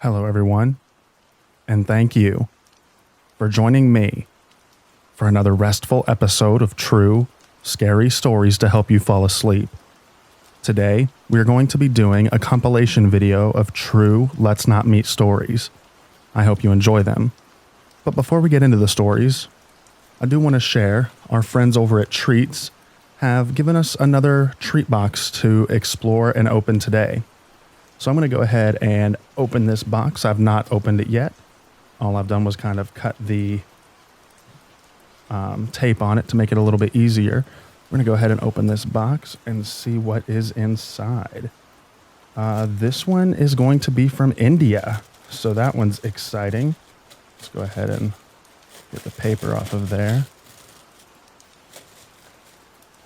Hello, everyone, and thank you for joining me for another restful episode of true, scary stories to help you fall asleep. Today, we are going to be doing a compilation video of true Let's Not Meet stories. I hope you enjoy them. But before we get into the stories, I do want to share our friends over at Treats have given us another treat box to explore and open today. So I'm going to go ahead and open this box. I've not opened it yet. All I've done was kind of cut the tape on it to make it a little bit easier. We're going to go ahead and open this box and see what is inside. This one is going to be from India, so that one's exciting. Let's go ahead and get the paper off of there.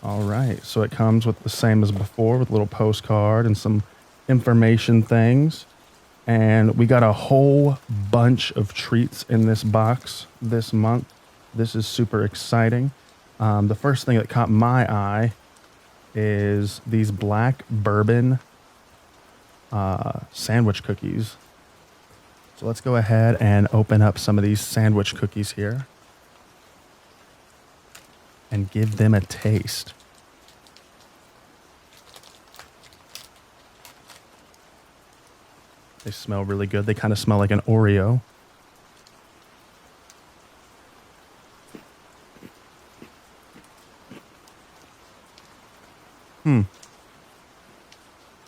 All right, so it comes with the same as before, with a little postcard and some information things. And we got a whole bunch of treats in this box this month. This is super exciting. The first thing that caught my eye is these black bourbon sandwich cookies. So let's go ahead and open up some of these sandwich cookies here and give them a taste. They smell really good. They kind of smell like an Oreo.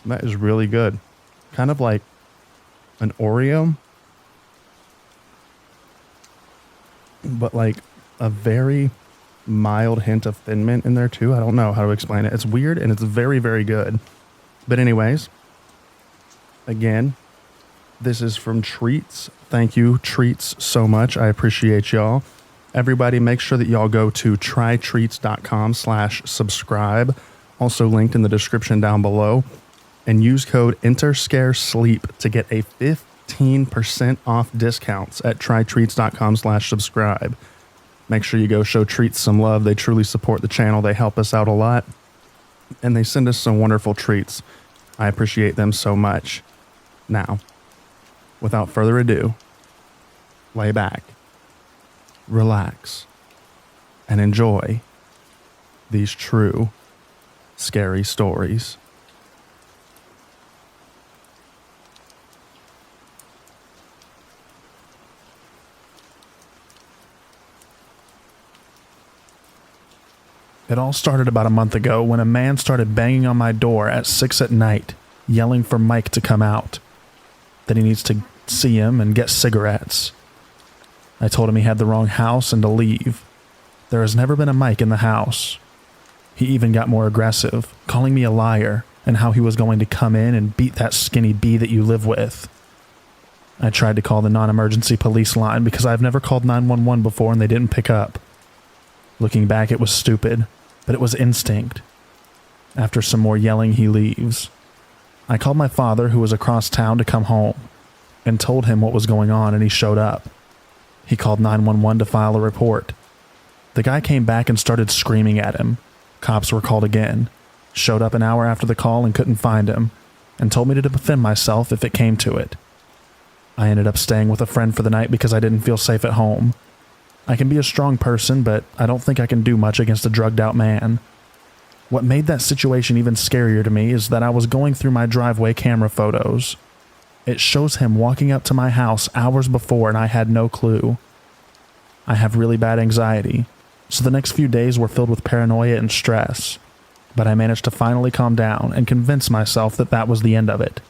That is really good. Kind of like an Oreo, but like a very mild hint of Thin Mint in there too. I don't know how to explain it. It's weird and it's very, very good. But anyways, again, this is from Treats. Thank you, Treats, so much. I appreciate y'all. Everybody, make sure that y'all go to trytreats.com/subscribe, also linked in the description down below, and use code INTERSCARESLEEP to get a 15% off discounts at trytreats.com/subscribe. Make sure you go show Treats some love. They truly support the channel. They help us out a lot, and they send us some wonderful treats. I appreciate them so much. Now, without further ado, lay back, relax, and enjoy these true, scary stories. It all started about a month ago when a man started banging on my door at 6 at night, yelling for Mike to come out, that he needs to see him and get cigarettes. I told him he had the wrong house and to leave. There has never been a Mike in the house. He even got more aggressive, calling me a liar and how he was going to come in and beat that skinny bee that you live with. I tried to call the non-emergency police line because I've never called 911 before and they didn't pick up. Looking back, it was stupid, but it was instinct. After some more yelling, he leaves. I called my father, who was across town, to come home, and told him what was going on, and he showed up. He called 911 to file a report. The guy came back and started screaming at him. Cops were called again, showed up an hour after the call and couldn't find him, and told me to defend myself if it came to it. I ended up staying with a friend for the night because I didn't feel safe at home. I can be a strong person, but I don't think I can do much against a drugged-out man. What made that situation even scarier to me is that I was going through my driveway camera photos. It shows him walking up to my house hours before and I had no clue. I have really bad anxiety, so the next few days were filled with paranoia and stress, but I managed to finally calm down and convince myself that that was the end of it.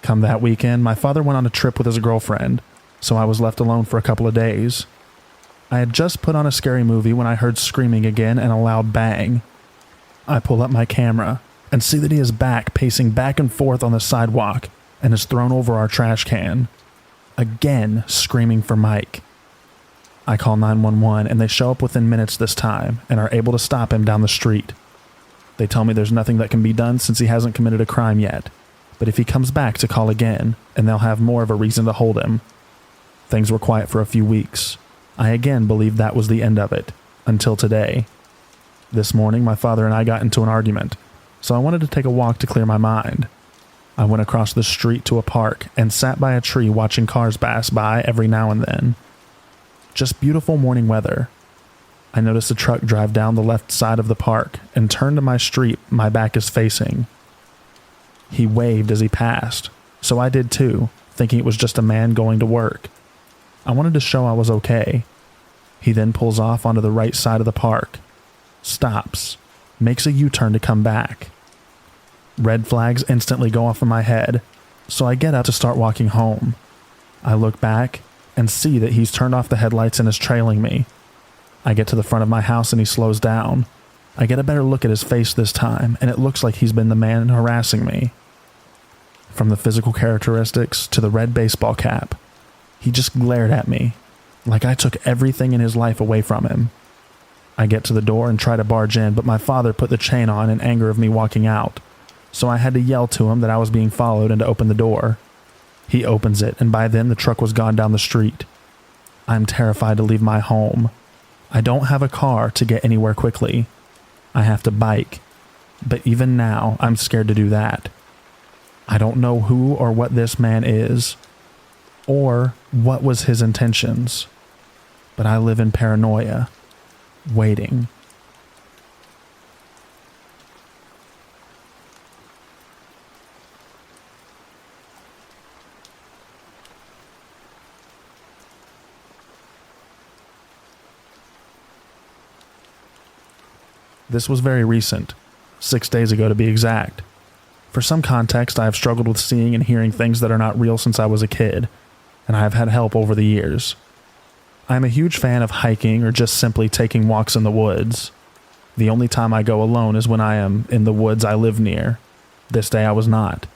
Come that weekend, my father went on a trip with his girlfriend, so I was left alone for a couple of days. I had just put on a scary movie when I heard screaming again and a loud bang. I pull up my camera and see that he is back, pacing back and forth on the sidewalk, and is thrown over our trash can. Again, screaming for Mike. I call 911 and they show up within minutes this time and are able to stop him down the street. They tell me there's nothing that can be done since he hasn't committed a crime yet, but if he comes back to call again, and they'll have more of a reason to hold him. Things were quiet for a few weeks. I again believed that was the end of it, until today. This morning, my father and I got into an argument, so I wanted to take a walk to clear my mind. I went across the street to a park and sat by a tree watching cars pass by every now and then. Just beautiful morning weather. I noticed a truck drive down the left side of the park and turn to my street my back is facing. He waved as he passed, so I did too, thinking it was just a man going to work. I wanted to show I was okay. He then pulls off onto the right side of the park, stops, makes a U-turn to come back. Red flags instantly go off in my head, so I get up to start walking home. I look back and see that he's turned off the headlights and is trailing me. I get to the front of my house and he slows down. I get a better look at his face this time, and it looks like he's been the man harassing me. From the physical characteristics to the red baseball cap, he just glared at me, like I took everything in his life away from him. I get to the door and try to barge in, but my father put the chain on in anger of me walking out, so I had to yell to him that I was being followed and to open the door. He opens it, and by then the truck was gone down the street. I'm terrified to leave my home. I don't have a car to get anywhere quickly. I have to bike, but even now I'm scared to do that. I don't know who or what this man is, or what was his intentions, but I live in paranoia, waiting. This was very recent, 6 days ago to be exact. For some context, I have struggled with seeing and hearing things that are not real since I was a kid, and I have had help over the years. I am a huge fan of hiking or just simply taking walks in the woods. The only time I go alone is when I am in the woods I live near. This day I was not.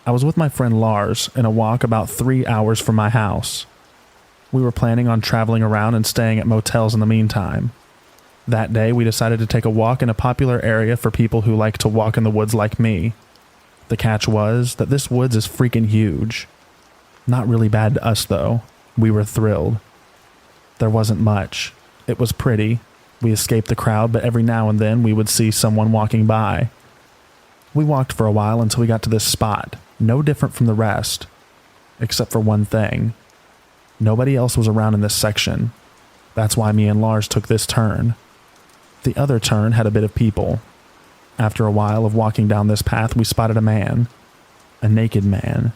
I was with my friend Lars in a walk about 3 hours from my house. We were planning on traveling around and staying at motels in the meantime. That day, we decided to take a walk in a popular area for people who like to walk in the woods like me. The catch was that this woods is freaking huge. Not really bad to us, though. We were thrilled. There wasn't much. It was pretty. We escaped the crowd, but every now and then we would see someone walking by. We walked for a while until we got to this spot, no different from the rest, except for one thing. Nobody else was around in this section. That's why me and Lars took this turn. The other turn had a bit of people. After a while of walking down this path, we spotted a man. A naked man.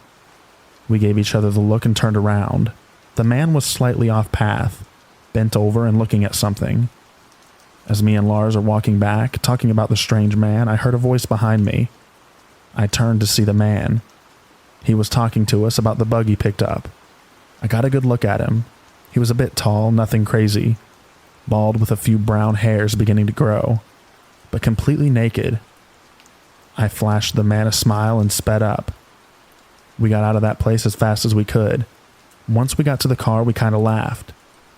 We gave each other the look and turned around. The man was slightly off path, bent over and looking at something. As me and Lars are walking back, talking about the strange man, I heard a voice behind me. I turned to see the man. He was talking to us about the bug he picked up. I got a good look at him. He was a bit tall, nothing crazy. Bald with a few brown hairs beginning to grow, but completely naked. I flashed the man a smile and sped up. We got out of that place as fast as we could. Once we got to the car, we kind of laughed.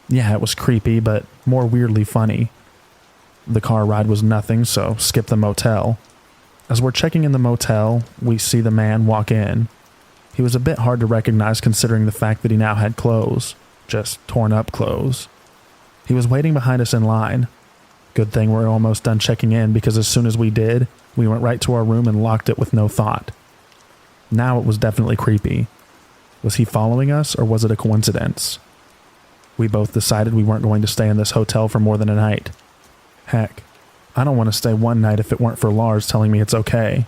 Yeah, it was creepy, but more weirdly funny. The car ride was nothing, so skip the motel. As we're checking in the motel, we see the man walk in. He was a bit hard to recognize considering the fact that he now had clothes, just torn up clothes. He was waiting behind us in line. Good thing we're almost done checking in because as soon as we did, we went right to our room and locked it with no thought. Now it was definitely creepy. Was he following us or was it a coincidence? We both decided we weren't going to stay in this hotel for more than a night. Heck, I don't want to stay one night if it weren't for Lars telling me it's okay.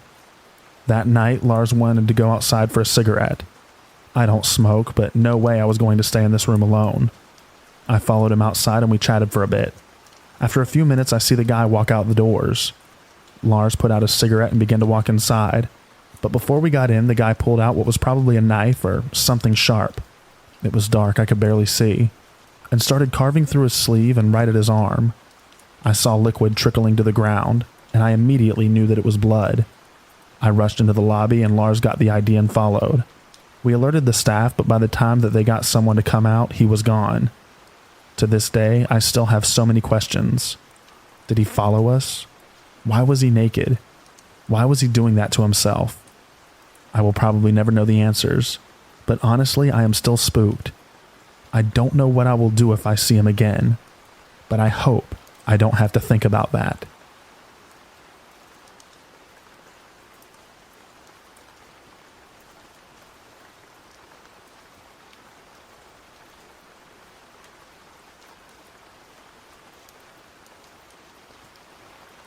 That night, Lars wanted to go outside for a cigarette. I don't smoke, but no way I was going to stay in this room alone. I followed him outside and we chatted for a bit. After a few minutes, I see the guy walk out the doors. Lars put out a cigarette and began to walk inside. But before we got in, the guy pulled out what was probably a knife or something sharp. It was dark, I could barely see, and started carving through his sleeve and right at his arm. I saw liquid trickling to the ground, and I immediately knew that it was blood. I rushed into the lobby and Lars got the ID and followed. We alerted the staff, but by the time that they got someone to come out, he was gone. To this day, I still have so many questions. Did he follow us? Why was he naked? Why was he doing that to himself? I will probably never know the answers, but honestly, I am still spooked. I don't know what I will do if I see him again, but I hope I don't have to think about that.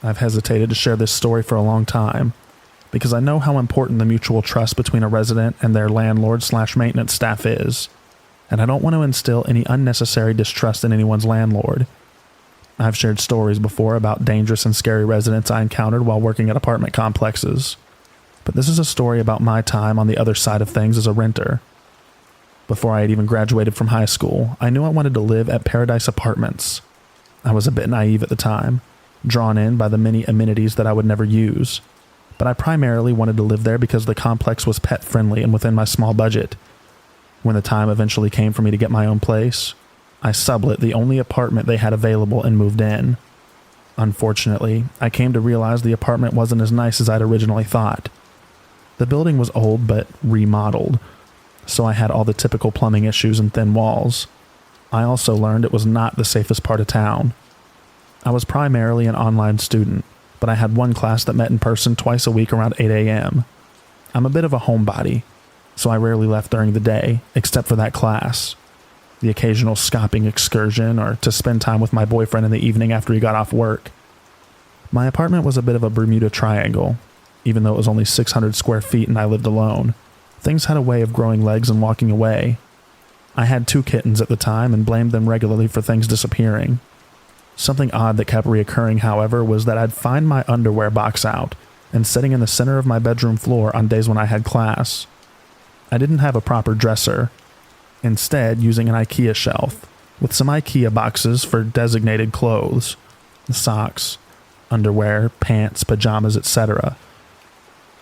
I've hesitated to share this story for a long time because I know how important the mutual trust between a resident and their landlord/maintenance staff is, and I don't want to instill any unnecessary distrust in anyone's landlord. I've shared stories before about dangerous and scary residents I encountered while working at apartment complexes, but this is a story about my time on the other side of things as a renter. Before I had even graduated from high school, I knew I wanted to live at Paradise Apartments. I was a bit naive at the time, drawn in by the many amenities that I would never use, but I primarily wanted to live there because the complex was pet-friendly and within my small budget. When the time eventually came for me to get my own place, I sublet the only apartment they had available and moved in. Unfortunately, I came to realize the apartment wasn't as nice as I'd originally thought. The building was old but remodeled, so I had all the typical plumbing issues and thin walls. I also learned it was not the safest part of town. I was primarily an online student, but I had one class that met in person twice a week around 8 a.m. I'm a bit of a homebody, so I rarely left during the day, except for that class. The occasional scopping excursion or to spend time with my boyfriend in the evening after he got off work. My apartment was a bit of a Bermuda Triangle. Even though it was only 600 square feet and I lived alone, things had a way of growing legs and walking away. I had 2 kittens at the time and blamed them regularly for things disappearing. Something odd that kept reoccurring, however, was that I'd find my underwear box out and sitting in the center of my bedroom floor on days when I had class. I didn't have a proper dresser, instead using an IKEA shelf with some IKEA boxes for designated clothes, socks, underwear, pants, pajamas, etc.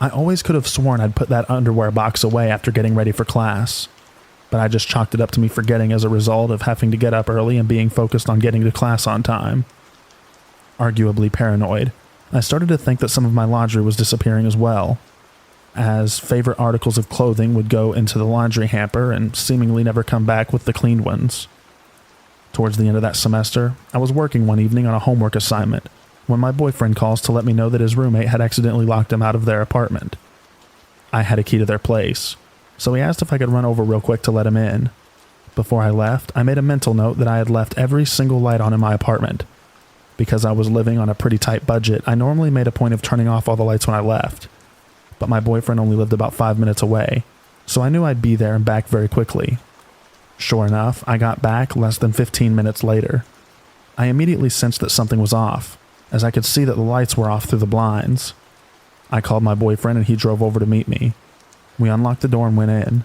I always could have sworn I'd put that underwear box away after getting ready for class, but I just chalked it up to me forgetting as a result of having to get up early and being focused on getting to class on time. Arguably paranoid, I started to think that some of my laundry was disappearing as well, as favorite articles of clothing would go into the laundry hamper and seemingly never come back with the cleaned ones. Towards the end of that semester, I was working one evening on a homework assignment when my boyfriend calls to let me know that his roommate had accidentally locked him out of their apartment. I had a key to their place, so he asked if I could run over real quick to let him in. Before I left, I made a mental note that I had left every single light on in my apartment. Because I was living on a pretty tight budget, I normally made a point of turning off all the lights when I left. But my boyfriend only lived about 5 minutes away, so I knew I'd be there and back very quickly. Sure enough, I got back less than 15 minutes later. I immediately sensed that something was off, as I could see that the lights were off through the blinds. I called my boyfriend and he drove over to meet me. We unlocked the door and went in.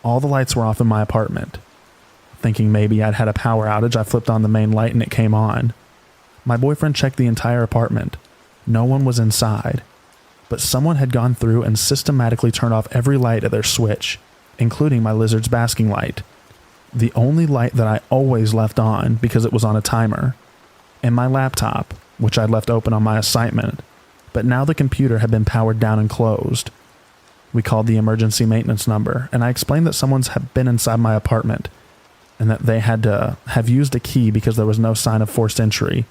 All the lights were off in my apartment. Thinking maybe I'd had a power outage, I flipped on the main light and it came on. My boyfriend checked the entire apartment. No one was inside, but someone had gone through and systematically turned off every light at their switch, including my lizard's basking light. The only light that I always left on because it was on a timer. And my laptop, which I'd left open on my assignment, but now the computer had been powered down and closed. We called the emergency maintenance number, and I explained that someone's had been inside my apartment, and that they had to have used a key because there was no sign of forced entry.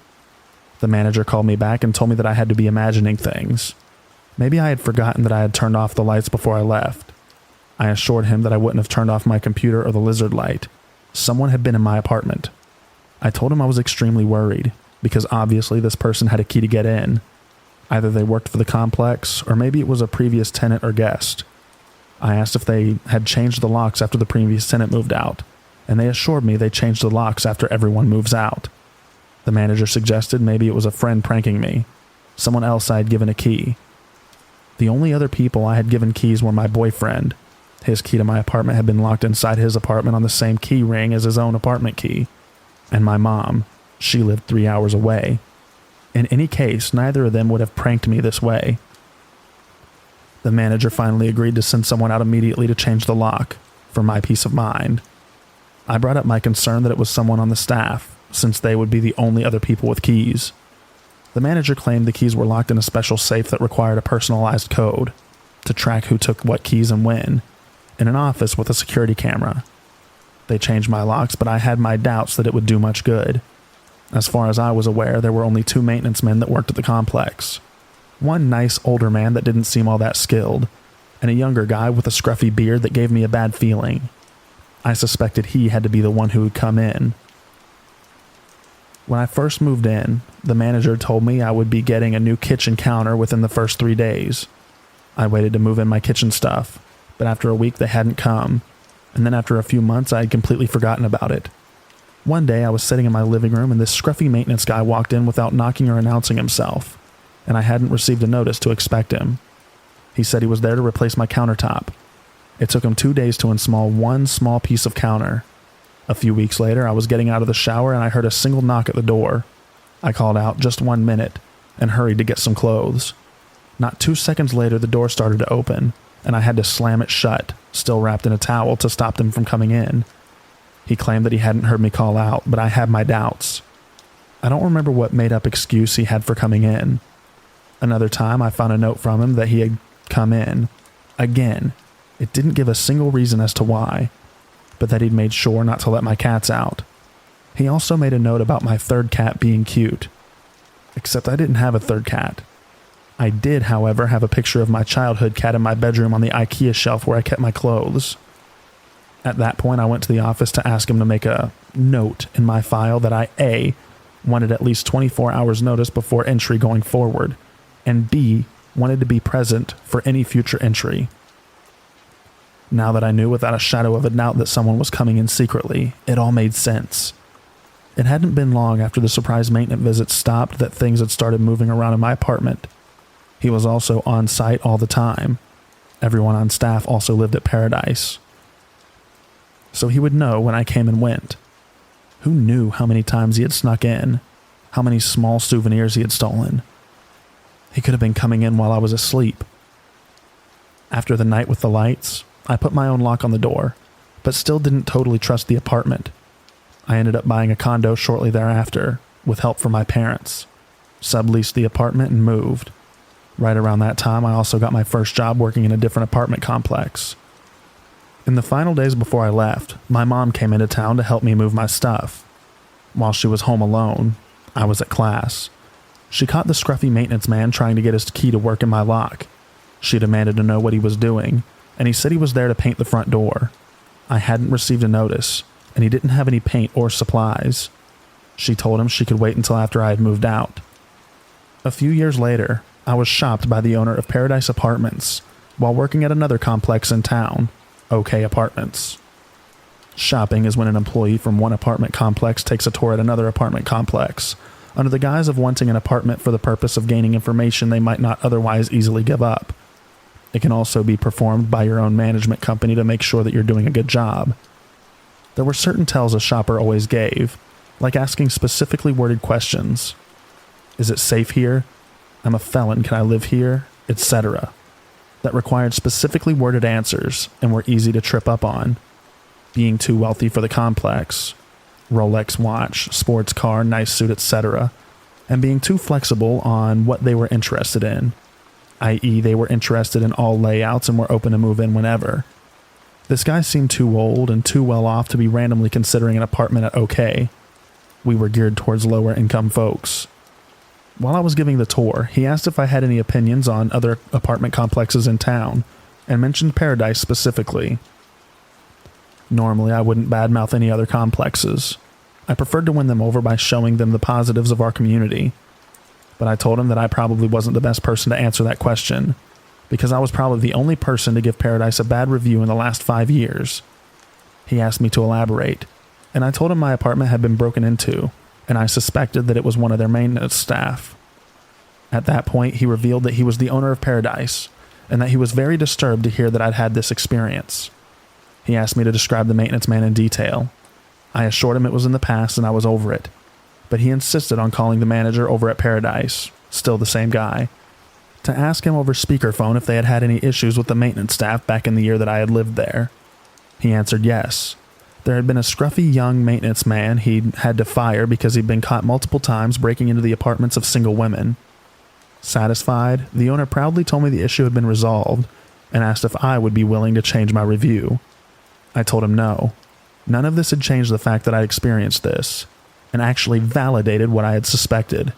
The manager called me back and told me that I had to be imagining things. Maybe I had forgotten that I had turned off the lights before I left. I assured him that I wouldn't have turned off my computer or the lizard light. Someone had been in my apartment. I told him I was extremely worried, because obviously this person had a key to get in. Either they worked for the complex, or maybe it was a previous tenant or guest. I asked if they had changed the locks after the previous tenant moved out, and they assured me they changed the locks after everyone moves out. The manager suggested maybe it was a friend pranking me, someone else I had given a key. The only other people I had given keys were my boyfriend. His key to my apartment had been locked inside his apartment on the same key ring as his own apartment key. And my mom. She lived 3 hours away. In any case, neither of them would have pranked me this way. The manager finally agreed to send someone out immediately to change the lock, for my peace of mind. I brought up my concern that it was someone on the staff, since they would be the only other people with keys. The manager claimed the keys were locked in a special safe that required a personalized code to track who took what keys and when, in an office with a security camera. They changed my locks, but I had my doubts that it would do much good. As far as I was aware, there were only 2 maintenance men that worked at the complex. One nice older man that didn't seem all that skilled, and a younger guy with a scruffy beard that gave me a bad feeling. I suspected he had to be the one who would come in. When I first moved in, the manager told me I would be getting a new kitchen counter within the first 3 days. I waited to move in my kitchen stuff, but after a week they hadn't come, and then after a few months I had completely forgotten about it. One day I was sitting in my living room and this scruffy maintenance guy walked in without knocking or announcing himself, and I hadn't received a notice to expect him. He said he was there to replace my countertop. It took him 2 days to install one small piece of counter. A few weeks later, I was getting out of the shower and I heard a single knock at the door. I called out, "Just 1 minute," and hurried to get some clothes. Not 2 seconds later, the door started to open, and I had to slam it shut, still wrapped in a towel, to stop them from coming in. He claimed that he hadn't heard me call out, but I had my doubts. I don't remember what made-up excuse he had for coming in. Another time, I found a note from him that he had come in. Again, it didn't give a single reason as to why, but that he'd made sure not to let my cats out. He also made a note about my third cat being cute. Except I didn't have a third cat. I did, however, have a picture of my childhood cat in my bedroom on the IKEA shelf where I kept my clothes. At that point, I went to the office to ask him to make a note in my file that I A, wanted at least 24 hours notice before entry going forward, and B, wanted to be present for any future entry. Now that I knew without a shadow of a doubt that someone was coming in secretly, it all made sense. It hadn't been long after the surprise maintenance visit stopped that things had started moving around in my apartment. He was also on site all the time. Everyone on staff also lived at Paradise. So he would know when I came and went. Who knew how many times he had snuck in? How many small souvenirs he had stolen? He could have been coming in while I was asleep. After the night with the lights, I put my own lock on the door, but still didn't totally trust the apartment. I ended up buying a condo shortly thereafter, with help from my parents. Subleased the apartment and moved. Right around that time, I also got my first job working in a different apartment complex. In the final days before I left, my mom came into town to help me move my stuff. While she was home alone, I was at class. She caught the scruffy maintenance man trying to get his key to work in my lock. She demanded to know what he was doing, and he said he was there to paint the front door. I hadn't received a notice, and he didn't have any paint or supplies. She told him she could wait until after I had moved out. A few years later, I was shopped by the owner of Paradise Apartments while working at another complex in town, OK Apartments. Shopping is when an employee from one apartment complex takes a tour at another apartment complex, under the guise of wanting an apartment for the purpose of gaining information they might not otherwise easily give up. It can also be performed by your own management company to make sure that you're doing a good job. There were certain tells a shopper always gave, like asking specifically worded questions. Is it safe here? I'm a felon, can I live here? Etc. That required specifically worded answers and were easy to trip up on. Being too wealthy for the complex, Rolex watch, sports car, nice suit, etc. And being too flexible on what they were interested in, i.e. they were interested in all layouts and were open to move in whenever. This guy seemed too old and too well off to be randomly considering an apartment at OK. We were geared towards lower income folks. While I was giving the tour, he asked if I had any opinions on other apartment complexes in town, and mentioned Paradise specifically. Normally, I wouldn't badmouth any other complexes. I preferred to win them over by showing them the positives of our community. But I told him that I probably wasn't the best person to answer that question, because I was probably the only person to give Paradise a bad review in the last 5 years. He asked me to elaborate, and I told him my apartment had been broken into, and I suspected that it was one of their maintenance staff. At that point, he revealed that he was the owner of Paradise, and that he was very disturbed to hear that I'd had this experience. He asked me to describe the maintenance man in detail. I assured him it was in the past and I was over it, but he insisted on calling the manager over at Paradise, still the same guy, to ask him over speakerphone if they had had any issues with the maintenance staff back in the year that I had lived there. He answered yes. There had been a scruffy young maintenance man he'd had to fire because he'd been caught multiple times breaking into the apartments of single women. Satisfied, the owner proudly told me the issue had been resolved and asked if I would be willing to change my review. I told him no. None of this had changed the fact that I'd experienced this, and actually validated what I had suspected.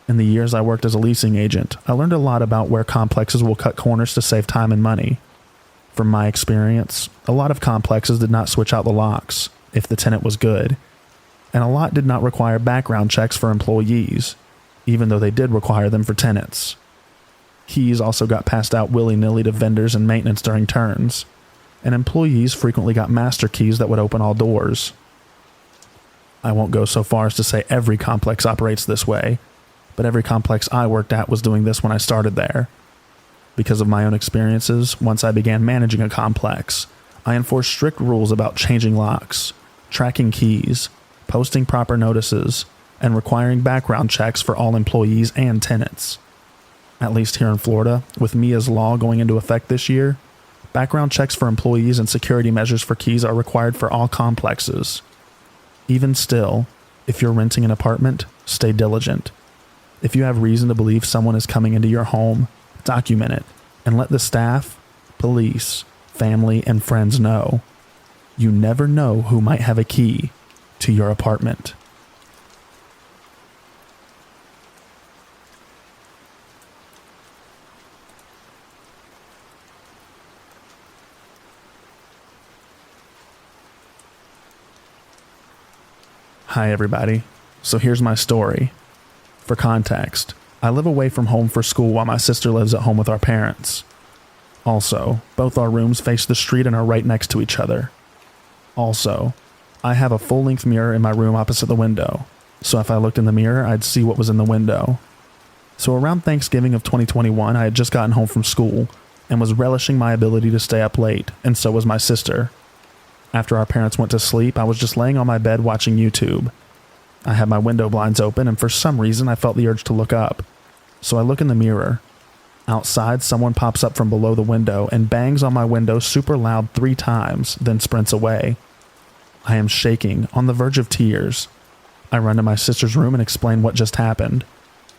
In the years I worked as a leasing agent, I learned a lot about where complexes will cut corners to save time and money. From my experience, a lot of complexes did not switch out the locks, if the tenant was good. and a lot did not require background checks for employees, even though they did require them for tenants. Keys also got passed out willy-nilly to vendors and maintenance during turns, and employees frequently got master keys that would open all doors. I won't go so far as to say every complex operates this way, but every complex I worked at was doing this when I started there. Because of my own experiences, once I began managing a complex, I enforced strict rules about changing locks, tracking keys, posting proper notices, and requiring background checks for all employees and tenants. At least here in Florida, with MIA's law going into effect this year, background checks for employees and security measures for keys are required for all complexes. Even still, if you're renting an apartment, stay diligent. If you have reason to believe someone is coming into your home, document it and let the staff, police, family, and friends know. You never know who might have a key to your apartment. Hi everybody. So here's my story. For context, I live away from home for school while my sister lives at home with our parents. Also, both our rooms face the street and are right next to each other. Also, I have a full-length mirror in my room opposite the window, so if I looked in the mirror, I'd see what was in the window. So around Thanksgiving of 2021, I had just gotten home from school and was relishing my ability to stay up late, and so was my sister. After our parents went to sleep, I was just laying on my bed watching YouTube. I had my window blinds open, and for some reason I felt the urge to look up. So I look in the mirror. Outside, someone pops up from below the window and bangs on my window super loud 3 times, then sprints away. I am shaking, on the verge of tears. I run to my sister's room and explain what just happened.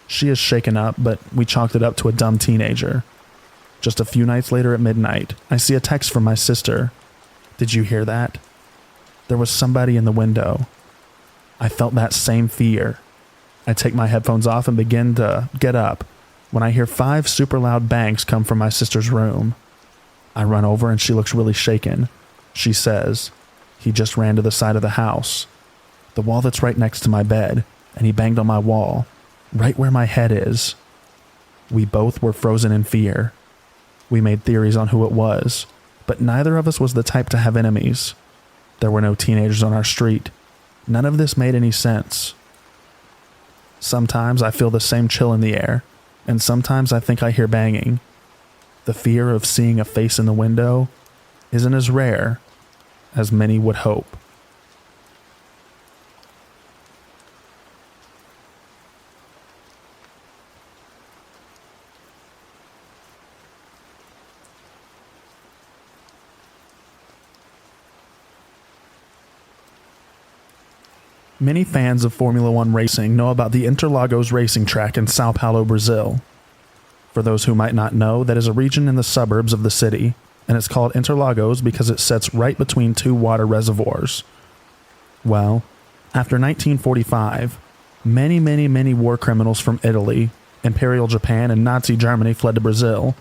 She is shaken up, but we chalked it up to a dumb teenager. Just a few nights later at midnight, I see a text from my sister. Did you hear that? There was somebody in the window. I felt that same fear. I take my headphones off and begin to get up when I hear 5 super loud bangs come from my sister's room. I run over and she looks really shaken. She says, "He just ran to the side of the house, the wall that's right next to my bed, and he banged on my wall, right where my head is." We both were frozen in fear. We made theories on who it was, but neither of us was the type to have enemies. There were no teenagers on our street. None of this made any sense. Sometimes I feel the same chill in the air, and sometimes I think I hear banging. The fear of seeing a face in the window isn't as rare as many would hope. Many fans of Formula One racing know about the Interlagos racing track in Sao Paulo, Brazil. For those who might not know, that is a region in the suburbs of the city, and it's called Interlagos because it sits right between 2 water reservoirs. Well, after 1945, many war criminals from Italy, Imperial Japan, and Nazi Germany fled to Brazil.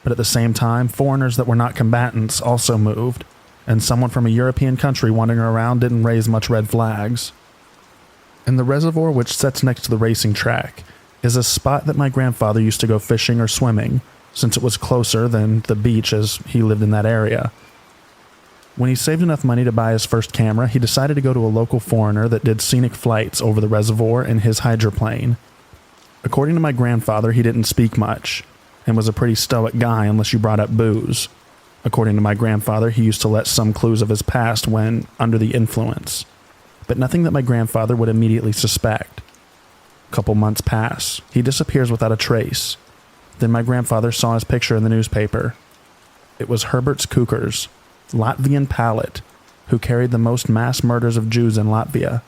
But at the same time, foreigners that were not combatants also moved, and someone from a European country wandering around didn't raise much red flags. And the reservoir which sits next to the racing track is a spot that my grandfather used to go fishing or swimming, since it was closer than the beach as he lived in that area. When he saved enough money to buy his first camera, he decided to go to a local foreigner that did scenic flights over the reservoir in his hydroplane. According to my grandfather, he didn't speak much, and was a pretty stoic guy unless you brought up booze. According to my grandfather, he used to let some clues of his past when under the influence, but nothing that my grandfather would immediately suspect. A couple months pass. He disappears without a trace. Then my grandfather saw his picture in the newspaper. It was Herbert's Kukers, Latvian Palit, who carried the most mass murders of Jews in Latvia.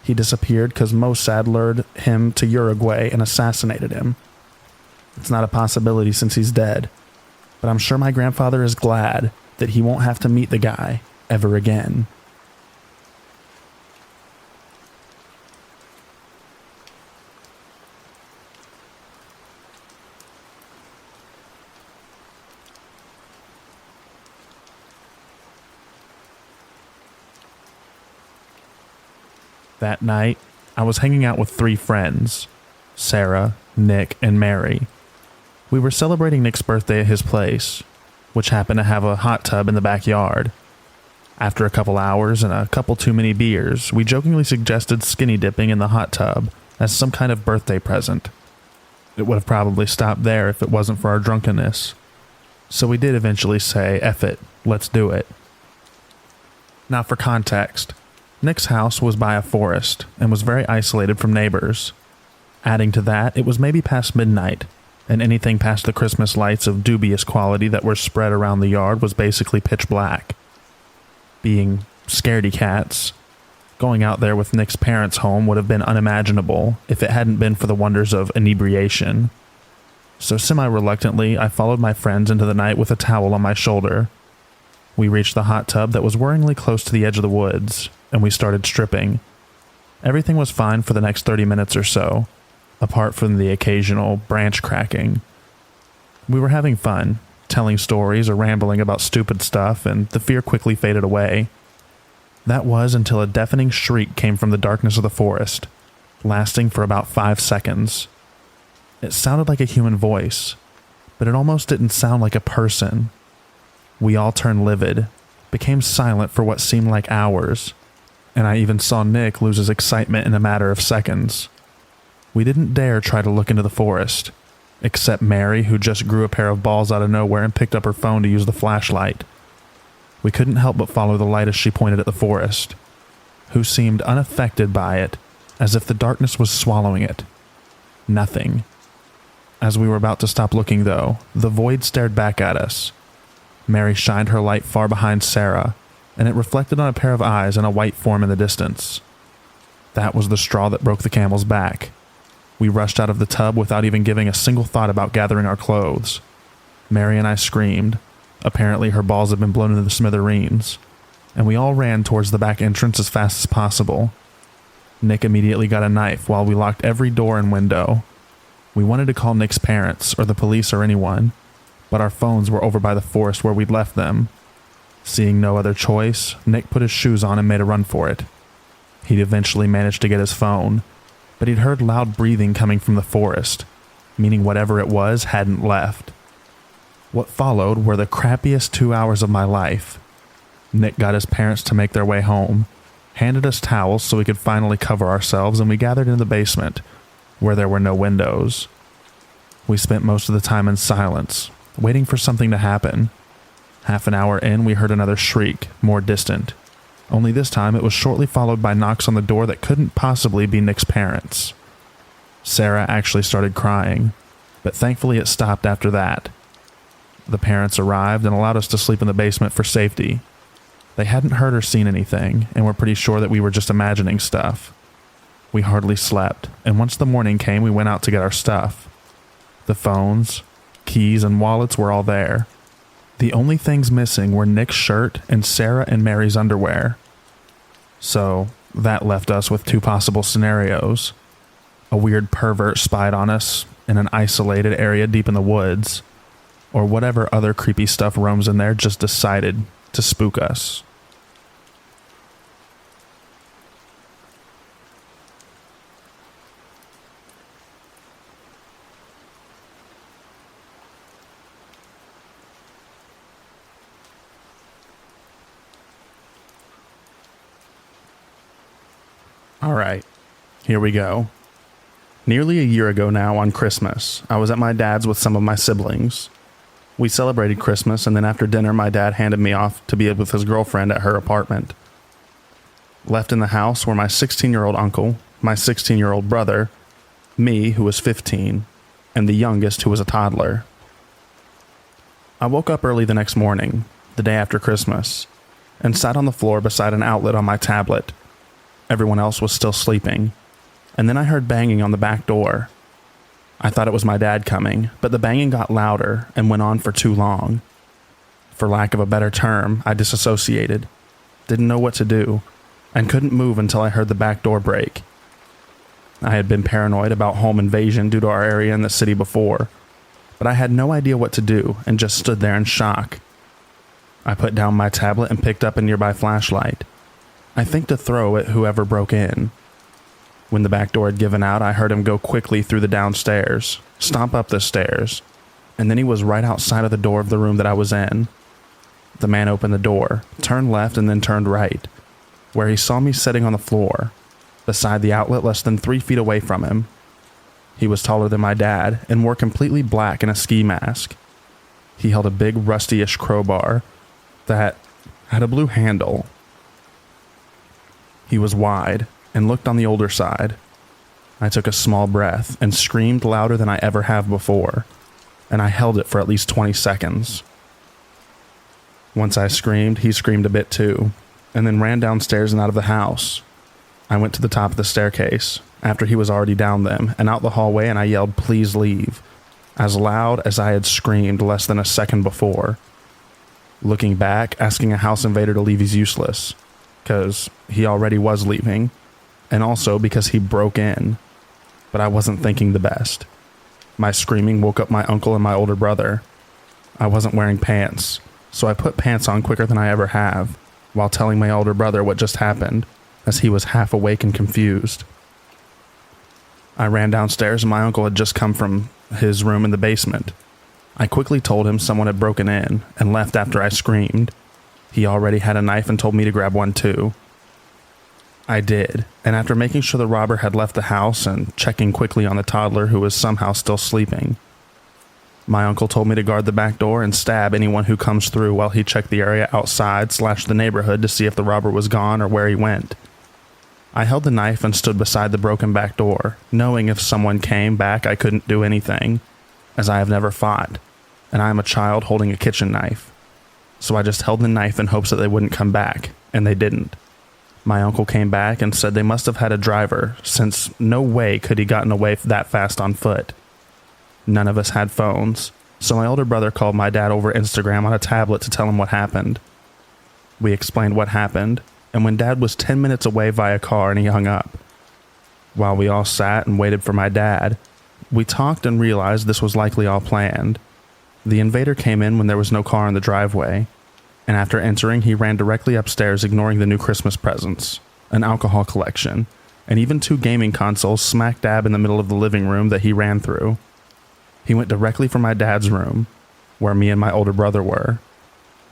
He disappeared because Mossad lured him to Uruguay and assassinated him. It's not a possibility since he's dead, but I'm sure my grandfather is glad that he won't have to meet the guy ever again. That night, I was hanging out with 3 friends, Sarah, Nick, and Mary. We were celebrating Nick's birthday at his place, which happened to have a hot tub in the backyard. After a couple hours and a couple too many beers, we jokingly suggested skinny dipping in the hot tub as some kind of birthday present. It would have probably stopped there if it wasn't for our drunkenness. So we did eventually say, F it, let's do it. Now for context, Nick's house was by a forest and was very isolated from neighbors. Adding to that, it was maybe past midnight, and anything past the Christmas lights of dubious quality that were spread around the yard was basically pitch black. Being scaredy cats, going out there with Nick's parents' home would have been unimaginable if it hadn't been for the wonders of inebriation. So semi-reluctantly, I followed my friends into the night with a towel on my shoulder. We reached the hot tub that was worryingly close to the edge of the woods, and we started stripping. Everything was fine for the next 30 minutes or so, apart from the occasional branch cracking. We were having fun, telling stories or rambling about stupid stuff, and the fear quickly faded away. That was until a deafening shriek came from the darkness of the forest, lasting for about 5 seconds. It sounded like a human voice, but it almost didn't sound like a person. We all turned livid, became silent for what seemed like hours, and I even saw Nick lose his excitement in a matter of seconds. We didn't dare try to look into the forest, except Mary, who just grew a pair of balls out of nowhere and picked up her phone to use the flashlight. We couldn't help but follow the light as she pointed at the forest, who seemed unaffected by it, as if the darkness was swallowing it. Nothing. As we were about to stop looking, though, the void stared back at us. Mary shined her light far behind Sarah, and it reflected on a pair of eyes and a white form in the distance. That was the straw that broke the camel's back. We rushed out of the tub without even giving a single thought about gathering our clothes. Mary and I screamed. Apparently her balls had been blown into the smithereens, and we all ran towards the back entrance as fast as possible. Nick immediately got a knife while we locked every door and window. We wanted to call Nick's parents or the police or anyone, but our phones were over by the forest where we'd left them. Seeing no other choice, Nick put his shoes on and made a run for it. He'd eventually managed to get his phone, but he'd heard loud breathing coming from the forest, meaning whatever it was hadn't left. What followed were the crappiest 2 hours of my life. Nick got his parents to make their way home, handed us towels so we could finally cover ourselves, and we gathered in the basement, where there were no windows. We spent most of the time in silence, waiting for something to happen. Half an hour in, we heard another shriek, more distant. Only this time it was shortly followed by knocks on the door that couldn't possibly be Nick's parents. Sarah actually started crying, but thankfully it stopped after that. The parents arrived and allowed us to sleep in the basement for safety. They hadn't heard or seen anything, and were pretty sure that we were just imagining stuff. We hardly slept, and once the morning came, we went out to get our stuff. The phones, keys, and wallets were all there. The only things missing were Nick's shirt and Sarah and Mary's underwear. So, that left us with 2 possible scenarios. A weird pervert spied on us in an isolated area deep in the woods, or whatever other creepy stuff roams in there just decided to spook us. All right, here we go. Nearly a year ago now on Christmas, I was at my dad's with some of my siblings. We celebrated Christmas, and then after dinner, my dad handed me off to be with his girlfriend at her apartment. Left in the house were my 16-year-old uncle, my 16-year-old brother, me, who was 15, and the youngest, who was a toddler. I woke up early the next morning, the day after Christmas, and sat on the floor beside an outlet on my tablet. Everyone else was still sleeping, and then I heard banging on the back door. I thought it was my dad coming, but the banging got louder and went on for too long. For lack of a better term, I disassociated, didn't know what to do, and couldn't move until I heard the back door break. I had been paranoid about home invasion due to our area in the city before, but I had no idea what to do and just stood there in shock. I put down my tablet and picked up a nearby flashlight. I think to throw at whoever broke in, When the back door had given out, I heard him go quickly through the downstairs, stomp up the stairs, and then he was right outside of the door of the room that I was in. The man opened the door, turned left, and then turned right, where he saw me sitting on the floor, beside the outlet less than 3 feet away from him. He was taller than my dad and wore completely black and a ski mask. He held a big rusty-ish crowbar that had a blue handle. He was wide and looked on the older side. I took a small breath and screamed louder than I ever have before, and I held it for at least 20 seconds. Once I screamed, he screamed a bit too, and then ran downstairs and out of the house. I went to the top of the staircase, after he was already down them, and out the hallway, and I yelled, "Please leave," as loud as I had screamed less than a second before. Looking back, asking a house invader to leave is useless, because he already was leaving, and also because he broke in. But I wasn't thinking the best. My screaming woke up my uncle and my older brother. I wasn't wearing pants, so I put pants on quicker than I ever have, while telling my older brother what just happened, as he was half awake and confused. I ran downstairs and my uncle had just come from his room in the basement. I quickly told him someone had broken in and left after I screamed. He already had a knife and told me to grab one too. I did, and after making sure the robber had left the house and checking quickly on the toddler who was somehow still sleeping, my uncle told me to guard the back door and stab anyone who comes through while he checked the area outside / the neighborhood to see if the robber was gone or where he went. I held the knife and stood beside the broken back door, knowing if someone came back I couldn't do anything, as I have never fought, and I am a child holding a kitchen knife. So I just held the knife in hopes that they wouldn't come back, and they didn't. My uncle came back and said they must have had a driver, since no way could he gotten away that fast on foot. None of us had phones, so my older brother called my dad over Instagram on a tablet to tell him what happened. We explained what happened, and when Dad was 10 minutes away via car and he hung up. While we all sat and waited for my dad, we talked and realized this was likely all planned. The invader came in when there was no car in the driveway, and after entering he ran directly upstairs ignoring the new Christmas presents, an alcohol collection, and even 2 gaming consoles smack dab in the middle of the living room that he ran through. He went directly for my dad's room, where me and my older brother were.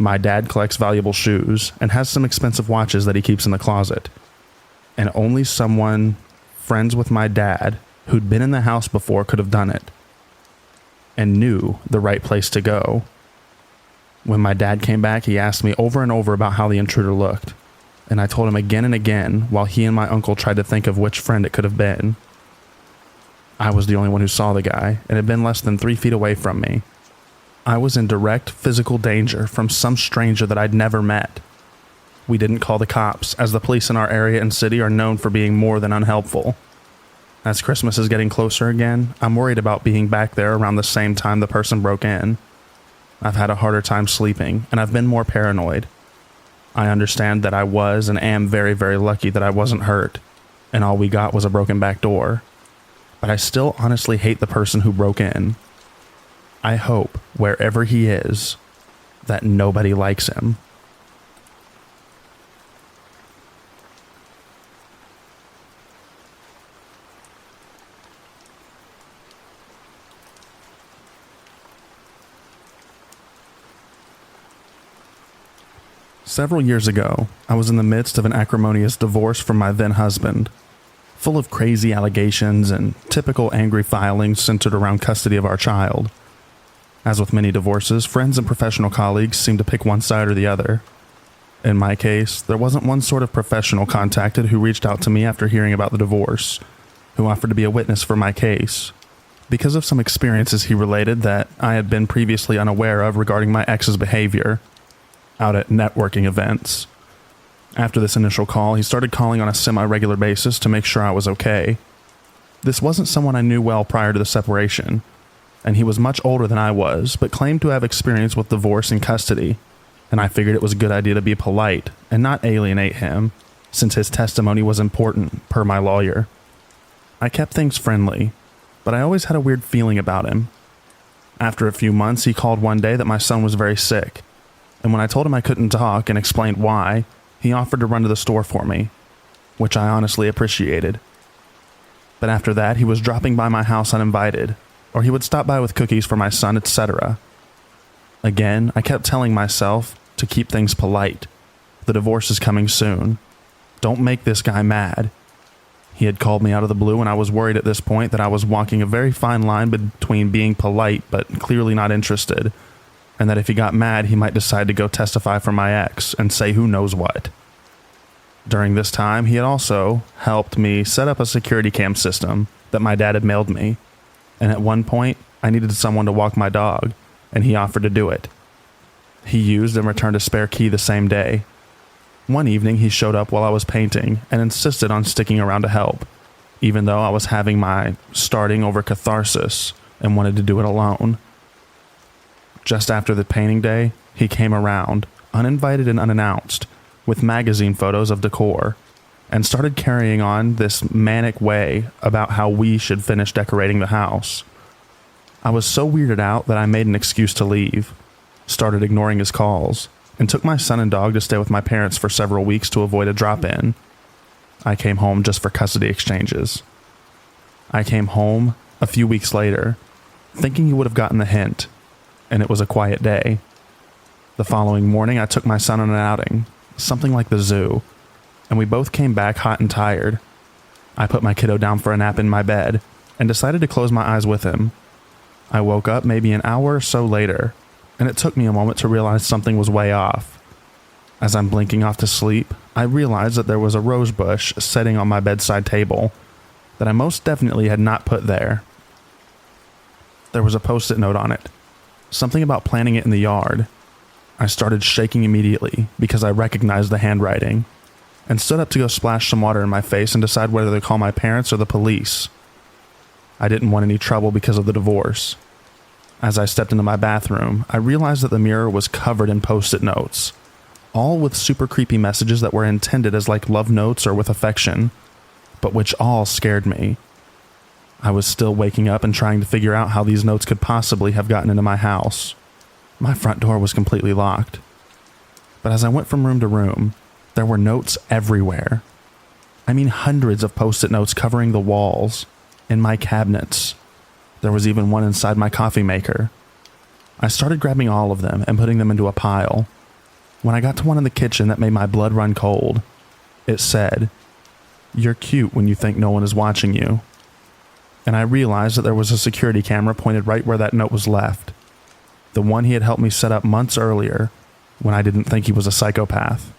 My dad collects valuable shoes and has some expensive watches that he keeps in the closet. And only someone friends with my dad who'd been in the house before could have done it and knew the right place to go. When my dad came back, he asked me over and over about how the intruder looked, and I told him again and again while he and my uncle tried to think of which friend it could have been. I was the only one who saw the guy and had been less than 3 feet away from me. I was in direct physical danger from some stranger that I'd never met. We didn't call the cops, as the police in our area and city are known for being more than unhelpful. As Christmas is getting closer again, I'm worried about being back there around the same time the person broke in. I've had a harder time sleeping, and I've been more paranoid. I understand that I was and am very, very lucky that I wasn't hurt, and all we got was a broken back door. But I still honestly hate the person who broke in. I hope, wherever he is, that nobody likes him. Several years ago, I was in the midst of an acrimonious divorce from my then husband, full of crazy allegations and typical angry filings centered around custody of our child. As with many divorces, friends and professional colleagues seem to pick one side or the other. In my case, there wasn't one sort of professional contacted who reached out to me after hearing about the divorce, who offered to be a witness for my case, because of some experiences he related that I had been previously unaware of regarding my ex's behavior out at networking events. After this initial call, he started calling on a semi-regular basis to make sure I was okay. This wasn't someone I knew well prior to the separation, and he was much older than I was, but claimed to have experience with divorce and custody, and I figured it was a good idea to be polite and not alienate him, since his testimony was important, per my lawyer. I kept things friendly, but I always had a weird feeling about him. After a few months, he called one day that my son was very sick, and when I told him I couldn't talk and explained why, he offered to run to the store for me, which I honestly appreciated. But after that, he was dropping by my house uninvited, or he would stop by with cookies for my son, etc. Again, I kept telling myself to keep things polite. The divorce is coming soon. Don't make this guy mad. He had called me out of the blue, and I was worried at this point that I was walking a very fine line between being polite but clearly not interested, and that if he got mad, he might decide to go testify for my ex and say who knows what. During this time, he had also helped me set up a security cam system that my dad had mailed me, and at one point, I needed someone to walk my dog, and he offered to do it. He used and returned a spare key the same day. One evening, he showed up while I was painting and insisted on sticking around to help, even though I was having my starting over catharsis and wanted to do it alone. Just after the painting day, he came around, uninvited and unannounced, with magazine photos of decor, and started carrying on this manic way about how we should finish decorating the house. I was so weirded out that I made an excuse to leave, started ignoring his calls, and took my son and dog to stay with my parents for several weeks to avoid a drop-in. I came home just for custody exchanges. I came home a few weeks later, thinking he would have gotten the hint, and it was a quiet day. The following morning, I took my son on an outing, something like the zoo, and we both came back hot and tired. I put my kiddo down for a nap in my bed and decided to close my eyes with him. I woke up maybe an hour or so later, and it took me a moment to realize something was way off. As I'm blinking off to sleep, I realized that there was a rose bush sitting on my bedside table that I most definitely had not put there. There was a post-it note on it, something about planting it in the yard. I started shaking immediately because I recognized the handwriting, and stood up to go splash some water in my face and decide whether to call my parents or the police. I didn't want any trouble because of the divorce. As I stepped into my bathroom, I realized that the mirror was covered in post-it notes, all with super creepy messages that were intended as like love notes or with affection, but which all scared me. I was still waking up and trying to figure out how these notes could possibly have gotten into my house. My front door was completely locked. But as I went from room to room, there were notes everywhere. I mean, hundreds of post-it notes covering the walls, in my cabinets. There was even one inside my coffee maker. I started grabbing all of them and putting them into a pile. When I got to one in the kitchen that made my blood run cold, it said, "You're cute when you think no one is watching you." And I realized that there was a security camera pointed right where that note was left. The one he had helped me set up months earlier when I didn't think he was a psychopath.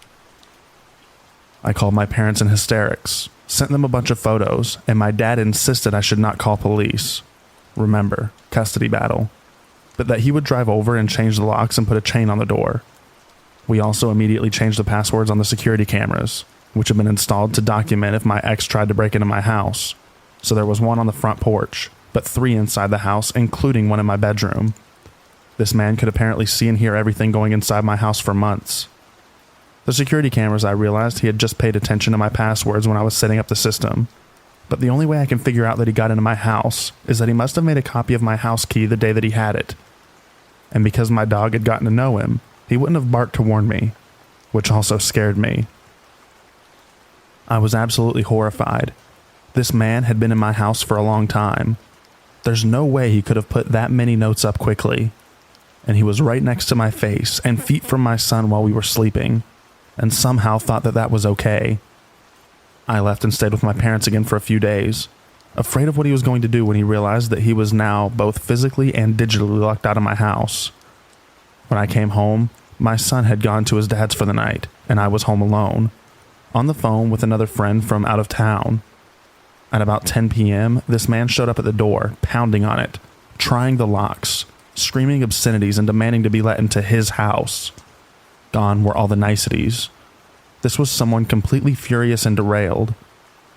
I called my parents in hysterics, sent them a bunch of photos, and my dad insisted I should not call police. Remember, custody battle. But that he would drive over and change the locks and put a chain on the door. We also immediately changed the passwords on the security cameras, which had been installed to document if my ex tried to break into my house. So there was one on the front porch, but 3 inside the house, including one in my bedroom. This man could apparently see and hear everything going inside my house for months. The security cameras, I realized he had just paid attention to my passwords when I was setting up the system. But the only way I can figure out that he got into my house is that he must have made a copy of my house key the day that he had it. And because my dog had gotten to know him, he wouldn't have barked to warn me, which also scared me. I was absolutely horrified. This man had been in my house for a long time. There's no way he could have put that many notes up quickly. And he was right next to my face and feet from my son while we were sleeping, and somehow thought that that was okay. I left and stayed with my parents again for a few days, afraid of what he was going to do when he realized that he was now both physically and digitally locked out of my house. When I came home, my son had gone to his dad's for the night, and I was home alone, on the phone with another friend from out of town. At about 10 p.m., this man showed up at the door, pounding on it, trying the locks, screaming obscenities and demanding to be let into his house. Gone were all the niceties. This was someone completely furious and derailed.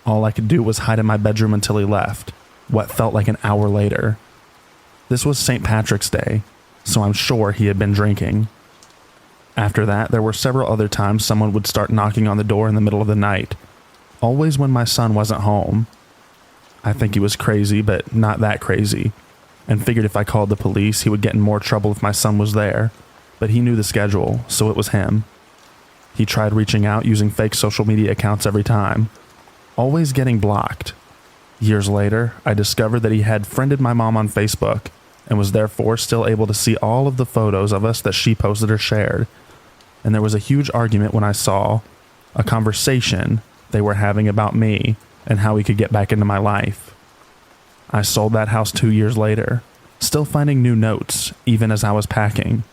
All I could do was hide in my bedroom until he left, what felt like an hour later. This was St. Patrick's Day, so I'm sure he had been drinking. After that, there were several other times someone would start knocking on the door in the middle of the night, always when my son wasn't home. I think he was crazy, but not that crazy, and figured if I called the police, he would get in more trouble if my son was there, but he knew the schedule, so it was him. He tried reaching out using fake social media accounts every time, always getting blocked. Years later, I discovered that he had friended my mom on Facebook and was therefore still able to see all of the photos of us that she posted or shared. And there was a huge argument when I saw a conversation they were having about me and how he could get back into my life. I sold that house 2 years later, still finding new notes even as I was packing,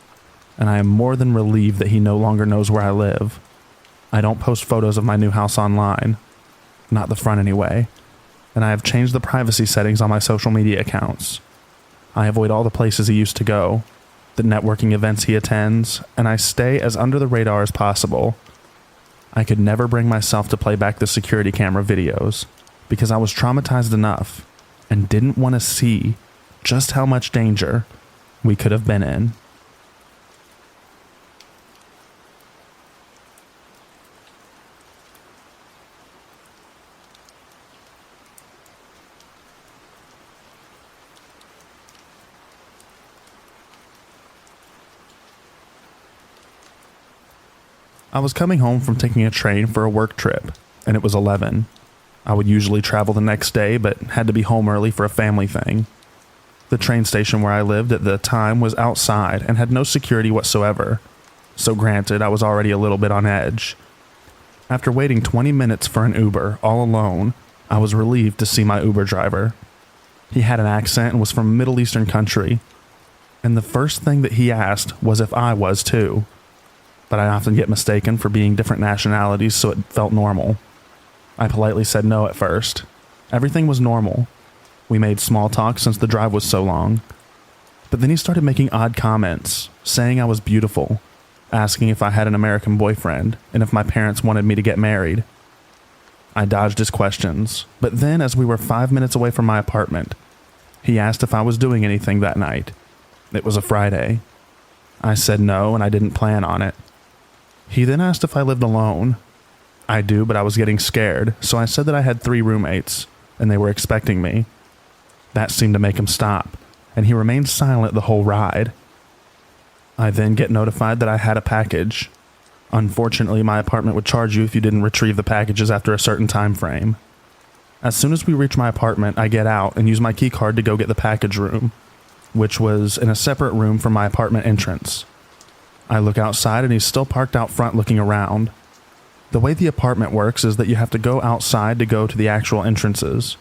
and I am more than relieved that he no longer knows where I live. I don't post photos of my new house online, not the front anyway, and I have changed the privacy settings on my social media accounts. I avoid all the places he used to go, the networking events he attends, and I stay as under the radar as possible. I could never bring myself to play back the security camera videos because I was traumatized enough and didn't want to see just how much danger we could have been in. I was coming home from taking a train for a work trip, and it was 11. I would usually travel the next day, but had to be home early for a family thing. The train station where I lived at the time was outside and had no security whatsoever, so granted, I was already a little bit on edge. After waiting 20 minutes for an Uber all alone, I was relieved to see my Uber driver. He had an accent and was from a Middle Eastern country, and the first thing that he asked was if I was too. But I often get mistaken for being different nationalities, so it felt normal. I politely said no at first. Everything was normal. We made small talk since the drive was so long. But then he started making odd comments, saying I was beautiful, asking if I had an American boyfriend, and if my parents wanted me to get married. I dodged his questions, but then as we were 5 minutes away from my apartment, he asked if I was doing anything that night. It was a Friday. I said no, and I didn't plan on it. He then asked if I lived alone. I do, but I was getting scared, so I said that I had 3 roommates, and they were expecting me. That seemed to make him stop, and he remained silent the whole ride. I then get notified that I had a package. Unfortunately, my apartment would charge you if you didn't retrieve the packages after a certain time frame. As soon as we reach my apartment, I get out and use my key card to go get the package room, which was in a separate room from my apartment entrance. I look outside and he's still parked out front looking around. The way the apartment works is that you have to go outside to go to the actual entrances.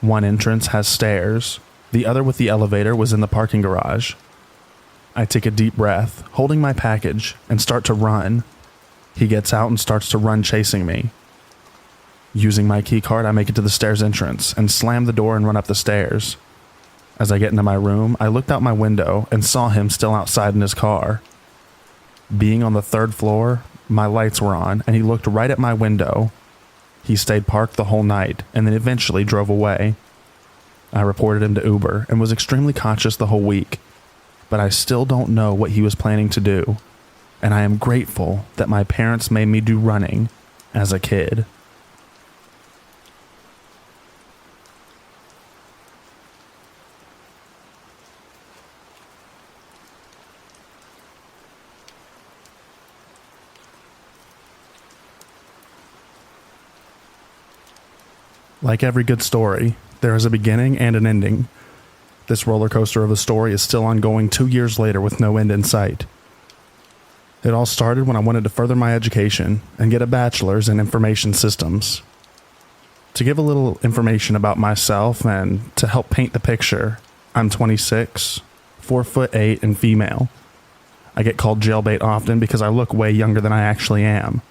One entrance has stairs, the other with the elevator was in the parking garage. I take a deep breath, holding my package, and start to run. He gets out and starts to run chasing me. Using my key card, I make it to the stairs entrance and slam the door and run up the stairs. As I get into my room, I looked out my window and saw him still outside in his car. Being on the 3rd floor, my lights were on, and he looked right at my window. He stayed parked the whole night, and then eventually drove away. I reported him to Uber, and was extremely cautious the whole week, but I still don't know what he was planning to do, and I am grateful that my parents made me do running as a kid. Like every good story, there is a beginning and an ending. This roller coaster of a story is still ongoing 2 years later with no end in sight. It all started when I wanted to further my education and get a bachelor's in information systems. To give a little information about myself and to help paint the picture, I'm 26, 4'8", and female. I get called jailbait often because I look way younger than I actually am.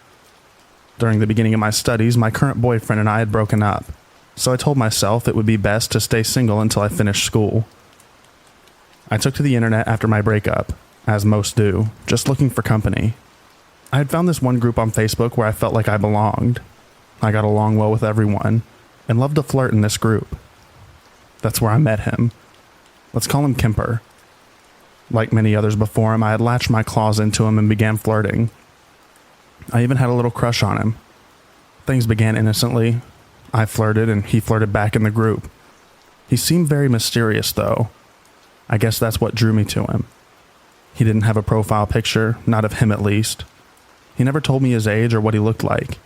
During the beginning of my studies, my current boyfriend and I had broken up, so I told myself it would be best to stay single until I finished school. I took to the internet after my breakup, as most do, just looking for company. I had found this one group on Facebook where I felt like I belonged. I got along well with everyone, and loved to flirt in this group. That's where I met him. Let's call him Kemper. Like many others before him, I had latched my claws into him and began flirting. I even had a little crush on him. Things began innocently. I flirted and he flirted back in the group. He seemed very mysterious though. I guess that's what drew me to him. He didn't have a profile picture, not of him at least. He never told me his age or what he looked like.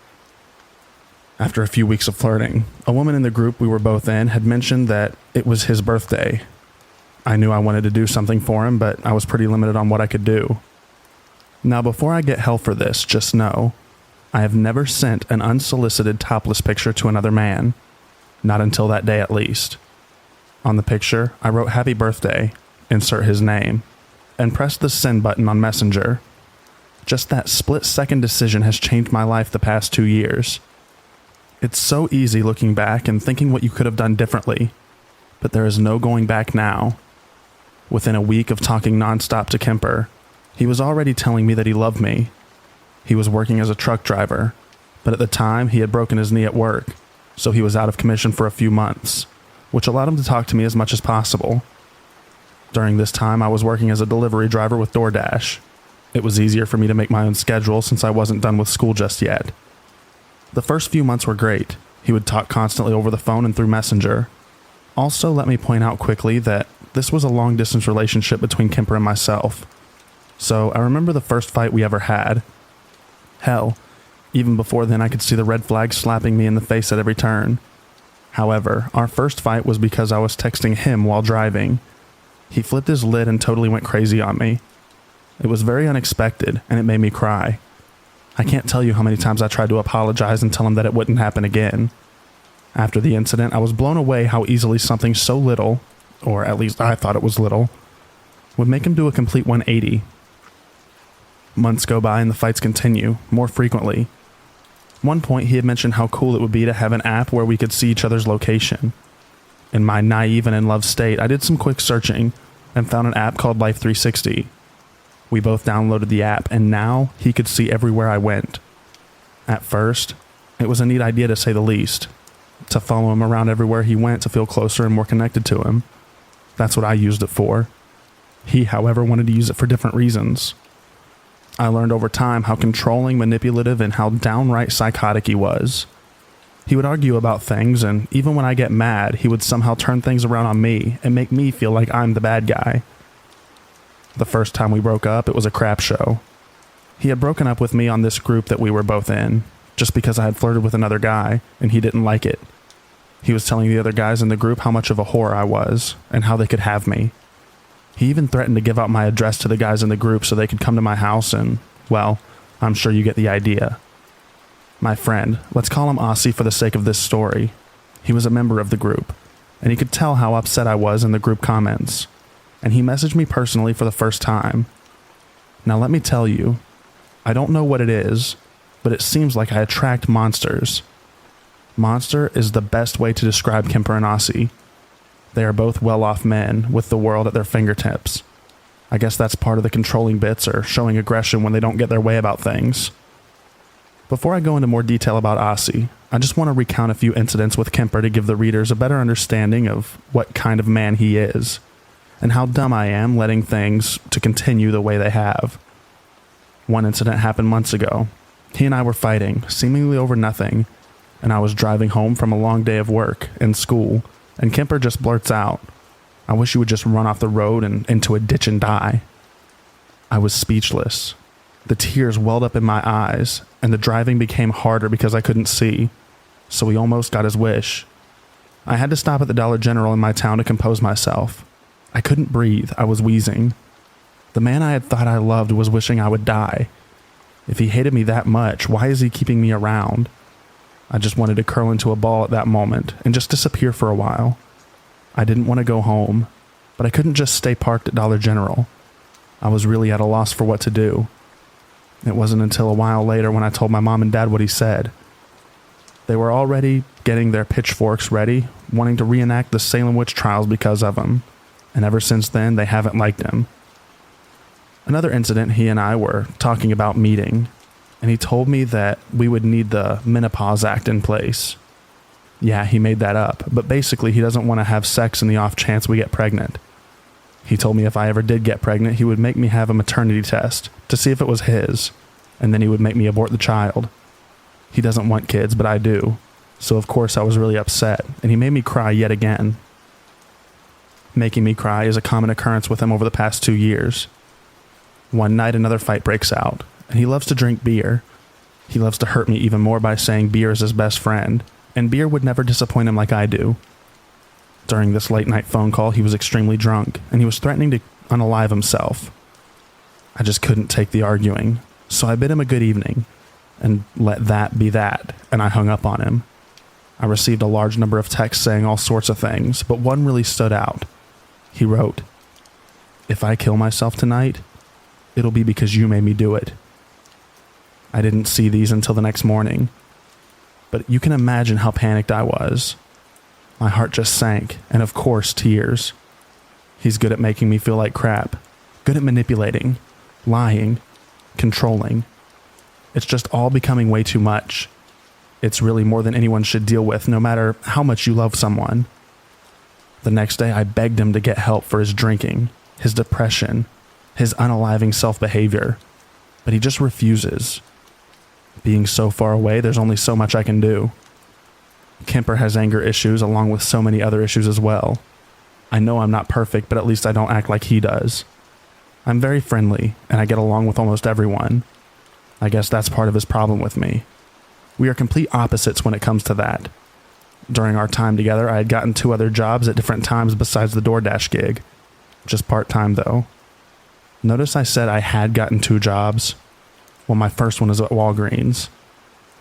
After a few weeks of flirting, a woman in the group we were both in had mentioned that it was his birthday. I knew I wanted to do something for him, but I was pretty limited on what I could do. Now, before I get hell for this, just know, I have never sent an unsolicited topless picture to another man. Not until that day, at least. On the picture, I wrote happy birthday, insert his name, and pressed the send button on Messenger. Just that split-second decision has changed my life the past 2 years. It's so easy looking back and thinking what you could have done differently, but there is no going back now. Within a week of talking nonstop to Kemper, he was already telling me that he loved me. He was working as a truck driver, but at the time he had broken his knee at work, so he was out of commission for a few months, which allowed him to talk to me as much as possible. During this time, I was working as a delivery driver with DoorDash. It was easier for me to make my own schedule since I wasn't done with school just yet. The first few months were great. He would talk constantly over the phone and through Messenger. Also, let me point out quickly that this was a long-distance relationship between Kemper and myself. So I remember the first fight we ever had. Hell, even before then I could see the red flag slapping me in the face at every turn. However, our first fight was because I was texting him while driving. He flipped his lid and totally went crazy on me. It was very unexpected, and it made me cry. I can't tell you how many times I tried to apologize and tell him that it wouldn't happen again. After the incident, I was blown away how easily something so little, or at least I thought it was little, would make him do a complete 180. Months go by and the fights continue, more frequently. One point he had mentioned how cool it would be to have an app where we could see each other's location. In my naive and in love state, I did some quick searching and found an app called Life 360. We both downloaded the app, and now he could see everywhere I went. At first, it was a neat idea to say the least, to follow him around everywhere he went to feel closer and more connected to him. That's what I used it for. He, however, wanted to use it for different reasons. I learned over time how controlling, manipulative, and how downright psychotic he was. He would argue about things, and even when I get mad, he would somehow turn things around on me and make me feel like I'm the bad guy. The first time we broke up, it was a crap show. He had broken up with me on this group that we were both in, just because I had flirted with another guy, and he didn't like it. He was telling the other guys in the group how much of a whore I was, and how they could have me. He even threatened to give out my address to the guys in the group so they could come to my house and, well, I'm sure you get the idea. My friend, let's call him Aussie for the sake of this story. He was a member of the group, and he could tell how upset I was in the group comments. And he messaged me personally for the first time. Now let me tell you, I don't know what it is, but it seems like I attract monsters. Monster is the best way to describe Kemper and Aussie. They are both well-off men with the world at their fingertips. I guess that's part of the controlling bits or showing aggression when they don't get their way about things. Before I go into more detail about Aussie, I just want to recount a few incidents with Kemper to give the readers a better understanding of what kind of man he is, and how dumb I am letting things to continue the way they have. One incident happened months ago. He and I were fighting, seemingly over nothing, and I was driving home from a long day of work and school, and Kemper just blurts out, "I wish you would just run off the road and into a ditch and die." I was speechless. The tears welled up in my eyes, and the driving became harder because I couldn't see, so he almost got his wish. I had to stop at the Dollar General in my town to compose myself. I couldn't breathe. I was wheezing. The man I had thought I loved was wishing I would die. If he hated me that much, why is he keeping me around? I just wanted to curl into a ball at that moment and just disappear for a while. I didn't want to go home, but I couldn't just stay parked at Dollar General. I was really at a loss for what to do. It wasn't until a while later when I told my mom and dad what he said. They were already getting their pitchforks ready, wanting to reenact the Salem witch trials because of him. And ever since then, they haven't liked him. Another incident, he and I were talking about meeting, and he told me that we would need the Menopause Act in place. Yeah, he made that up, but basically he doesn't want to have sex in the off chance we get pregnant. He told me if I ever did get pregnant, he would make me have a maternity test to see if it was his, and then he would make me abort the child. He doesn't want kids, but I do, so of course I was really upset, and he made me cry yet again. Making me cry is a common occurrence with him over the past 2 years. One night another fight breaks out, and he loves to drink beer. He loves to hurt me even more by saying beer is his best friend, and beer would never disappoint him like I do. During this late night phone call, he was extremely drunk, and he was threatening to unalive himself. I just couldn't take the arguing, so I bid him a good evening, and let that be that, and I hung up on him. I received a large number of texts saying all sorts of things, but one really stood out. He wrote, "If I kill myself tonight, it'll be because you made me do it." I didn't see these until the next morning, but you can imagine how panicked I was. My heart just sank, and of course, tears. He's good at making me feel like crap, good at manipulating, lying, controlling. It's just all becoming way too much. It's really more than anyone should deal with, no matter how much you love someone. The next day, I begged him to get help for his drinking, his depression, his unaliving self-behavior, but he just refuses. Being so far away, there's only so much I can do. Kemper has anger issues along with so many other issues as well. I know I'm not perfect, but at least I don't act like he does. I'm very friendly, and I get along with almost everyone. I guess that's part of his problem with me. We are complete opposites when it comes to that. During our time together, I had gotten 2 other jobs at different times besides the DoorDash gig. Just part-time, though. Notice I said I had gotten 2 jobs. Well, my first one was at Walgreens.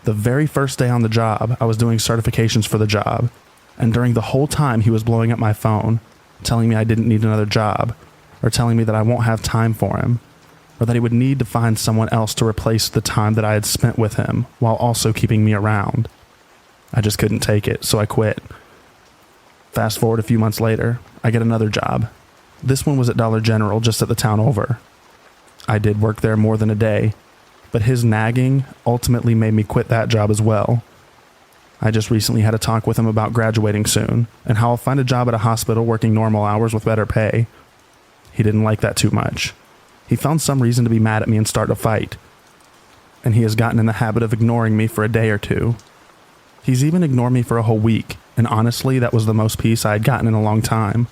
The very first day on the job, I was doing certifications for the job, and during the whole time he was blowing up my phone, telling me I didn't need another job, or telling me that I won't have time for him, or that he would need to find someone else to replace the time that I had spent with him, while also keeping me around. I just couldn't take it, so I quit. Fast forward a few months later, I get another job. This one was at Dollar General, just at the town over. I did work there more than a day, but his nagging ultimately made me quit that job as well. I just recently had a talk with him about graduating soon, and how I'll find a job at a hospital working normal hours with better pay. He didn't like that too much. He found some reason to be mad at me and start a fight. And he has gotten in the habit of ignoring me for a day or 2. He's even ignored me for a whole week, and honestly, that was the most peace I had gotten in a long time.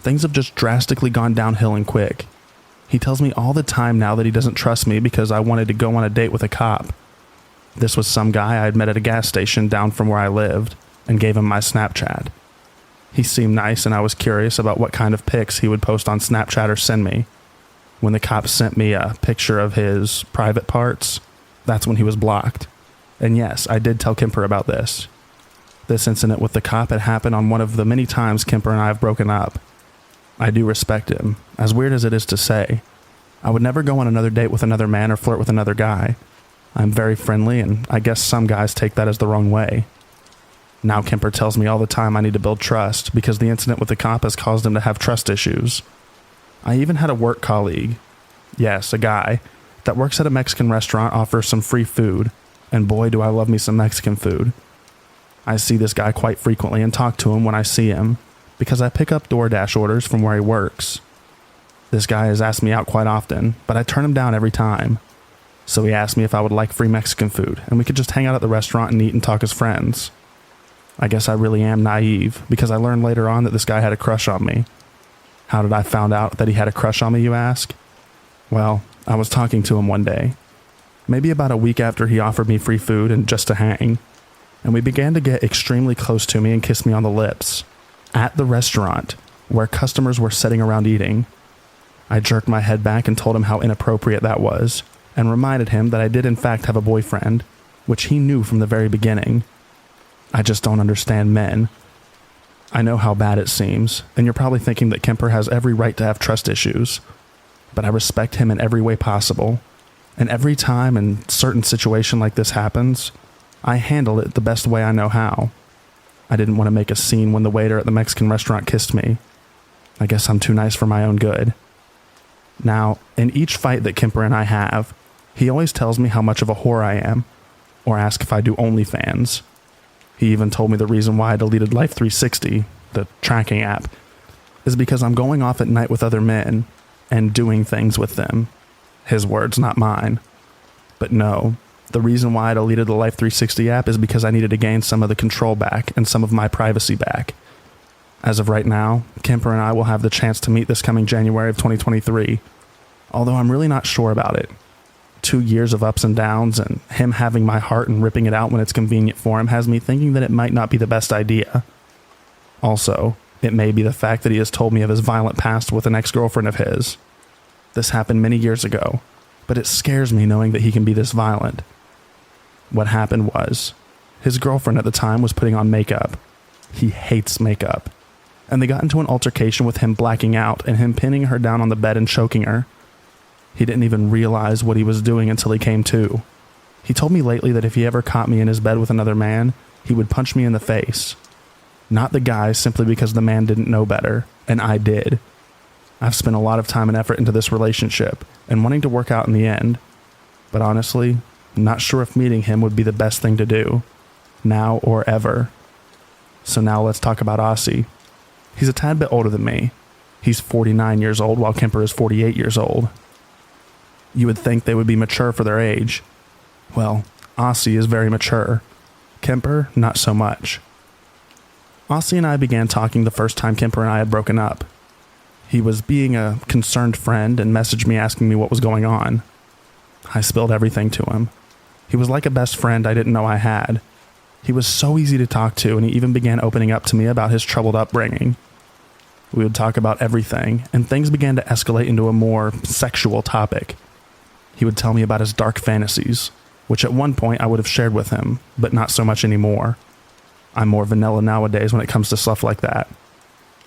Things have just drastically gone downhill and quick. He tells me all the time now that he doesn't trust me because I wanted to go on a date with a cop. This was some guy I had met at a gas station down from where I lived, and gave him my Snapchat. He seemed nice, and I was curious about what kind of pics he would post on Snapchat or send me. When the cop sent me a picture of his private parts, that's when he was blocked. And yes, I did tell Kemper about this. This incident with the cop had happened on one of the many times Kemper and I have broken up. I do respect him, as weird as it is to say. I would never go on another date with another man or flirt with another guy. I'm very friendly, and I guess some guys take that as the wrong way. Now Kemper tells me all the time I need to build trust because the incident with the cop has caused him to have trust issues. I even had a work colleague, yes, a guy, that works at a Mexican restaurant offer some free food, and boy do I love me some Mexican food. I see this guy quite frequently and talk to him when I see him, because I pick up DoorDash orders from where he works. This guy has asked me out quite often, but I turn him down every time. So he asked me if I would like free Mexican food, and we could just hang out at the restaurant and eat and talk as friends. I guess I really am naive, because I learned later on that this guy had a crush on me. How did I find out that he had a crush on me, you ask? Well, I was talking to him one day, maybe about a week after he offered me free food and just to hang, and we began to get extremely close to me and kiss me on the lips, at the restaurant, where customers were sitting around eating. I jerked my head back and told him how inappropriate that was, and reminded him that I did in fact have a boyfriend, which he knew from the very beginning. I just don't understand men. I know how bad it seems, and you're probably thinking that Kemper has every right to have trust issues, but I respect him in every way possible, and every time a certain situation like this happens, I handle it the best way I know how. I didn't want to make a scene when the waiter at the Mexican restaurant kissed me. I guess I'm too nice for my own good. Now, in each fight that Kemper and I have, he always tells me how much of a whore I am, or asks if I do OnlyFans. He even told me the reason why I deleted Life360, the tracking app, is because I'm going off at night with other men and doing things with them. His words, not mine. But no, the reason why I deleted the Life360 app is because I needed to gain some of the control back and some of my privacy back. As of right now, Kemper and I will have the chance to meet this coming January of 2023, although I'm really not sure about it. 2 years of ups and downs and him having my heart and ripping it out when it's convenient for him has me thinking that it might not be the best idea. Also, it may be the fact that he has told me of his violent past with an ex-girlfriend of his. This happened many years ago, but it scares me knowing that he can be this violent. What happened was, his girlfriend at the time was putting on makeup. He hates makeup. And they got into an altercation with him blacking out and him pinning her down on the bed and choking her. He didn't even realize what he was doing until he came to. He told me lately that if he ever caught me in his bed with another man, he would punch me in the face. Not the guy, simply because the man didn't know better, and I did. I've spent a lot of time and effort into this relationship, and wanting to work out in the end. But honestly, I'm not sure if meeting him would be the best thing to do, now or ever. So now let's talk about Aussie. He's a tad bit older than me. He's 49 years old, while Kemper is 48 years old. You would think they would be mature for their age. Well, Aussie is very mature. Kemper, not so much. Aussie and I began talking the first time Kemper and I had broken up. He was being a concerned friend and messaged me asking me what was going on. I spilled everything to him. He was like a best friend I didn't know I had. He was so easy to talk to, and he even began opening up to me about his troubled upbringing. We would talk about everything, and things began to escalate into a more sexual topic. He would tell me about his dark fantasies, which at one point I would have shared with him, but not so much anymore. I'm more vanilla nowadays when it comes to stuff like that.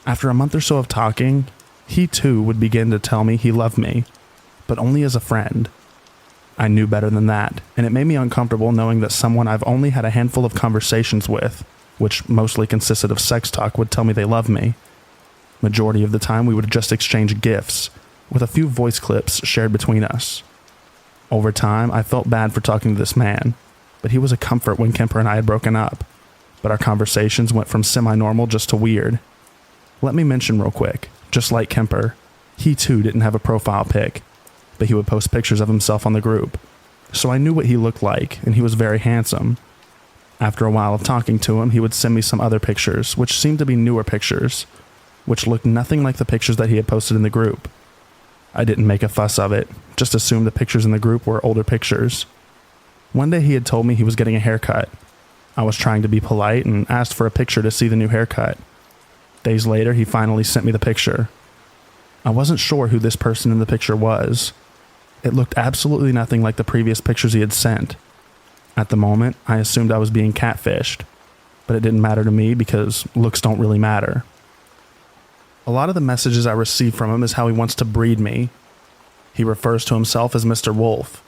After a month or so of talking, he too would begin to tell me he loved me, but only as a friend. I knew better than that, and it made me uncomfortable knowing that someone I've only had a handful of conversations with, which mostly consisted of sex talk, would tell me they love me. Majority of the time we would just exchange gifts, with a few voice clips shared between us. Over time, I felt bad for talking to this man, but he was a comfort when Kemper and I had broken up. But our conversations went from semi-normal just to weird. Let me mention real quick, just like Kemper, he too didn't have a profile pic, but he would post pictures of himself on the group. So I knew what he looked like, and he was very handsome. After a while of talking to him, he would send me some other pictures, which seemed to be newer pictures, which looked nothing like the pictures that he had posted in the group. I didn't make a fuss of it, just assumed the pictures in the group were older pictures. One day he had told me he was getting a haircut. I was trying to be polite and asked for a picture to see the new haircut. Days later, he finally sent me the picture. I wasn't sure who this person in the picture was. It looked absolutely nothing like the previous pictures he had sent. At the moment, I assumed I was being catfished, but it didn't matter to me because looks don't really matter. A lot of the messages I receive from him is how he wants to breed me. He refers to himself as Mr. Wolf,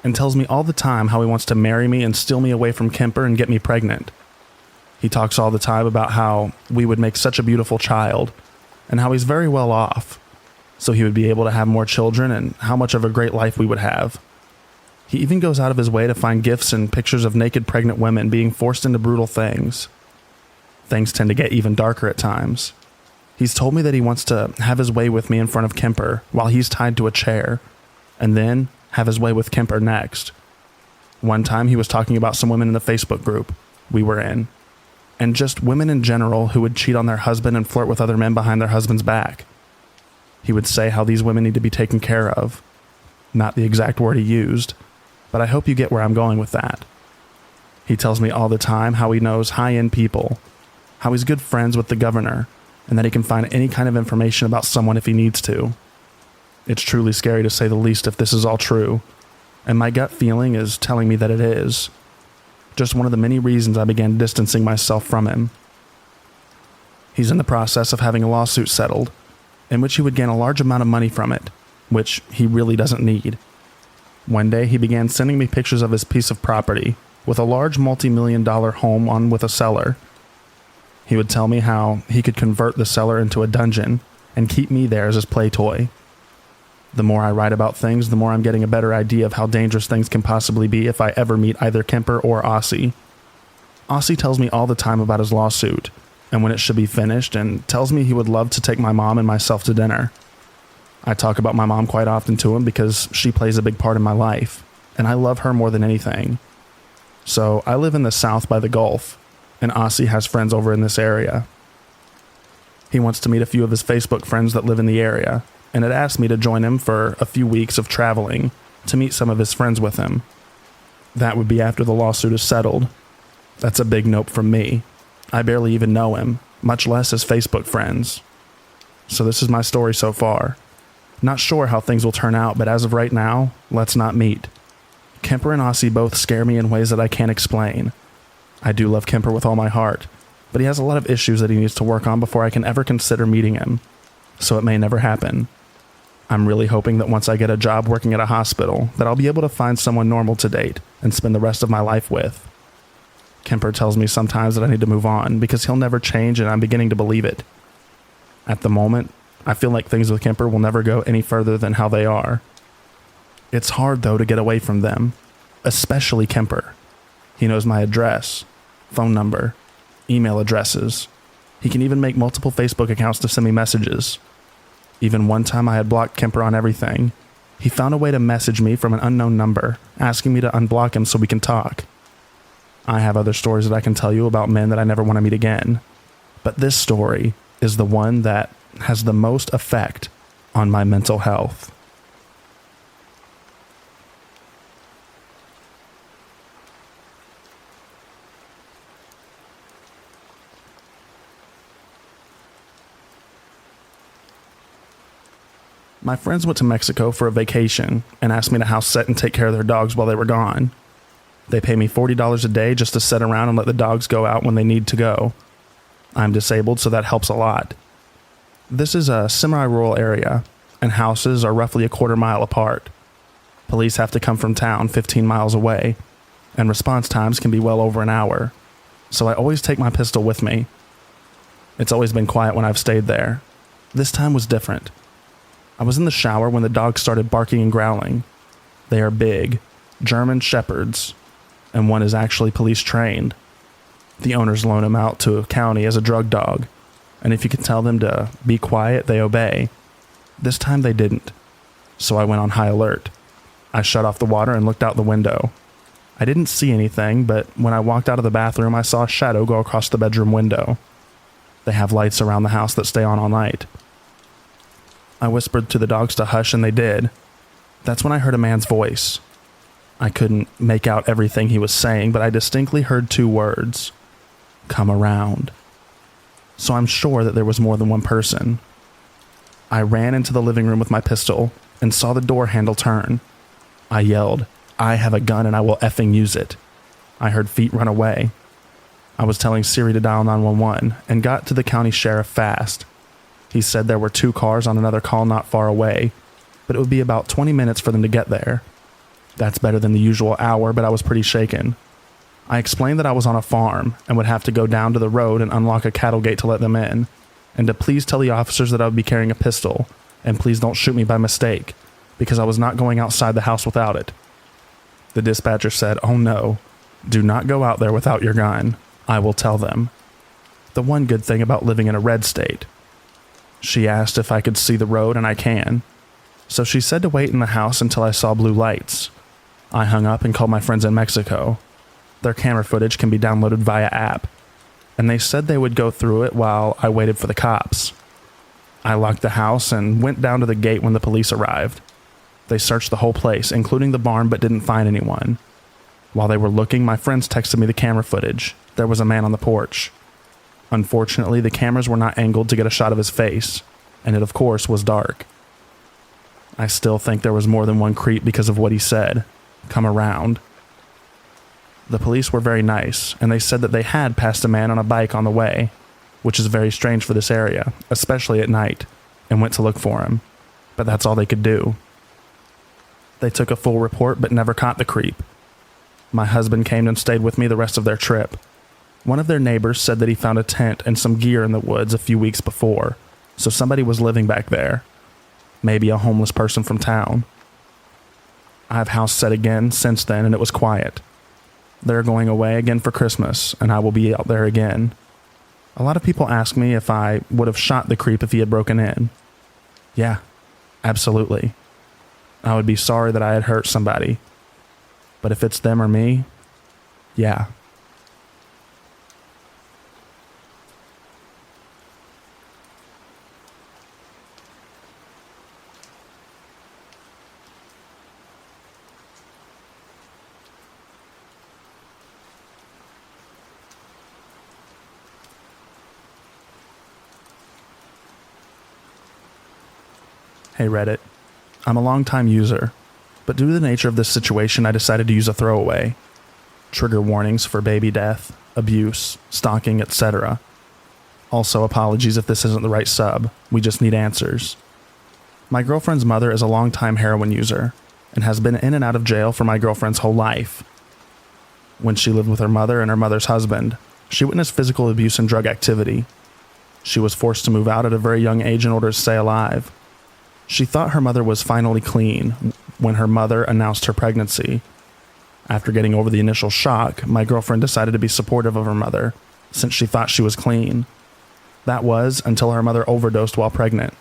and tells me all the time how he wants to marry me and steal me away from Kemper and get me pregnant. He talks all the time about how we would make such a beautiful child, and how he's very well off, so he would be able to have more children and how much of a great life we would have. He even goes out of his way to find gifts and pictures of naked pregnant women being forced into brutal things. Things tend to get even darker at times. He's told me that he wants to have his way with me in front of Kemper while he's tied to a chair, and then have his way with Kemper next. One time he was talking about some women in the Facebook group we were in, and just women in general who would cheat on their husband and flirt with other men behind their husband's back. He would say how these women need to be taken care of. Not the exact word he used, but I hope you get where I'm going with that. He tells me all the time how he knows high-end people, how he's good friends with the governor, and that he can find any kind of information about someone if he needs to. It's truly scary to say the least if this is all true, and my gut feeling is telling me that it is. Just one of the many reasons I began distancing myself from him. He's in the process of having a lawsuit settled, in which he would gain a large amount of money from it, which he really doesn't need. One day he began sending me pictures of his piece of property, with a large multi-million-dollar home on with a cellar. He would tell me how he could convert the cellar into a dungeon and keep me there as his play toy. The more I write about things, the more I'm getting a better idea of how dangerous things can possibly be if I ever meet either Kemper or Aussie. Aussie tells me all the time about his lawsuit, and when it should be finished, and tells me he would love to take my mom and myself to dinner. I talk about my mom quite often to him because she plays a big part in my life, and I love her more than anything. So I live in the South by the Gulf, and Aussie has friends over in this area. He wants to meet a few of his Facebook friends that live in the area, and had asked me to join him for a few weeks of traveling to meet some of his friends with him. That would be after the lawsuit is settled. That's a big nope from me. I barely even know him, much less his Facebook friends. So this is my story so far. Not sure how things will turn out, but as of right now, let's not meet. Kemper and Aussie both scare me in ways that I can't explain. I do love Kemper with all my heart, but he has a lot of issues that he needs to work on before I can ever consider meeting him, so it may never happen. I'm really hoping that once I get a job working at a hospital, that I'll be able to find someone normal to date and spend the rest of my life with. Kemper tells me sometimes that I need to move on because he'll never change, and I'm beginning to believe it. At the moment, I feel like things with Kemper will never go any further than how they are. It's hard, though, to get away from them, especially Kemper. He knows my address, phone number, email addresses. He can even make multiple Facebook accounts to send me messages. Even one time I had blocked Kemper on everything. He found a way to message me from an unknown number, asking me to unblock him so we can talk. I have other stories that I can tell you about men that I never want to meet again, but this story is the one that has the most effect on my mental health. My friends went to Mexico for a vacation and asked me to house sit and take care of their dogs while they were gone. They pay me $40 a day just to sit around and let the dogs go out when they need to go. I'm disabled, so that helps a lot. This is a semi-rural area, and houses are roughly a quarter mile apart. Police have to come from town 15 miles away, and response times can be well over an hour, so I always take my pistol with me. It's always been quiet when I've stayed there. This time was different. I was in the shower when the dogs started barking and growling. They are big, German shepherds, and one is actually police trained. The owners loan him out to a county as a drug dog, and if you can tell them to be quiet, they obey. This time they didn't, so I went on high alert. I shut off the water and looked out the window. I didn't see anything, but when I walked out of the bathroom, I saw a shadow go across the bedroom window. They have lights around the house that stay on all night. I whispered to the dogs to hush, and they did. That's when I heard a man's voice. I couldn't make out everything he was saying, but I distinctly heard 2 words. Come around. So I'm sure that there was more than one person. I ran into the living room with my pistol and saw the door handle turn. I yelled, I have a gun and I will effing use it. I heard feet run away. I was telling Siri to dial 911 and got to the county sheriff fast. He said there were 2 cars on another call not far away, but it would be about 20 minutes for them to get there. That's better than the usual hour, but I was pretty shaken. I explained that I was on a farm and would have to go down to the road and unlock a cattle gate to let them in, and to please tell the officers that I would be carrying a pistol, and please don't shoot me by mistake, because I was not going outside the house without it. The dispatcher said, "Oh no, do not go out there without your gun. I will tell them." The one good thing about living in a red state. She asked if I could see the road, and I can. So she said to wait in the house until I saw blue lights. I hung up and called my friends in Mexico. Their camera footage can be downloaded via app, and they said they would go through it while I waited for the cops. I locked the house and went down to the gate when the police arrived. They searched the whole place, including the barn, but didn't find anyone. While they were looking, my friends texted me the camera footage. There was a man on the porch. Unfortunately, the cameras were not angled to get a shot of his face, and it of course was dark. I still think there was more than one creep because of what he said. Come around. The police were very nice, and they said that they had passed a man on a bike on the way, which is very strange for this area, especially at night, and went to look for him. But that's all they could do. They took a full report but never caught the creep. My husband came and stayed with me the rest of their trip. One of their neighbors said that he found a tent and some gear in the woods a few weeks before, so somebody was living back there. Maybe a homeless person from town. I've house set again since then, and it was quiet. They're going away again for Christmas, and I will be out there again. A lot of people ask me if I would have shot the creep if he had broken in. Yeah, absolutely. I would be sorry that I had hurt somebody. But if it's them or me, yeah. Hey Reddit. I'm a longtime user, but due to the nature of this situation, I decided to use a throwaway. Trigger warnings for baby death, abuse, stalking, etc. Also, apologies if this isn't the right sub. We just need answers. My girlfriend's mother is a longtime heroin user and has been in and out of jail for my girlfriend's whole life. When she lived with her mother and her mother's husband, she witnessed physical abuse and drug activity. She was forced to move out at a very young age in order to stay alive. She thought her mother was finally clean when her mother announced her pregnancy. After getting over the initial shock, my girlfriend decided to be supportive of her mother, since she thought she was clean. That was until her mother overdosed while pregnant.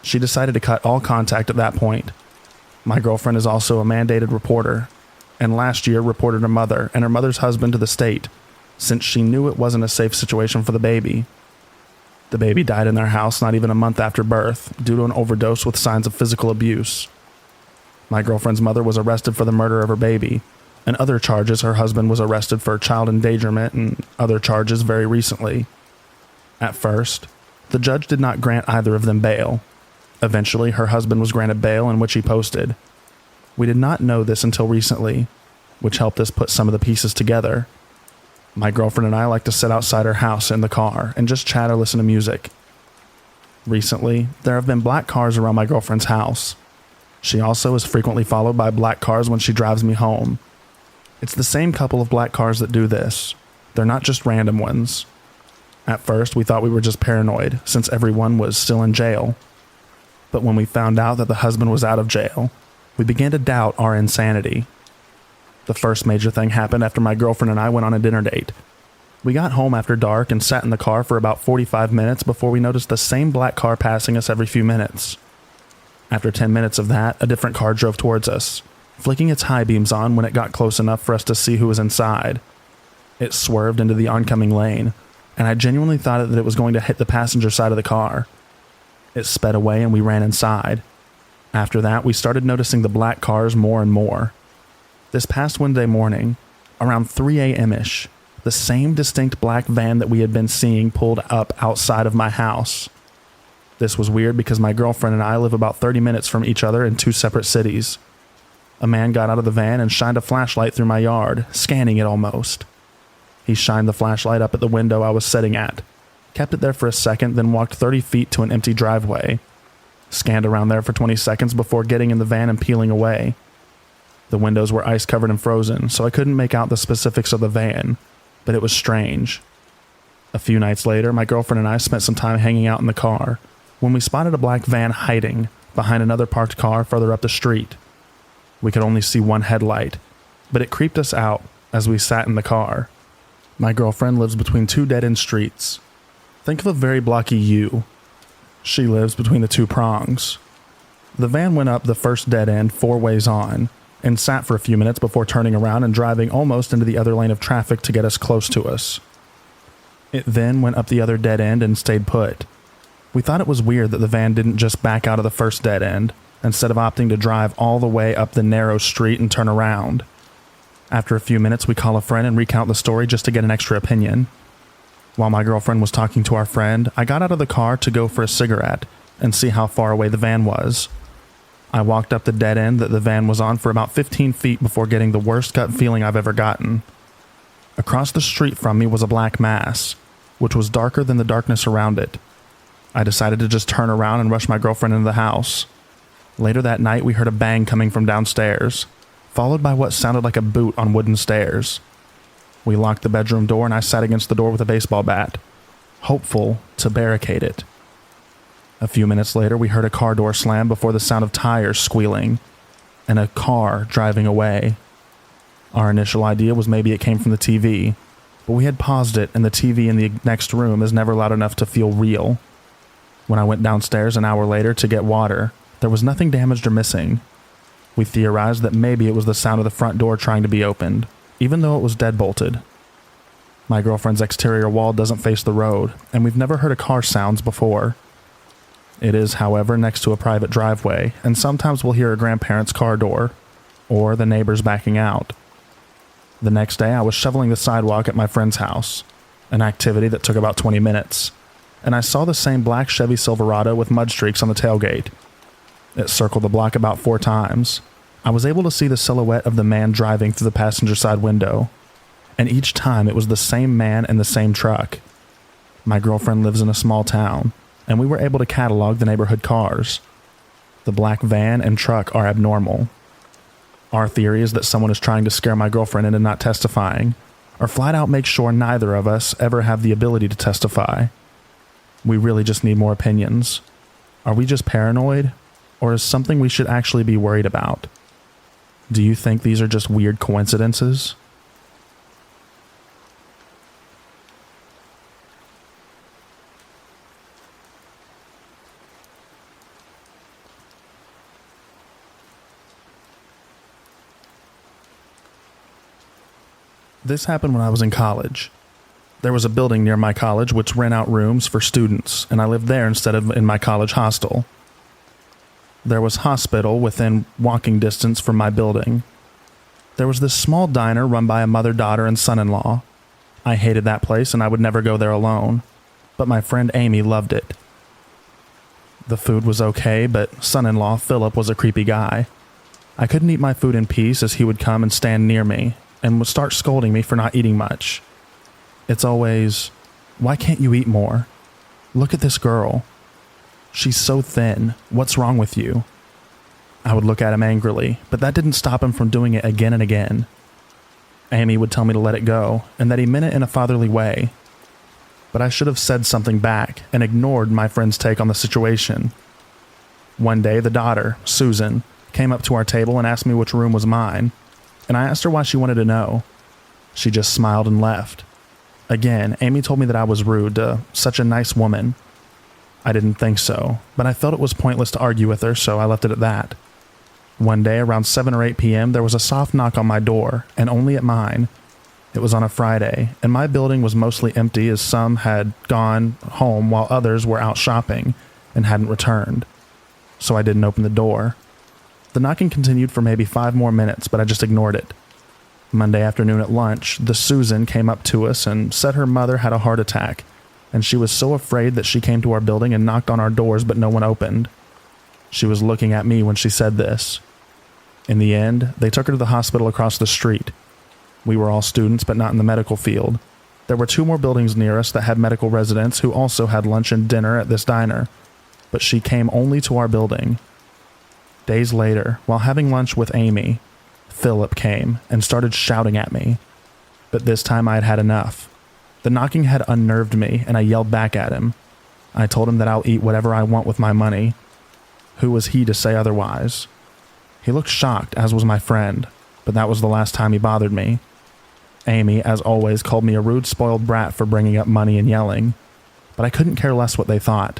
She decided to cut all contact at that point. My girlfriend is also a mandated reporter, and last year reported her mother and her mother's husband to the state, since she knew it wasn't a safe situation for the baby. The baby died in their house not even a month after birth, due to an overdose with signs of physical abuse. My girlfriend's mother was arrested for the murder of her baby, and other charges. Her husband was arrested for child endangerment and other charges very recently. At first, the judge did not grant either of them bail. Eventually, her husband was granted bail, in which he posted. We did not know this until recently, which helped us put some of the pieces together. My girlfriend and I like to sit outside her house in the car and just chat or listen to music. Recently, there have been black cars around my girlfriend's house. She also is frequently followed by black cars when she drives me home. It's the same couple of black cars that do this. They're not just random ones. At first, we thought we were just paranoid, since everyone was still in jail. But when we found out that the husband was out of jail, we began to doubt our insanity. The first major thing happened after my girlfriend and I went on a dinner date. We got home after dark and sat in the car for about 45 minutes before we noticed the same black car passing us every few minutes. After 10 minutes of that, a different car drove towards us, flicking its high beams on when it got close enough for us to see who was inside. It swerved into the oncoming lane, and I genuinely thought that it was going to hit the passenger side of the car. It sped away and we ran inside. After that, we started noticing the black cars more and more. This past Wednesday morning, around 3 a.m.-ish, the same distinct black van that we had been seeing pulled up outside of my house. This was weird because my girlfriend and I live about 30 minutes from each other in two separate cities. A man got out of the van and shined a flashlight through my yard, scanning it almost. He shined the flashlight up at the window I was sitting at, kept it there for a second, then walked 30 feet to an empty driveway, scanned around there for 20 seconds before getting in the van and peeling away. The windows were ice-covered and frozen, so I couldn't make out the specifics of the van, but it was strange. A few nights later, my girlfriend and I spent some time hanging out in the car when we spotted a black van hiding behind another parked car further up the street. We could only see one headlight, but it creeped us out as we sat in the car. My girlfriend lives between two dead-end streets. Think of a very blocky U. She lives between the two prongs. The van went up the first dead end 4 ways on, and sat for a few minutes before turning around and driving almost into the other lane of traffic to get us close to us. It then went up the other dead end and stayed put. We thought it was weird that the van didn't just back out of the first dead end, instead of opting to drive all the way up the narrow street and turn around. After a few minutes, we call a friend and recount the story just to get an extra opinion. While my girlfriend was talking to our friend, I got out of the car to go for a cigarette and see how far away the van was. I walked up the dead end that the van was on for about 15 feet before getting the worst gut feeling I've ever gotten. Across the street from me was a black mass, which was darker than the darkness around it. I decided to just turn around and rush my girlfriend into the house. Later that night, we heard a bang coming from downstairs, followed by what sounded like a boot on wooden stairs. We locked the bedroom door and I sat against the door with a baseball bat, hopeful to barricade it. A few minutes later, we heard a car door slam before the sound of tires squealing, and a car driving away. Our initial idea was maybe it came from the TV, but we had paused it and the TV in the next room is never loud enough to feel real. When I went downstairs an hour later to get water, there was nothing damaged or missing. We theorized that maybe it was the sound of the front door trying to be opened, even though it was deadbolted. My girlfriend's exterior wall doesn't face the road, and we've never heard a car sounds before. It is, however, next to a private driveway, and sometimes we'll hear a grandparent's car door, or the neighbors backing out. The next day, I was shoveling the sidewalk at my friend's house, an activity that took about 20 minutes, and I saw the same black Chevy Silverado with mud streaks on the tailgate. It circled the block about 4 times. I was able to see the silhouette of the man driving through the passenger side window, and each time it was the same man in the same truck. My girlfriend lives in a small town, and we were able to catalog the neighborhood cars. The black van and truck are abnormal. Our theory is that someone is trying to scare my girlfriend into not testifying, or flat out make sure neither of us ever have the ability to testify. We really just need more opinions. Are we just paranoid, or is something we should actually be worried about? Do you think these are just weird coincidences? This happened when I was in college. There was a building near my college which rent out rooms for students, and I lived there instead of in my college hostel. There was hospital within walking distance from my building. There was this small diner run by a mother, daughter, and son-in-law. I hated that place and I would never go there alone, but my friend Amy loved it. The food was okay, but son-in-law Philip was a creepy guy. I couldn't eat my food in peace as he would come and stand near me and would start scolding me for not eating much. It's always, "Why can't you eat more? Look at this girl. She's so thin. What's wrong with you?" I would look at him angrily, but that didn't stop him from doing it again and again. Amy would tell me to let it go, and that he meant it in a fatherly way. But I should have said something back and ignored my friend's take on the situation. One day, the daughter, Susan, came up to our table and asked me which room was mine, and I asked her why she wanted to know. She just smiled and left. Again, Amy told me that I was rude to such a nice woman. I didn't think so, but I felt it was pointless to argue with her, so I left it at that. One day, around 7 or 8 p.m., there was a soft knock on my door, and only at mine. It was on a Friday, and my building was mostly empty as some had gone home while others were out shopping and hadn't returned. So I didn't open the door. The knocking continued for maybe 5 more minutes, but I just ignored it. Monday afternoon at lunch, the Susan came up to us and said her mother had a heart attack, and she was so afraid that she came to our building and knocked on our doors, but no one opened. She was looking at me when she said this. In the end, they took her to the hospital across the street. We were all students, but not in the medical field. There were 2 more buildings near us that had medical residents who also had lunch and dinner at this diner, but she came only to our building. Days later, while having lunch with Amy, Philip came and started shouting at me. But this time I had had enough. The knocking had unnerved me, and I yelled back at him. I told him that I'll eat whatever I want with my money. Who was he to say otherwise? He looked shocked, as was my friend, but that was the last time he bothered me. Amy, as always, called me a rude, spoiled brat for bringing up money and yelling, but I couldn't care less what they thought.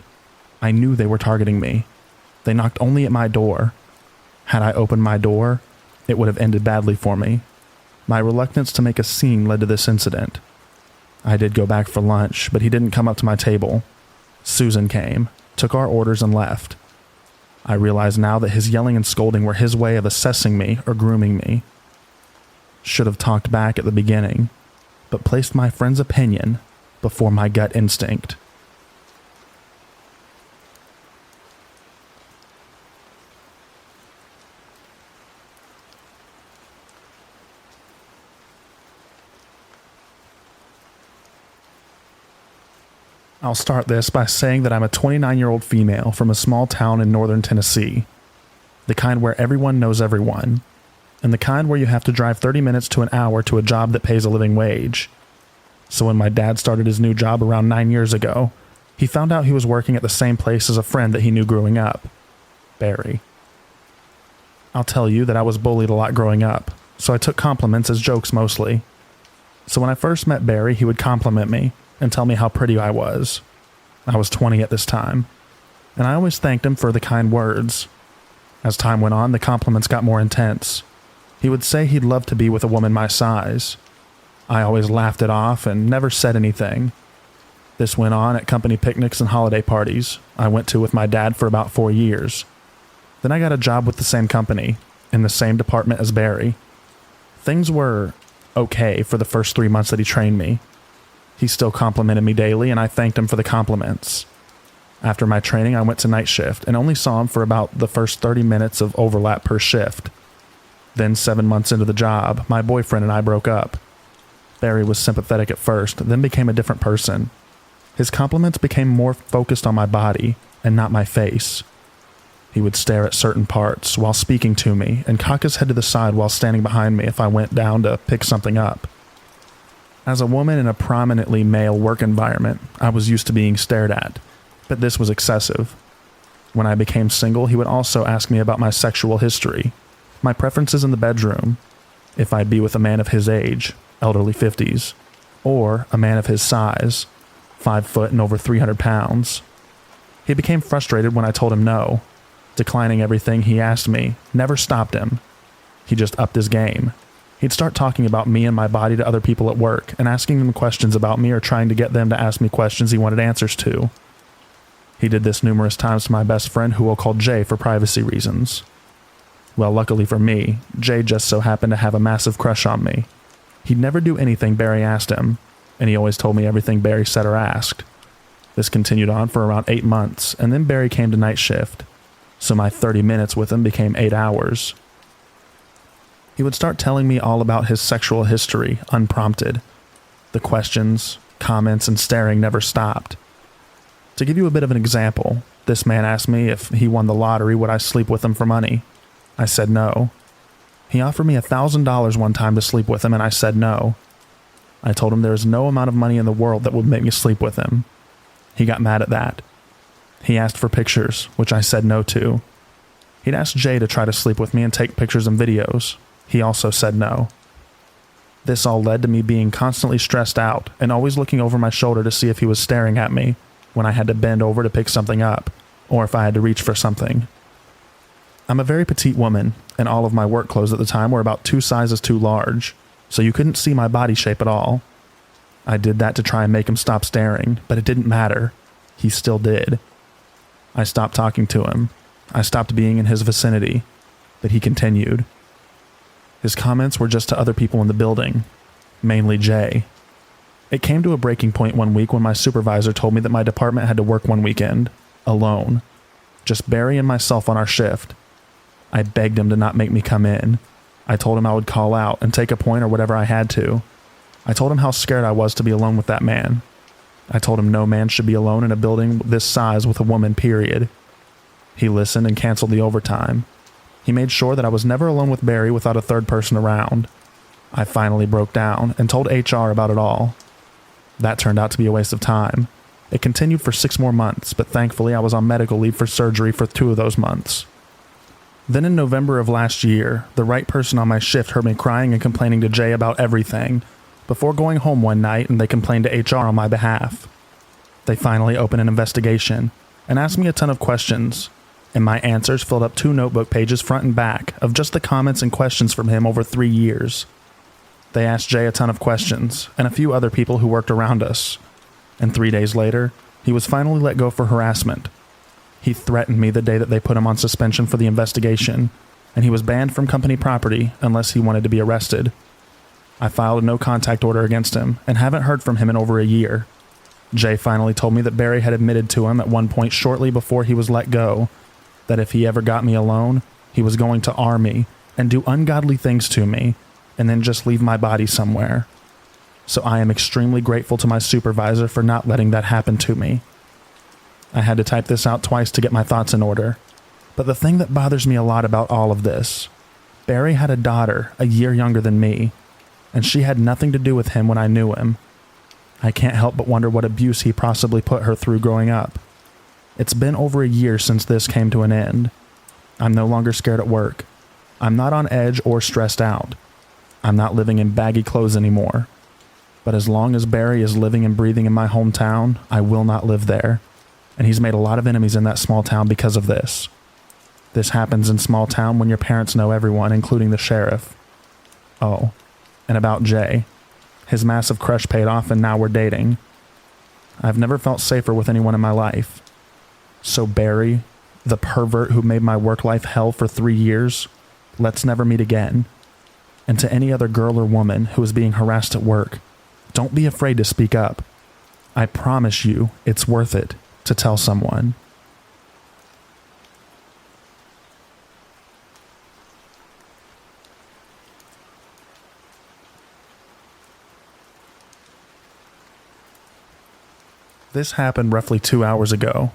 I knew they were targeting me. They knocked only at my door. Had I opened my door, it would have ended badly for me. My reluctance to make a scene led to this incident. I did go back for lunch, but he didn't come up to my table. Susan came, took our orders, and left. I realize now that his yelling and scolding were his way of assessing me or grooming me. Should have talked back at the beginning, but placed my friend's opinion before my gut instinct. I'll start this by saying that I'm a 29-year-old female from a small town in northern Tennessee. The kind where everyone knows everyone, and the kind where you have to drive 30 minutes to an hour to a job that pays a living wage. So when my dad started his new job around 9 years ago, he found out he was working at the same place as a friend that he knew growing up, Barry. I'll tell you that I was bullied a lot growing up, so I took compliments as jokes mostly. So when I first met Barry, he would compliment me and tell me how pretty I was. I was 20 at this time, and I always thanked him for the kind words. As time went on, the compliments got more intense. He would say he'd love to be with a woman my size. I always laughed it off and never said anything. This went on at company picnics and holiday parties I went to with my dad for about 4 years. Then I got a job with the same company, in the same department as Barry. Things were okay for the first 3 months that he trained me. He still complimented me daily, and I thanked him for the compliments. After my training, I went to night shift and only saw him for about the first 30 minutes of overlap per shift. Then 7 months into the job, my boyfriend and I broke up. Barry was sympathetic at first, then became a different person. His compliments became more focused on my body and not my face. He would stare at certain parts while speaking to me and cock his head to the side while standing behind me if I went down to pick something up. As a woman in a prominently male work environment, I was used to being stared at, but this was excessive. When I became single, he would also ask me about my sexual history, my preferences in the bedroom, if I'd be with a man of his age, elderly 50s, or a man of his size, 5 foot and over 300 pounds. He became frustrated when I told him no. Declining everything he asked me never stopped him. He just upped his game. He'd start talking about me and my body to other people at work and asking them questions about me or trying to get them to ask me questions he wanted answers to. He did this numerous times to my best friend, who we'll call Jay for privacy reasons. Well, luckily for me, Jay just so happened to have a massive crush on me. He'd never do anything Barry asked him, and he always told me everything Barry said or asked. This continued on for around 8 months, and then Barry came to night shift, so my 30 minutes with him became 8 hours. He would start telling me all about his sexual history, unprompted. The questions, comments, and staring never stopped. To give you a bit of an example, this man asked me if he won the lottery, would I sleep with him for money? I said no. He offered me $1,000 one time to sleep with him, and I said no. I told him there is no amount of money in the world that would make me sleep with him. He got mad at that. He asked for pictures, which I said no to. He'd asked Jay to try to sleep with me and take pictures and videos. He also said no. This all led to me being constantly stressed out and always looking over my shoulder to see if he was staring at me when I had to bend over to pick something up, or if I had to reach for something. I'm a very petite woman, and all of my work clothes at the time were about 2 sizes too large, so you couldn't see my body shape at all. I did that to try and make him stop staring, but it didn't matter. He still did. I stopped talking to him. I stopped being in his vicinity, but he continued. His comments were just to other people in the building, mainly Jay. It came to a breaking point one week when my supervisor told me that my department had to work one weekend, alone. Just Barry and myself on our shift. I begged him to not make me come in. I told him I would call out and take a point or whatever I had to. I told him how scared I was to be alone with that man. I told him no man should be alone in a building this size with a woman, period. He listened and canceled the overtime. He made sure that I was never alone with Barry without a third person around. I finally broke down and told HR about it all. That turned out to be a waste of time. It continued for 6 more months, but thankfully I was on medical leave for surgery for 2 of those months. Then in November of last year, the right person on my shift heard me crying and complaining to Jay about everything, before going home one night, and they complained to HR on my behalf. They finally opened an investigation and asked me a ton of questions, and my answers filled up 2 notebook pages front and back of just the comments and questions from him over 3 years. They asked Jay a ton of questions, and a few other people who worked around us, and 3 days later, he was finally let go for harassment. He threatened me the day that they put him on suspension for the investigation, and he was banned from company property unless he wanted to be arrested. I filed a no-contact order against him and haven't heard from him in over a year. Jay finally told me that Barry had admitted to him at one point shortly before he was let go that if he ever got me alone, he was going to arm me and do ungodly things to me and then just leave my body somewhere. So I am extremely grateful to my supervisor for not letting that happen to me. I had to type this out twice to get my thoughts in order. But the thing that bothers me a lot about all of this, Barry had a daughter a year younger than me, and she had nothing to do with him when I knew him. I can't help but wonder what abuse he possibly put her through growing up. It's been over a year since this came to an end. I'm no longer scared at work. I'm not on edge or stressed out. I'm not living in baggy clothes anymore. But as long as Barry is living and breathing in my hometown, I will not live there. And he's made a lot of enemies in that small town because of this. This happens in small town when your parents know everyone, including the sheriff. Oh, and about Jay. His massive crush paid off and now we're dating. I've never felt safer with anyone in my life. So Barry, the pervert who made my work life hell for 3 years, let's never meet again. And to any other girl or woman who is being harassed at work, don't be afraid to speak up. I promise you, it's worth it. to tell someone. This happened roughly 2 hours ago.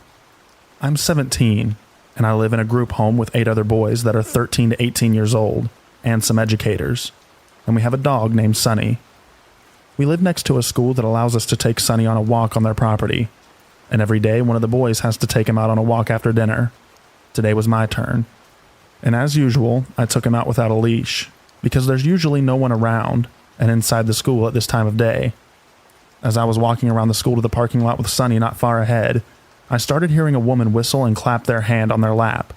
I'm 17, and I live in a group home with 8 other boys that are 13 to 18 years old, and some educators, and we have a dog named Sunny. We live next to a school that allows us to take Sunny on a walk on their property, and every day one of the boys has to take him out on a walk after dinner. Today was my turn, and as usual, I took him out without a leash, because there's usually no one around and inside the school at this time of day. As I was walking around the school to the parking lot with Sunny not far ahead, I started hearing a woman whistle and clap their hand on their lap.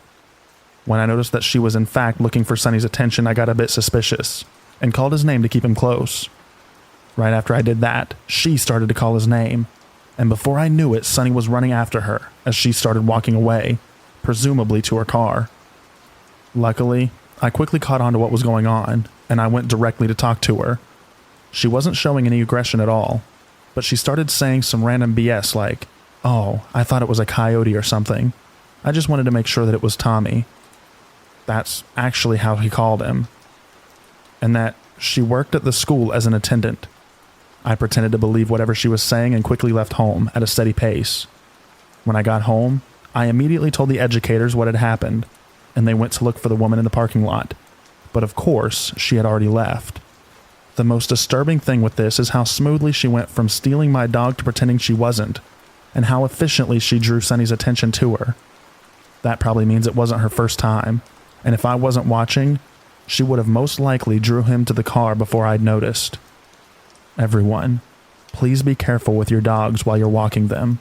When I noticed that she was in fact looking for Sunny's attention, I got a bit suspicious and called his name to keep him close. Right after I did that, she started to call his name, and before I knew it, Sunny was running after her as she started walking away, presumably to her car. Luckily, I quickly caught on to what was going on, and I went directly to talk to her. She wasn't showing any aggression at all, but she started saying some random BS like, "Oh, I thought it was a coyote or something. I just wanted to make sure that it was Tommy." That's actually how he called him. And that she worked at the school as an attendant. I pretended to believe whatever she was saying and quickly left home at a steady pace. When I got home, I immediately told the educators what had happened, and they went to look for the woman in the parking lot. But of course, she had already left. The most disturbing thing with this is how smoothly she went from stealing my dog to pretending she wasn't, and how efficiently she drew Sunny's attention to her. That probably means it wasn't her first time, and if I wasn't watching, she would have most likely drew him to the car before I'd noticed. Everyone, please be careful with your dogs while you're walking them.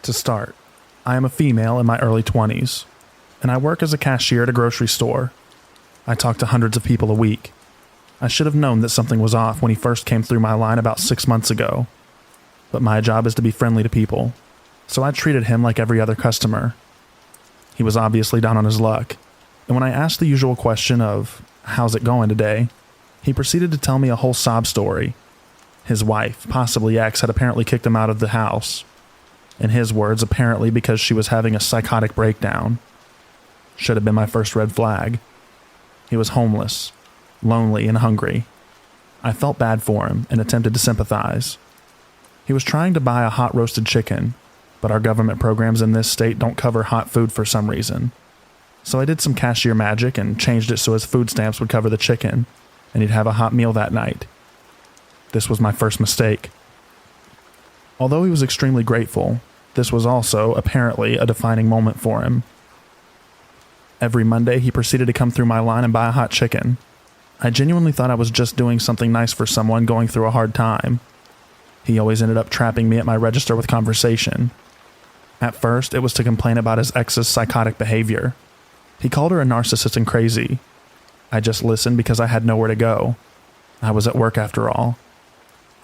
To start, I am a female in my early 20s, and I work as a cashier at a grocery store. I talk to hundreds of people a week. I should have known that something was off when he first came through my line about 6 months ago. But my job is to be friendly to people, so I treated him like every other customer. He was obviously down on his luck, and when I asked the usual question of, "How's it going today?" he proceeded to tell me a whole sob story. His wife, possibly ex, had apparently kicked him out of the house. In his words, apparently because she was having a psychotic breakdown. Should have been my first red flag. He was homeless, lonely, and hungry. I felt bad for him and attempted to sympathize. He was trying to buy a hot roasted chicken, but our government programs in this state don't cover hot food for some reason. So I did some cashier magic and changed it so his food stamps would cover the chicken, and he'd have a hot meal that night. This was my first mistake. Although he was extremely grateful, this was also, apparently, a defining moment for him. Every Monday, he proceeded to come through my line and buy a hot chicken. I genuinely thought I was just doing something nice for someone going through a hard time. He always ended up trapping me at my register with conversation. At first, it was to complain about his ex's psychotic behavior. He called her a narcissist and crazy. I just listened because I had nowhere to go. I was at work after all.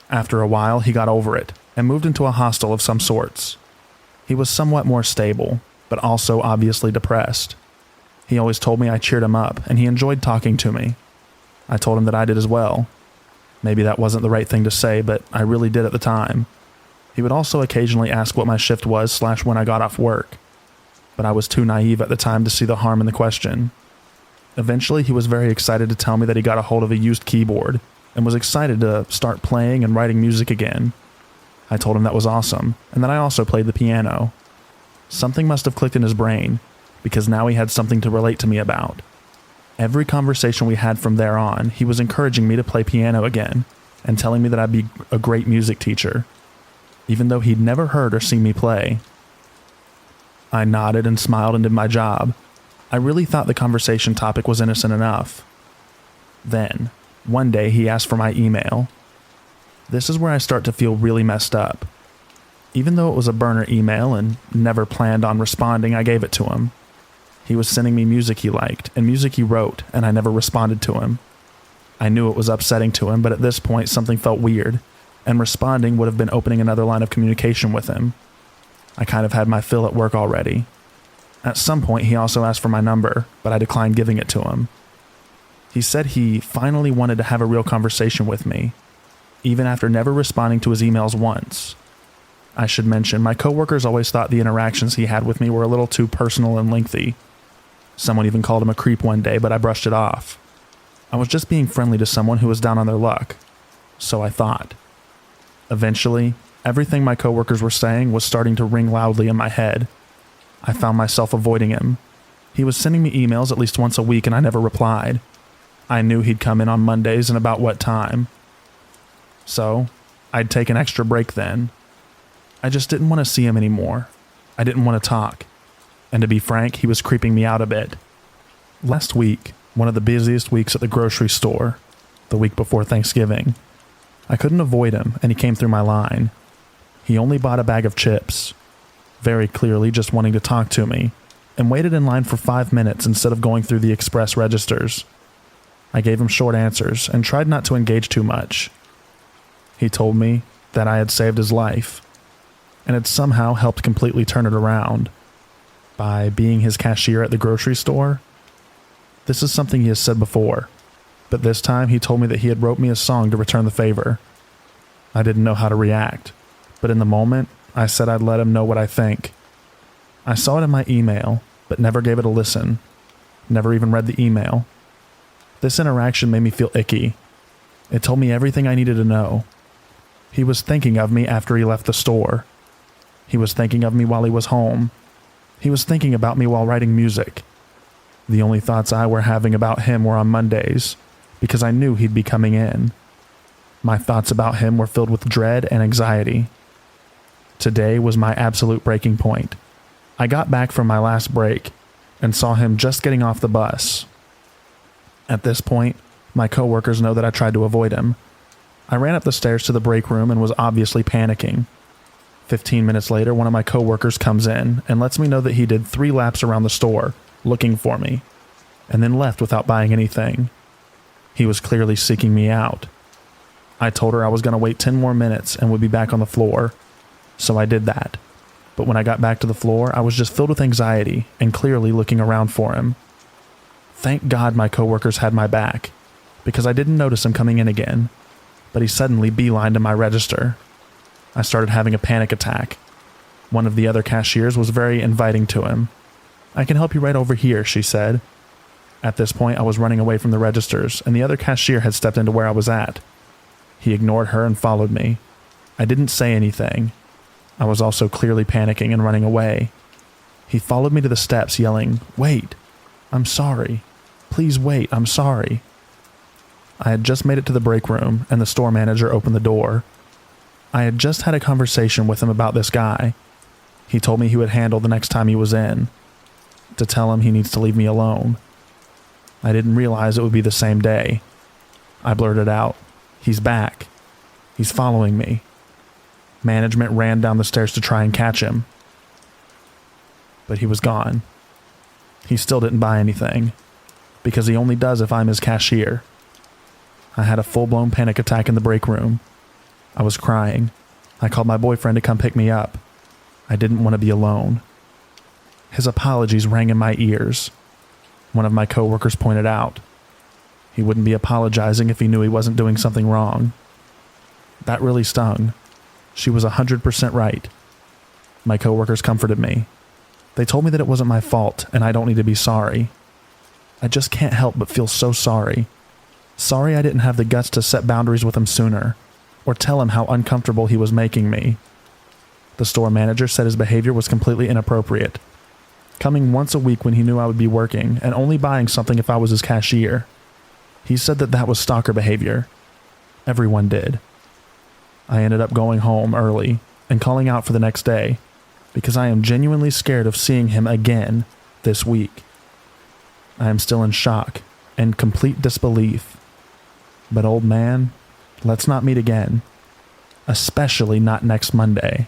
After a while, he got over it and moved into a hostel of some sorts. He was somewhat more stable, but also obviously depressed. He always told me I cheered him up, and he enjoyed talking to me. I told him that I did as well. Maybe that wasn't the right thing to say, but I really did at the time. He would also occasionally ask what my shift was / when I got off work, but I was too naive at the time to see the harm in the question. Eventually, he was very excited to tell me that he got a hold of a used keyboard and was excited to start playing and writing music again. I told him that was awesome, and that I also played the piano. Something must have clicked in his brain, because now he had something to relate to me about. Every conversation we had from there on, he was encouraging me to play piano again, and telling me that I'd be a great music teacher, even though he'd never heard or seen me play. I nodded and smiled and did my job. I really thought the conversation topic was innocent enough. Then, one day he asked for my email. This is where I start to feel really messed up. Even though it was a burner email and never planned on responding, I gave it to him. He was sending me music he liked and music he wrote, and I never responded to him. I knew it was upsetting to him, but at this point something felt weird, and responding would have been opening another line of communication with him. I kind of had my fill at work already. At some point, he also asked for my number, but I declined giving it to him. He said he finally wanted to have a real conversation with me, even after never responding to his emails once. I should mention, my coworkers always thought the interactions he had with me were a little too personal and lengthy. Someone even called him a creep one day, but I brushed it off. I was just being friendly to someone who was down on their luck. So I thought. Eventually, everything my coworkers were saying was starting to ring loudly in my head. I found myself avoiding him. He was sending me emails at least once a week and I never replied. I knew he'd come in on Mondays and about what time. So, I'd take an extra break then. I just didn't want to see him anymore. I didn't want to talk. And to be frank, he was creeping me out a bit. Last week, one of the busiest weeks at the grocery store, the week before Thanksgiving, I couldn't avoid him and he came through my line. He only bought a bag of chips, very clearly just wanting to talk to me, and waited in line for 5 minutes instead of going through the express registers. I gave him short answers and tried not to engage too much. He told me that I had saved his life, and had somehow helped completely turn it around by being his cashier at the grocery store. This is something he has said before, but this time he told me that he had wrote me a song to return the favor. I didn't know how to react, but in the moment, I said I'd let him know what I think. I saw it in my email, but never gave it a listen. Never even read the email. This interaction made me feel icky. It told me everything I needed to know. He was thinking of me after he left the store. He was thinking of me while he was home. He was thinking about me while writing music. The only thoughts I were having about him were on Mondays, because I knew he'd be coming in. My thoughts about him were filled with dread and anxiety. Today was my absolute breaking point. I got back from my last break and saw him just getting off the bus. At this point, my coworkers know that I tried to avoid him. I ran up the stairs to the break room and was obviously panicking. 15 minutes later, one of my coworkers comes in and lets me know that he did 3 laps around the store, looking for me, and then left without buying anything. He was clearly seeking me out. I told her I was going to wait 10 more minutes and would be back on the floor, so I did that. But when I got back to the floor, I was just filled with anxiety and clearly looking around for him. Thank God my coworkers had my back, because I didn't notice him coming in again, but he suddenly beelined to my register. I started having a panic attack. One of the other cashiers was very inviting to him. "I can help you right over here," she said. At this point, I was running away from the registers, and the other cashier had stepped into where I was at. He ignored her and followed me. I didn't say anything. I was also clearly panicking and running away. He followed me to the steps, yelling, "Wait! I'm sorry. Please wait, I'm sorry." I had just made it to the break room, and the store manager opened the door. I had just had a conversation with him about this guy. He told me he would handle the next time he was in, to tell him he needs to leave me alone. I didn't realize it would be the same day. I blurted out, "He's back. He's following me." Management ran down the stairs to try and catch him, but he was gone. He still didn't buy anything, because he only does if I'm his cashier. I had a full-blown panic attack in the break room. I was crying. I called my boyfriend to come pick me up. I didn't want to be alone. His apologies rang in my ears. One of my coworkers pointed out, he wouldn't be apologizing if he knew he wasn't doing something wrong. That really stung. She was 100% right. My coworkers comforted me. They told me that it wasn't my fault and I don't need to be sorry. I just can't help but feel so sorry. Sorry I didn't have the guts to set boundaries with him sooner, or tell him how uncomfortable he was making me. The store manager said his behavior was completely inappropriate, coming once a week when he knew I would be working and only buying something if I was his cashier. He said that that was stalker behavior. Everyone did. I ended up going home early and calling out for the next day, because I am genuinely scared of seeing him again this week. I am still in shock and complete disbelief. But old man, let's not meet again. Especially not next Monday.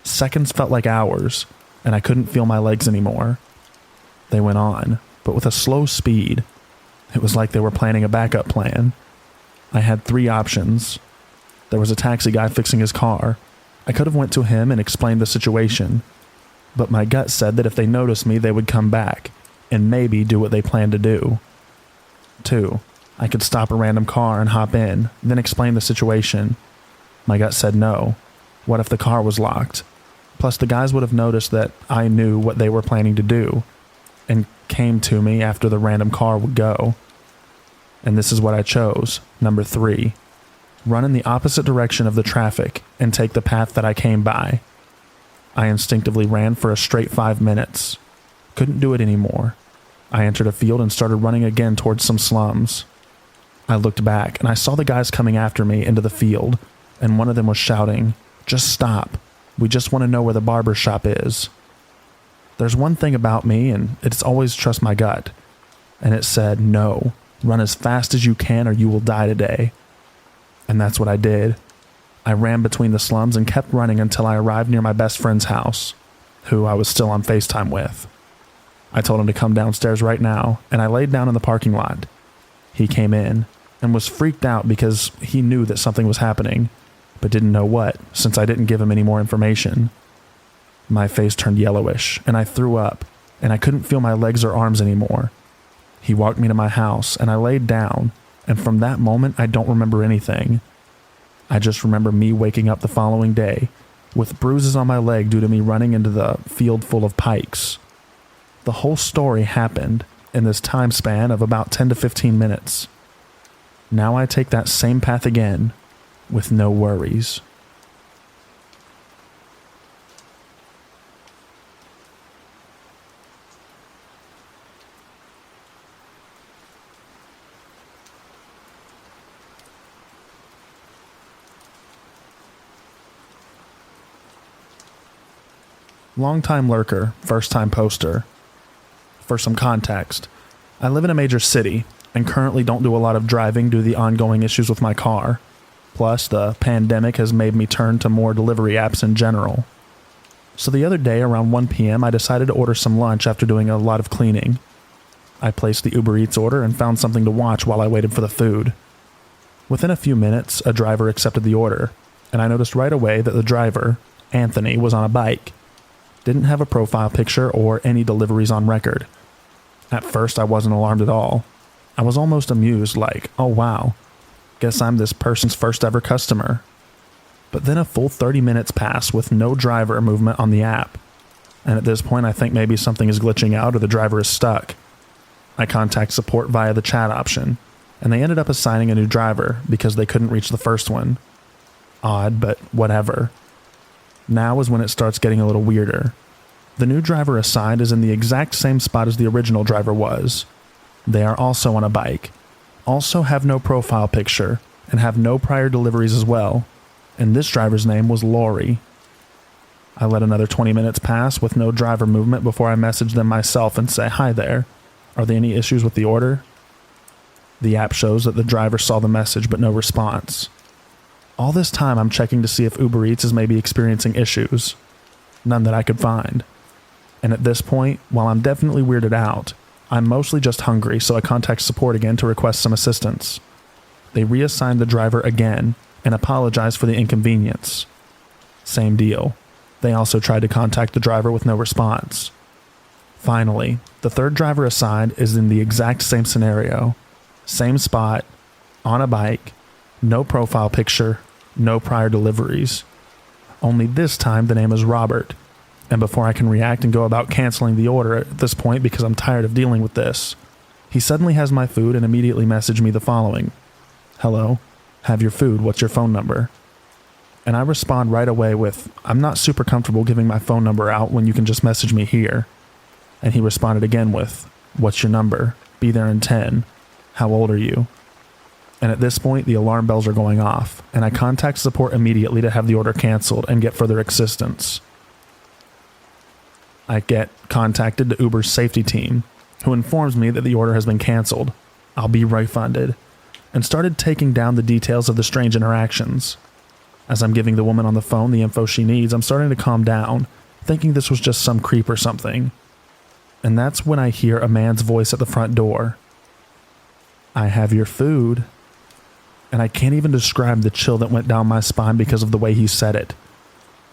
Seconds felt like hours, and I couldn't feel my legs anymore. They went on, but with a slow speed. It was like they were planning a backup plan. I had 3 options. There was a taxi guy fixing his car. I could have went to him and explained the situation, but my gut said that if they noticed me, they would come back and maybe do what they planned to do. 2. I could stop a random car and hop in, then explain the situation. My gut said no. What if the car was locked? Plus, the guys would have noticed that I knew what they were planning to do and came to me after the random car would go. And this is what I chose, number 3. Run in the opposite direction of the traffic and take the path that I came by. I instinctively ran for a straight 5 minutes. Couldn't do it anymore. I entered a field and started running again towards some slums. I looked back and I saw the guys coming after me into the field, and one of them was shouting, "Just stop. We just want to know where the barber shop is." There's one thing about me, and it's always trust my gut. And it said, no, run as fast as you can or you will die today. And that's what I did. I ran between the slums and kept running until I arrived near my best friend's house, who I was still on FaceTime with. I told him to come downstairs right now, and I laid down in the parking lot. He came in and was freaked out because he knew that something was happening, but didn't know what, since I didn't give him any more information. My face turned yellowish, and I threw up, and I couldn't feel my legs or arms anymore. He walked me to my house, and I laid down, and from that moment I don't remember anything. I just remember me waking up the following day with bruises on my leg due to me running into the field full of pikes. The whole story happened in this time span of about 10 to 15 minutes. Now I take that same path again with no worries. Long-time lurker, first-time poster. For some context, I live in a major city and currently don't do a lot of driving due to the ongoing issues with my car. Plus, the pandemic has made me turn to more delivery apps in general. So the other day around 1 p.m. I decided to order some lunch after doing a lot of cleaning. I placed the Uber Eats order and found something to watch while I waited for the food. Within a few minutes, a driver accepted the order, and I noticed right away that the driver, Anthony, was on a bike. Didn't have a profile picture or any deliveries on record. At first, I wasn't alarmed at all. I was almost amused, like, oh wow, guess I'm this person's first ever customer. But then a full 30 minutes passed with no driver movement on the app. And at this point, I think maybe something is glitching out or the driver is stuck. I contact support via the chat option, and they ended up assigning a new driver because they couldn't reach the first one. Odd, but whatever. Now is when it starts getting a little weirder. The new driver assigned is in the exact same spot as the original driver was. They are also on a bike, also have no profile picture, and have no prior deliveries as well. And this driver's name was Lori. I let another 20 minutes pass with no driver movement before I messaged them myself and say, "Hi there. Are there any issues with the order?" The app shows that the driver saw the message but no response. All this time I'm checking to see if Uber Eats is maybe experiencing issues. None that I could find. And at this point, while I'm definitely weirded out, I'm mostly just hungry, so I contact support again to request some assistance. They reassigned the driver again and apologized for the inconvenience. Same deal. They also tried to contact the driver with no response. Finally, the third driver assigned is in the exact same scenario. Same spot, on a bike, no profile picture, no prior deliveries. Only this time the name is Robert. And before I can react and go about canceling the order at this point because I'm tired of dealing with this, he suddenly has my food and immediately messaged me the following. "Hello, have your food, what's your phone number?" And I respond right away with, "I'm not super comfortable giving my phone number out when you can just message me here." And he responded again with, "What's your number? Be there in 10. How old are you?" And at this point, the alarm bells are going off, and I contact support immediately to have the order canceled and get further assistance. I get contacted to Uber's safety team, who informs me that the order has been canceled. I'll be refunded, and started taking down the details of the strange interactions. As I'm giving the woman on the phone the info she needs, I'm starting to calm down, thinking this was just some creep or something. And that's when I hear a man's voice at the front door. "I have your food." And I can't even describe the chill that went down my spine because of the way he said it.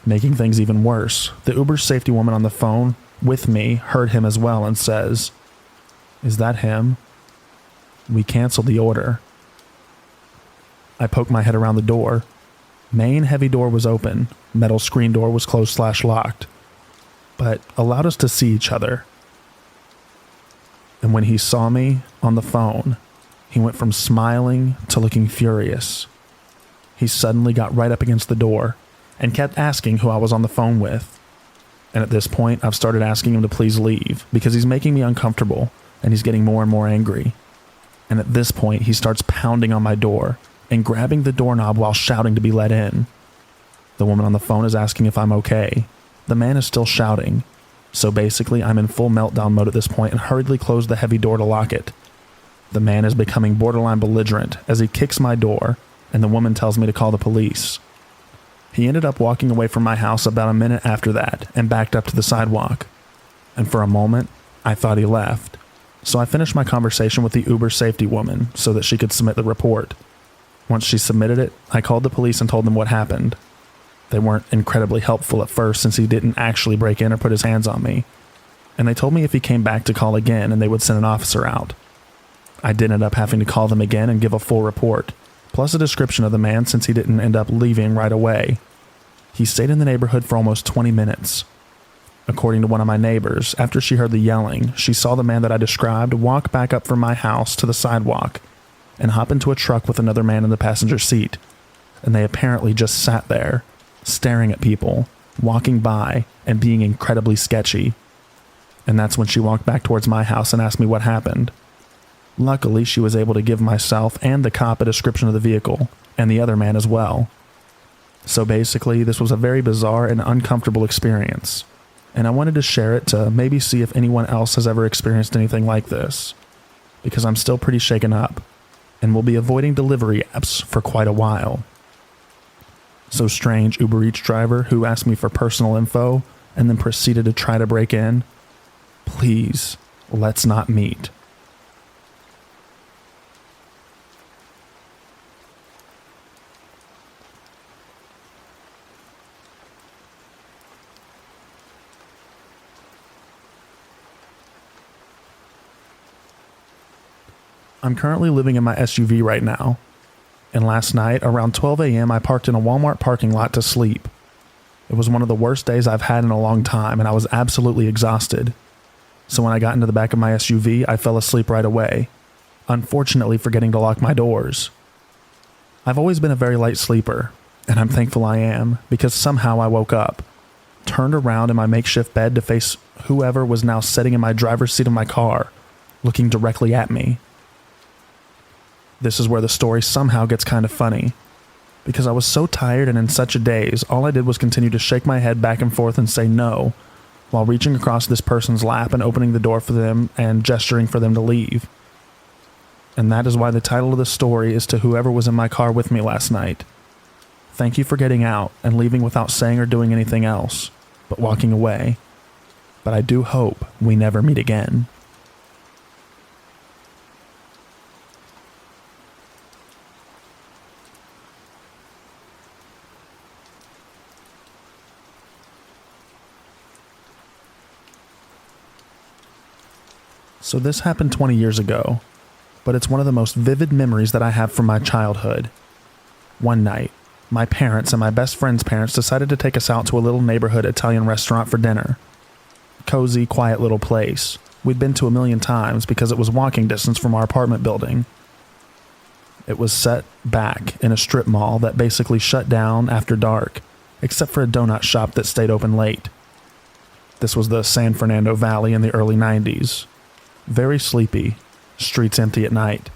Making things even worse, the Uber safety woman on the phone with me heard him as well and says, "Is that him? We canceled the order." I poked my head around the door. Main heavy door was open, metal screen door was closed/locked, but allowed us to see each other. And when he saw me on the phone, he went from smiling to looking furious. He suddenly got right up against the door and kept asking who I was on the phone with. And at this point, I've started asking him to please leave because he's making me uncomfortable and he's getting more and more angry. And at this point, he starts pounding on my door and grabbing the doorknob while shouting to be let in. The woman on the phone is asking if I'm okay. The man is still shouting. So basically, I'm in full meltdown mode at this point and hurriedly close the heavy door to lock it. The man is becoming borderline belligerent as he kicks my door, and the woman tells me to call the police. He ended up walking away from my house about a minute after that and backed up to the sidewalk. And for a moment, I thought he left. So I finished my conversation with the Uber safety woman so that she could submit the report. Once she submitted it, I called the police and told them what happened. They weren't incredibly helpful at first since he didn't actually break in or put his hands on me. And they told me if he came back to call again and they would send an officer out. I did end up having to call them again and give a full report, plus a description of the man since he didn't end up leaving right away. He stayed in the neighborhood for almost 20 minutes. According to one of my neighbors, after she heard the yelling, she saw the man that I described walk back up from my house to the sidewalk and hop into a truck with another man in the passenger seat. And they apparently just sat there, staring at people, walking by, and being incredibly sketchy. And that's when she walked back towards my house and asked me what happened. Luckily, she was able to give myself and the cop a description of the vehicle, and the other man as well. So basically, this was a very bizarre and uncomfortable experience, and I wanted to share it to maybe see if anyone else has ever experienced anything like this, because I'm still pretty shaken up, and will be avoiding delivery apps for quite a while. So strange Uber Eats driver who asked me for personal info and then proceeded to try to break in. Please, let's not meet. I'm currently living in my SUV right now, and last night around 12 a.m. I parked in a Walmart parking lot to sleep. It was one of the worst days I've had in a long time, and I was absolutely exhausted. So when I got into the back of my SUV, I fell asleep right away, unfortunately forgetting to lock my doors. I've always been a very light sleeper, and I'm thankful I am, because somehow I woke up, turned around in my makeshift bed to face whoever was now sitting in my driver's seat of my car, looking directly at me. This is where the story somehow gets kind of funny. Because I was so tired and in such a daze, all I did was continue to shake my head back and forth and say no, while reaching across this person's lap and opening the door for them and gesturing for them to leave. And that is why the title of the story is to whoever was in my car with me last night. Thank you for getting out and leaving without saying or doing anything else, but walking away. But I do hope we never meet again. So this happened 20 years ago, but it's one of the most vivid memories that I have from my childhood. One night, my parents and my best friend's parents decided to take us out to a little neighborhood Italian restaurant for dinner. Cozy, quiet little place. We'd been to a million times because it was walking distance from our apartment building. It was set back in a strip mall that basically shut down after dark, except for a donut shop that stayed open late. This was the San Fernando Valley in the early 90s. Very sleepy, streets empty at night.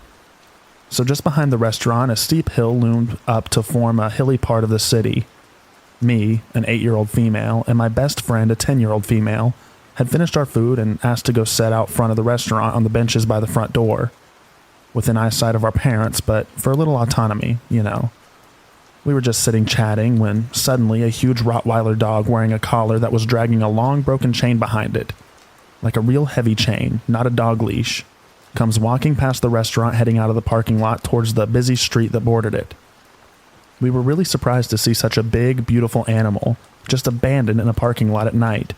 So just behind the restaurant, a steep hill loomed up to form a hilly part of the city. Me, an 8-year-old female, and my best friend, a 10-year-old female, had finished our food and asked to go sit out front of the restaurant on the benches by the front door, within eyesight of our parents, but for a little autonomy, you know. We were just sitting chatting when suddenly a huge Rottweiler dog wearing a collar that was dragging a long broken chain behind it, like a real heavy chain, not a dog leash, comes walking past the restaurant heading out of the parking lot towards the busy street that bordered it. We were really surprised to see such a big, beautiful animal just abandoned in a parking lot at night,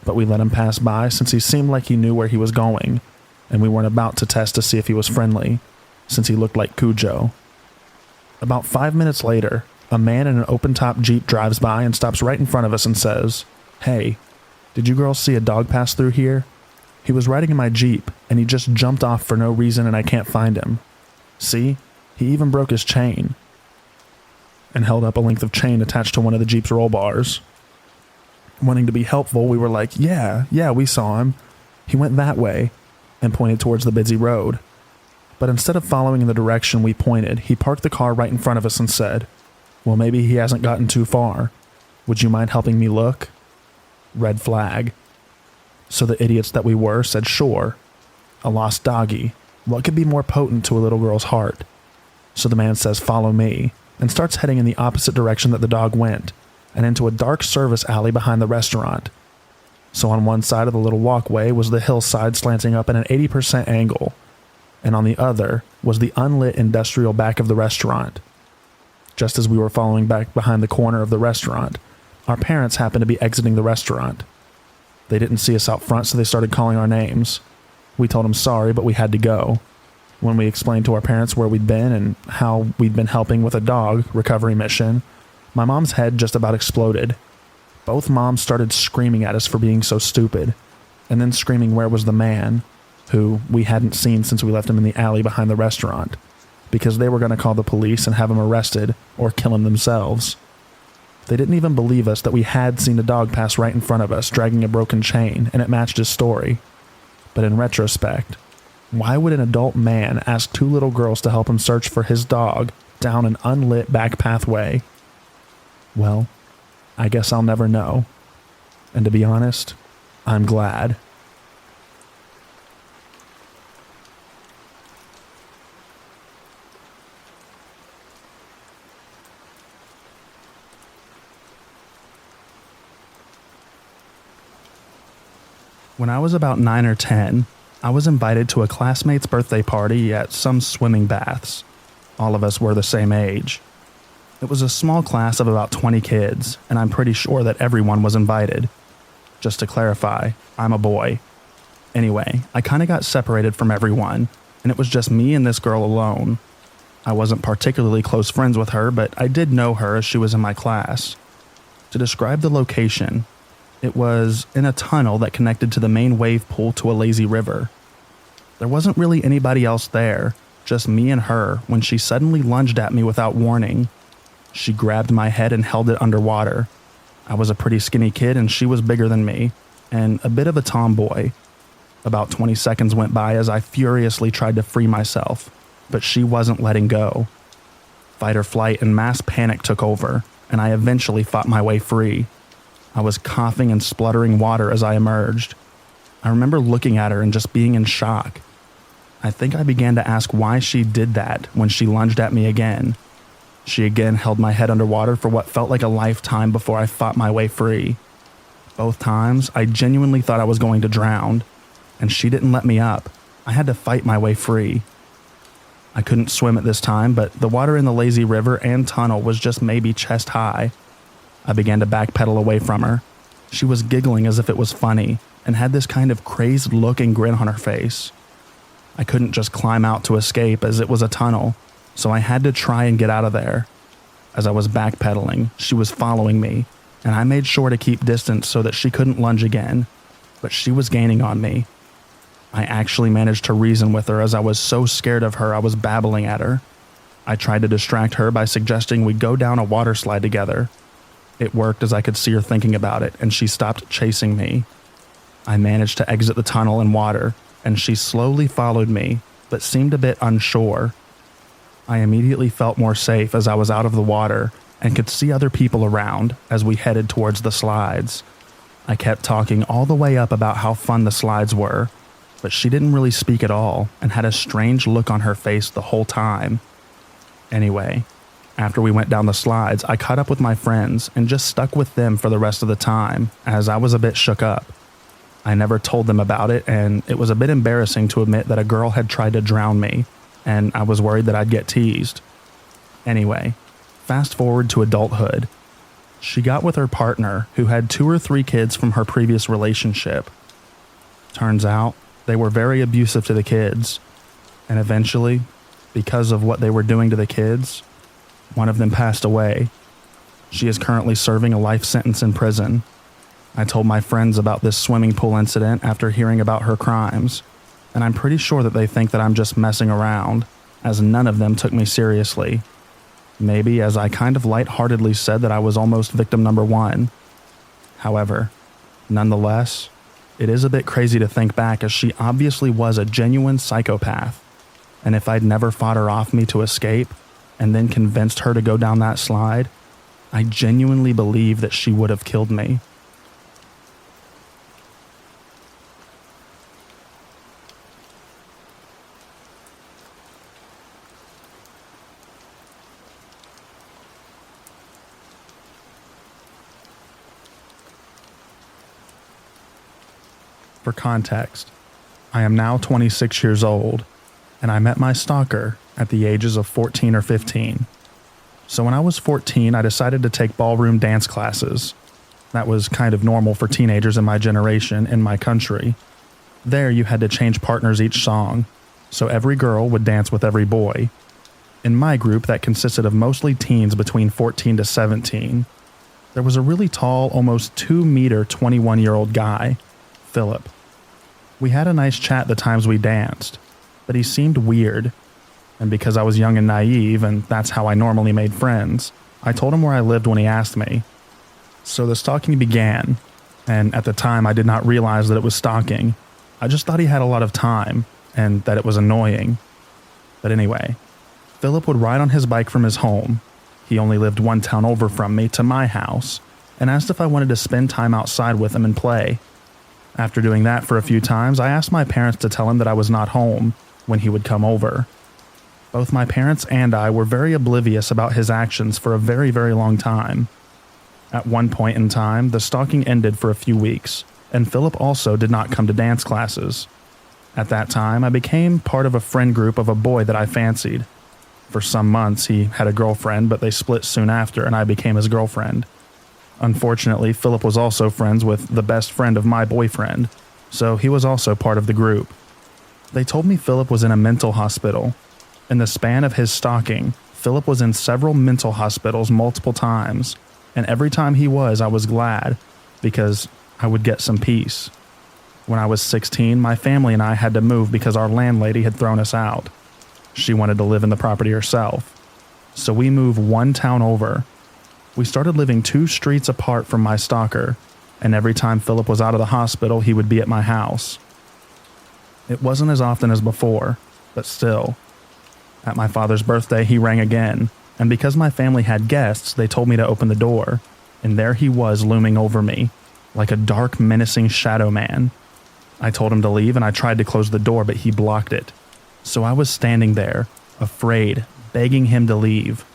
but we let him pass by since he seemed like he knew where he was going, and we weren't about to test to see if he was friendly, since he looked like Cujo. About 5 minutes later, a man in an open-top Jeep drives by and stops right in front of us and says, "Hey, did you girls see a dog pass through here? He was riding in my Jeep, and he just jumped off for no reason and I can't find him. See? He even broke his chain." And held up a length of chain attached to one of the Jeep's roll bars. Wanting to be helpful, we were like, yeah, we saw him. He went that way," and pointed towards the busy road. But instead of following in the direction we pointed, he parked the car right in front of us and said, "Well, maybe he hasn't gotten too far. Would you mind helping me look?" Red flag. So the idiots that we were said sure. A lost doggy. What could be more potent to a little girl's heart? So the man says, "Follow me," and starts heading in the opposite direction that the dog went, and into a dark service alley behind the restaurant. So on one side of the little walkway was the hillside slanting up at an 80% angle, and on the other was the unlit industrial back of the restaurant. Just as we were following back behind the corner of the restaurant, our parents happened to be exiting the restaurant. They didn't see us out front, so they started calling our names. We told them sorry, but we had to go. When we explained to our parents where we'd been and how we'd been helping with a dog recovery mission, my mom's head just about exploded. Both moms started screaming at us for being so stupid, and then screaming where was the man, who we hadn't seen since we left him in the alley behind the restaurant, because they were going to call the police and have him arrested or kill him themselves. They didn't even believe us that we had seen a dog pass right in front of us dragging a broken chain, and it matched his story. But in retrospect, why would an adult man ask two little girls to help him search for his dog down an unlit back pathway? Well, I guess I'll never know. And to be honest, I'm glad. When I was about 9 or 10, I was invited to a classmate's birthday party at some swimming baths. All of us were the same age. It was a small class of about 20 kids, and I'm pretty sure that everyone was invited. Just to clarify, I'm a boy. Anyway, I kind of got separated from everyone, and it was just me and this girl alone. I wasn't particularly close friends with her, but I did know her as she was in my class. To describe the location, it was in a tunnel that connected to the main wave pool to a lazy river. There wasn't really anybody else there, just me and her, when she suddenly lunged at me without warning. She grabbed my head and held it underwater. I was a pretty skinny kid and she was bigger than me, and a bit of a tomboy. About 20 seconds went by as I furiously tried to free myself, but she wasn't letting go. Fight or flight and mass panic took over, and I eventually fought my way free. I was coughing and spluttering water as I emerged. I remember looking at her and just being in shock. I think I began to ask why she did that when she lunged at me again. She again held my head underwater for what felt like a lifetime before I fought my way free. Both times, I genuinely thought I was going to drown, and she didn't let me up. I had to fight my way free. I couldn't swim at this time, but the water in the lazy river and tunnel was just maybe chest high. I began to backpedal away from her. She was giggling as if it was funny, and had this kind of crazed look and grin on her face. I couldn't just climb out to escape as it was a tunnel, so I had to try and get out of there. As I was backpedaling, she was following me, and I made sure to keep distance so that she couldn't lunge again, but she was gaining on me. I actually managed to reason with her as I was so scared of her I was babbling at her. I tried to distract her by suggesting we go down a water slide together. It worked as I could see her thinking about it, and she stopped chasing me. I managed to exit the tunnel and water, and she slowly followed me, but seemed a bit unsure. I immediately felt more safe as I was out of the water and could see other people around as we headed towards the slides. I kept talking all the way up about how fun the slides were, but she didn't really speak at all and had a strange look on her face the whole time. Anyway, After we went down the slides, I caught up with my friends and just stuck with them for the rest of the time, as I was a bit shook up. I never told them about it, and it was a bit embarrassing to admit that a girl had tried to drown me, and I was worried that I'd get teased. Anyway, fast forward to adulthood. She got with her partner, who had 2 or 3 kids from her previous relationship. Turns out, they were very abusive to the kids, and eventually, because of what they were doing to the kids, one of them passed away. She is currently serving a life sentence in prison. I told my friends about this swimming pool incident after hearing about her crimes, and I'm pretty sure that they think that I'm just messing around, as none of them took me seriously. Maybe as I kind of lightheartedly said that I was almost victim number 1. However, nonetheless, it is a bit crazy to think back, as she obviously was a genuine psychopath, and if I'd never fought her off me to escape, and then convinced her to go down that slide, I genuinely believe that she would have killed me. For context, I am now 26 years old, and I met my stalker at the ages of 14 or 15. So when I was 14, I decided to take ballroom dance classes. That was kind of normal for teenagers in my generation in my country. There you had to change partners each song, so every girl would dance with every boy. In my group that consisted of mostly teens between 14 to 17, there was a really tall, almost 2-meter, 21-year-old guy, Philip. We had a nice chat the times we danced, but he seemed weird. And because I was young and naive, and that's how I normally made friends, I told him where I lived when he asked me. So the stalking began, and at the time I did not realize that it was stalking. I just thought he had a lot of time, and that it was annoying. But anyway, Philip would ride on his bike from his home, he only lived 1 town over from me, to my house, and asked if I wanted to spend time outside with him and play. After doing that for a few times, I asked my parents to tell him that I was not home when he would come over. Both my parents and I were very oblivious about his actions for a very, very long time. At one point in time, the stalking ended for a few weeks, and Philip also did not come to dance classes. At that time, I became part of a friend group of a boy that I fancied. For some months, he had a girlfriend, but they split soon after, and I became his girlfriend. Unfortunately, Philip was also friends with the best friend of my boyfriend, so he was also part of the group. They told me Philip was in a mental hospital. In the span of his stalking, Philip was in several mental hospitals multiple times, and every time he was, I was glad, because I would get some peace. When I was 16, my family and I had to move because our landlady had thrown us out. She wanted to live in the property herself. So we moved 1 town over. We started living 2 streets apart from my stalker, and every time Philip was out of the hospital, he would be at my house. It wasn't as often as before, but still. At my father's birthday, he rang again, and because my family had guests, they told me to open the door, and there he was looming over me, like a dark, menacing shadow man. I told him to leave, and I tried to close the door, but he blocked it. So I was standing there, afraid, begging him to leave.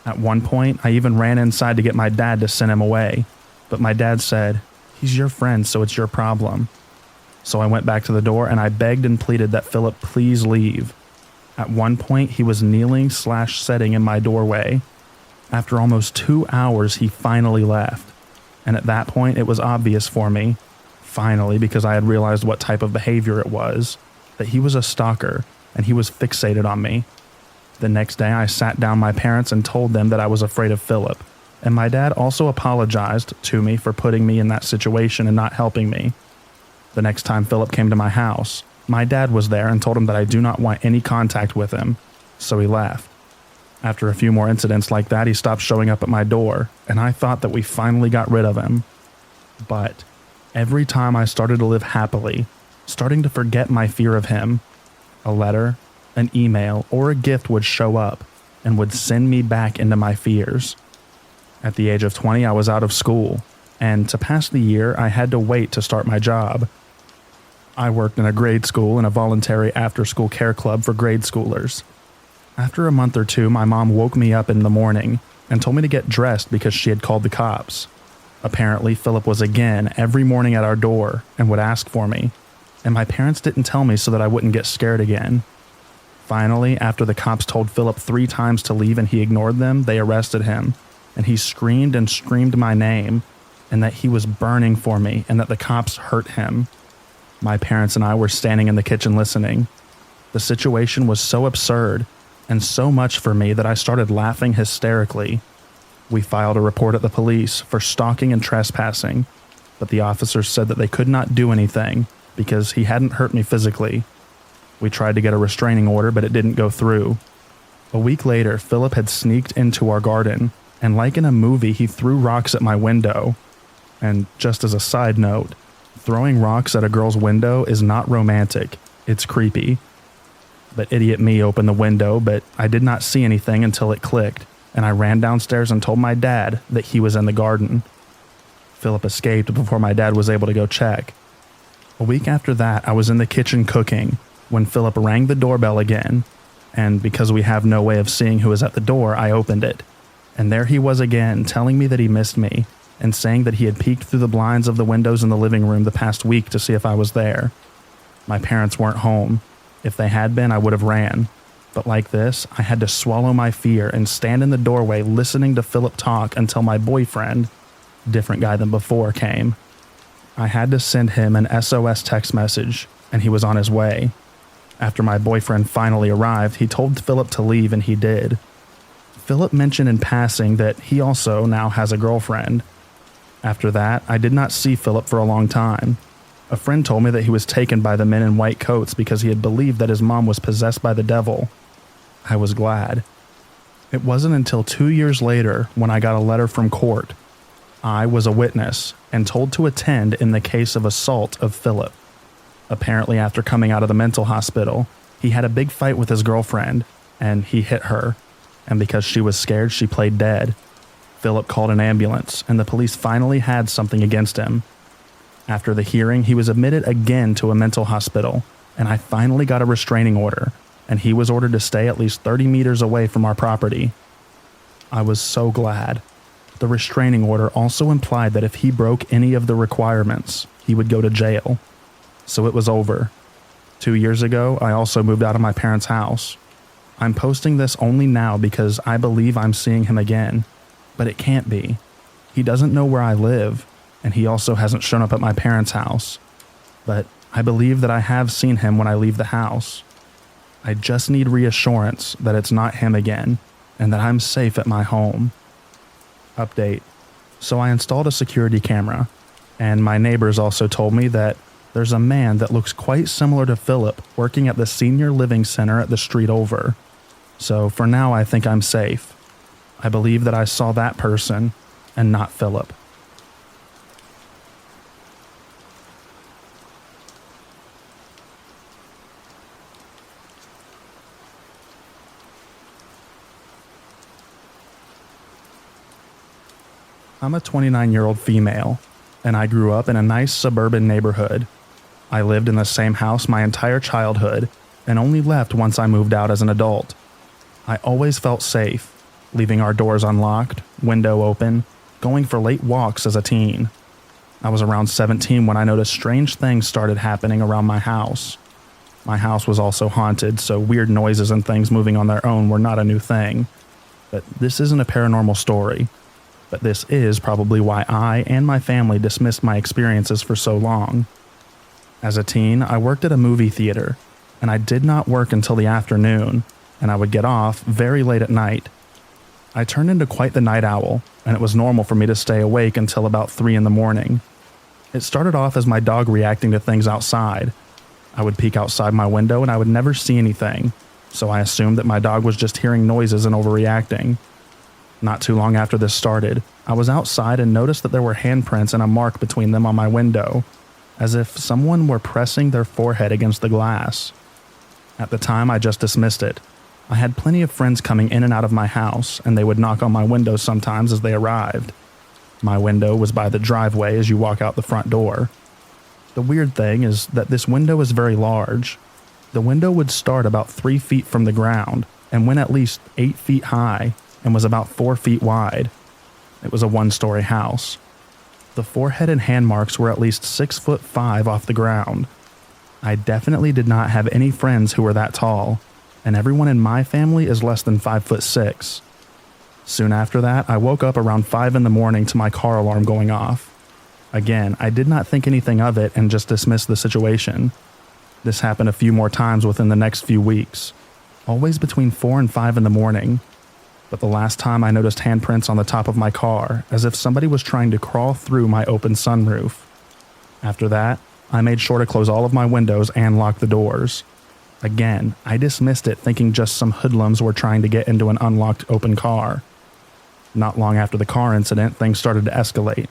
At one point, I even ran inside to get my dad to send him away, but my dad said, "He's your friend, so it's your problem." So I went back to the door and I begged and pleaded that Philip please leave. At one point, he was kneeling/sitting in my doorway. After almost 2 hours, he finally left. And at that point, it was obvious for me, finally, because I had realized what type of behavior it was, that he was a stalker and he was fixated on me. The next day, I sat down my parents and told them that I was afraid of Philip, and my dad also apologized to me for putting me in that situation and not helping me. The next time Philip came to my house, my dad was there and told him that I do not want any contact with him, so he left. After a few more incidents like that, he stopped showing up at my door, and I thought that we finally got rid of him. But every time I started to live happily, starting to forget my fear of him, a letter, an email, or a gift would show up and would send me back into my fears. At the age of 20, I was out of school, and to pass the year, I had to wait to start my job. I worked in a grade school in a voluntary after-school care club for grade schoolers. After a month or two, my mom woke me up in the morning and told me to get dressed because she had called the cops. Apparently, Philip was again every morning at our door and would ask for me, and my parents didn't tell me so that I wouldn't get scared again. Finally, after the cops told Philip 3 times to leave and he ignored them, they arrested him, and he screamed and screamed my name, and that he was burning for me and that the cops hurt him. My parents and I were standing in the kitchen listening. The situation was so absurd and so much for me that I started laughing hysterically. We filed a report at the police for stalking and trespassing, but the officers said that they could not do anything because he hadn't hurt me physically. We tried to get a restraining order, but it didn't go through. A week later, Philip had sneaked into our garden, and like in a movie, he threw rocks at my window. And just as a side note, throwing rocks at a girl's window is not romantic, it's creepy. But idiot me opened the window, but I did not see anything until it clicked, and I ran downstairs and told my dad that he was in the garden. Philip escaped before my dad was able to go check. A week after that, I was in the kitchen cooking when Philip rang the doorbell again, and because we have no way of seeing who was at the door, I opened it. And there he was again, telling me that he missed me, and saying that he had peeked through the blinds of the windows in the living room the past week to see if I was there. My parents weren't home. If they had been, I would have ran. But like this, I had to swallow my fear and stand in the doorway listening to Philip talk until my boyfriend, different guy than before, came. I had to send him an SOS text message, and he was on his way. After my boyfriend finally arrived, he told Philip to leave, and he did. Philip mentioned in passing that he also now has a girlfriend. After that, I did not see Philip for a long time. A friend told me that he was taken by the men in white coats because he had believed that his mom was possessed by the devil. I was glad. It wasn't until 2 years later when I got a letter from court. I was a witness and told to attend in the case of assault of Philip. Apparently, after coming out of the mental hospital, he had a big fight with his girlfriend, and he hit her, and because she was scared, she played dead. Philip called an ambulance, and the police finally had something against him. After the hearing, he was admitted again to a mental hospital, and I finally got a restraining order, and he was ordered to stay at least 30 meters away from our property. I was so glad. The restraining order also implied that if he broke any of the requirements, he would go to jail. So it was over. 2 years ago, I also moved out of my parents' house. I'm posting this only now because I believe I'm seeing him again, but it can't be. He doesn't know where I live, and he also hasn't shown up at my parents' house. But I believe that I have seen him when I leave the house. I just need reassurance that it's not him again, and that I'm safe at my home. Update. So I installed a security camera, and my neighbors also told me that there's a man that looks quite similar to Philip working at the senior living center at the street over. So for now, I think I'm safe. I believe that I saw that person and not Philip. I'm a 29-year-old female, and I grew up in a nice suburban neighborhood. I lived in the same house my entire childhood and only left once I moved out as an adult. I always felt safe, leaving our doors unlocked, window open, going for late walks as a teen. I was around 17 when I noticed strange things started happening around my house. My house was also haunted, so weird noises and things moving on their own were not a new thing. But this isn't a paranormal story. But this is probably why I and my family dismissed my experiences for so long. As a teen, I worked at a movie theater, and I did not work until the afternoon, and I would get off very late at night. I turned into quite the night owl, and it was normal for me to stay awake until about 3 in the morning. It started off as my dog reacting to things outside. I would peek outside my window and I would never see anything, so I assumed that my dog was just hearing noises and overreacting. Not too long after this started, I was outside and noticed that there were handprints and a mark between them on my window, as if someone were pressing their forehead against the glass. At the time, I just dismissed it. I had plenty of friends coming in and out of my house, and they would knock on my window sometimes as they arrived. My window was by the driveway as you walk out the front door. The weird thing is that this window is very large. The window would start about 3 feet from the ground, and went at least 8 feet high and was about 4 feet wide. It was a 1-story house. The forehead and hand marks were at least 6'5" off the ground. I definitely did not have any friends who were that tall, and everyone in my family is less than 5'6". Soon after that, I woke up around 5 in the morning to my car alarm going off. Again, I did not think anything of it and just dismissed the situation. This happened a few more times within the next few weeks, always between 4 and 5 in the morning. But the last time I noticed handprints on the top of my car, as if somebody was trying to crawl through my open sunroof. After that, I made sure to close all of my windows and lock the doors. Again, I dismissed it thinking just some hoodlums were trying to get into an unlocked open car. Not long after the car incident, things started to escalate.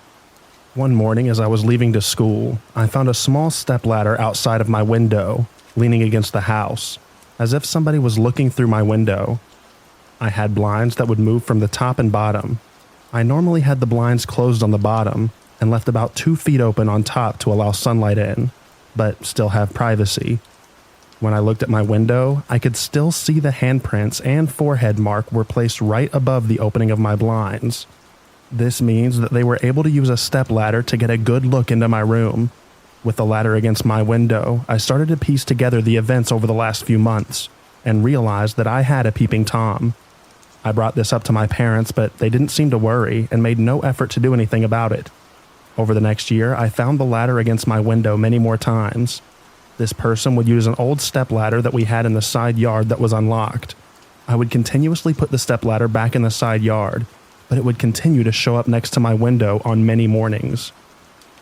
One morning as I was leaving to school, I found a small stepladder outside of my window, leaning against the house, as if somebody was looking through my window. I had blinds that would move from the top and bottom. I normally had the blinds closed on the bottom and left about 2 feet open on top to allow sunlight in, but still have privacy. When I looked at my window, I could still see the handprints and forehead mark were placed right above the opening of my blinds. This means that they were able to use a stepladder to get a good look into my room. With the ladder against my window, I started to piece together the events over the last few months and realized that I had a peeping Tom. I brought this up to my parents, but they didn't seem to worry and made no effort to do anything about it. Over the next year, I found the ladder against my window many more times. This person would use an old stepladder that we had in the side yard that was unlocked. I would continuously put the stepladder back in the side yard, but it would continue to show up next to my window on many mornings.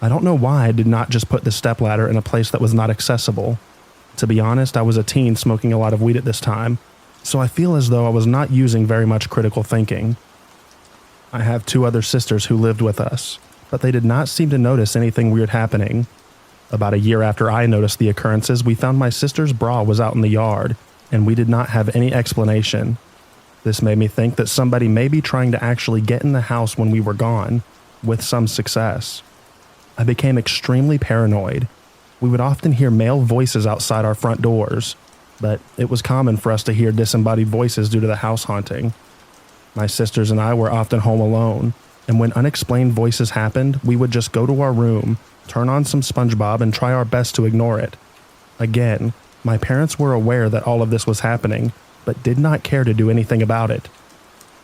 I don't know why I did not just put the stepladder in a place that was not accessible. To be honest, I was a teen smoking a lot of weed at this time, so I feel as though I was not using very much critical thinking. I have 2 other sisters who lived with us, but they did not seem to notice anything weird happening. About a year after I noticed the occurrences, we found my sister's bra was out in the yard, and we did not have any explanation. This made me think that somebody may be trying to actually get in the house when we were gone, with some success. I became extremely paranoid. We would often hear male voices outside our front doors, but it was common for us to hear disembodied voices due to the house haunting. My sisters and I were often home alone, and when unexplained voices happened, we would just go to our room, turn on some SpongeBob, and try our best to ignore it. Again, my parents were aware that all of this was happening, but did not care to do anything about it.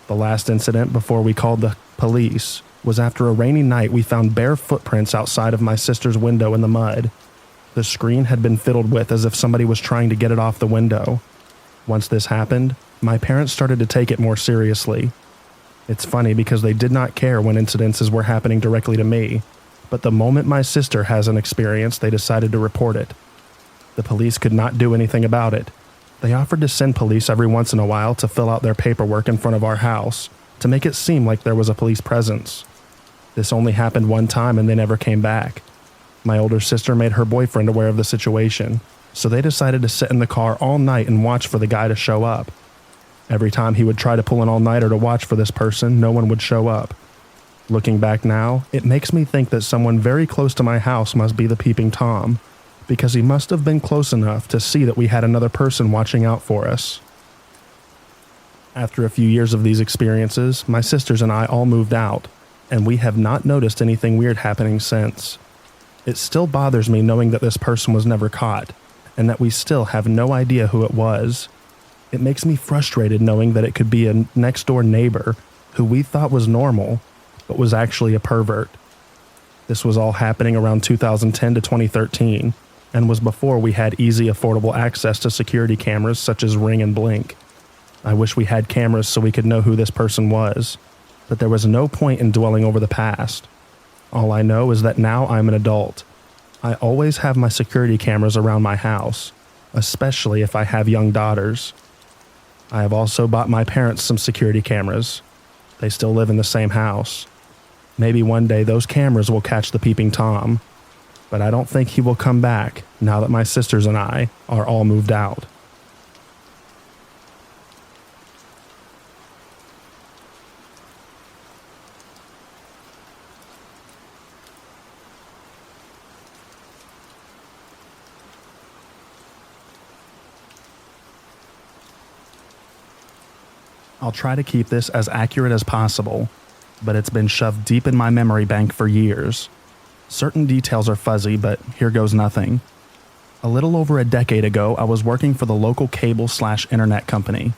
The last incident before we called the police was after a rainy night we found bare footprints outside of my sister's window in the mud. The screen had been fiddled with as if somebody was trying to get it off the window. Once this happened, my parents started to take it more seriously. It's funny because they did not care when incidences were happening directly to me, but the moment my sister has an experience, they decided to report it. The police could not do anything about it. They offered to send police every once in a while to fill out their paperwork in front of our house, to make it seem like there was a police presence. This only happened one time and they never came back. My older sister made her boyfriend aware of the situation, so they decided to sit in the car all night and watch for the guy to show up. Every time he would try to pull an all-nighter to watch for this person, no one would show up. Looking back now, it makes me think that someone very close to my house must be the Peeping Tom, because he must have been close enough to see that we had another person watching out for us. After a few years of these experiences, my sisters and I all moved out, and we have not noticed anything weird happening since. It still bothers me knowing that this person was never caught, and that we still have no idea who it was. It makes me frustrated knowing that it could be a next-door neighbor who we thought was normal, but was actually a pervert. This was all happening around 2010 to 2013, and was before we had easy, affordable access to security cameras such as Ring and Blink. I wish we had cameras so we could know who this person was, but there was no point in dwelling over the past. All I know is that now I'm an adult. I always have my security cameras around my house, especially if I have young daughters. I have also bought my parents some security cameras. They still live in the same house. Maybe one day those cameras will catch the Peeping Tom, but I don't think he will come back now that my sisters and I are all moved out. I'll try to keep this as accurate as possible, but it's been shoved deep in my memory bank for years. Certain details are fuzzy, but here goes nothing. A little over a decade ago, I was working for the local cable/internet company.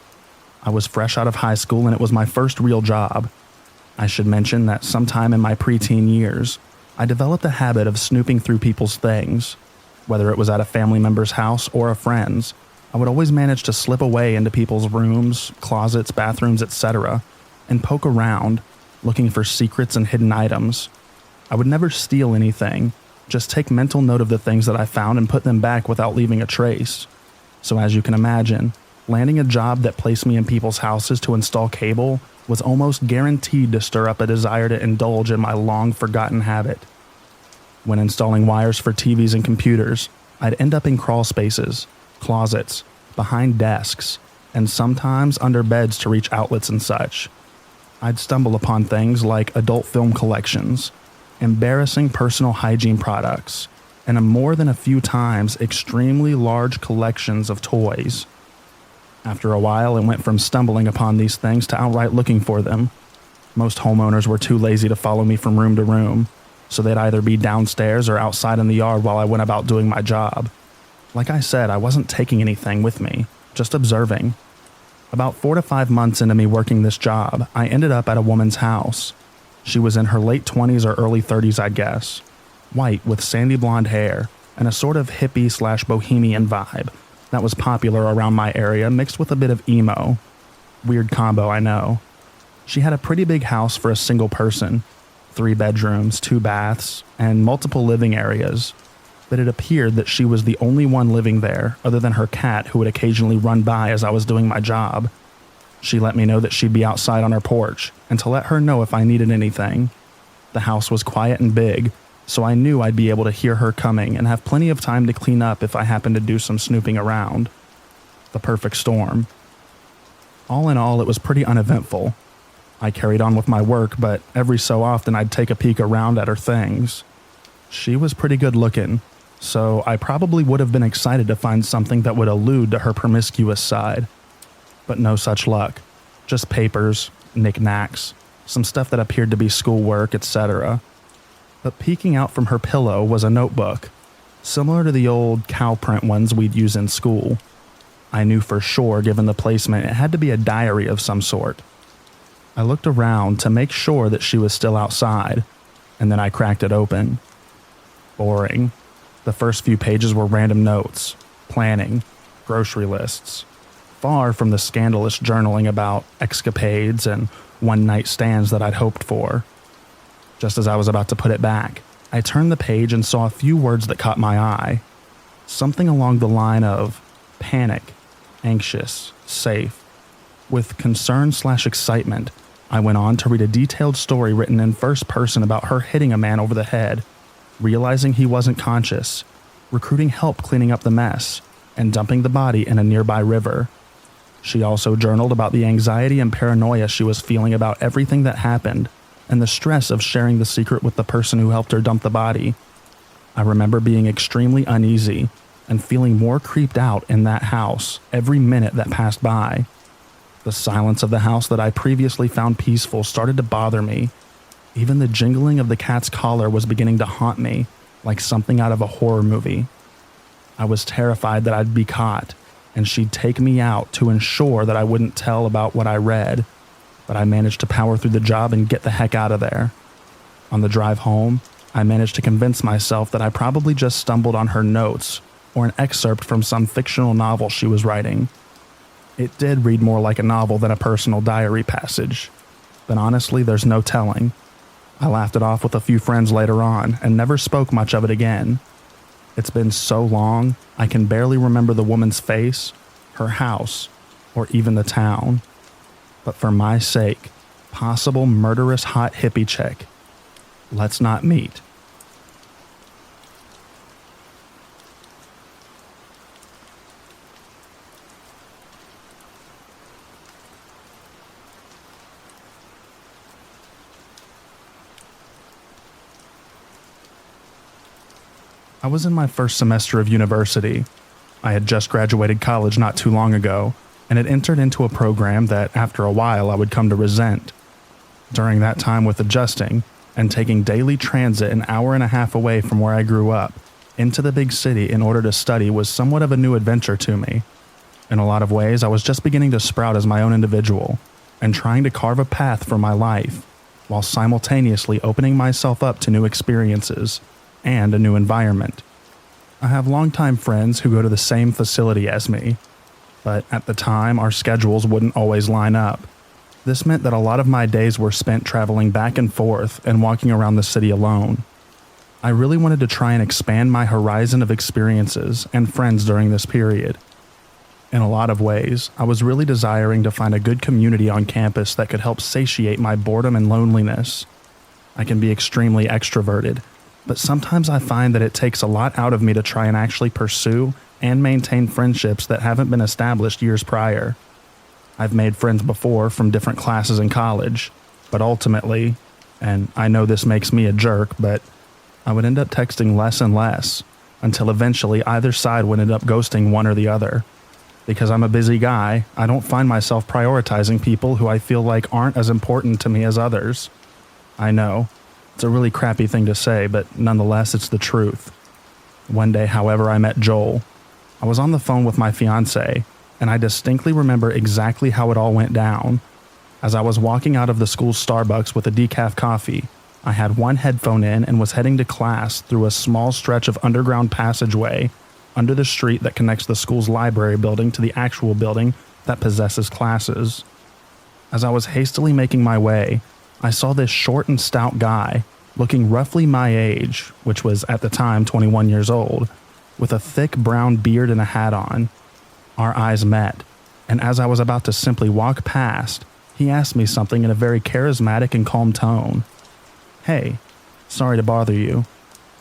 I was fresh out of high school and it was my first real job. I should mention that sometime in my preteen years, I developed a habit of snooping through people's things. Whether it was at a family member's house or a friend's, I would always manage to slip away into people's rooms, closets, bathrooms, etc., and poke around, looking for secrets and hidden items. I would never steal anything, just take mental note of the things that I found and put them back without leaving a trace. So as you can imagine, landing a job that placed me in people's houses to install cable was almost guaranteed to stir up a desire to indulge in my long-forgotten habit. When installing wires for TVs and computers, I'd end up in crawl spaces, closets, behind desks, and sometimes under beds to reach outlets and such. I'd stumble upon things like adult film collections, embarrassing personal hygiene products, and more than a few times extremely large collections of toys. After a while, it went from stumbling upon these things to outright looking for them. Most homeowners were too lazy to follow me from room to room, so they'd either be downstairs or outside in the yard while I went about doing my job. Like I said, I wasn't taking anything with me, just observing. About 4 to 5 months into me working this job, I ended up at a woman's house. She was in her late 20s or early 30s, I guess. White with sandy blonde hair and a sort of hippie/bohemian vibe that was popular around my area, mixed with a bit of emo. Weird combo, I know. She had a pretty big house for a single person, 3 bedrooms, 2 baths, and multiple living areas. But it appeared that she was the only one living there, other than her cat who would occasionally run by as I was doing my job. She let me know that she'd be outside on her porch, and to let her know if I needed anything. The house was quiet and big, so I knew I'd be able to hear her coming and have plenty of time to clean up if I happened to do some snooping around. The perfect storm. All in all, it was pretty uneventful. I carried on with my work, but every so often I'd take a peek around at her things. She was pretty good looking, so I probably would have been excited to find something that would allude to her promiscuous side. But no such luck. Just papers, knickknacks, some stuff that appeared to be schoolwork, etc. But peeking out from her pillow was a notebook, similar to the old cow print ones we'd use in school. I knew for sure, given the placement, it had to be a diary of some sort. I looked around to make sure that she was still outside, and then I cracked it open. Boring. The first few pages were random notes, planning, grocery lists. Far from the scandalous journaling about escapades and one-night stands that I'd hoped for. Just as I was about to put it back, I turned the page and saw a few words that caught my eye. Something along the line of panic, anxious, safe. With concern/excitement, I went on to read a detailed story written in first person about her hitting a man over the head, realizing he wasn't conscious, recruiting help cleaning up the mess, and dumping the body in a nearby river. She also journaled about the anxiety and paranoia she was feeling about everything that happened, and the stress of sharing the secret with the person who helped her dump the body. I remember being extremely uneasy and feeling more creeped out in that house every minute that passed by. The silence of the house that I previously found peaceful started to bother me. Even the jingling of the cat's collar was beginning to haunt me, like something out of a horror movie. I was terrified that I'd be caught, and she'd take me out to ensure that I wouldn't tell about what I read, but I managed to power through the job and get the heck out of there. On the drive home, I managed to convince myself that I probably just stumbled on her notes or an excerpt from some fictional novel she was writing. It did read more like a novel than a personal diary passage, but honestly, there's no telling. I laughed it off with a few friends later on and never spoke much of it again. It's been so long, I can barely remember the woman's face, her house, or even the town. But for my sake, possible murderous hot hippie chick, let's not meet. I was in my first semester of university. I had just graduated college not too long ago, and it entered into a program that after a while I would come to resent. During that time with adjusting and taking daily transit an hour and a half away from where I grew up into the big city in order to study was somewhat of a new adventure to me. In a lot of ways, I was just beginning to sprout as my own individual and trying to carve a path for my life, while simultaneously opening myself up to new experiences and a new environment. I have longtime friends who go to the same facility as me, but at the time our schedules wouldn't always line up. This meant that a lot of my days were spent traveling back and forth and walking around the city alone. I really wanted to try and expand my horizon of experiences and friends during this period. In a lot of ways, I was really desiring to find a good community on campus that could help satiate my boredom and loneliness. I can be extremely extroverted, but sometimes I find that it takes a lot out of me to try and actually pursue and maintain friendships that haven't been established years prior. I've made friends before from different classes in college, but ultimately, and I know this makes me a jerk, but I would end up texting less and less, until eventually either side would end up ghosting one or the other. Because I'm a busy guy, I don't find myself prioritizing people who I feel like aren't as important to me as others. I know, it's a really crappy thing to say, but nonetheless it's the truth. One day, however, I met Joel. I was on the phone with my fiancé, and I distinctly remember exactly how it all went down. As I was walking out of the school's Starbucks with a decaf coffee, I had one headphone in and was heading to class through a small stretch of underground passageway under the street that connects the school's library building to the actual building that possesses classes. As I was hastily making my way, I saw this short and stout guy, looking roughly my age, which was at the time 21 years old, with a thick brown beard and a hat on. Our eyes met, and as I was about to simply walk past, he asked me something in a very charismatic and calm tone. "Hey, sorry to bother you.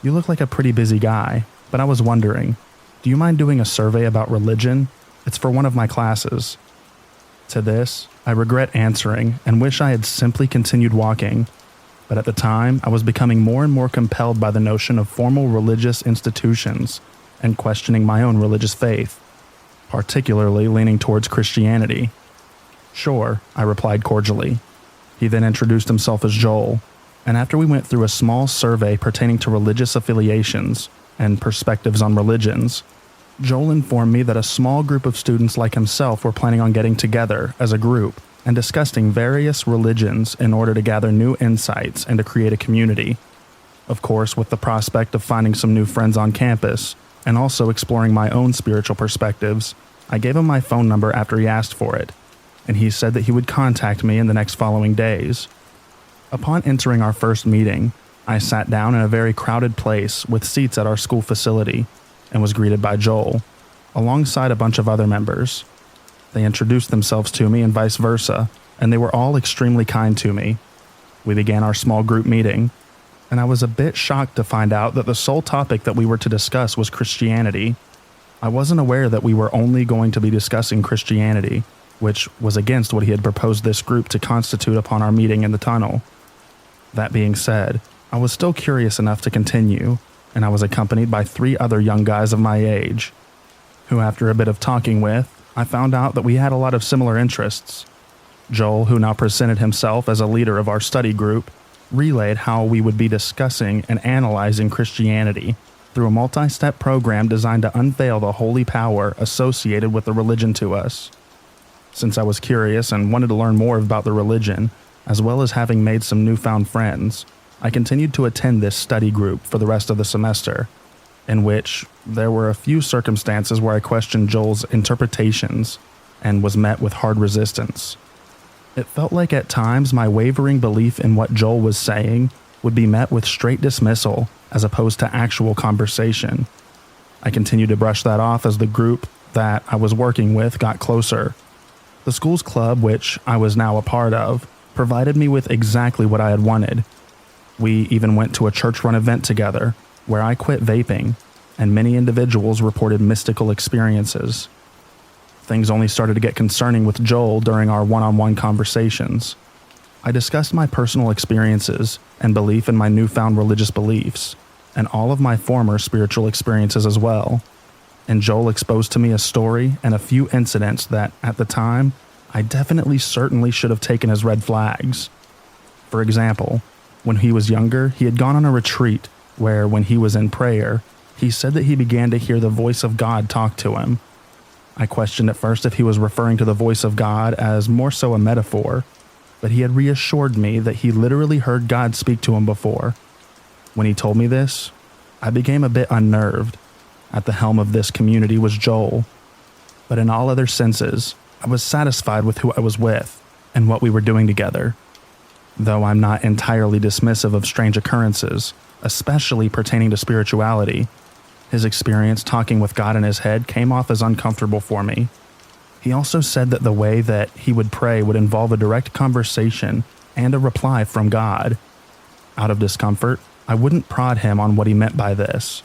You look like a pretty busy guy, but I was wondering, do you mind doing a survey about religion? It's for one of my classes." To this, I regret answering and wish I had simply continued walking, but at the time I was becoming more and more compelled by the notion of formal religious institutions and questioning my own religious faith, particularly leaning towards Christianity. "Sure," I replied cordially. He then introduced himself as Joel, and after we went through a small survey pertaining to religious affiliations and perspectives on religions, Joel informed me that a small group of students like himself were planning on getting together as a group and discussing various religions in order to gather new insights and to create a community. Of course, with the prospect of finding some new friends on campus and also exploring my own spiritual perspectives, I gave him my phone number after he asked for it, and he said that he would contact me in the next following days. Upon entering our first meeting, I sat down in a very crowded place with seats at our school facility and was greeted by Joel, alongside a bunch of other members. They introduced themselves to me and vice versa, and they were all extremely kind to me. We began our small group meeting, and I was a bit shocked to find out that the sole topic that we were to discuss was Christianity. I wasn't aware that we were only going to be discussing Christianity, which was against what he had proposed this group to constitute upon our meeting in the tunnel. That being said, I was still curious enough to continue, and I was accompanied by 3 other young guys of my age, who after a bit of talking with, I found out that we had a lot of similar interests. Joel, who now presented himself as a leader of our study group, relayed how we would be discussing and analyzing Christianity through a multi-step program designed to unveil the holy power associated with the religion to us. Since I was curious and wanted to learn more about the religion, as well as having made some newfound friends, I continued to attend this study group for the rest of the semester, in which there were a few circumstances where I questioned Joel's interpretations and was met with hard resistance. It felt like at times my wavering belief in what Joel was saying would be met with straight dismissal as opposed to actual conversation. I continued to brush that off as the group that I was working with got closer. The school's club, which I was now a part of, provided me with exactly what I had wanted. We even went to a church-run event together, where I quit vaping, and many individuals reported mystical experiences. Things only started to get concerning with Joel during our one-on-one conversations. I discussed my personal experiences and belief in my newfound religious beliefs, and all of my former spiritual experiences as well. and Joel exposed to me a story and a few incidents that, at the time, I certainly should have taken as red flags. For example, when he was younger, he had gone on a retreat where, when he was in prayer, he said that he began to hear the voice of God talk to him. I questioned at first if he was referring to the voice of God as more so a metaphor, but he had reassured me that he literally heard God speak to him before. When he told me this, I became a bit unnerved. At the helm of this community was Joel, but in all other senses, I was satisfied with who I was with and what we were doing together. Though I'm not entirely dismissive of strange occurrences, especially pertaining to spirituality, his experience talking with God in his head came off as uncomfortable for me. He also said that the way that he would pray would involve a direct conversation and a reply from God. Out of discomfort, I wouldn't prod him on what he meant by this.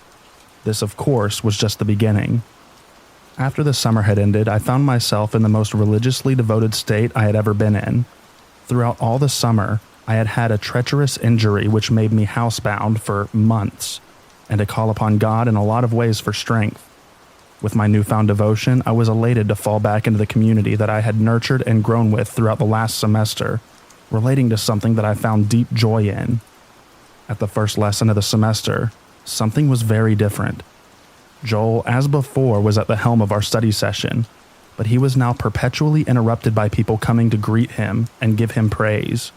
This, of course, was just the beginning. After the summer had ended, I found myself in the most religiously devoted state I had ever been in. Throughout all the summer, I had had a treacherous injury which made me housebound for months, and to call upon God in a lot of ways for strength. With my newfound devotion, I was elated to fall back into the community that I had nurtured and grown with throughout the last semester, relating to something that I found deep joy in. At the first lesson of the semester, something was very different. Joel, as before, was at the helm of our study session, but he was now perpetually interrupted by people coming to greet him and give him praise.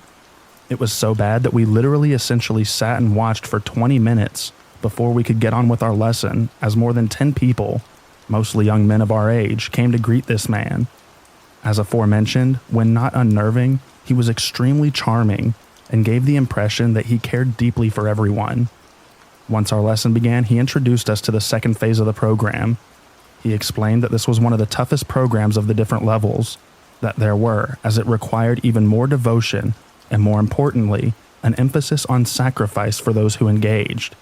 It was so bad that we literally essentially sat and watched for 20 minutes before we could get on with our lesson, as more than 10 people, mostly young men of our age, came to greet this man. As aforementioned, when not unnerving, he was extremely charming and gave the impression that he cared deeply for everyone. Once our lesson began, he introduced us to the second phase of the program. He explained that this was one of the toughest programs of the different levels that there were, as it required even more devotion and, more importantly, an emphasis on sacrifice for those who engaged.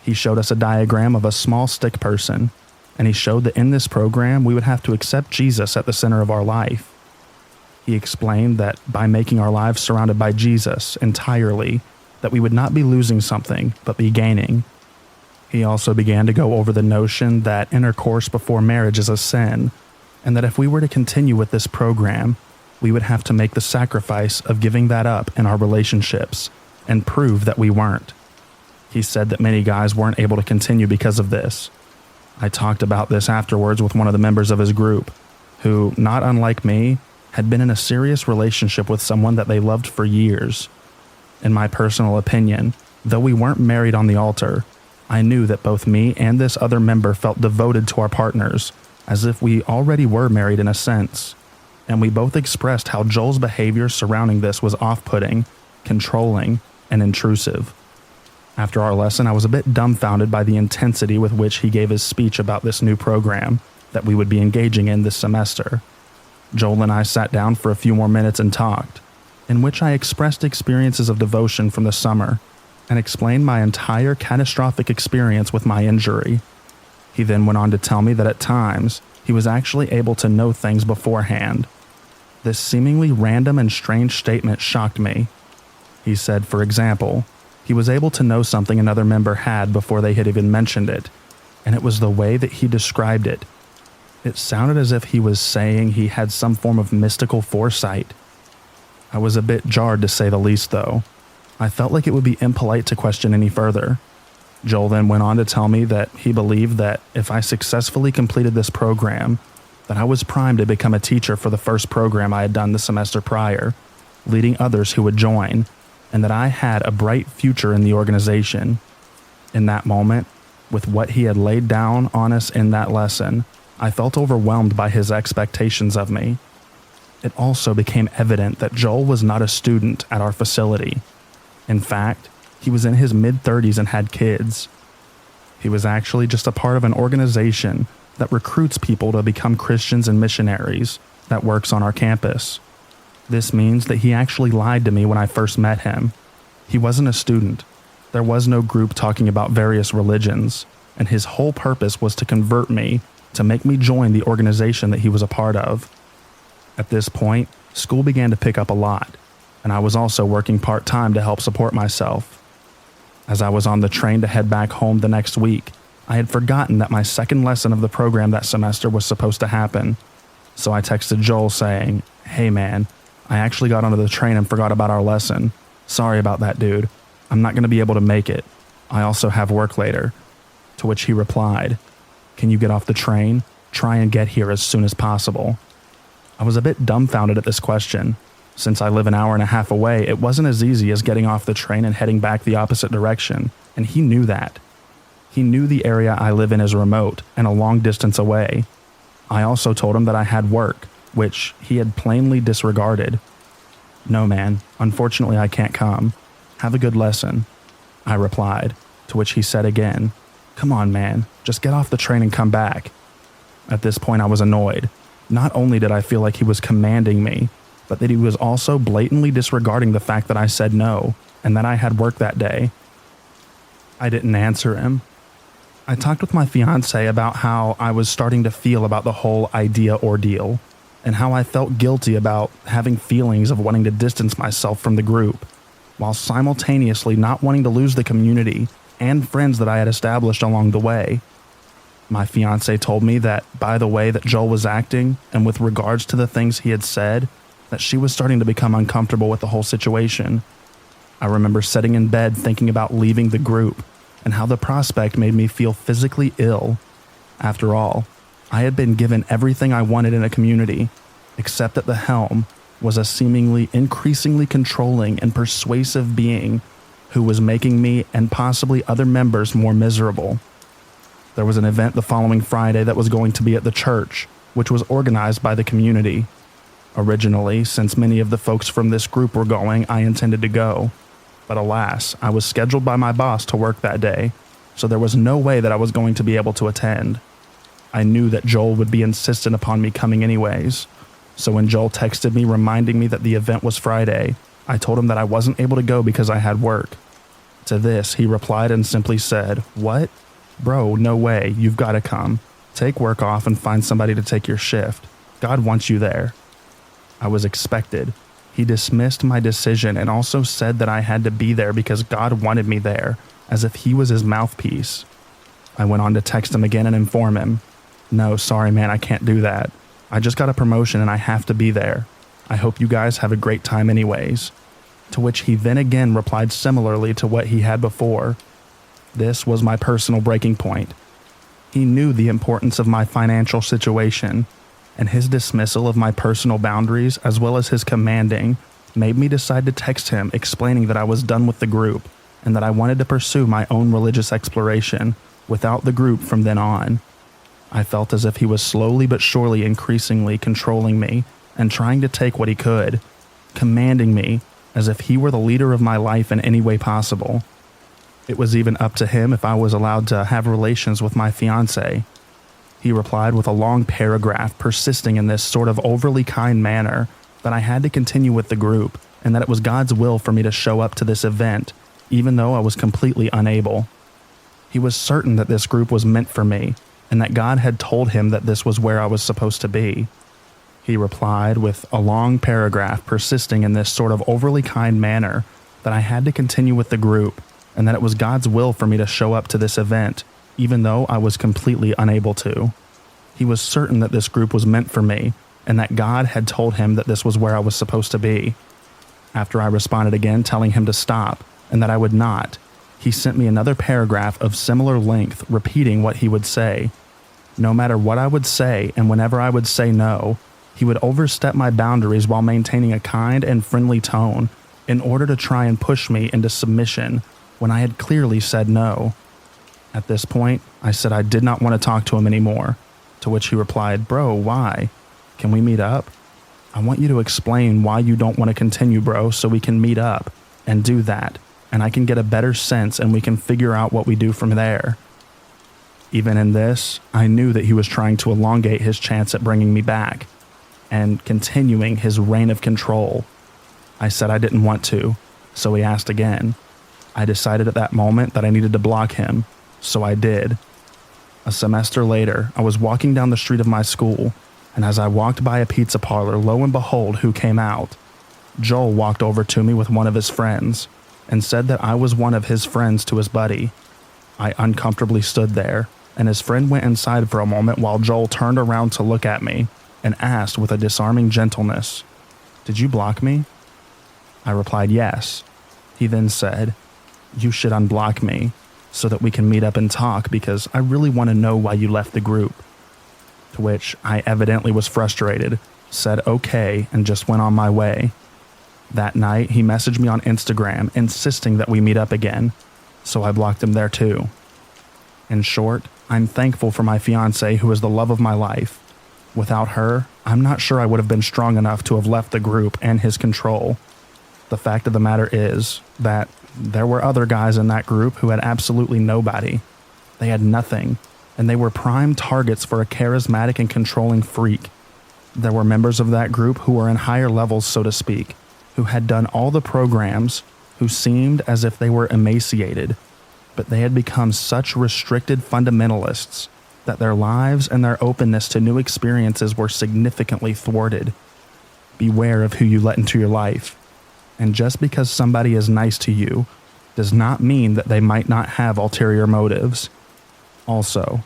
He showed us a diagram of a small stick person, and he showed that in this program we would have to accept Jesus at the center of our life. He explained that by making our lives surrounded by Jesus entirely, that we would not be losing something, but be gaining. He also began to go over the notion that intercourse before marriage is a sin, and that if we were to continue with this program, we would have to make the sacrifice of giving that up in our relationships and prove that we weren't. He said that many guys weren't able to continue because of this. I talked about this afterwards with one of the members of his group, who, not unlike me, had been in a serious relationship with someone that they loved for years. In my personal opinion, though we weren't married on the altar, I knew that both me and this other member felt devoted to our partners, as if we already were married in a sense, and we both expressed how Joel's behavior surrounding this was off-putting, controlling, and intrusive. After our lesson, I was a bit dumbfounded by the intensity with which he gave his speech about this new program that we would be engaging in this semester. Joel and I sat down for a few more minutes and talked, in which I expressed experiences of devotion from the summer and explained my entire catastrophic experience with my injury. He then went on to tell me that at times he was actually able to know things beforehand. This seemingly random and strange statement shocked me. He said, for example, he was able to know something another member had before they had even mentioned it, and it was the way that he described it. It sounded as if he was saying he had some form of mystical foresight. I was a bit jarred, to say the least, though. I felt like it would be impolite to question any further. Joel then went on to tell me that he believed that if I successfully completed this program, that I was primed to become a teacher for the first program I had done the semester prior, leading others who would join, and that I had a bright future in the organization. In that moment, with what he had laid down on us in that lesson, I felt overwhelmed by his expectations of me. It also became evident that Joel was not a student at our facility. In fact, he was in his mid-30s and had kids. He was actually just a part of an organization that recruits people to become Christians and missionaries that works on our campus. This means that he actually lied to me when I first met him. He wasn't a student. There was no group talking about various religions, and his whole purpose was to convert me, to make me join the organization that he was a part of. At this point, school began to pick up a lot, and I was also working part-time to help support myself. As I was on the train to head back home the next week, I had forgotten that my second lesson of the program that semester was supposed to happen. So I texted Joel saying, "Hey man, I actually got onto the train and forgot about our lesson. Sorry about that, dude. I'm not going to be able to make it. I also have work later." To which he replied, "Can you get off the train? Try and get here as soon as possible." I was a bit dumbfounded at this question. Since I live an hour and a half away, it wasn't as easy as getting off the train and heading back the opposite direction, and he knew that. He knew the area I live in is remote and a long distance away. I also told him that I had work, which he had plainly disregarded. "No, man, unfortunately I can't come. Have a good lesson," I replied, to which he said again, "Come on, man, just get off the train and come back." At this point I was annoyed. Not only did I feel like he was commanding me, but that he was also blatantly disregarding the fact that I said no and that I had work that day. I didn't answer him. I talked with my fiance about how I was starting to feel about the whole idea ordeal, and how I felt guilty about having feelings of wanting to distance myself from the group, while simultaneously not wanting to lose the community and friends that I had established along the way. My fiance told me that by the way that Joel was acting, and with regards to the things he had said, that she was starting to become uncomfortable with the whole situation. I remember sitting in bed thinking about leaving the group, and how the prospect made me feel physically ill. After all, I had been given everything I wanted in a community, except at the helm was a seemingly increasingly controlling and persuasive being who was making me and possibly other members more miserable. There was an event the following Friday that was going to be at the church, which was organized by the community. Originally, since many of the folks from this group were going, I intended to go. But alas, I was scheduled by my boss to work that day, so there was no way that I was going to be able to attend. I knew that Joel would be insistent upon me coming anyways, so when Joel texted me reminding me that the event was Friday, I told him that I wasn't able to go because I had work. To this, he replied and simply said, "What? Bro, no way, you've got to come. Take work off and find somebody to take your shift. God wants you there." I was expected. He dismissed my decision and also said that I had to be there because God wanted me there, as if he was his mouthpiece. I went on to text him again and inform him, "No, sorry man, I can't do that. I just got a promotion and I have to be there. I hope you guys have a great time anyways." To which he then again replied similarly to what he had before. This was my personal breaking point. He knew the importance of my financial situation, and his dismissal of my personal boundaries as well as his commanding made me decide to text him explaining that I was done with the group and that I wanted to pursue my own religious exploration without the group from then on. I felt as if he was slowly but surely increasingly controlling me and trying to take what he could, commanding me as if he were the leader of my life in any way possible. It was even up to him if I was allowed to have relations with my fiancé. He replied with a long paragraph persisting in this sort of overly kind manner that I had to continue with the group and that it was God's will for me to show up to this event, even though I was completely unable. He was certain that this group was meant for me and that God had told him that this was where I was supposed to be. He replied with a long paragraph persisting in this sort of overly kind manner that I had to continue with the group and that it was God's will for me to show up to this event, even though I was completely unable to. He was certain that this group was meant for me, and that God had told him that this was where I was supposed to be. After I responded again telling him to stop, and that I would not, he sent me another paragraph of similar length repeating what he would say. No matter what I would say and whenever I would say no, he would overstep my boundaries while maintaining a kind and friendly tone in order to try and push me into submission when I had clearly said no. At this point, I said I did not want to talk to him anymore, to which he replied, "Bro, why? Can we meet up? I want you to explain why you don't want to continue, bro, so we can meet up and do that, and I can get a better sense and we can figure out what we do from there." Even in this, I knew that he was trying to elongate his chance at bringing me back and continuing his reign of control. I said I didn't want to, so he asked again. I decided at that moment that I needed to block him, so I did. A semester later, I was walking down the street of my school, and as I walked by a pizza parlor, lo and behold, who came out? Joel walked over to me with one of his friends, and said that I was one of his friends to his buddy. I uncomfortably stood there, and his friend went inside for a moment while Joel turned around to look at me and asked with a disarming gentleness, "Did you block me?" I replied yes. He then said, "You should unblock me so that we can meet up and talk because I really want to know why you left the group." To which I evidently was frustrated, said okay, and just went on my way. That night, he messaged me on Instagram insisting that we meet up again, so I blocked him there too. In short, I'm thankful for my fiancée who is the love of my life. Without her, I'm not sure I would have been strong enough to have left the group and his control. The fact of the matter is that there were other guys in that group who had absolutely nobody. They had nothing, and they were prime targets for a charismatic and controlling freak. There were members of that group who were in higher levels, so to speak, who had done all the programs, who seemed as if they were emaciated, but they had become such restricted fundamentalists that their lives and their openness to new experiences were significantly thwarted. Beware of who you let into your life. And just because somebody is nice to you does not mean that they might not have ulterior motives. Also,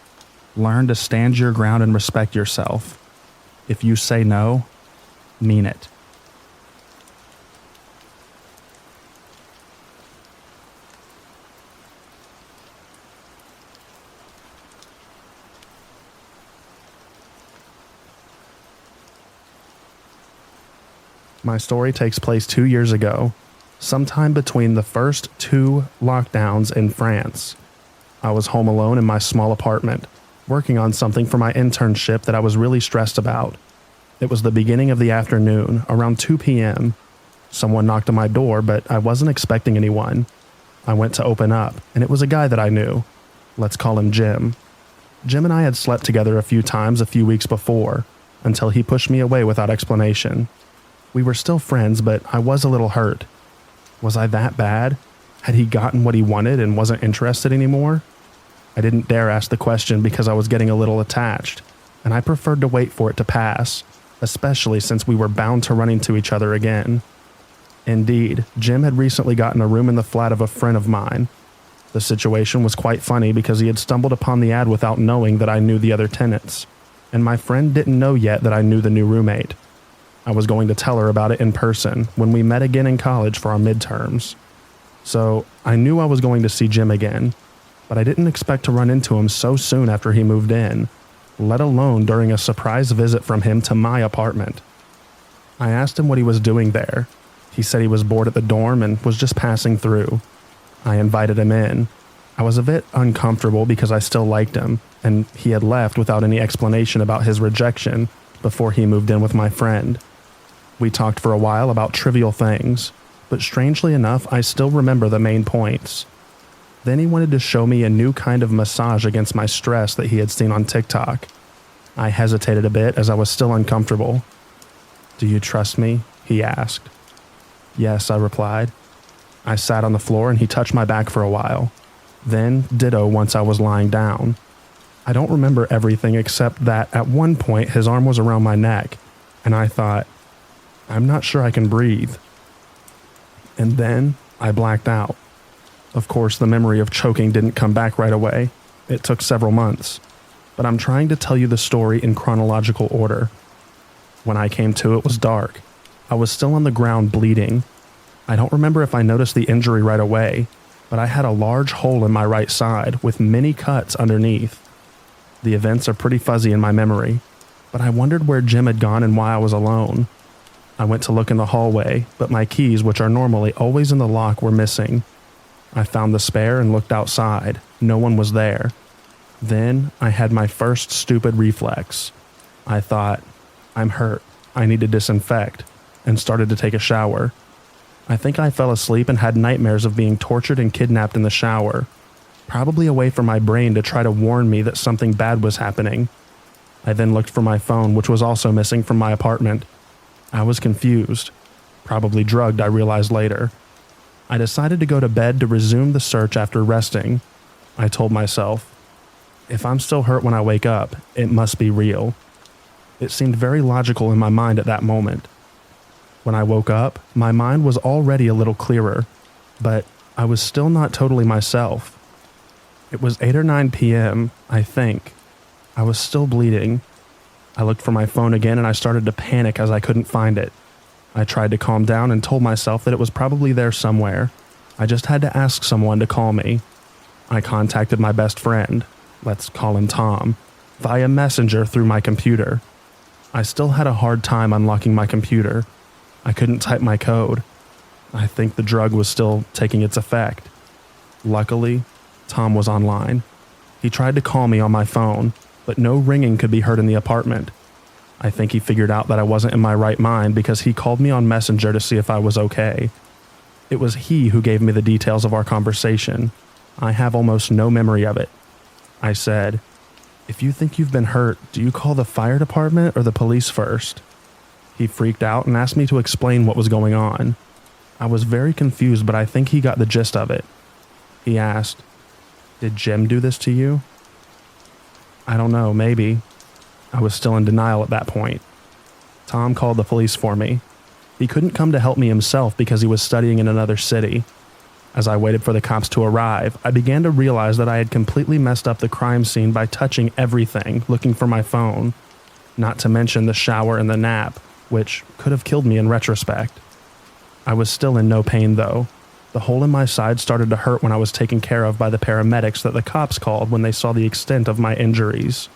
learn to stand your ground and respect yourself. If you say no, mean it. My story takes place 2 years ago, sometime between the first 2 lockdowns in France. I was home alone in my small apartment, working on something for my internship that I was really stressed about. It was the beginning of the afternoon, around 2 p.m. Someone knocked on my door, but I wasn't expecting anyone. I went to open up, and it was a guy that I knew. Let's call him Jim. Jim and I had slept together a few times a few weeks before, until he pushed me away without explanation. We were still friends, but I was a little hurt. Was I that bad? Had he gotten what he wanted and wasn't interested anymore? I didn't dare ask the question because I was getting a little attached, and I preferred to wait for it to pass, especially since we were bound to run into each other again. Indeed, Jim had recently gotten a room in the flat of a friend of mine. The situation was quite funny because he had stumbled upon the ad without knowing that I knew the other tenants, and my friend didn't know yet that I knew the new roommate. I was going to tell her about it in person when we met again in college for our midterms. So I knew I was going to see Jim again, but I didn't expect to run into him so soon after he moved in, let alone during a surprise visit from him to my apartment. I asked him what he was doing there. He said he was bored at the dorm and was just passing through. I invited him in. I was a bit uncomfortable because I still liked him, and he had left without any explanation about his rejection before he moved in with my friend. We talked for a while about trivial things, but strangely enough, I still remember the main points. Then he wanted to show me a new kind of massage against my stress that he had seen on TikTok. I hesitated a bit as I was still uncomfortable. "Do you trust me?" he asked. "Yes," I replied. I sat on the floor and he touched my back for a while. Then ditto once I was lying down. I don't remember everything except that at one point his arm was around my neck, and I thought, I'm not sure I can breathe. And then I blacked out. Of course, the memory of choking didn't come back right away. It took several months. But I'm trying to tell you the story in chronological order. When I came to, it was dark. I was still on the ground bleeding. I don't remember if I noticed the injury right away, but I had a large hole in my right side with many cuts underneath. The events are pretty fuzzy in my memory, but I wondered where Jim had gone and why I was alone. I went to look in the hallway, but my keys, which are normally always in the lock, were missing. I found the spare and looked outside. No one was there. Then I had my first stupid reflex. I thought, I'm hurt. I need to disinfect, and started to take a shower. I think I fell asleep and had nightmares of being tortured and kidnapped in the shower, probably a way for my brain to try to warn me that something bad was happening. I then looked for my phone, which was also missing from my apartment. I was confused. Probably drugged, I realized later. I decided to go to bed to resume the search after resting. I told myself, if I'm still hurt when I wake up, it must be real. It seemed very logical in my mind at that moment. When I woke up, my mind was already a little clearer, but I was still not totally myself. It was 8 or 9 p.m., I think. I was still bleeding. I looked for my phone again and I started to panic as I couldn't find it. I tried to calm down and told myself that it was probably there somewhere. I just had to ask someone to call me. I contacted my best friend, let's call him Tom, via Messenger through my computer. I still had a hard time unlocking my computer. I couldn't type my code. I think the drug was still taking its effect. Luckily, Tom was online. He tried to call me on my phone, but no ringing could be heard in the apartment. I think he figured out that I wasn't in my right mind because he called me on Messenger to see if I was okay. It was he who gave me the details of our conversation. I have almost no memory of it. I said, "If you think you've been hurt, do you call the fire department or the police first?" He freaked out and asked me to explain what was going on. I was very confused, but I think he got the gist of it. He asked, "Did Jim do this to you?" I don't know, maybe. I was still in denial at that point. Tom called the police for me. He couldn't come to help me himself because he was studying in another city. As I waited for the cops to arrive, I began to realize that I had completely messed up the crime scene by touching everything, looking for my phone. Not to mention the shower and the nap, which could have killed me in retrospect. I was still in no pain though. The hole in my side started to hurt when I was taken care of by the paramedics that the cops called when they saw the extent of my injuries.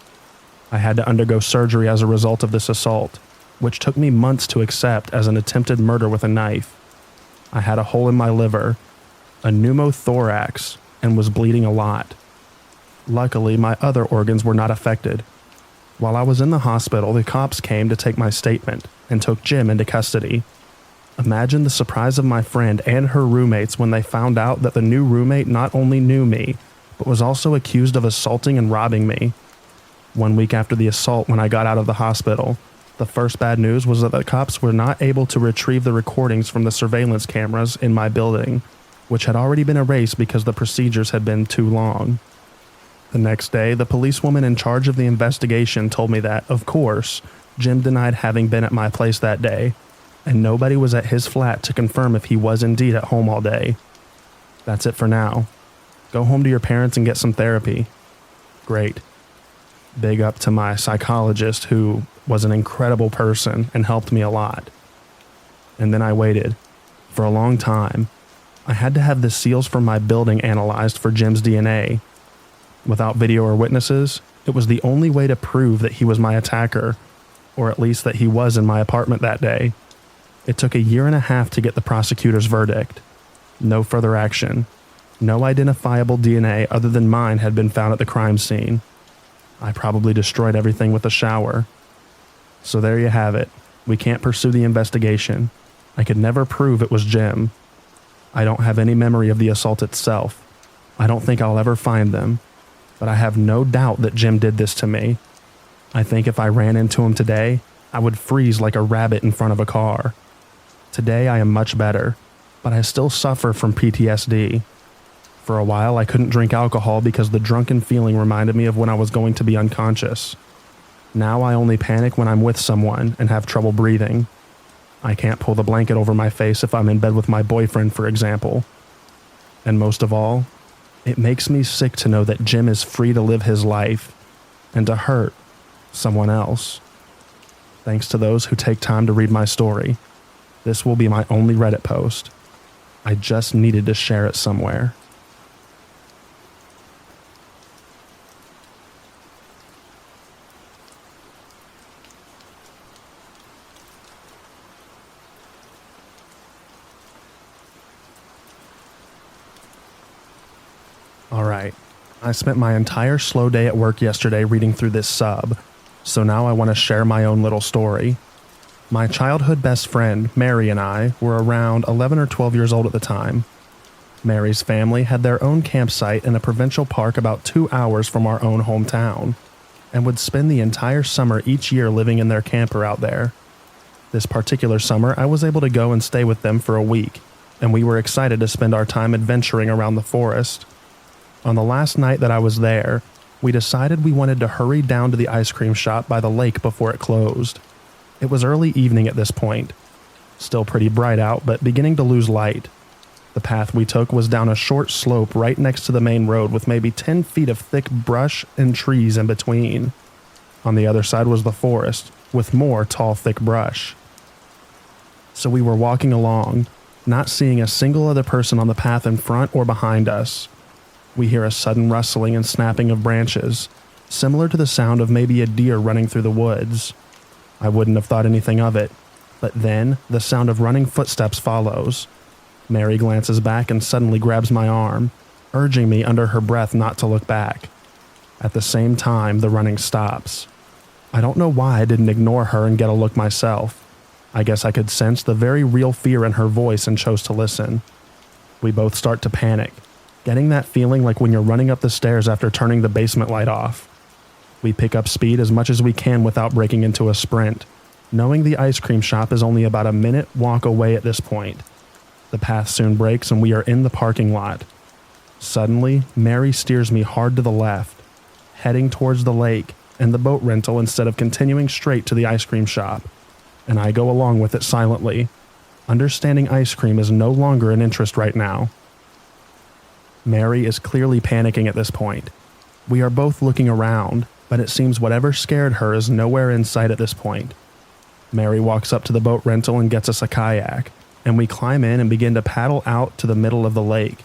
I had to undergo surgery as a result of this assault, which took me months to accept as an attempted murder with a knife. I had a hole in my liver, a pneumothorax, and was bleeding a lot. Luckily, my other organs were not affected. While I was in the hospital, the cops came to take my statement and took Jim into custody. Imagine the surprise of my friend and her roommates when they found out that the new roommate not only knew me, but was also accused of assaulting and robbing me. 1 week after the assault, when I got out of the hospital, the first bad news was that the cops were not able to retrieve the recordings from the surveillance cameras in my building, which had already been erased because the procedures had been too long. The next day, the policewoman in charge of the investigation told me that, of course, Jim denied having been at my place that day, and nobody was at his flat to confirm if he was indeed at home all day. That's it for now. Go home to your parents and get some therapy. Great. Big up to my psychologist, who was an incredible person and helped me a lot. And then I waited for a long time. I had to have the seals from my building analyzed for Jim's DNA. Without video or witnesses, it was the only way to prove that he was my attacker, or at least that he was in my apartment that day. It took 1.5 years to get the prosecutor's verdict. No further action. No identifiable DNA other than mine had been found at the crime scene. I probably destroyed everything with the shower. So there you have it. We can't pursue the investigation. I could never prove it was Jim. I don't have any memory of the assault itself. I don't think I'll ever find them. But I have no doubt that Jim did this to me. I think if I ran into him today, I would freeze like a rabbit in front of a car. Today I am much better, but I still suffer from PTSD. For a while I couldn't drink alcohol because the drunken feeling reminded me of when I was going to be unconscious. Now I only panic when I'm with someone and have trouble breathing. I can't pull the blanket over my face if I'm in bed with my boyfriend, for example. And most of all, it makes me sick to know that Jim is free to live his life and to hurt someone else. Thanks to those who take time to read my story. This will be my only Reddit post. I just needed to share it somewhere. Alright, I spent my entire slow day at work yesterday reading through this sub, so now I want to share my own little story. My childhood best friend, Mary, and I were around 11 or 12 years old at the time. Mary's family had their own campsite in a provincial park about 2 hours from our own hometown, and would spend the entire summer each year living in their camper out there. This particular summer, I was able to go and stay with them for a week, and we were excited to spend our time adventuring around the forest. On the last night that I was there, we decided we wanted to hurry down to the ice cream shop by the lake before it closed. It was early evening at this point. Still pretty bright out, but beginning to lose light. The path we took was down a short slope right next to the main road with maybe 10 feet of thick brush and trees in between. On the other side was the forest, with more tall, thick brush. So we were walking along, not seeing a single other person on the path in front or behind us. We hear a sudden rustling and snapping of branches, similar to the sound of maybe a deer running through the woods. I wouldn't have thought anything of it, but then the sound of running footsteps follows. Mary glances back and suddenly grabs my arm, urging me under her breath not to look back. At the same time, the running stops. I don't know why I didn't ignore her and get a look myself. I guess I could sense the very real fear in her voice and chose to listen. We both start to panic, getting that feeling like when you're running up the stairs after turning the basement light off. We pick up speed as much as we can without breaking into a sprint, knowing the ice cream shop is only about a minute walk away at this point. The path soon breaks and we are in the parking lot. Suddenly, Mary steers me hard to the left, heading towards the lake and the boat rental instead of continuing straight to the ice cream shop, and I go along with it silently, understanding ice cream is no longer an interest right now. Mary is clearly panicking at this point. We are both looking around, but it seems whatever scared her is nowhere in sight at this point. Mary walks up to the boat rental and gets us a kayak, and we climb in and begin to paddle out to the middle of the lake.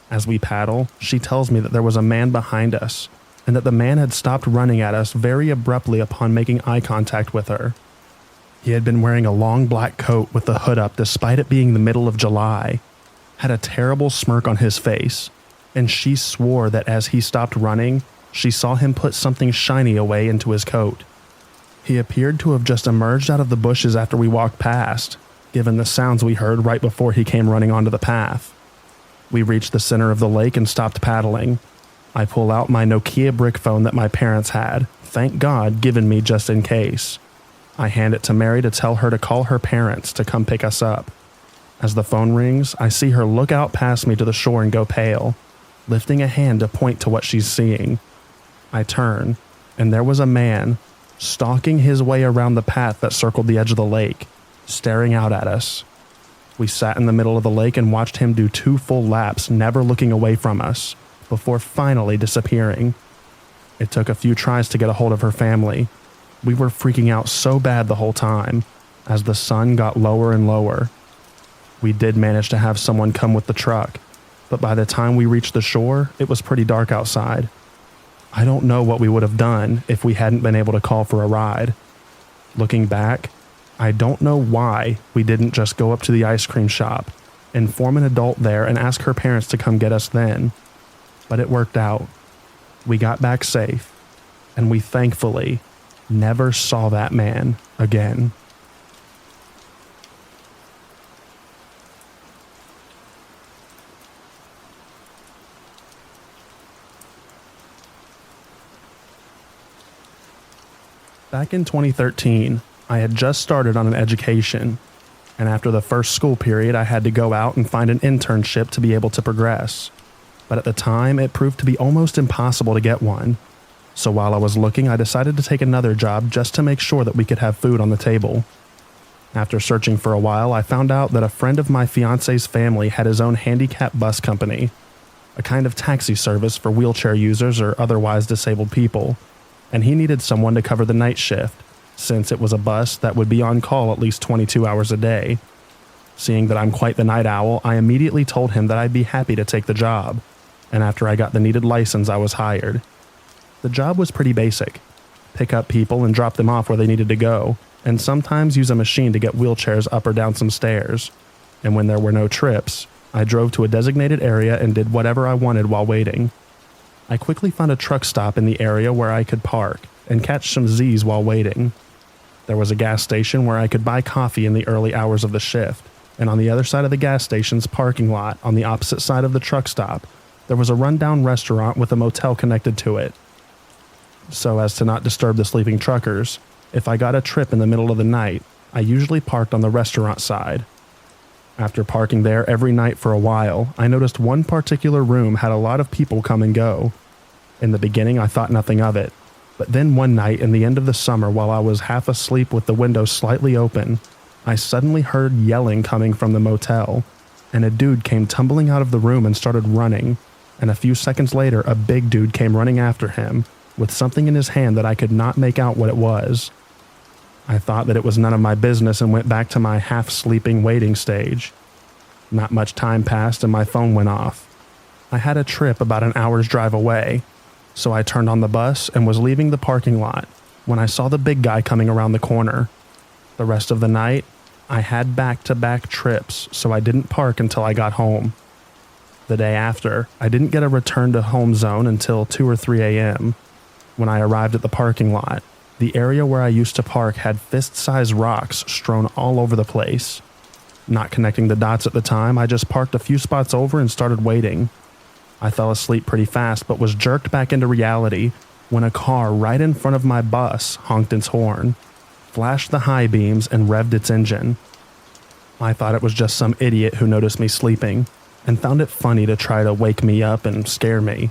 As we paddle, she tells me that there was a man behind us, and that the man had stopped running at us very abruptly upon making eye contact with her. He had been wearing a long black coat with the hood up despite it being the middle of July, had a terrible smirk on his face, and she swore that as he stopped running, she saw him put something shiny away into his coat. He appeared to have just emerged out of the bushes after we walked past, given the sounds we heard right before he came running onto the path. We reached the center of the lake and stopped paddling. I pull out my Nokia brick phone that my parents had, thank God, given me just in case. I hand it to Mary to tell her to call her parents to come pick us up. As the phone rings, I see her look out past me to the shore and go pale, lifting a hand to point to what she's seeing. I turn, and there was a man, stalking his way around the path that circled the edge of the lake, staring out at us. We sat in the middle of the lake and watched him do 2 full laps, never looking away from us, before finally disappearing. It took a few tries to get a hold of her family. We were freaking out so bad the whole time, as the sun got lower and lower. We did manage to have someone come with the truck, but by the time we reached the shore, it was pretty dark outside. I don't know what we would have done if we hadn't been able to call for a ride. Looking back, I don't know why we didn't just go up to the ice cream shop, inform an adult there, and ask her parents to come get us then. But it worked out. We got back safe, and we thankfully never saw that man again. Back in 2013, I had just started on an education, and after the first school period, I had to go out and find an internship to be able to progress. But at the time, it proved to be almost impossible to get one. So while I was looking, I decided to take another job just to make sure that we could have food on the table. After searching for a while, I found out that a friend of my fiance's family had his own handicap bus company, a kind of taxi service for wheelchair users or otherwise disabled people, and he needed someone to cover the night shift, since it was a bus that would be on call at least 22 hours a day. Seeing that I'm quite the night owl, I immediately told him that I'd be happy to take the job, and after I got the needed license, I was hired. The job was pretty basic. Pick up people and drop them off where they needed to go, and sometimes use a machine to get wheelchairs up or down some stairs. And when there were no trips, I drove to a designated area and did whatever I wanted while waiting. I quickly found a truck stop in the area where I could park and catch some Z's while waiting. There was a gas station where I could buy coffee in the early hours of the shift, and on the other side of the gas station's parking lot, on the opposite side of the truck stop, there was a rundown restaurant with a motel connected to it. So as to not disturb the sleeping truckers, if I got a trip in the middle of the night, I usually parked on the restaurant side. After parking there every night for a while, I noticed one particular room had a lot of people come and go. In the beginning, I thought nothing of it, but then one night in the end of the summer while I was half asleep with the window slightly open, I suddenly heard yelling coming from the motel. and a dude came tumbling out of the room and started running, and a few seconds later a big dude came running after him with something in his hand that I could not make out what it was. I thought that it was none of my business and went back to my half-sleeping waiting stage. Not much time passed and my phone went off. I had a trip about an hour's drive away, so I turned on the bus and was leaving the parking lot when I saw the big guy coming around the corner. The rest of the night, I had back-to-back trips, so I didn't park until I got home. The day after, I didn't get a return to home zone until 2 or 3 a.m. When I arrived at the parking lot, the area where I used to park had fist-sized rocks strewn all over the place. Not connecting the dots at the time, I just parked a few spots over and started waiting. I fell asleep pretty fast but was jerked back into reality when a car right in front of my bus honked its horn, flashed the high beams, and revved its engine. I thought it was just some idiot who noticed me sleeping and found it funny to try to wake me up and scare me.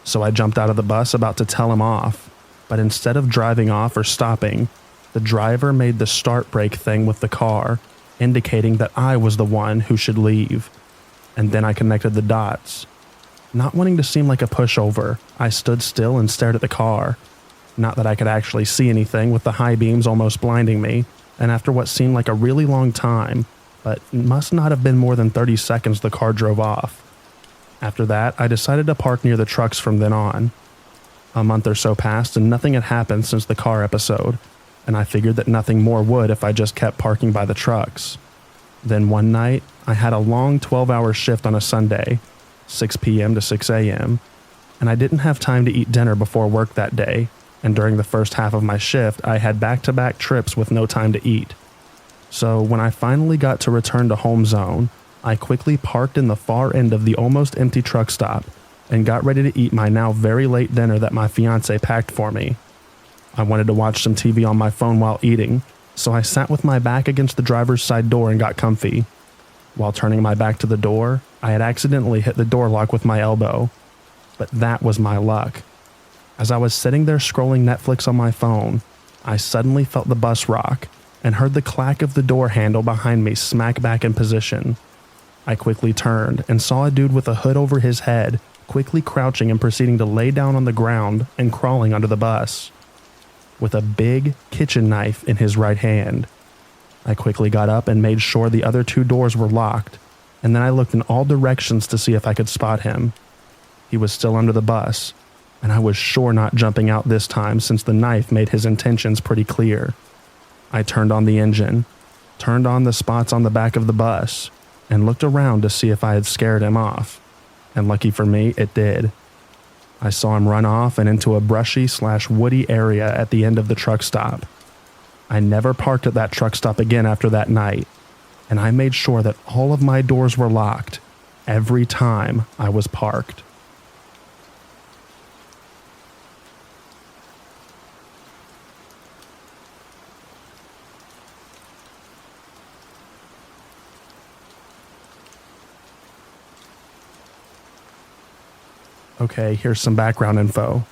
So I jumped out of the bus about to tell him off, but instead of driving off or stopping, the driver made the start brake thing with the car, indicating that I was the one who should leave. And then I connected the dots. Not wanting to seem like a pushover, I stood still and stared at the car. Not that I could actually see anything with the high beams almost blinding me, and after what seemed like a really long time, but must not have been more than 30 seconds, the car drove off. After that, I decided to park near the trucks from then on. A month or so passed and nothing had happened since the car episode, and I figured that nothing more would if I just kept parking by the trucks. Then one night, I had a long 12-hour shift on a Sunday, 6 p.m. to 6 a.m., and I didn't have time to eat dinner before work that day, and during the first half of my shift, I had back-to-back trips with no time to eat. So when I finally got to return to home zone, I quickly parked in the far end of the almost empty truck stop and got ready to eat my now very late dinner that my fiancé packed for me. I wanted to watch some TV on my phone while eating, so I sat with my back against the driver's side door and got comfy. While turning my back to the door, I had accidentally hit the door lock with my elbow. But that was my luck. As I was sitting there scrolling Netflix on my phone, I suddenly felt the bus rock and heard the clack of the door handle behind me smack back in position. I quickly turned and saw a dude with a hood over his head quickly crouching and proceeding to lay down on the ground and crawling under the bus, with a big kitchen knife in his right hand. I quickly got up and made sure the other 2 doors were locked, and then I looked in all directions to see if I could spot him. He was still under the bus, and I was sure not jumping out this time since the knife made his intentions pretty clear. I turned on the engine, turned on the spots on the back of the bus, and looked around to see if I had scared him off. And lucky for me, it did. I saw him run off and into a brushy/woody area at the end of the truck stop. I never parked at that truck stop again after that night, and I made sure that all of my doors were locked every time I was parked. Okay, here's some background info.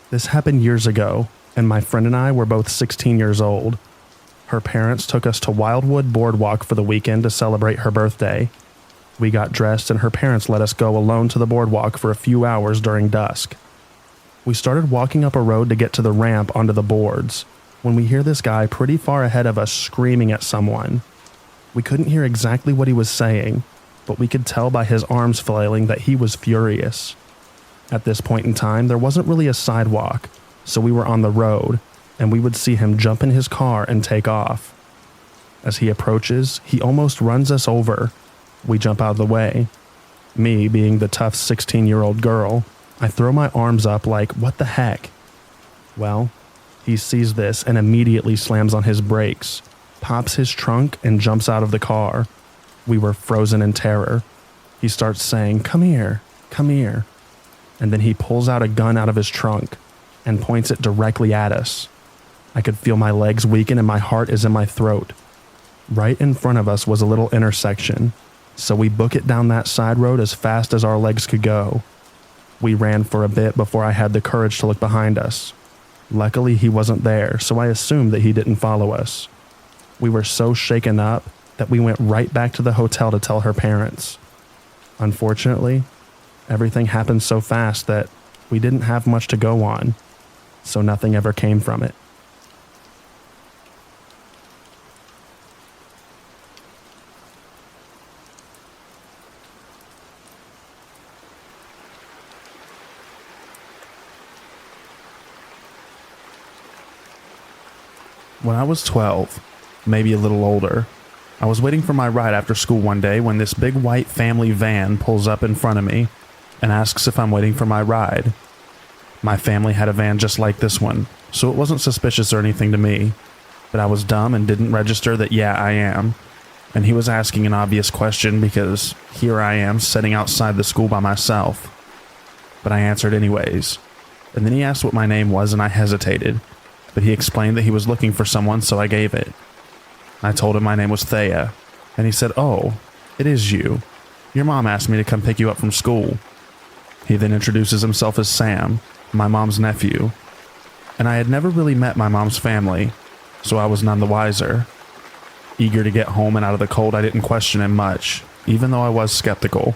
This happened years ago, and my friend and I were both 16 years old. Her parents took us to Wildwood Boardwalk for the weekend to celebrate her birthday. We got dressed and her parents let us go alone to the boardwalk for a few hours during dusk. We started walking up a road to get to the ramp onto the boards, when we hear this guy pretty far ahead of us screaming at someone. We couldn't hear exactly what he was saying, but we could tell by his arms flailing that he was furious. At this point in time, there wasn't really a sidewalk, so we were on the road, and we would see him jump in his car and take off. As he approaches, he almost runs us over. We jump out of the way. Me, being the tough 16-year-old girl, I throw my arms up like, what the heck? Well, he sees this and immediately slams on his brakes, pops his trunk, and jumps out of the car. We were frozen in terror. He starts saying, "Come here, come here." And then he pulls out a gun out of his trunk and points it directly at us. I could feel my legs weaken and my heart is in my throat. Right in front of us was a little intersection, so we book it down that side road as fast as our legs could go. We ran for a bit before I had the courage to look behind us. Luckily, he wasn't there, so I assumed that he didn't follow us. We were so shaken up that we went right back to the hotel to tell her parents. Unfortunately, everything happened so fast that we didn't have much to go on, so nothing ever came from it. When I was 12, maybe a little older, I was waiting for my ride after school one day when this big white family van pulls up in front of me and asks if I'm waiting for my ride. My family had a van just like this one, so it wasn't suspicious or anything to me, but I was dumb and didn't register that yeah, I am. And he was asking an obvious question because here I am sitting outside the school by myself. But I answered anyways. And then he asked what my name was and I hesitated. But he explained that he was looking for someone, so I gave it. I told him my name was Thea, and he said, "Oh, it is you. Your mom asked me to come pick you up from school." He then introduces himself as Sam, my mom's nephew, and I had never really met my mom's family, so I was none the wiser. Eager to get home and out of the cold, I didn't question him much, even though I was skeptical.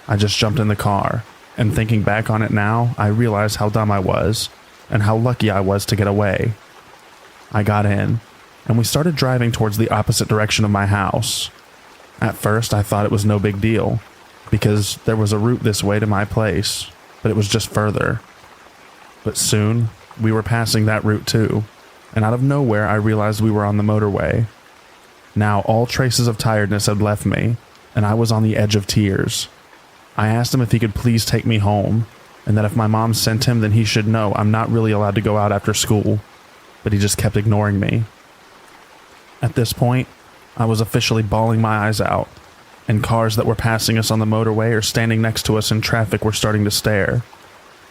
I just jumped in the car, and thinking back on it now, I realize how dumb I was, and how lucky I was to get away. I got in, and we started driving towards the opposite direction of my house. At first, I thought it was no big deal, because there was a route this way to my place, but it was just further. But soon, we were passing that route too, and out of nowhere I realized we were on the motorway. Now all traces of tiredness had left me, and I was on the edge of tears. I asked him if he could please take me home, and that if my mom sent him, then he should know I'm not really allowed to go out after school, but he just kept ignoring me. At this point, I was officially bawling my eyes out, and cars that were passing us on the motorway or standing next to us in traffic were starting to stare.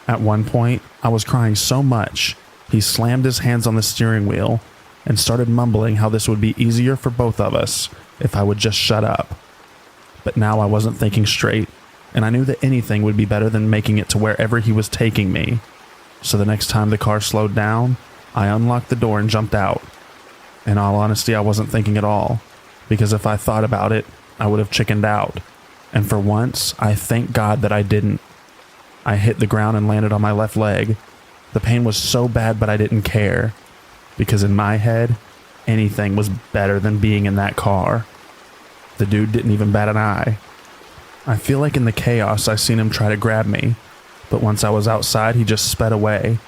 At one point, I was crying so much, he slammed his hands on the steering wheel and started mumbling how this would be easier for both of us if I would just shut up. But now I wasn't thinking straight, and I knew that anything would be better than making it to wherever he was taking me. So the next time the car slowed down, I unlocked the door and jumped out. In all honesty, I wasn't thinking at all, because if I thought about it, I would have chickened out. And for once, I thank God that I didn't. I hit the ground and landed on my left leg. The pain was so bad, but I didn't care, because in my head, anything was better than being in that car. The dude didn't even bat an eye. I feel like in the chaos I seen him try to grab me, but once I was outside he just sped away,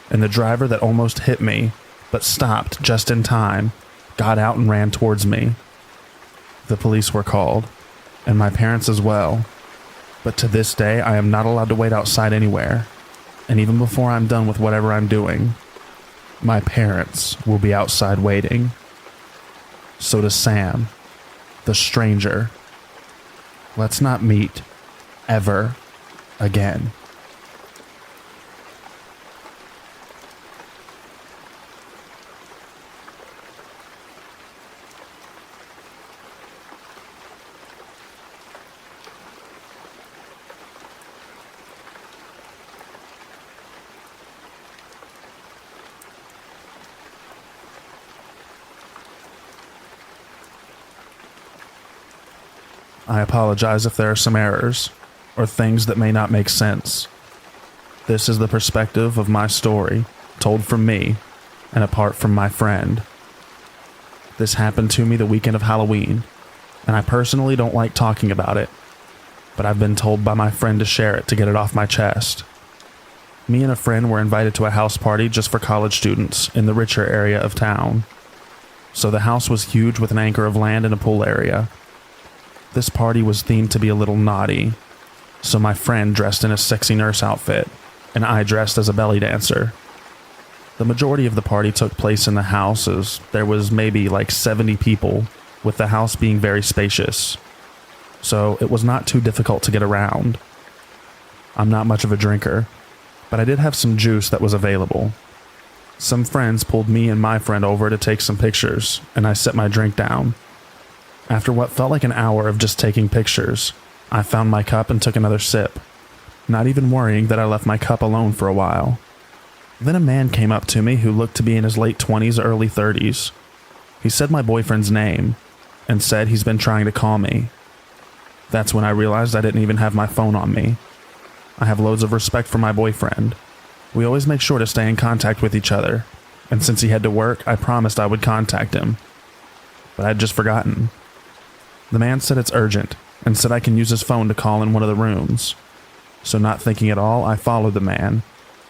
and the driver that almost hit me, but stopped just in time, got out and ran towards me. The police were called, and my parents as well, but to this day I am not allowed to wait outside anywhere, and even before I'm done with whatever I'm doing, my parents will be outside waiting. So to Sam, the stranger, let's not meet ever again. I apologize if there are some errors, or things that may not make sense. This is the perspective of my story, told from me, and apart from my friend. This happened to me the weekend of Halloween, and I personally don't like talking about it, but I've been told by my friend to share it to get it off my chest. Me and a friend were invited to a house party just for college students in the richer area of town. So the house was huge with an acre of land and a pool area. This party was themed to be a little naughty, so my friend dressed in a sexy nurse outfit, and I dressed as a belly dancer. The majority of the party took place in the house, as there was maybe like 70 people, with the house being very spacious. So it was not too difficult to get around. I'm not much of a drinker, but I did have some juice that was available. Some friends pulled me and my friend over to take some pictures, and I set my drink down. After what felt like an hour of just taking pictures, I found my cup and took another sip, not even worrying that I left my cup alone for a while. Then a man came up to me who looked to be in his late 20s or early 30s. He said my boyfriend's name, and said he's been trying to call me. That's when I realized I didn't even have my phone on me. I have loads of respect for my boyfriend. We always make sure to stay in contact with each other, and since he had to work, I promised I would contact him. But I'd just forgotten. The man said it's urgent, and said I can use his phone to call in one of the rooms. So not thinking at all, I followed the man.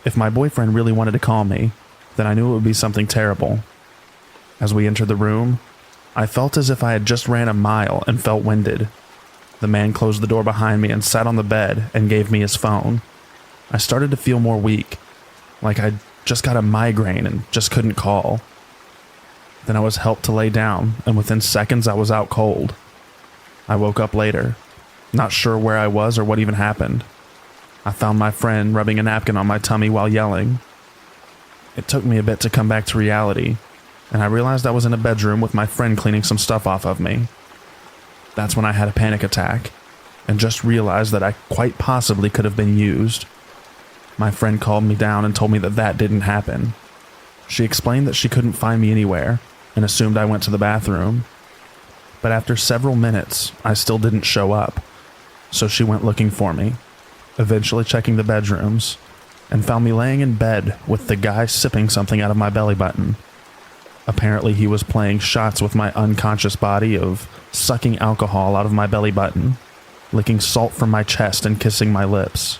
If my boyfriend really wanted to call me, then I knew it would be something terrible. As we entered the room, I felt as if I had just ran a mile and felt winded. The man closed the door behind me and sat on the bed and gave me his phone. I started to feel more weak, like I'd just got a migraine and just couldn't call. Then I was helped to lay down, and within seconds I was out cold. I woke up later, not sure where I was or what even happened. I found my friend rubbing a napkin on my tummy while yelling. It took me a bit to come back to reality, and I realized I was in a bedroom with my friend cleaning some stuff off of me. That's when I had a panic attack, and just realized that I quite possibly could have been used. My friend called me down and told me that that didn't happen. She explained that she couldn't find me anywhere, and assumed I went to the bathroom. But after several minutes, I still didn't show up, so she went looking for me, eventually checking the bedrooms, and found me laying in bed with the guy sipping something out of my belly button. Apparently he was playing shots with my unconscious body of sucking alcohol out of my belly button, licking salt from my chest and kissing my lips.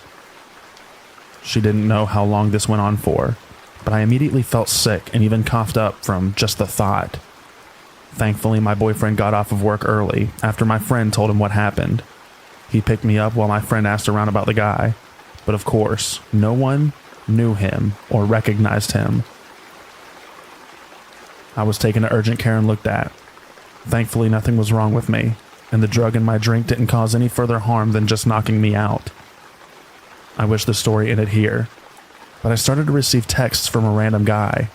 She didn't know how long this went on for, but I immediately felt sick and even coughed up from just the thought. Thankfully, my boyfriend got off of work early after my friend told him what happened. He picked me up while my friend asked around about the guy, but of course, no one knew him or recognized him. I was taken to urgent care and looked at. Thankfully, nothing was wrong with me, and the drug in my drink didn't cause any further harm than just knocking me out. I wish the story ended here, but I started to receive texts from a random guy.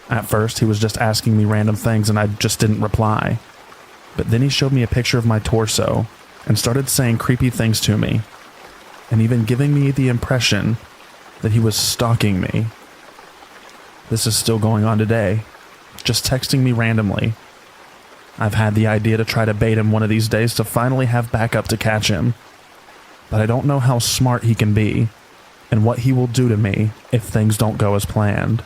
At first, he was just asking me random things and I just didn't reply. But then he showed me a picture of my torso and started saying creepy things to me, and even giving me the impression that he was stalking me. This is still going on today, just texting me randomly. I've had the idea to try to bait him one of these days to finally have backup to catch him, but I don't know how smart he can be and what he will do to me if things don't go as planned.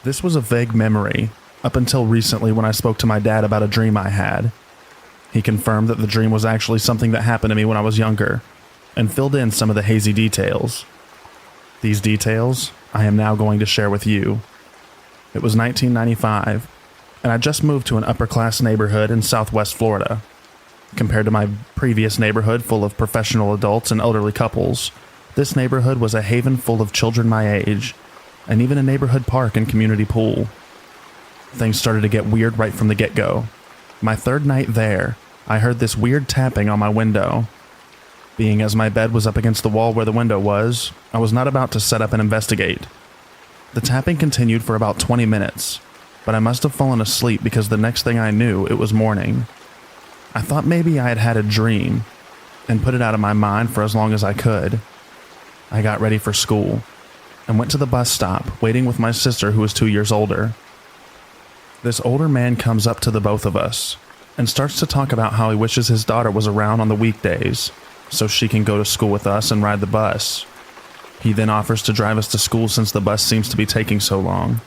This was a vague memory, up until recently when I spoke to my dad about a dream I had. He confirmed that the dream was actually something that happened to me when I was younger, and filled in some of the hazy details. These details I am now going to share with you. It was 1995, and I just moved to an upper-class neighborhood in southwest Florida. Compared to my previous neighborhood full of professional adults and elderly couples, this neighborhood was a haven full of children my age, and even a neighborhood park and community pool. Things started to get weird right from the get-go. My third night there, I heard this weird tapping on my window. Being as my bed was up against the wall where the window was, I was not about to set up and investigate. The tapping continued for about 20 minutes, but I must have fallen asleep because the next thing I knew, it was morning. I thought maybe I had had a dream, and put it out of my mind for as long as I could. I got ready for school, and went to the bus stop, waiting with my sister who was 2 years older. This older man comes up to the both of us, and starts to talk about how he wishes his daughter was around on the weekdays, so she can go to school with us and ride the bus. He then offers to drive us to school since the bus seems to be taking so long.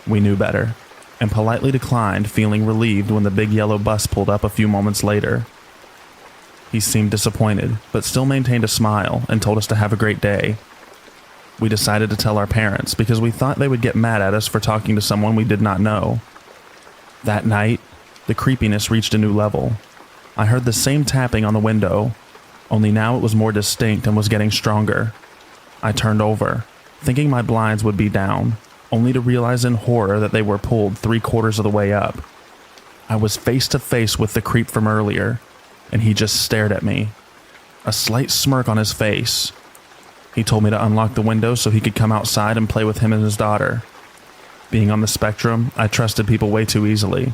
We knew better, and politely declined, feeling relieved when the big yellow bus pulled up a few moments later. He seemed disappointed, but still maintained a smile and told us to have a great day. We decided to tell our parents because we thought they would get mad at us for talking to someone we did not know. That night, the creepiness reached a new level. I heard the same tapping on the window, only now it was more distinct and was getting stronger. I turned over, thinking my blinds would be down, only to realize in horror that they were pulled 3/4 of the way up. I was face to face with the creep from earlier, and he just stared at me, a slight smirk on his face. He told me to unlock the window so he could come outside and play with him and his daughter. Being on the spectrum, I trusted people way too easily,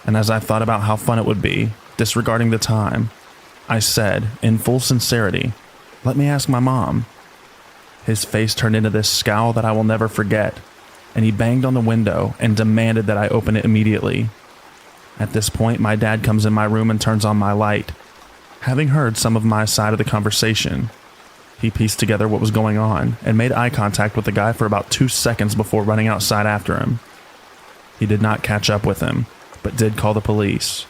and as I thought about how fun it would be, disregarding the time, I said, in full sincerity, "Let me ask my mom." His face turned into this scowl that I will never forget, and he banged on the window and demanded that I open it immediately. At this point, my dad comes in my room and turns on my light. Having heard some of my side of the conversation, he pieced together what was going on and made eye contact with the guy for about 2 seconds before running outside after him. He did not catch up with him, but did call the police.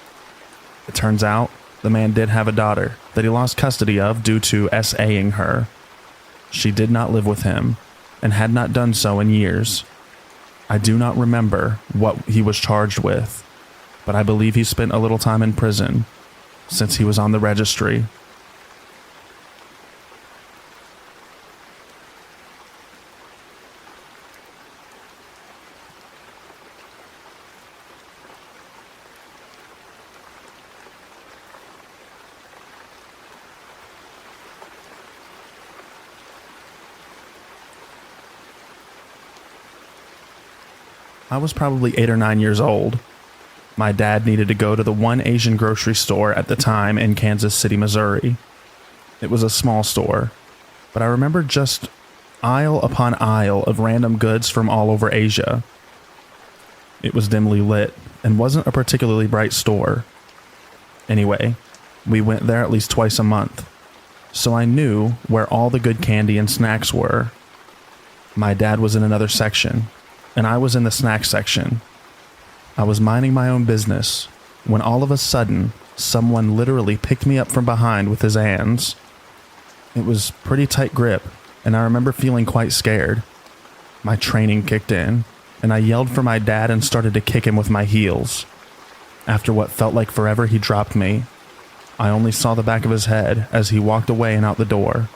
It turns out, the man did have a daughter that he lost custody of due to SAing her. She did not live with him, and had not done so in years. I do not remember what he was charged with, but I believe he spent a little time in prison, since he was on the registry. I was probably 8 or 9 years old. My dad needed to go to the one Asian grocery store at the time in Kansas City, Missouri. It was a small store, but I remember just aisle upon aisle of random goods from all over Asia. It was dimly lit and wasn't a particularly bright store. Anyway, we went there at least twice a month, so I knew where all the good candy and snacks were. My dad was in another section, and I was in the snack section. I was minding my own business when all of a sudden, someone literally picked me up from behind with his hands. It was pretty tight grip, and I remember feeling quite scared. My training kicked in, and I yelled for my dad and started to kick him with my heels. After what felt like forever, he dropped me. I only saw the back of his head as he walked away and out the door.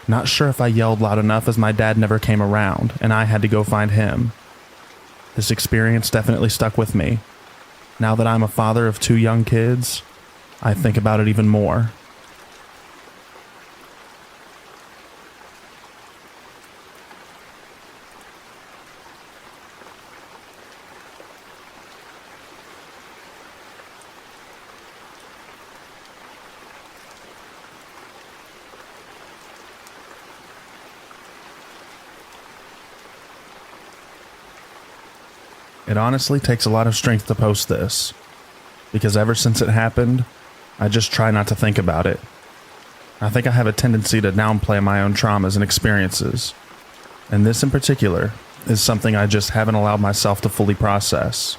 Not sure if I yelled loud enough as my dad never came around, and I had to go find him. This experience definitely stuck with me. Now that I'm a father of 2 young kids, I think about it even more. It honestly takes a lot of strength to post this, because ever since it happened, I just try not to think about it. I think I have a tendency to downplay my own traumas and experiences, and this in particular is something I just haven't allowed myself to fully process.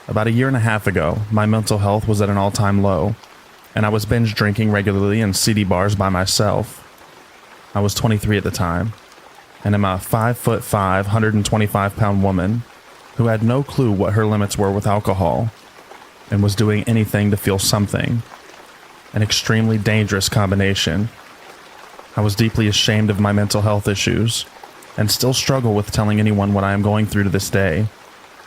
About a year and a half ago, my mental health was at an all-time low, and I was binge drinking regularly in seedy bars by myself. I was 23 at the time, and I'm a 5'5", 125-pound woman who had no clue what her limits were with alcohol, and was doing anything to feel something. An extremely dangerous combination. I was deeply ashamed of my mental health issues, and still struggle with telling anyone what I am going through to this day,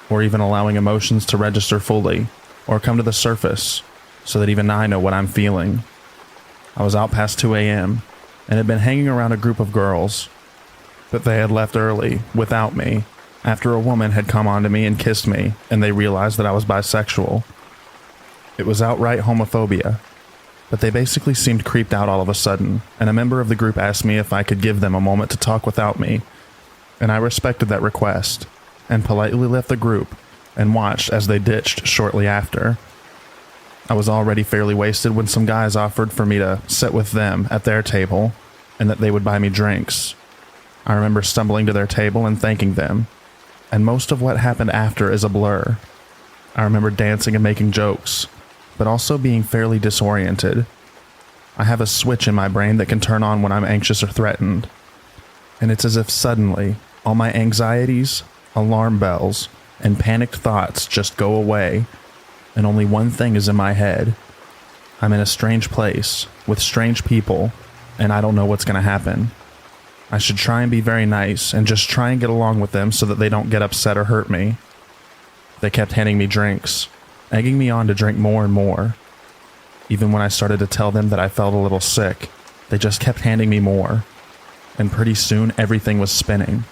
or even allowing emotions to register fully, or come to the surface, so that even I know what I'm feeling. I was out past 2 a.m., and had been hanging around a group of girls, but they had left early, without me, after a woman had come on to me and kissed me, and they realized that I was bisexual. It was outright homophobia, but they basically seemed creeped out all of a sudden, and a member of the group asked me if I could give them a moment to talk without me, and I respected that request, and politely left the group, and watched as they ditched shortly after. I was already fairly wasted when some guys offered for me to sit with them at their table, and that they would buy me drinks. I remember stumbling to their table and thanking them, and most of what happened after is a blur. I remember dancing and making jokes, but also being fairly disoriented. I have a switch in my brain that can turn on when I'm anxious or threatened, and it's as if suddenly all my anxieties, alarm bells, and panicked thoughts just go away, and only one thing is in my head. I'm in a strange place, with strange people, and I don't know what's going to happen. I should try and be very nice and just try and get along with them so that they don't get upset or hurt me. They kept handing me drinks, egging me on to drink more and more. Even when I started to tell them that I felt a little sick, they just kept handing me more. And pretty soon everything was spinning.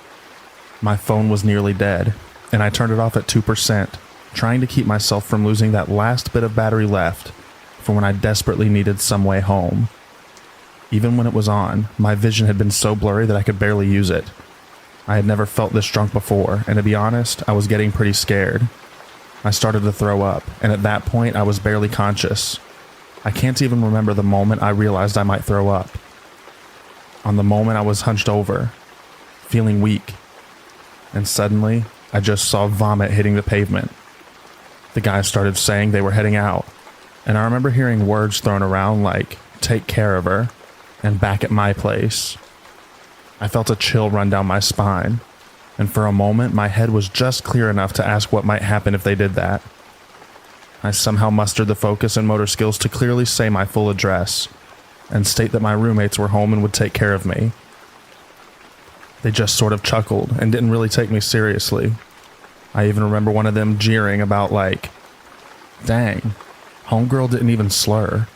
My phone was nearly dead, and I turned it off at 2%, trying to keep myself from losing that last bit of battery left for when I desperately needed some way home. Even when it was on, my vision had been so blurry that I could barely use it. I had never felt this drunk before, and to be honest, I was getting pretty scared. I started to throw up, and at that point, I was barely conscious. I can't even remember the moment I realized I might throw up. On the moment, I was hunched over, feeling weak, and suddenly, I just saw vomit hitting the pavement. The guys started saying they were heading out, and I remember hearing words thrown around like, "Take care of her," and "back at my place." I felt a chill run down my spine, and for a moment my head was just clear enough to ask what might happen if they did that. I somehow mustered the focus and motor skills to clearly say my full address, and state that my roommates were home and would take care of me. They just sort of chuckled and didn't really take me seriously. I even remember one of them jeering about like, "Dang, homegirl didn't even slur,"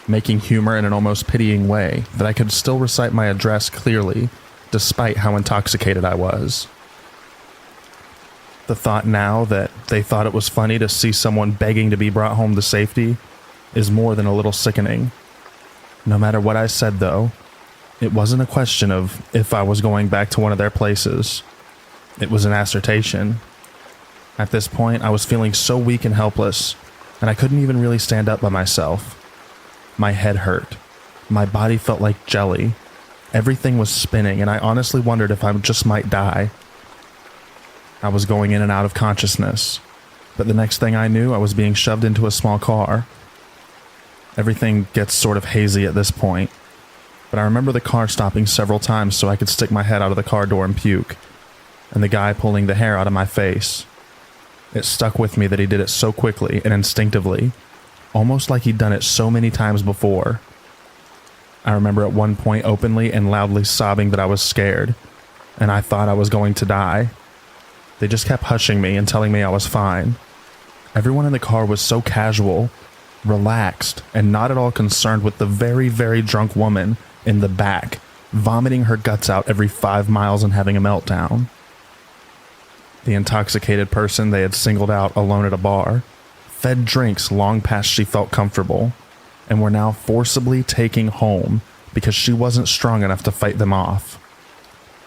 making humor in an almost pitying way that I could still recite my address clearly, despite how intoxicated I was. The thought now that they thought it was funny to see someone begging to be brought home to safety is more than a little sickening. No matter what I said, though, it wasn't a question of if I was going back to one of their places. It was an assertion. At this point, I was feeling so weak and helpless, and I couldn't even really stand up by myself. My head hurt. My body felt like jelly. Everything was spinning, and I honestly wondered if I just might die. I was going in and out of consciousness, but the next thing I knew, I was being shoved into a small car. Everything gets sort of hazy at this point, but I remember the car stopping several times so I could stick my head out of the car door and puke, and the guy pulling the hair out of my face. It stuck with me that he did it so quickly and instinctively, almost like he'd done it so many times before. I remember at one point openly and loudly sobbing that I was scared, and I thought I was going to die. They just kept hushing me and telling me I was fine. Everyone in the car was so casual, relaxed, and not at all concerned with the very, very drunk woman in the back, vomiting her guts out every 5 miles and having a meltdown. The intoxicated person they had singled out alone at a bar, fed drinks long past she felt comfortable, and were now forcibly taking home because she wasn't strong enough to fight them off.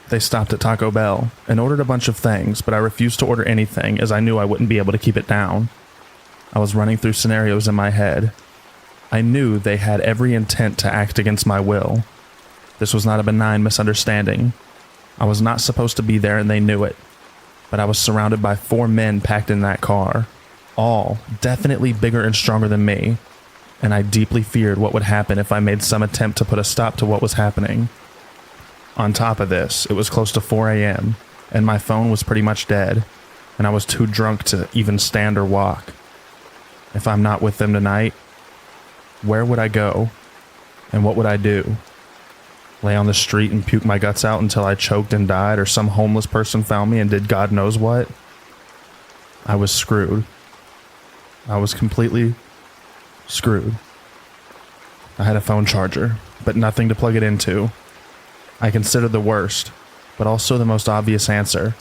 They stopped at Taco Bell and ordered a bunch of things, but I refused to order anything as I knew I wouldn't be able to keep it down. I was running through scenarios in my head. I knew they had every intent to act against my will. This was not a benign misunderstanding. I was not supposed to be there and they knew it. But I was surrounded by 4 men packed in that car, all definitely bigger and stronger than me, and I deeply feared what would happen if I made some attempt to put a stop to what was happening. On top of this, it was close to 4 a.m., and my phone was pretty much dead, and I was too drunk to even stand or walk. If I'm not with them tonight, where would I go? And what would I do? Lay on the street and puke my guts out until I choked and died, or some homeless person found me and did God knows what? I was screwed. I was completely screwed. I had a phone charger, but nothing to plug it into. I considered the worst, but also the most obvious answer.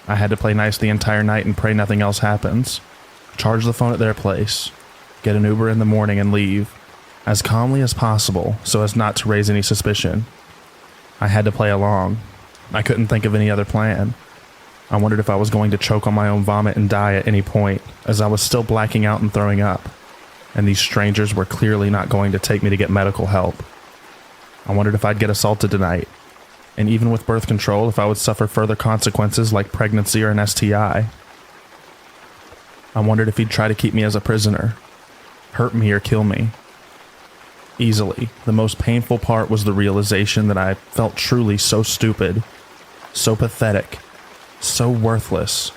I had to play nice the entire night and pray nothing else happens. Charge the phone at their place, get an Uber in the morning and leave, as calmly as possible so as not to raise any suspicion. I had to play along. I couldn't think of any other plan. I wondered if I was going to choke on my own vomit and die at any point, as I was still blacking out and throwing up, and these strangers were clearly not going to take me to get medical help. I wondered if I'd get assaulted tonight, and even with birth control, if I would suffer further consequences like pregnancy or an STI. I wondered if he'd try to keep me as a prisoner, hurt me or kill me. Easily, the most painful part was the realization that I felt truly so stupid, so pathetic, so worthless,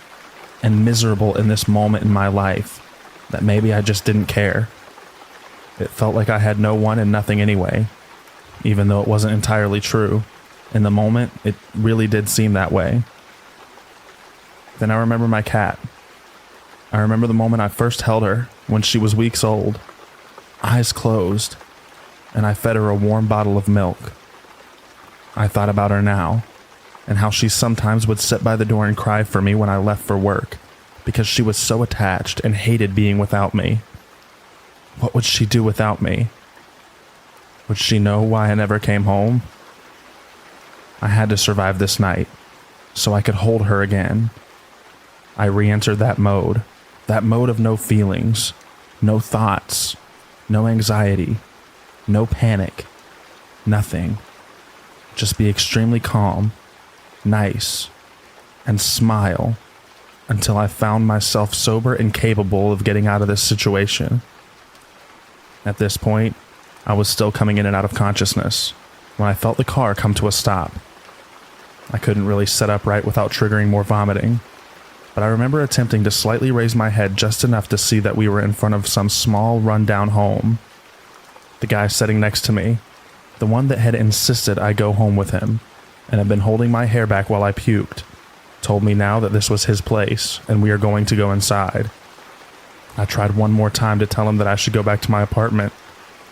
and miserable in this moment in my life that maybe I just didn't care. It felt like I had no one and nothing anyway, even though it wasn't entirely true. In the moment, it really did seem that way. Then I remember my cat. I remember the moment I first held her when she was weeks old, eyes closed, and I fed her a warm bottle of milk. I thought about her now, and how she sometimes would sit by the door and cry for me when I left for work because she was so attached and hated being without me. What would she do without me? Would she know why I never came home? I had to survive this night so I could hold her again. I re-entered that mode of no feelings, no thoughts, no anxiety, no panic, nothing. Just be extremely calm, nice, and smile until I found myself sober and capable of getting out of this situation. At this point, I was still coming in and out of consciousness when I felt the car come to a stop. I couldn't really sit upright without triggering more vomiting, but I remember attempting to slightly raise my head just enough to see that we were in front of some small rundown home. The guy sitting next to me, the one that had insisted I go home with him and had been holding my hair back while I puked, told me now that this was his place and we are going to go inside. I tried one more time to tell him that I should go back to my apartment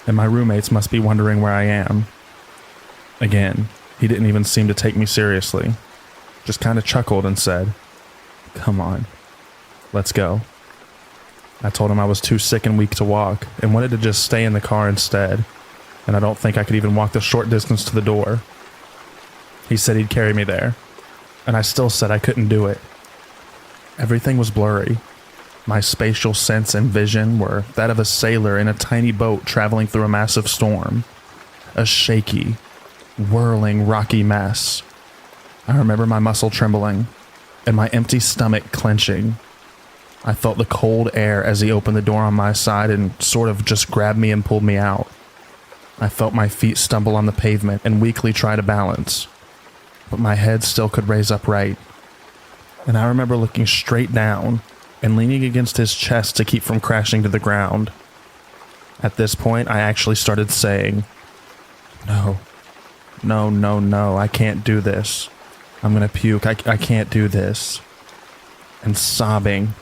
and my roommates must be wondering where I am. Again, he didn't even seem to take me seriously, just kind of chuckled and said, "Come on, let's go." I told him I was too sick and weak to walk and wanted to just stay in the car instead, and I don't think I could even walk the short distance to the door. He said he'd carry me there, and I still said I couldn't do it. Everything was blurry. My spatial sense and vision were that of a sailor in a tiny boat traveling through a massive storm. A shaky, whirling, rocky mess. I remember my muscle trembling and my empty stomach clenching. I felt the cold air as he opened the door on my side and sort of just grabbed me and pulled me out. I felt my feet stumble on the pavement and weakly try to balance, but my head still could raise upright. And I remember looking straight down and leaning against his chest to keep from crashing to the ground. At this point, I actually started saying, No, I can't do this. I'm gonna puke, I can't do this." And sobbing,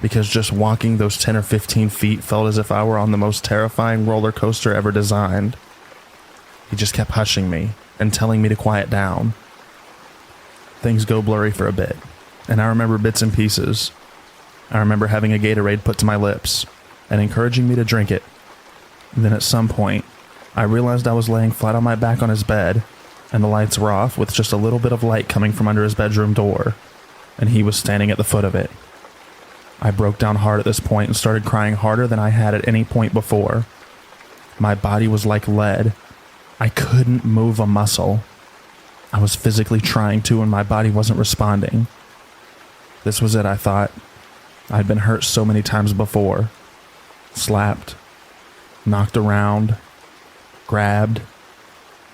because just walking those 10 or 15 feet felt as if I were on the most terrifying roller coaster ever designed. He just kept hushing me and telling me to quiet down. Things go blurry for a bit, and I remember bits and pieces. I remember having a Gatorade put to my lips and encouraging me to drink it. And then at some point, I realized I was laying flat on my back on his bed, and the lights were off with just a little bit of light coming from under his bedroom door, and he was standing at the foot of it. I broke down hard at this point and started crying harder than I had at any point before. My body was like lead. I couldn't move a muscle. I was physically trying to, and my body wasn't responding. This was it, I thought. I'd been hurt so many times before. Slapped, knocked around, grabbed,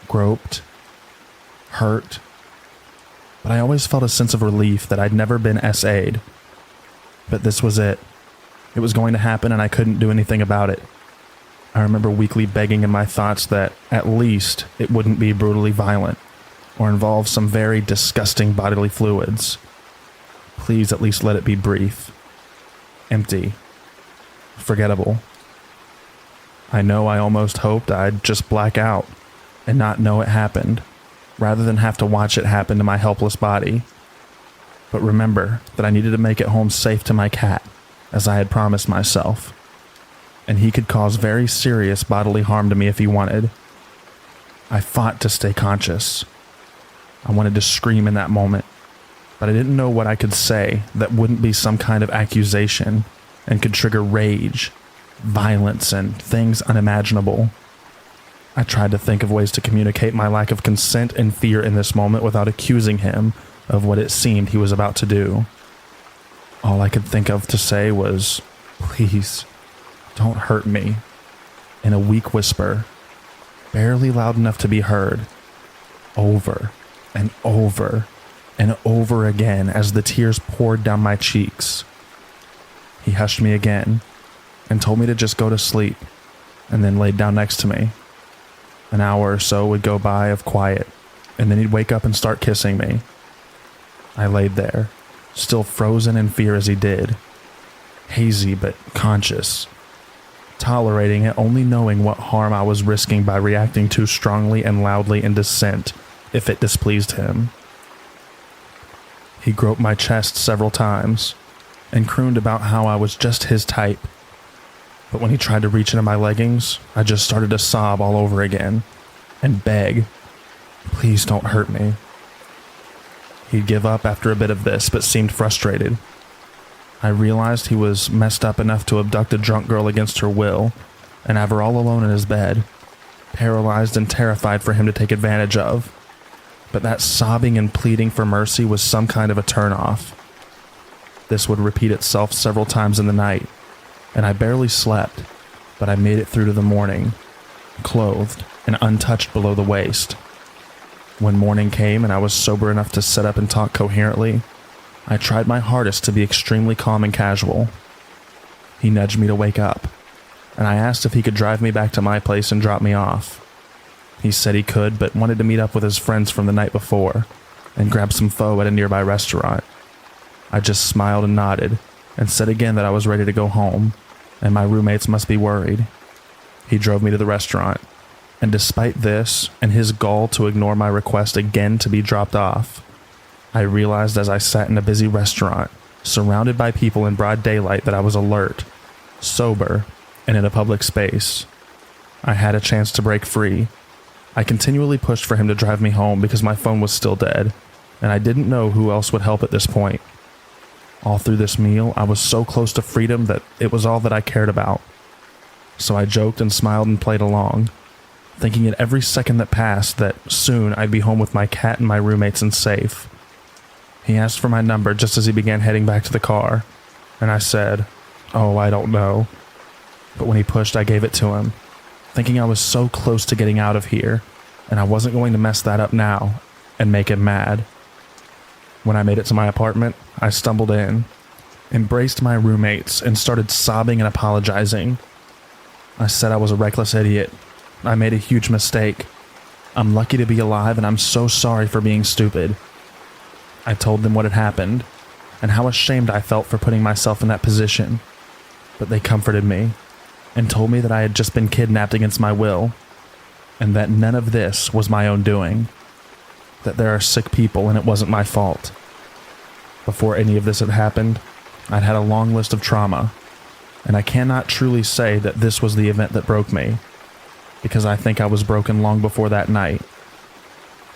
groped, hurt. But I always felt a sense of relief that I'd never been SA'd. But this was it. It was going to happen and I couldn't do anything about it. I remember weakly begging in my thoughts that at least it wouldn't be brutally violent or involve some very disgusting bodily fluids. Please at least let it be brief. Empty. Forgettable. I know I almost hoped I'd just black out and not know it happened, rather than have to watch it happen to my helpless body. But remember that I needed to make it home safe to my cat, as I had promised myself. And he could cause very serious bodily harm to me if he wanted. I fought to stay conscious. I wanted to scream in that moment, but I didn't know what I could say that wouldn't be some kind of accusation and could trigger rage, violence, and things unimaginable. I tried to think of ways to communicate my lack of consent and fear in this moment without accusing him of what it seemed he was about to do. All I could think of to say was, "Please, don't hurt me," in a weak whisper, barely loud enough to be heard, over and over and over again as the tears poured down my cheeks. He hushed me again and told me to just go to sleep, and then laid down next to me. An hour or so would go by of quiet, and then he'd wake up and start kissing me. I laid there, still frozen in fear as he did, hazy but conscious, tolerating it, only knowing what harm I was risking by reacting too strongly and loudly in dissent if it displeased him. He groped my chest several times and crooned about how I was just his type. But when he tried to reach into my leggings, I just started to sob all over again and beg, "Please don't hurt me." He'd give up after a bit of this, but seemed frustrated. I realized he was messed up enough to abduct a drunk girl against her will and have her all alone in his bed, paralyzed and terrified for him to take advantage of. But that sobbing and pleading for mercy was some kind of a turnoff. This would repeat itself several times in the night, and I barely slept, but I made it through to the morning, clothed and untouched below the waist. When morning came and I was sober enough to sit up and talk coherently, I tried my hardest to be extremely calm and casual. He nudged me to wake up, and I asked if he could drive me back to my place and drop me off. He said he could, but wanted to meet up with his friends from the night before and grab some pho at a nearby restaurant. I just smiled and nodded and said again that I was ready to go home, and my roommates must be worried. He drove me to the restaurant, and despite this and his gall to ignore my request again to be dropped off, I realized as I sat in a busy restaurant, surrounded by people in broad daylight, that I was alert, sober, and in a public space. I had a chance to break free. I continually pushed for him to drive me home because my phone was still dead, and I didn't know who else would help at this point. All through this meal, I was so close to freedom that it was all that I cared about. So I joked and smiled and played along, thinking at every second that passed that soon I'd be home with my cat and my roommates and safe. He asked for my number just as he began heading back to the car, and I said, "Oh, I don't know." But when he pushed, I gave it to him, thinking I was so close to getting out of here, and I wasn't going to mess that up now and make him mad. When I made it to my apartment, I stumbled in, embraced my roommates, and started sobbing and apologizing. I said I was a reckless idiot. I made a huge mistake. I'm lucky to be alive, and I'm so sorry for being stupid. I told them what had happened, and how ashamed I felt for putting myself in that position. But they comforted me, and told me that I had just been kidnapped against my will, and that none of this was my own doing. That there are sick people and it wasn't my fault. Before any of this had happened, I'd had a long list of trauma, and I cannot truly say that this was the event that broke me, because I think I was broken long before that night.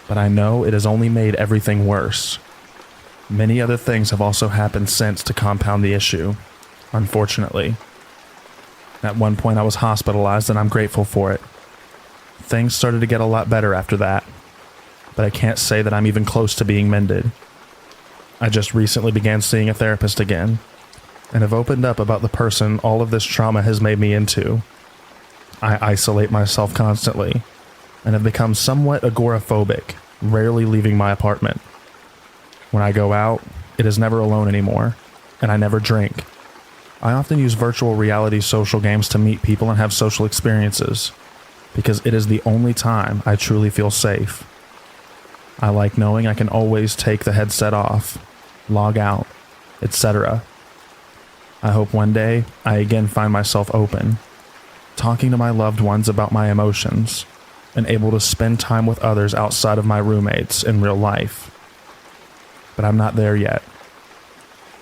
But I know it has only made everything worse. Many other things have also happened since to compound the issue, unfortunately. At one point I was hospitalized, and I'm grateful for it. Things started to get a lot better after that, but I can't say that I'm even close to being mended. I just recently began seeing a therapist again, and have opened up about the person all of this trauma has made me into. I isolate myself constantly, and have become somewhat agoraphobic, rarely leaving my apartment. When I go out, it is never alone anymore, and I never drink. I often use virtual reality social games to meet people and have social experiences, because it is the only time I truly feel safe. I like knowing I can always take the headset off, log out, etc. I hope one day I again find myself open, talking to my loved ones about my emotions, and able to spend time with others outside of my roommates in real life. But I'm not there yet.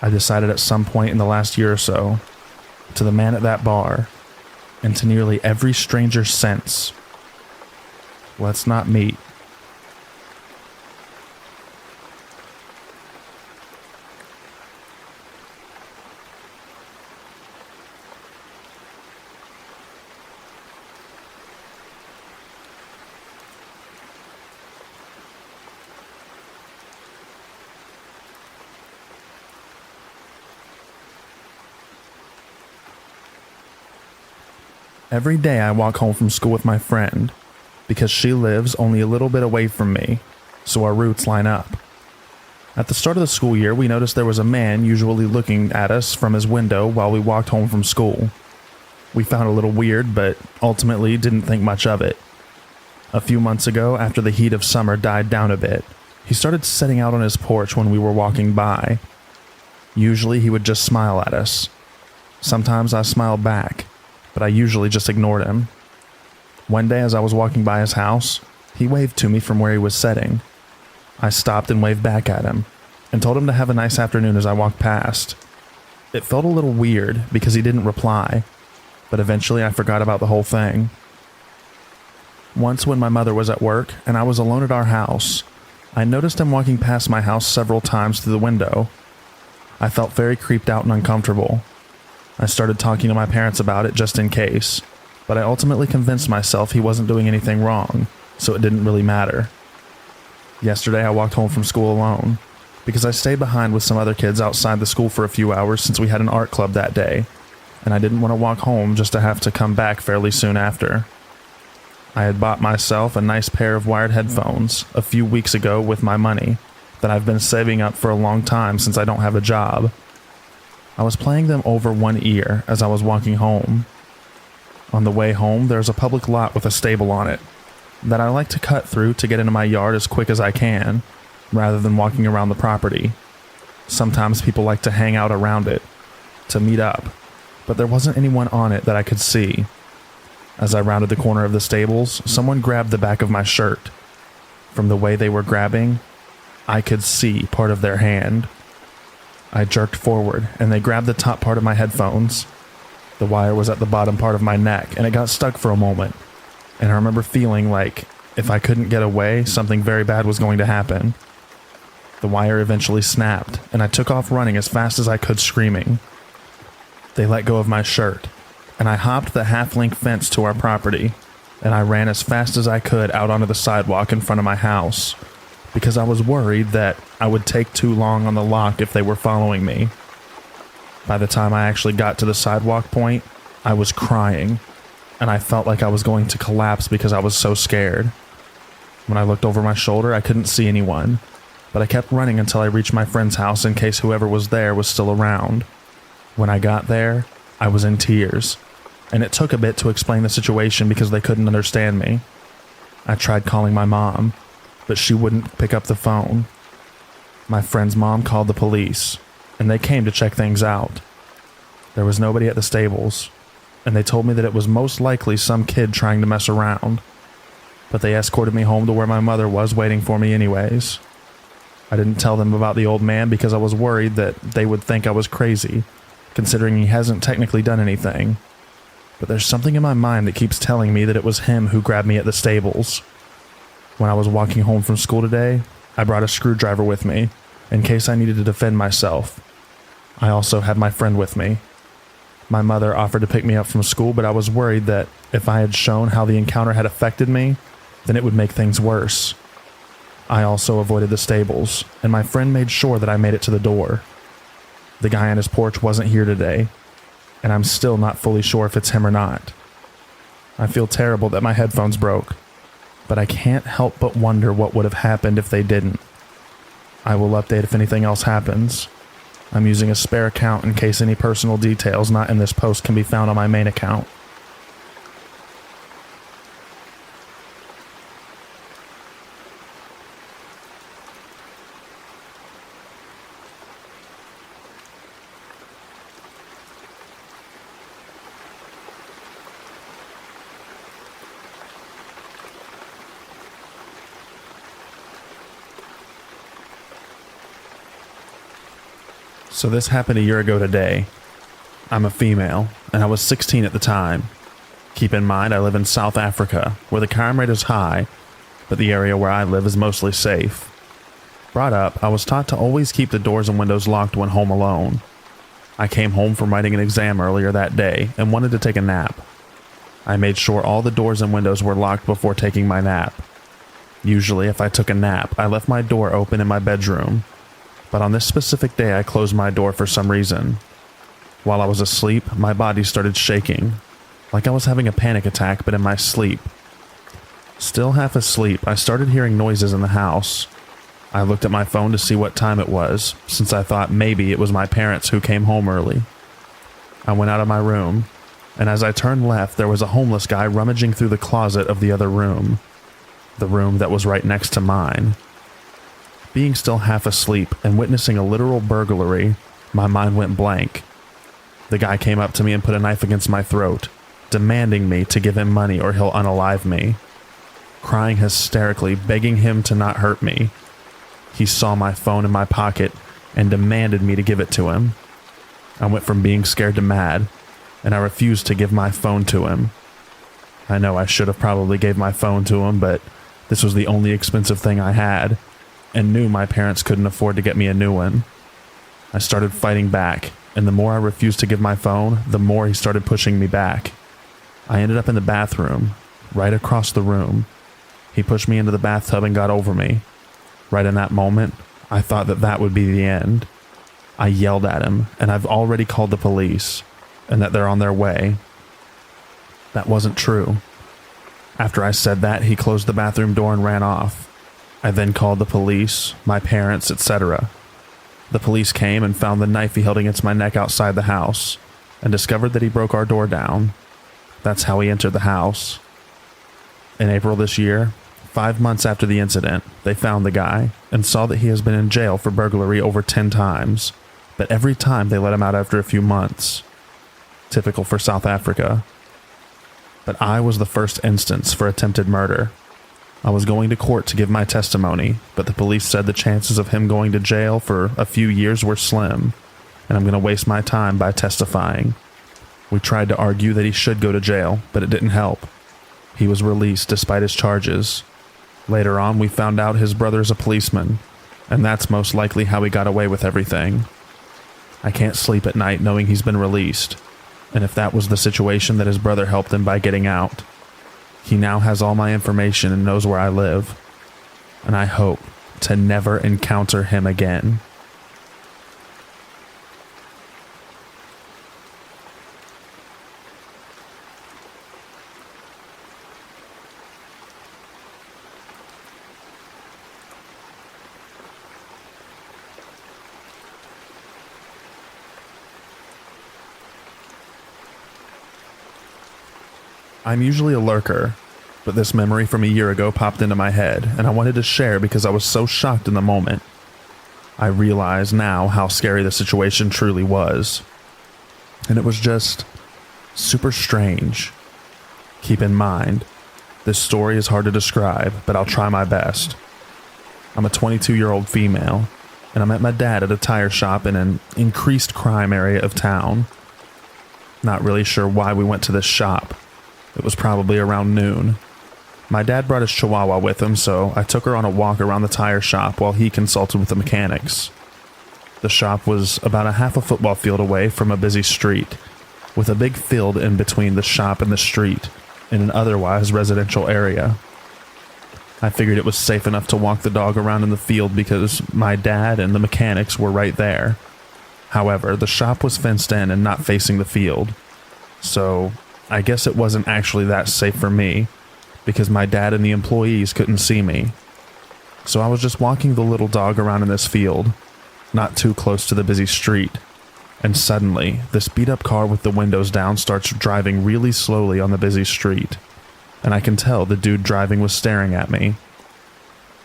I decided at some point in the last year or so, to the man at that bar, and to nearly every stranger since, let's not meet. Every day I walk home from school with my friend, because she lives only a little bit away from me, so our routes line up. At the start of the school year, we noticed there was a man usually looking at us from his window while we walked home from school. We found it a little weird, but ultimately didn't think much of it. A few months ago, after the heat of summer died down a bit, he started sitting out on his porch when we were walking by. Usually he would just smile at us. Sometimes I smiled back, but I usually just ignored him. One day as I was walking by his house, he waved to me from where he was sitting. I stopped and waved back at him, and told him to have a nice afternoon as I walked past. It felt a little weird because he didn't reply, but eventually I forgot about the whole thing. Once when my mother was at work and I was alone at our house, I noticed him walking past my house several times through the window. I felt very creeped out and uncomfortable. I started talking to my parents about it just in case, but I ultimately convinced myself he wasn't doing anything wrong, so it didn't really matter. Yesterday I walked home from school alone, because I stayed behind with some other kids outside the school for a few hours since we had an art club that day, and I didn't want to walk home just to have to come back fairly soon after. I had bought myself a nice pair of wired headphones a few weeks ago with my money that I've been saving up for a long time since I don't have a job. I was playing them over one ear as I was walking home. On the way home, there's a public lot with a stable on it that I like to cut through to get into my yard as quick as I can, rather than walking around the property. Sometimes people like to hang out around it, to meet up, but there wasn't anyone on it that I could see. As I rounded the corner of the stables, someone grabbed the back of my shirt. From the way they were grabbing, I could see part of their hand. I jerked forward, and they grabbed the top part of my headphones. The wire was at the bottom part of my neck, and it got stuck for a moment. And I remember feeling like if I couldn't get away, something very bad was going to happen. The wire eventually snapped, and I took off running as fast as I could, screaming. They let go of my shirt, and I hopped the half-length fence to our property, and I ran as fast as I could out onto the sidewalk in front of my house, because I was worried that I would take too long on the lock if they were following me. By the time I actually got to the sidewalk point, I was crying, and I felt like I was going to collapse because I was so scared. When I looked over my shoulder, I couldn't see anyone, but I kept running until I reached my friend's house in case whoever was there was still around. When I got there, I was in tears, and it took a bit to explain the situation because they couldn't understand me. I tried calling my mom, but she wouldn't pick up the phone. My friend's mom called the police, and they came to check things out. There was nobody at the stables, and they told me that it was most likely some kid trying to mess around, but they escorted me home to where my mother was waiting for me anyways. I didn't tell them about the old man because I was worried that they would think I was crazy, considering he hasn't technically done anything. But there's something in my mind that keeps telling me that it was him who grabbed me at the stables. When I was walking home from school today, I brought a screwdriver with me, in case I needed to defend myself. I also had my friend with me. My mother offered to pick me up from school, but I was worried that if I had shown how the encounter had affected me, then it would make things worse. I also avoided the stables, and my friend made sure that I made it to the door. The guy on his porch wasn't here today, and I'm still not fully sure if it's him or not. I feel terrible that my headphones broke, but I can't help but wonder what would have happened if they didn't. I will update if anything else happens. I'm using a spare account in case any personal details not in this post can be found on my main account. So this happened a year ago today. I'm a female, and I was 16 at the time. Keep in mind, I live in South Africa, where the crime rate is high, but the area where I live is mostly safe. Brought up, I was taught to always keep the doors and windows locked when home alone. I came home from writing an exam earlier that day and wanted to take a nap. I made sure all the doors and windows were locked before taking my nap. Usually, if I took a nap, I left my door open in my bedroom. But on this specific day, I closed my door for some reason. While I was asleep, my body started shaking, like I was having a panic attack, but in my sleep. Still half asleep, I started hearing noises in the house. I looked at my phone to see what time it was, since I thought maybe it was my parents who came home early. I went out of my room, and as I turned left, there was a homeless guy rummaging through the closet of the other room, the room that was right next to mine. Being still half asleep and witnessing a literal burglary, my mind went blank. The guy came up to me and put a knife against my throat, demanding me to give him money or he'll unalive me. Crying hysterically, begging him to not hurt me. He saw my phone in my pocket and demanded me to give it to him. I went from being scared to mad, and I refused to give my phone to him. I know I should have probably gave my phone to him, but this was the only expensive thing I had, and knew my parents couldn't afford to get me a new one. I started fighting back, and the more I refused to give my phone, the more he started pushing me back. I ended up in the bathroom, right across the room. He pushed me into the bathtub and got over me. Right in that moment, I thought that that would be the end. I yelled at him, and I've already called the police, and that they're on their way. That wasn't true. After I said that, he closed the bathroom door and ran off. I then called the police, my parents, etc. The police came and found the knife he held against my neck outside the house, and discovered that he broke our door down. That's how he entered the house. In April this year, 5 months after the incident, they found the guy and saw that he has been in jail for burglary over 10 times, but every time they let him out after a few months. Typical for South Africa. But I was the first instance for attempted murder. I was going to court to give my testimony, but the police said the chances of him going to jail for a few years were slim, and I'm going to waste my time by testifying. We tried to argue that he should go to jail, but it didn't help. He was released despite his charges. Later on, we found out his brother's a policeman, and that's most likely how he got away with everything. I can't sleep at night knowing he's been released, and if that was the situation, that his brother helped him by getting out. He now has all my information and knows where I live, and I hope to never encounter him again. I'm usually a lurker, but this memory from a year ago popped into my head, and I wanted to share because I was so shocked in the moment. I realize now how scary the situation truly was. And it was just super strange. Keep in mind, this story is hard to describe, but I'll try my best. I'm a 22-year-old female, and I met my dad at a tire shop in an increased crime area of town. Not really sure why we went to this shop. It was probably around noon. My dad brought his chihuahua with him, so I took her on a walk around the tire shop while he consulted with the mechanics. The shop was about a half a football field away from a busy street, with a big field in between the shop and the street, in an otherwise residential area. I figured it was safe enough to walk the dog around in the field because my dad and the mechanics were right there. However, the shop was fenced in and not facing the field, so I guess it wasn't actually that safe for me, because my dad and the employees couldn't see me. So I was just walking the little dog around in this field, not too close to the busy street, and suddenly, this beat-up car with the windows down starts driving really slowly on the busy street, and I can tell the dude driving was staring at me.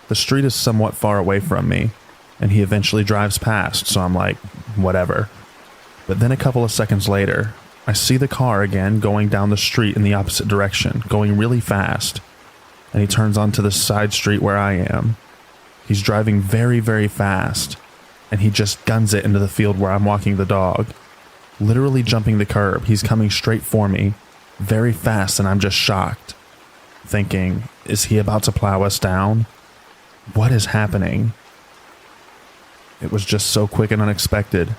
The street is somewhat far away from me, and he eventually drives past, so I'm like, whatever. But then a couple of seconds later, I see the car again going down the street in the opposite direction, going really fast, and he turns onto the side street where I am. He's driving very, very fast, and he just guns it into the field where I'm walking the dog. Literally jumping the curb, he's coming straight for me, very fast, and I'm just shocked, thinking, is he about to plow us down? What is happening? It was just so quick and unexpected.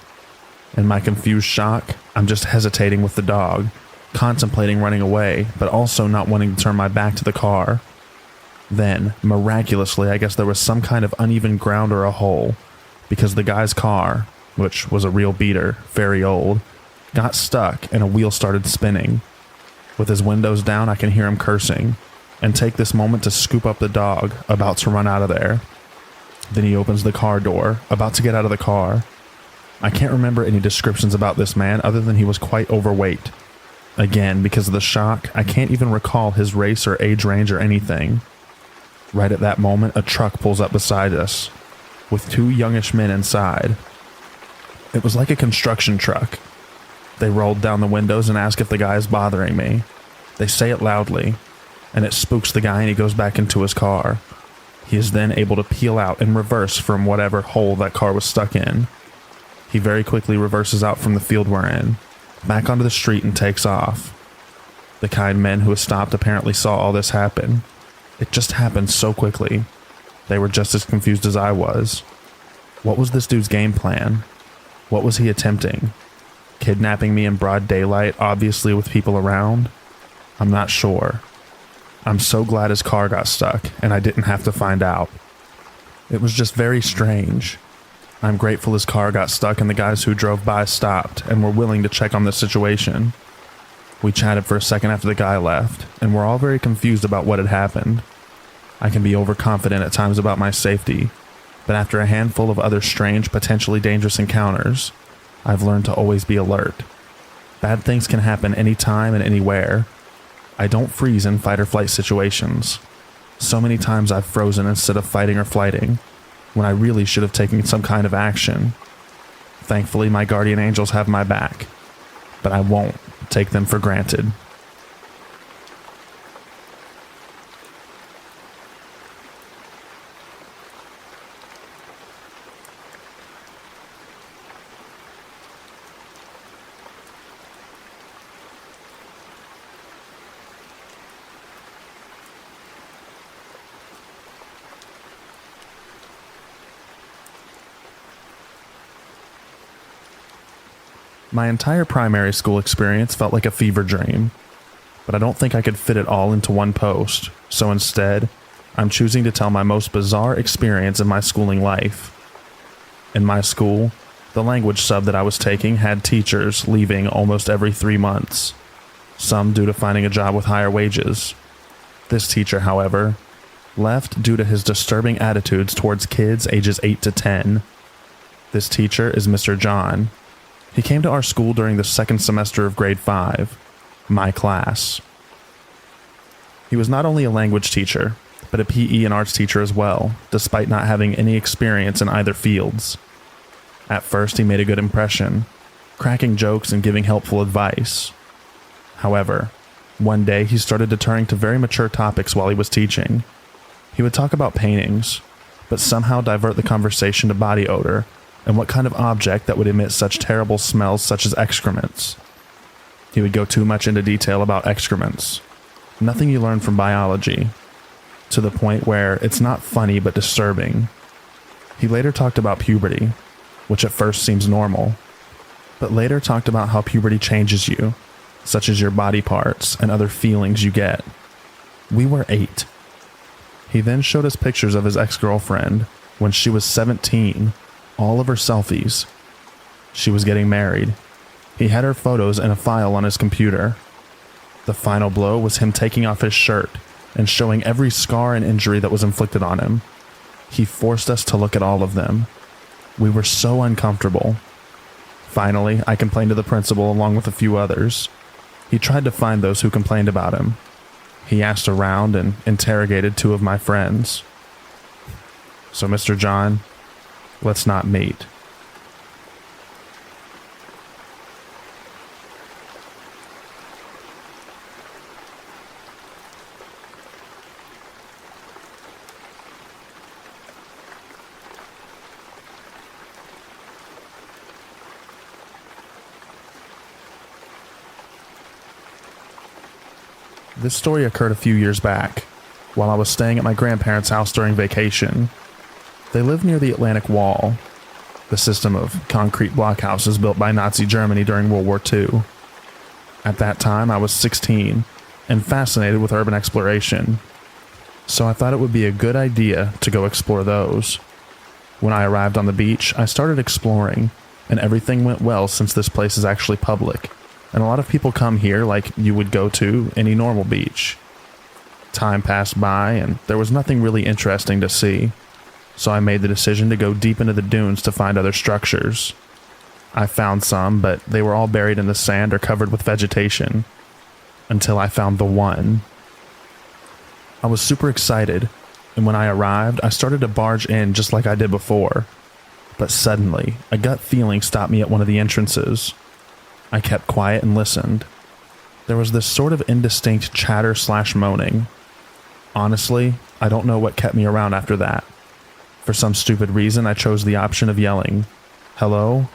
In my confused shock, I'm just hesitating with the dog, contemplating running away, but also not wanting to turn my back to the car. Then, miraculously, I guess there was some kind of uneven ground or a hole, because the guy's car, which was a real beater, very old, got stuck and a wheel started spinning. With his windows down, I can hear him cursing, and take this moment to scoop up the dog, about to run out of there. Then he opens the car door, about to get out of the car. I can't remember any descriptions about this man other than he was quite overweight. Again, because of the shock, I can't even recall his race or age range or anything. Right at that moment, a truck pulls up beside us, with two youngish men inside. It was like a construction truck. They rolled down the windows and ask if the guy is bothering me. They say it loudly, and it spooks the guy and he goes back into his car. He is then able to peel out in reverse from whatever hole that car was stuck in. He very quickly reverses out from the field we're in, back onto the street, and takes off. The kind men who had stopped apparently saw all this happen. It just happened so quickly. They were just as confused as I was. What was this dude's game plan? What was he attempting? Kidnapping me in broad daylight, obviously with people around? I'm not sure. I'm so glad his car got stuck and I didn't have to find out. It was just very strange. I'm grateful his car got stuck and the guys who drove by stopped and were willing to check on the situation. We chatted for a second after the guy left, and we're all very confused about what had happened. I can be overconfident at times about my safety, but after a handful of other strange, potentially dangerous encounters, I've learned to always be alert. Bad things can happen anytime and anywhere. I don't freeze in fight or flight situations. So many times I've frozen instead of fighting or flighting, when I really should have taken some kind of action. Thankfully, my guardian angels have my back, but I won't take them for granted. My entire primary school experience felt like a fever dream, but I don't think I could fit it all into one post, so instead, I'm choosing to tell my most bizarre experience in my schooling life. In my school, the language sub that I was taking had teachers leaving almost every 3 months, some due to finding a job with higher wages. This teacher, however, left due to his disturbing attitudes towards kids ages 8 to 10. This teacher is Mr. John. He came to our school during the second semester of grade 5, my class. He was not only a language teacher, but a PE and arts teacher as well, despite not having any experience in either fields. At first, he made a good impression, cracking jokes and giving helpful advice. However, one day he started to turn to very mature topics while he was teaching. He would talk about paintings, but somehow divert the conversation to body odor and what kind of object that would emit such terrible smells such as excrements. He would go too much into detail about excrements, nothing you learn from biology, to the point where it's not funny but disturbing. He later talked about puberty, which at first seems normal, but later talked about how puberty changes you, such as your body parts and other feelings you get. We were 8. He then showed us pictures of his ex-girlfriend when she was 17, all of her selfies. She was getting married. He had her photos in a file on his computer. The final blow was him taking off his shirt and showing every scar and injury that was inflicted on him. He forced us to look at all of them. We were so uncomfortable. Finally, I complained to the principal along with a few others. He tried to find those who complained about him. He asked around and interrogated 2 of my friends. So, Mr. John, let's not meet. This story occurred a few years back, while I was staying at my grandparents' house during vacation. They lived near the Atlantic Wall, the system of concrete blockhouses built by Nazi Germany during World War II. At that time, I was 16 and fascinated with urban exploration, so I thought it would be a good idea to go explore those. When I arrived on the beach, I started exploring, and everything went well since this place is actually public, and a lot of people come here like you would go to any normal beach. Time passed by, and there was nothing really interesting to see, so I made the decision to go deep into the dunes to find other structures. I found some, but they were all buried in the sand or covered with vegetation, until I found the one. I was super excited, and when I arrived, I started to barge in just like I did before, but suddenly, a gut feeling stopped me at one of the entrances. I kept quiet and listened. There was this sort of indistinct chatter/moaning. Honestly, I don't know what kept me around after that. For some stupid reason, I chose the option of yelling, "Hello?"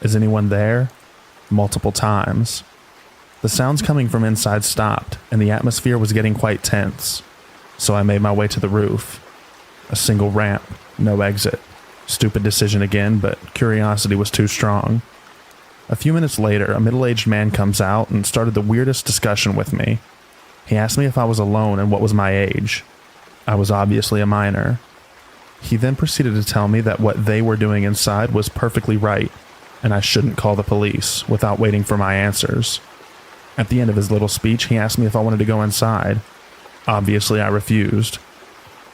Is anyone there? Multiple times. The sounds coming from inside stopped, and the atmosphere was getting quite tense. So I made my way to the roof. A single ramp, no exit. Stupid decision again, but curiosity was too strong. A few minutes later, a middle-aged man comes out and started the weirdest discussion with me. He asked me if I was alone and what was my age. I was obviously a minor. He then proceeded to tell me that what they were doing inside was perfectly right, and I shouldn't call the police without waiting for my answers. At the end of his little speech, he asked me if I wanted to go inside. Obviously, I refused.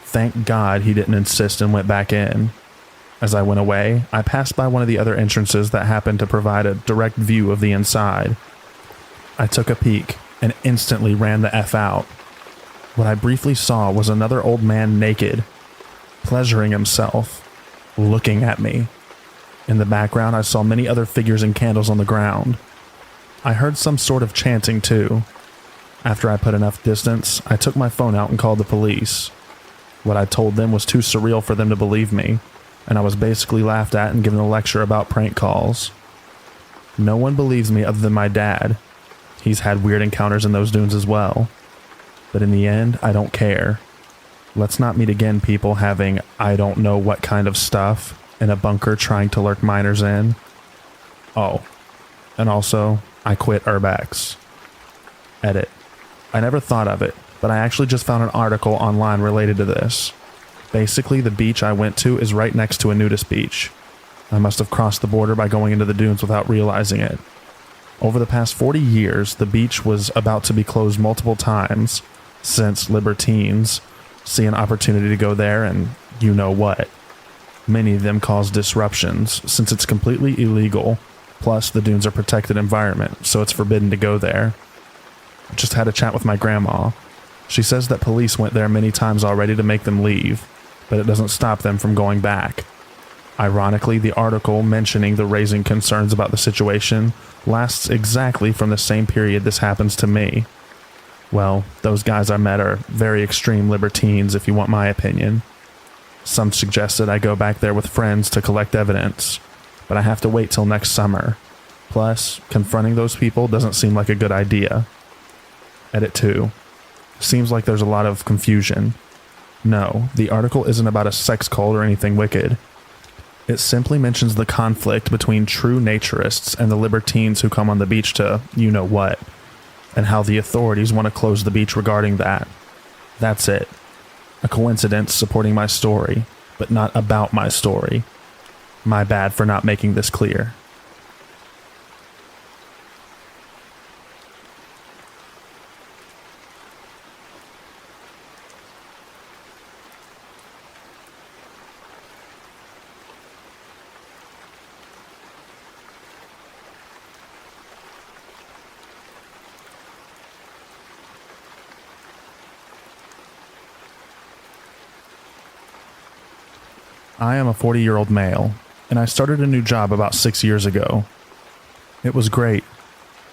Thank God he didn't insist and went back in. As I went away, I passed by one of the other entrances that happened to provide a direct view of the inside. I took a peek and instantly ran the F out. What I briefly saw was another old man naked, pleasuring himself, looking at me. In the background, I saw many other figures and candles on the ground. I heard some sort of chanting too. After I put enough distance, I took my phone out and called the police. What I told them was too surreal for them to believe me, and I was basically laughed at and given a lecture about prank calls. No one believes me other than my dad. He's had weird encounters in those dunes as well. But in the end, I don't care. Let's not meet again, people having I don't know what kind of stuff in a bunker trying to lurk miners in. Oh, and also, I quit Urbex. Edit. I never thought of it, but I actually just found an article online related to this. Basically, the beach I went to is right next to a nudist beach. I must have crossed the border by going into the dunes without realizing it. Over the past 40 years, the beach was about to be closed multiple times, since libertines see an opportunity to go there and you know what. Many of them cause disruptions, since it's completely illegal, plus the dunes are a protected environment, so it's forbidden to go there. I just had a chat with my grandma. She says that police went there many times already to make them leave, but it doesn't stop them from going back. Ironically, the article mentioning the raising concerns about the situation lasts exactly from the same period this happens to me. Well, those guys I met are very extreme libertines, if you want my opinion. Some suggested I go back there with friends to collect evidence, but I have to wait till next summer. Plus, confronting those people doesn't seem like a good idea. Edit 2. Seems like there's a lot of confusion. No, the article isn't about a sex cult or anything wicked. It simply mentions the conflict between true naturists and the libertines who come on the beach to you-know-what, and how the authorities want to close the beach regarding that. That's it. A coincidence supporting my story, but not about my story. My bad for not making this clear. I am a 40-year-old male, and I started a new job about 6 years ago. It was great.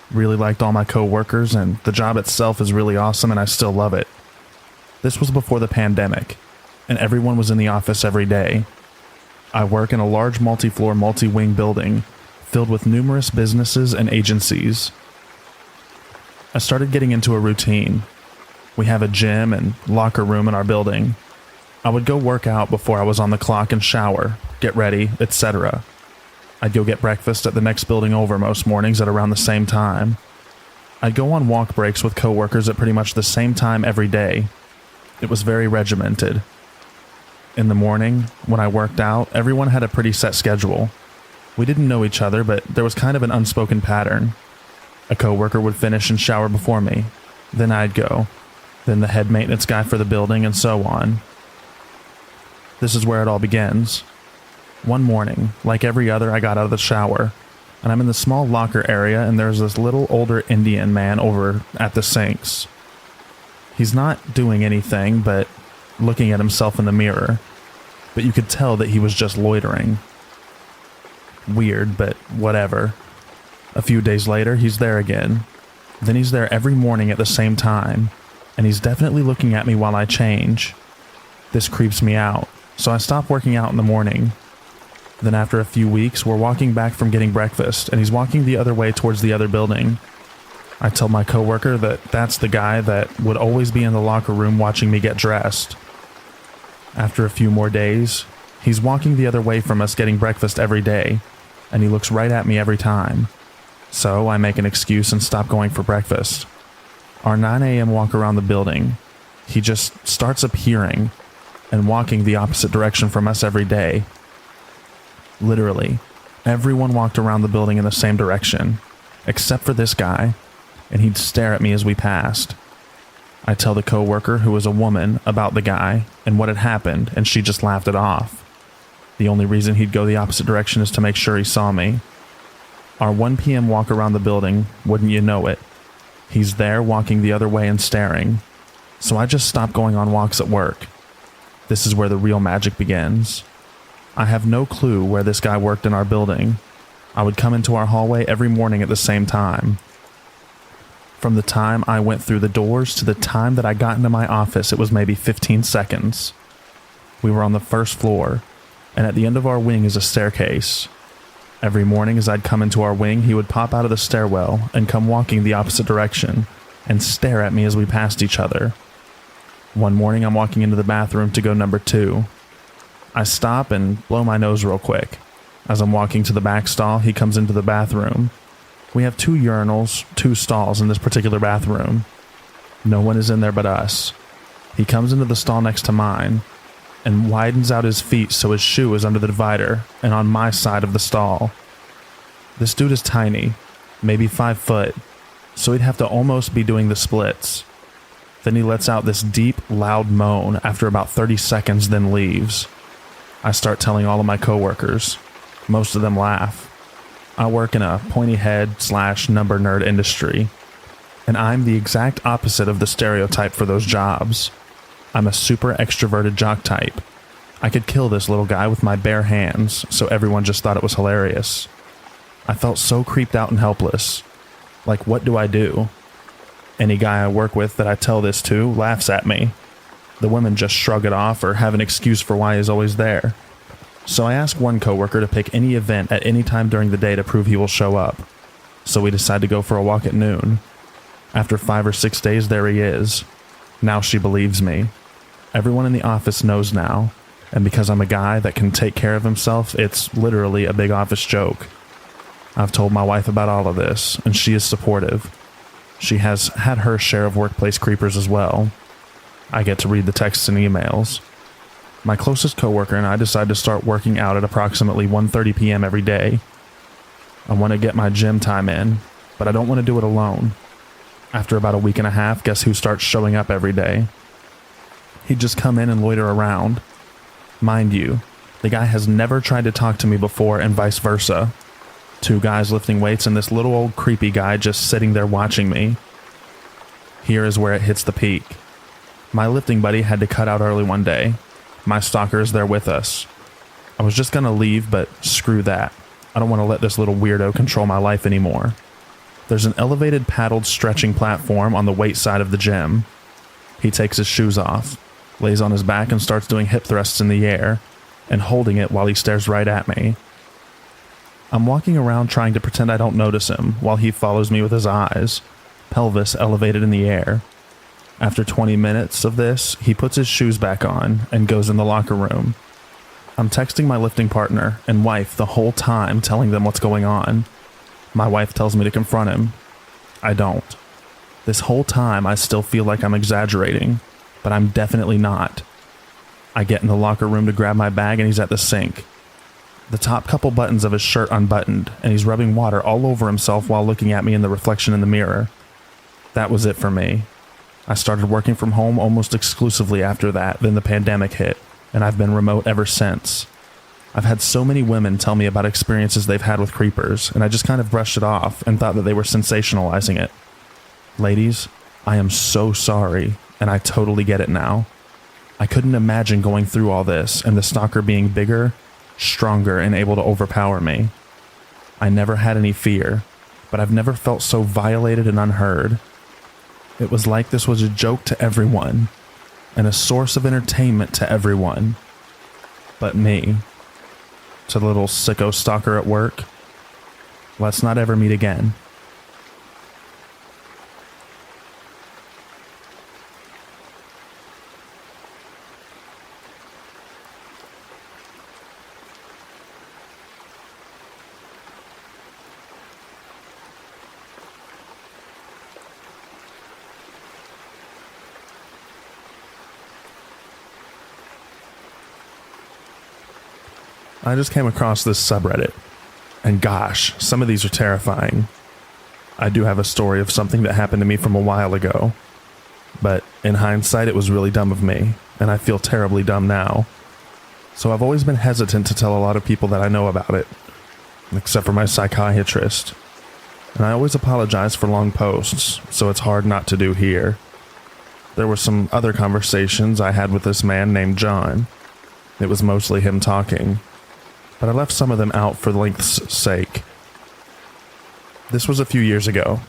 Really liked all my coworkers, and the job itself is really awesome, and I still love it. This was before the pandemic, and everyone was in the office every day. I work in a large multi-floor, multi-wing building filled with numerous businesses and agencies. I started getting into a routine. We have a gym and locker room in our building. I would go work out before I was on the clock and shower, get ready, etc. I'd go get breakfast at the next building over most mornings at around the same time. I'd go on walk breaks with coworkers at pretty much the same time every day. It was very regimented. In the morning, when I worked out, everyone had a pretty set schedule. We didn't know each other, but there was kind of an unspoken pattern. A coworker would finish and shower before me. Then I'd go. Then the head maintenance guy for the building, and so on. This is where it all begins. One morning, like every other, I got out of the shower, and I'm in the small locker area, and there's this little older Indian man over at the sinks. He's not doing anything but looking at himself in the mirror, but you could tell that he was just loitering. Weird, but whatever. A few days later, he's there again. Then he's there every morning at the same time, and he's definitely looking at me while I change. This creeps me out. So I stopped working out in the morning. Then after a few weeks, we're walking back from getting breakfast, and he's walking the other way towards the other building. I tell my coworker that that's the guy that would always be in the locker room watching me get dressed. After a few more days, he's walking the other way from us getting breakfast every day, and he looks right at me every time. So I make an excuse and stop going for breakfast. Our 9 a.m. walk around the building, he just starts appearing and walking the opposite direction from us every day. Literally, everyone walked around the building in the same direction, except for this guy, and he'd stare at me as we passed. I tell the coworker, who was a woman, about the guy and what had happened, and she just laughed it off. The only reason he'd go the opposite direction is to make sure he saw me. Our 1 p.m. walk around the building, wouldn't you know it, he's there walking the other way and staring. So I just stopped going on walks at work. This is where the real magic begins. I have no clue where this guy worked in our building. I would come into our hallway every morning at the same time. From the time I went through the doors to the time that I got into my office, it was maybe 15 seconds. We were on the first floor, and at the end of our wing is a staircase. Every morning as I'd come into our wing, he would pop out of the stairwell and come walking the opposite direction and stare at me as we passed each other. One morning I'm walking into the bathroom to go number 2. I stop and blow my nose real quick. As I'm walking to the back stall, he comes into the bathroom. We have 2 urinals, 2 stalls in this particular bathroom. No one is in there but us. He comes into the stall next to mine and widens out his feet so his shoe is under the divider and on my side of the stall. This dude is tiny, maybe 5 foot, so he'd have to almost be doing the splits. Then he lets out this deep, loud moan after about 30 seconds, then leaves. I start telling all of my coworkers. Most of them laugh. I work in a pointy head / number nerd industry, and I'm the exact opposite of the stereotype for those jobs. I'm a super extroverted jock type. I could kill this little guy with my bare hands, so everyone just thought it was hilarious. I felt so creeped out and helpless. Like, what do I do? Any guy I work with that I tell this to laughs at me. The women just shrug it off or have an excuse for why he's always there. So I ask one coworker to pick any event at any time during the day to prove he will show up. So we decide to go for a walk at noon. After 5 or 6 days, there he is. Now she believes me. Everyone in the office knows now, and because I'm a guy that can take care of himself, it's literally a big office joke. I've told my wife about all of this, and she is supportive. She has had her share of workplace creepers as well. I get to read the texts and emails. My closest coworker and I decide to start working out at approximately 1:30 p.m. every day. I want to get my gym time in, but I don't want to do it alone. After about a week and a half, guess who starts showing up every day? He'd just come in and loiter around. Mind you, the guy has never tried to talk to me before and vice versa. 2 guys lifting weights and this little old creepy guy just sitting there watching me. Here is where it hits the peak. My lifting buddy had to cut out early one day. My stalker is there with us. I was just gonna leave, but screw that. I don't want to let this little weirdo control my life anymore. There's an elevated paddled stretching platform on the weight side of the gym. He takes his shoes off, lays on his back and starts doing hip thrusts in the air, and holding it while he stares right at me. I'm walking around trying to pretend I don't notice him while he follows me with his eyes, pelvis elevated in the air. After 20 minutes of this, he puts his shoes back on and goes in the locker room. I'm texting my lifting partner and wife the whole time, telling them what's going on. My wife tells me to confront him. I don't. This whole time I still feel like I'm exaggerating, but I'm definitely not. I get in the locker room to grab my bag and he's at the sink. The top couple buttons of his shirt unbuttoned, and he's rubbing water all over himself while looking at me in the reflection in the mirror. That was it for me. I started working from home almost exclusively after that, then the pandemic hit, and I've been remote ever since. I've had so many women tell me about experiences they've had with creepers, and I just kind of brushed it off and thought that they were sensationalizing it. Ladies, I am so sorry, and I totally get it now. I couldn't imagine going through all this and the stalker being bigger, stronger, and able to overpower me. I never had any fear, but I've never felt so violated and unheard. It was like this was a joke to everyone, and a source of entertainment to everyone. But me. to the little sicko stalker at work. Let's not ever meet again. I just came across this subreddit, and gosh, some of these are terrifying. I do have a story of something that happened to me from a while ago, but in hindsight it was really dumb of me, and I feel terribly dumb now. So I've always been hesitant to tell a lot of people that I know about it, except for my psychiatrist. And I always apologize for long posts, so it's hard not to do here. There were some other conversations I had with this man named John. It was mostly him talking, but I left some of them out for length's sake. This was a few years ago.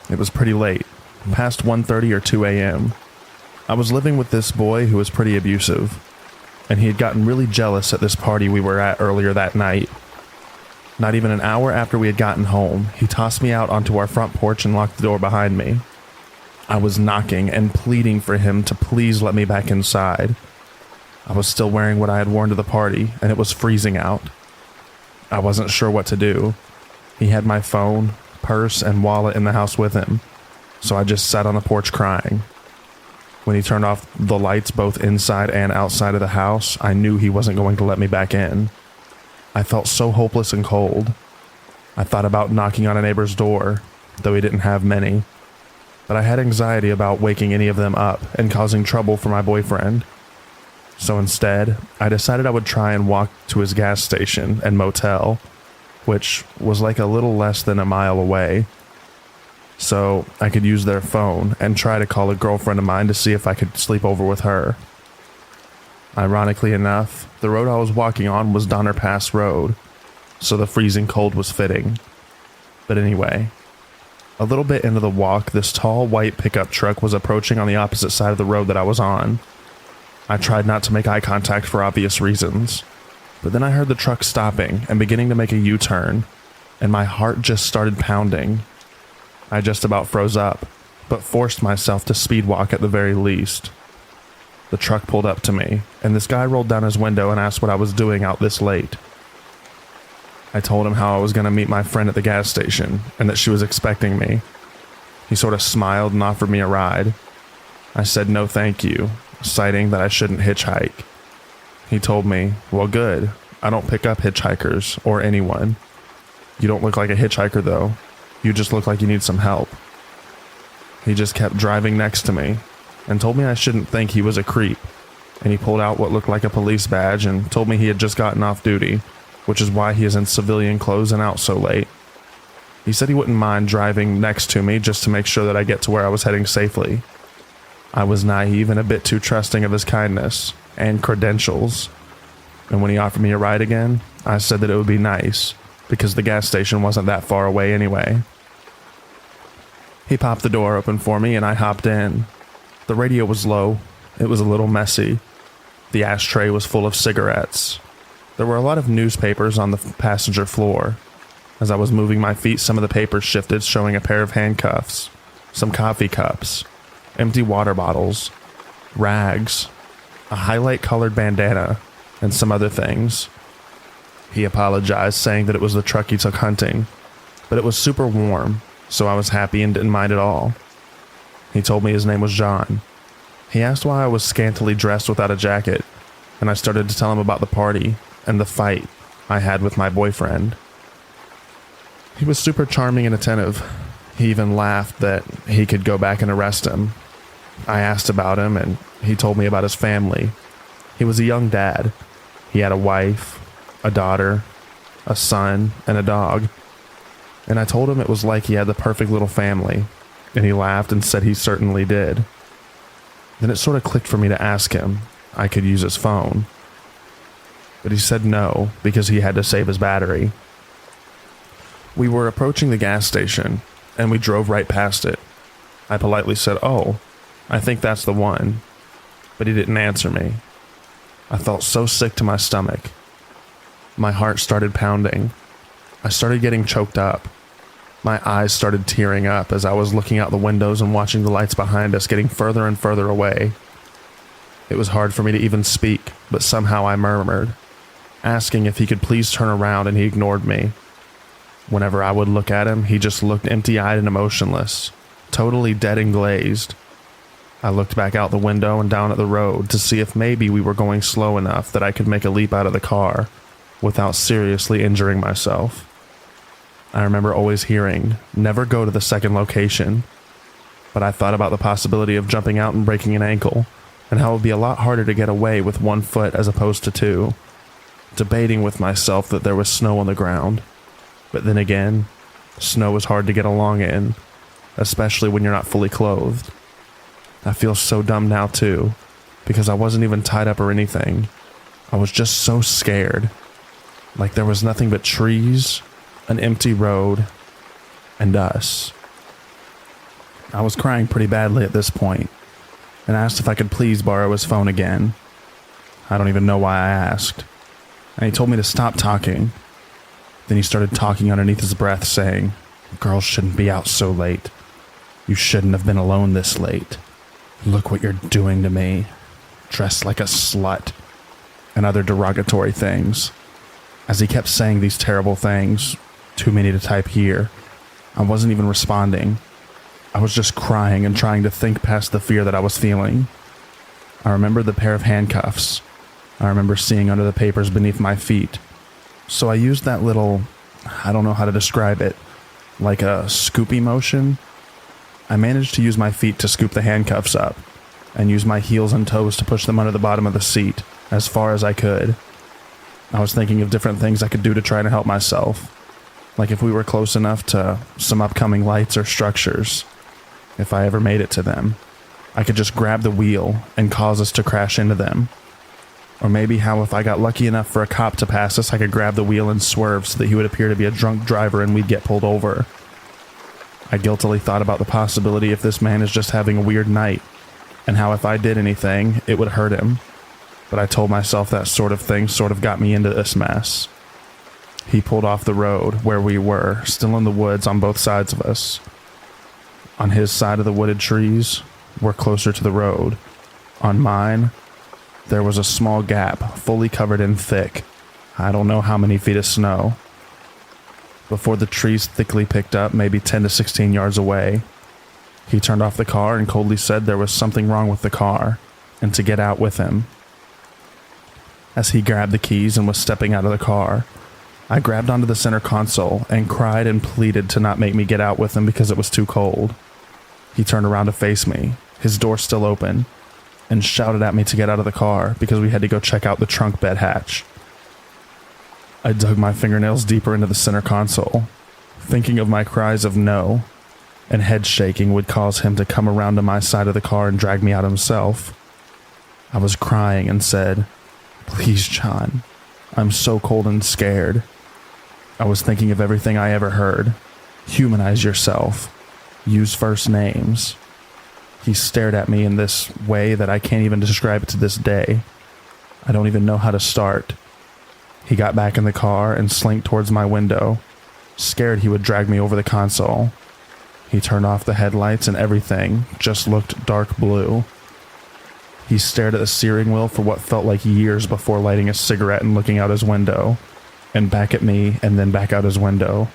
It was pretty late, past 1:30 or 2 a.m. I was living with this boy who was pretty abusive, and he had gotten really jealous at this party we were at earlier that night. Not even an hour after we had gotten home, he tossed me out onto our front porch and locked the door behind me. I was knocking and pleading for him to please let me back inside. I was still wearing what I had worn to the party, and it was freezing out. I wasn't sure what to do. He had my phone, purse, and wallet in the house with him, so I just sat on the porch crying. When he turned off the lights both inside and outside of the house, I knew he wasn't going to let me back in. I felt so hopeless and cold. I thought about knocking on a neighbor's door, though he didn't have many, but I had anxiety about waking any of them up and causing trouble for my boyfriend. So instead, I decided I would try and walk to his gas station and motel, which was like a little less than a mile away, so I could use their phone and try to call a girlfriend of mine to see if I could sleep over with her. Ironically enough, the road I was walking on was Donner Pass Road, so the freezing cold was fitting. But anyway, a little bit into the walk, this tall white pickup truck was approaching on the opposite side of the road that I was on. I tried not to make eye contact for obvious reasons, but then I heard the truck stopping and beginning to make a U-turn, and my heart just started pounding. I just about froze up, but forced myself to speed walk at the very least. The truck pulled up to me, and this guy rolled down his window and asked what I was doing out this late. I told him how I was going to meet my friend at the gas station, and that she was expecting me. He sort of smiled and offered me a ride. I said no thank you, citing that I shouldn't hitchhike. He told me, well good, I don't pick up hitchhikers or anyone. You don't look like a hitchhiker though. You just look like you need some help. He just kept driving next to me and told me I shouldn't think he was a creep, and he pulled out what looked like a police badge and told me he had just gotten off duty, which is why he is in civilian clothes and out so late. He said he wouldn't mind driving next to me just to make sure that I get to where I was heading safely. I was naive and a bit too trusting of his kindness and credentials, and when he offered me a ride again, I said that it would be nice, because the gas station wasn't that far away anyway. He popped the door open for me and I hopped in. The radio was low, it was a little messy. The ashtray was full of cigarettes. There were a lot of newspapers on the passenger floor. As I was moving my feet, some of the papers shifted, showing a pair of handcuffs, some coffee cups, empty water bottles, rags, a highlight-colored bandana, and some other things. He apologized, saying that it was the truck he took hunting, but it was super warm, so I was happy and didn't mind at all. He told me his name was John. He asked why I was scantily dressed without a jacket, and I started to tell him about the party and the fight I had with my boyfriend. He was super charming and attentive. He even laughed that he could go back and arrest him. I asked about him, and he told me about his family. He was a young dad. He had a wife, a daughter, a son, and a dog. And I told him it was like he had the perfect little family, and he laughed and said he certainly did. Then it sort of clicked for me to ask him. I could use his phone. But he said no, because he had to save his battery. We were approaching the gas station, and we drove right past it. I politely said, "Oh, I think that's the one," but he didn't answer me. I felt so sick to my stomach. My heart started pounding. I started getting choked up. My eyes started tearing up as I was looking out the windows and watching the lights behind us getting further and further away. It was hard for me to even speak, but somehow I murmured, asking if he could please turn around, and he ignored me. Whenever I would look at him, he just looked empty-eyed and emotionless, totally dead and glazed. I looked back out the window and down at the road to see if maybe we were going slow enough that I could make a leap out of the car without seriously injuring myself. I remember always hearing, "Never go to the second location," but I thought about the possibility of jumping out and breaking an ankle, and how it would be a lot harder to get away with 1 foot as opposed to 2, debating with myself that there was snow on the ground. But then again, snow is hard to get along in, especially when you're not fully clothed. I feel so dumb now too, because I wasn't even tied up or anything. I was just so scared. Like there was nothing but trees, an empty road, and us. I was crying pretty badly at this point, and asked if I could please borrow his phone again. I don't even know why I asked. And he told me to stop talking. Then he started talking underneath his breath, saying, "Girls shouldn't be out so late. You shouldn't have been alone this late. Look what you're doing to me. Dressed like a slut," and other derogatory things. As he kept saying these terrible things, too many to type here, I wasn't even responding. I was just crying and trying to think past the fear that I was feeling. I remember the pair of handcuffs. I remember seeing under the papers beneath my feet. So I used that little, I don't know how to describe it, like a scoopy motion. I managed to use my feet to scoop the handcuffs up, and use my heels and toes to push them under the bottom of the seat, as far as I could. I was thinking of different things I could do to try to help myself, like if we were close enough to some upcoming lights or structures. If I ever made it to them, I could just grab the wheel and cause us to crash into them. Or maybe how if I got lucky enough for a cop to pass us, I could grab the wheel and swerve so that he would appear to be a drunk driver and we'd get pulled over. I guiltily thought about the possibility if this man is just having a weird night, and how if I did anything, it would hurt him. But I told myself that sort of thing sort of got me into this mess. He pulled off the road where we were, still in the woods on both sides of us. On his side of the wooded trees, we're closer to the road. On mine, there was a small gap, fully covered in thick, I don't know how many feet of snow. Before the trees thickly picked up, maybe 10 to 16 yards away, he turned off the car and coldly said there was something wrong with the car, and to get out with him. As he grabbed the keys and was stepping out of the car, I grabbed onto the center console and cried and pleaded to not make me get out with him because it was too cold. He turned around to face me, his door still open, and shouted at me to get out of the car because we had to go check out the trunk bed hatch. I dug my fingernails deeper into the center console, thinking of my cries of no, and head shaking would cause him to come around to my side of the car and drag me out himself. I was crying and said, "Please, John, I'm so cold and scared." I was thinking of everything I ever heard. Humanize yourself. Use first names. He stared at me in this way that I can't even describe it to this day. I don't even know how to start. He got back in the car and slinked towards my window, scared he would drag me over the console. He turned off the headlights and everything just looked dark blue. He stared at the steering wheel for what felt like years before lighting a cigarette and looking out his window, and back at me and then back out his window.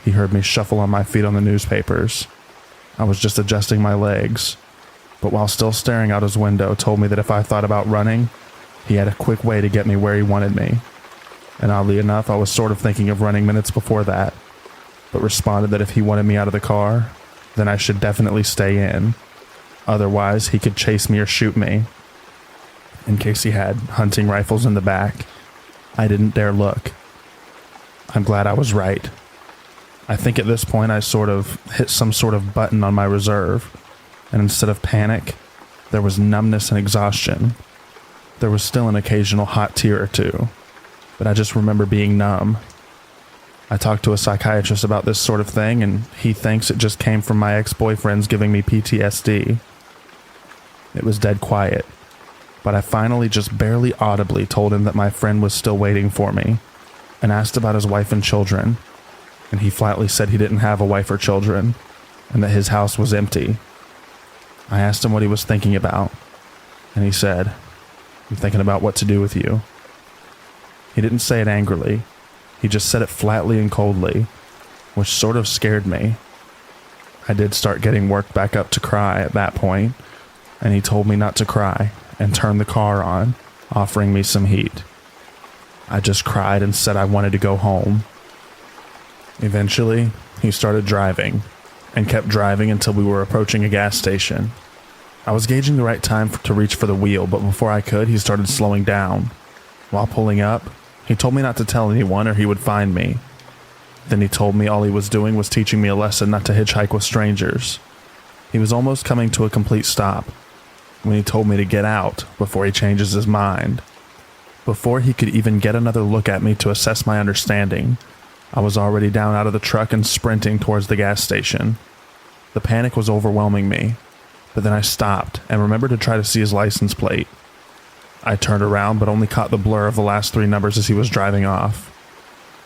He heard me shuffle on my feet on the newspapers. I was just adjusting my legs, but while still staring out his window, told me that if I thought about running, he had a quick way to get me where he wanted me. And oddly enough, I was sort of thinking of running minutes before that, but responded that if he wanted me out of the car, then I should definitely stay in. Otherwise, he could chase me or shoot me. In case he had hunting rifles in the back, I didn't dare look. I'm glad I was right. I think at this point I sort of hit some sort of button on my reserve, and instead of panic, there was numbness and exhaustion. There was still an occasional hot tear or two, but I just remember being numb. I talked to a psychiatrist about this sort of thing, and he thinks it just came from my ex-boyfriends giving me PTSD. It was dead quiet, but I finally just barely audibly told him that my friend was still waiting for me and asked about his wife and children, and he flatly said he didn't have a wife or children and that his house was empty. I asked him what he was thinking about, and he said, "I'm thinking about what to do with you." He didn't say it angrily. He just said it flatly and coldly, which sort of scared me. I did start getting worked back up to cry at that point, and he told me not to cry and turned the car on, offering me some heat. I just cried and said I wanted to go home. Eventually, he started driving and kept driving until we were approaching a gas station. I was gauging the right time to reach for the wheel, but before I could, he started slowing down. While pulling up, he told me not to tell anyone or he would find me. Then he told me all he was doing was teaching me a lesson not to hitchhike with strangers. He was almost coming to a complete stop when he told me to get out before he changes his mind. Before he could even get another look at me to assess my understanding, I was already down out of the truck and sprinting towards the gas station. The panic was overwhelming me, but then I stopped and remembered to try to see his license plate. I turned around but only caught the blur of the last 3 numbers as he was driving off.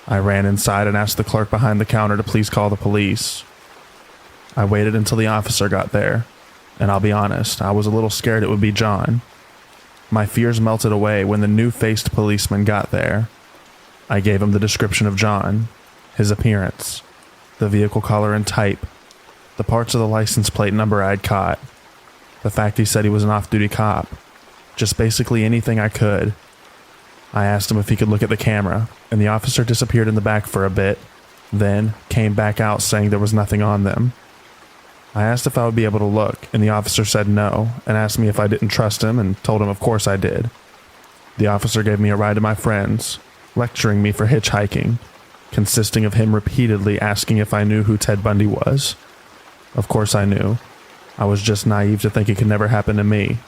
I ran inside and asked the clerk behind the counter to please call the police. I waited until the officer got there, and I'll be honest, I was a little scared it would be John. My fears melted away when the new-faced policeman got there. I gave him the description of John, his appearance, the vehicle color and type, the parts of the license plate number I had caught, the fact he said he was an off-duty cop, just basically anything I could. I asked him if he could look at the camera, and the officer disappeared in the back for a bit, then came back out saying there was nothing on them. I asked if I would be able to look, and the officer said no, and asked me if I didn't trust him, and told him of course I did. The officer gave me a ride to my friend's, lecturing me for hitchhiking, consisting of him repeatedly asking if I knew who Ted Bundy was. Of course I knew. I was just naive to think it could never happen to me,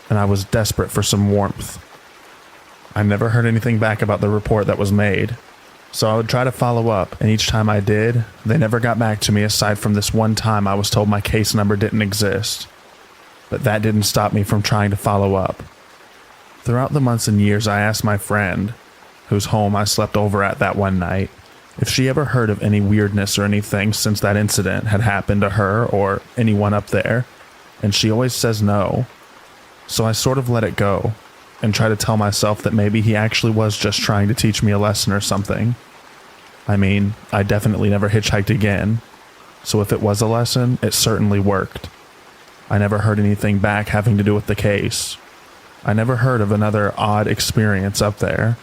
and I was desperate for some warmth. I never heard anything back about the report that was made, so I would try to follow up, and each time I did, they never got back to me aside from this one time I was told my case number didn't exist. But that didn't stop me from trying to follow up. Throughout the months and years, I asked my friend, whose home I slept over at that one night, if she ever heard of any weirdness or anything since that incident had happened to her or anyone up there, and she always says no. So I sort of let it go, and try to tell myself that maybe he actually was just trying to teach me a lesson or something. I mean, I definitely never hitchhiked again, so if it was a lesson, it certainly worked. I never heard anything back having to do with the case. I never heard of another odd experience up there.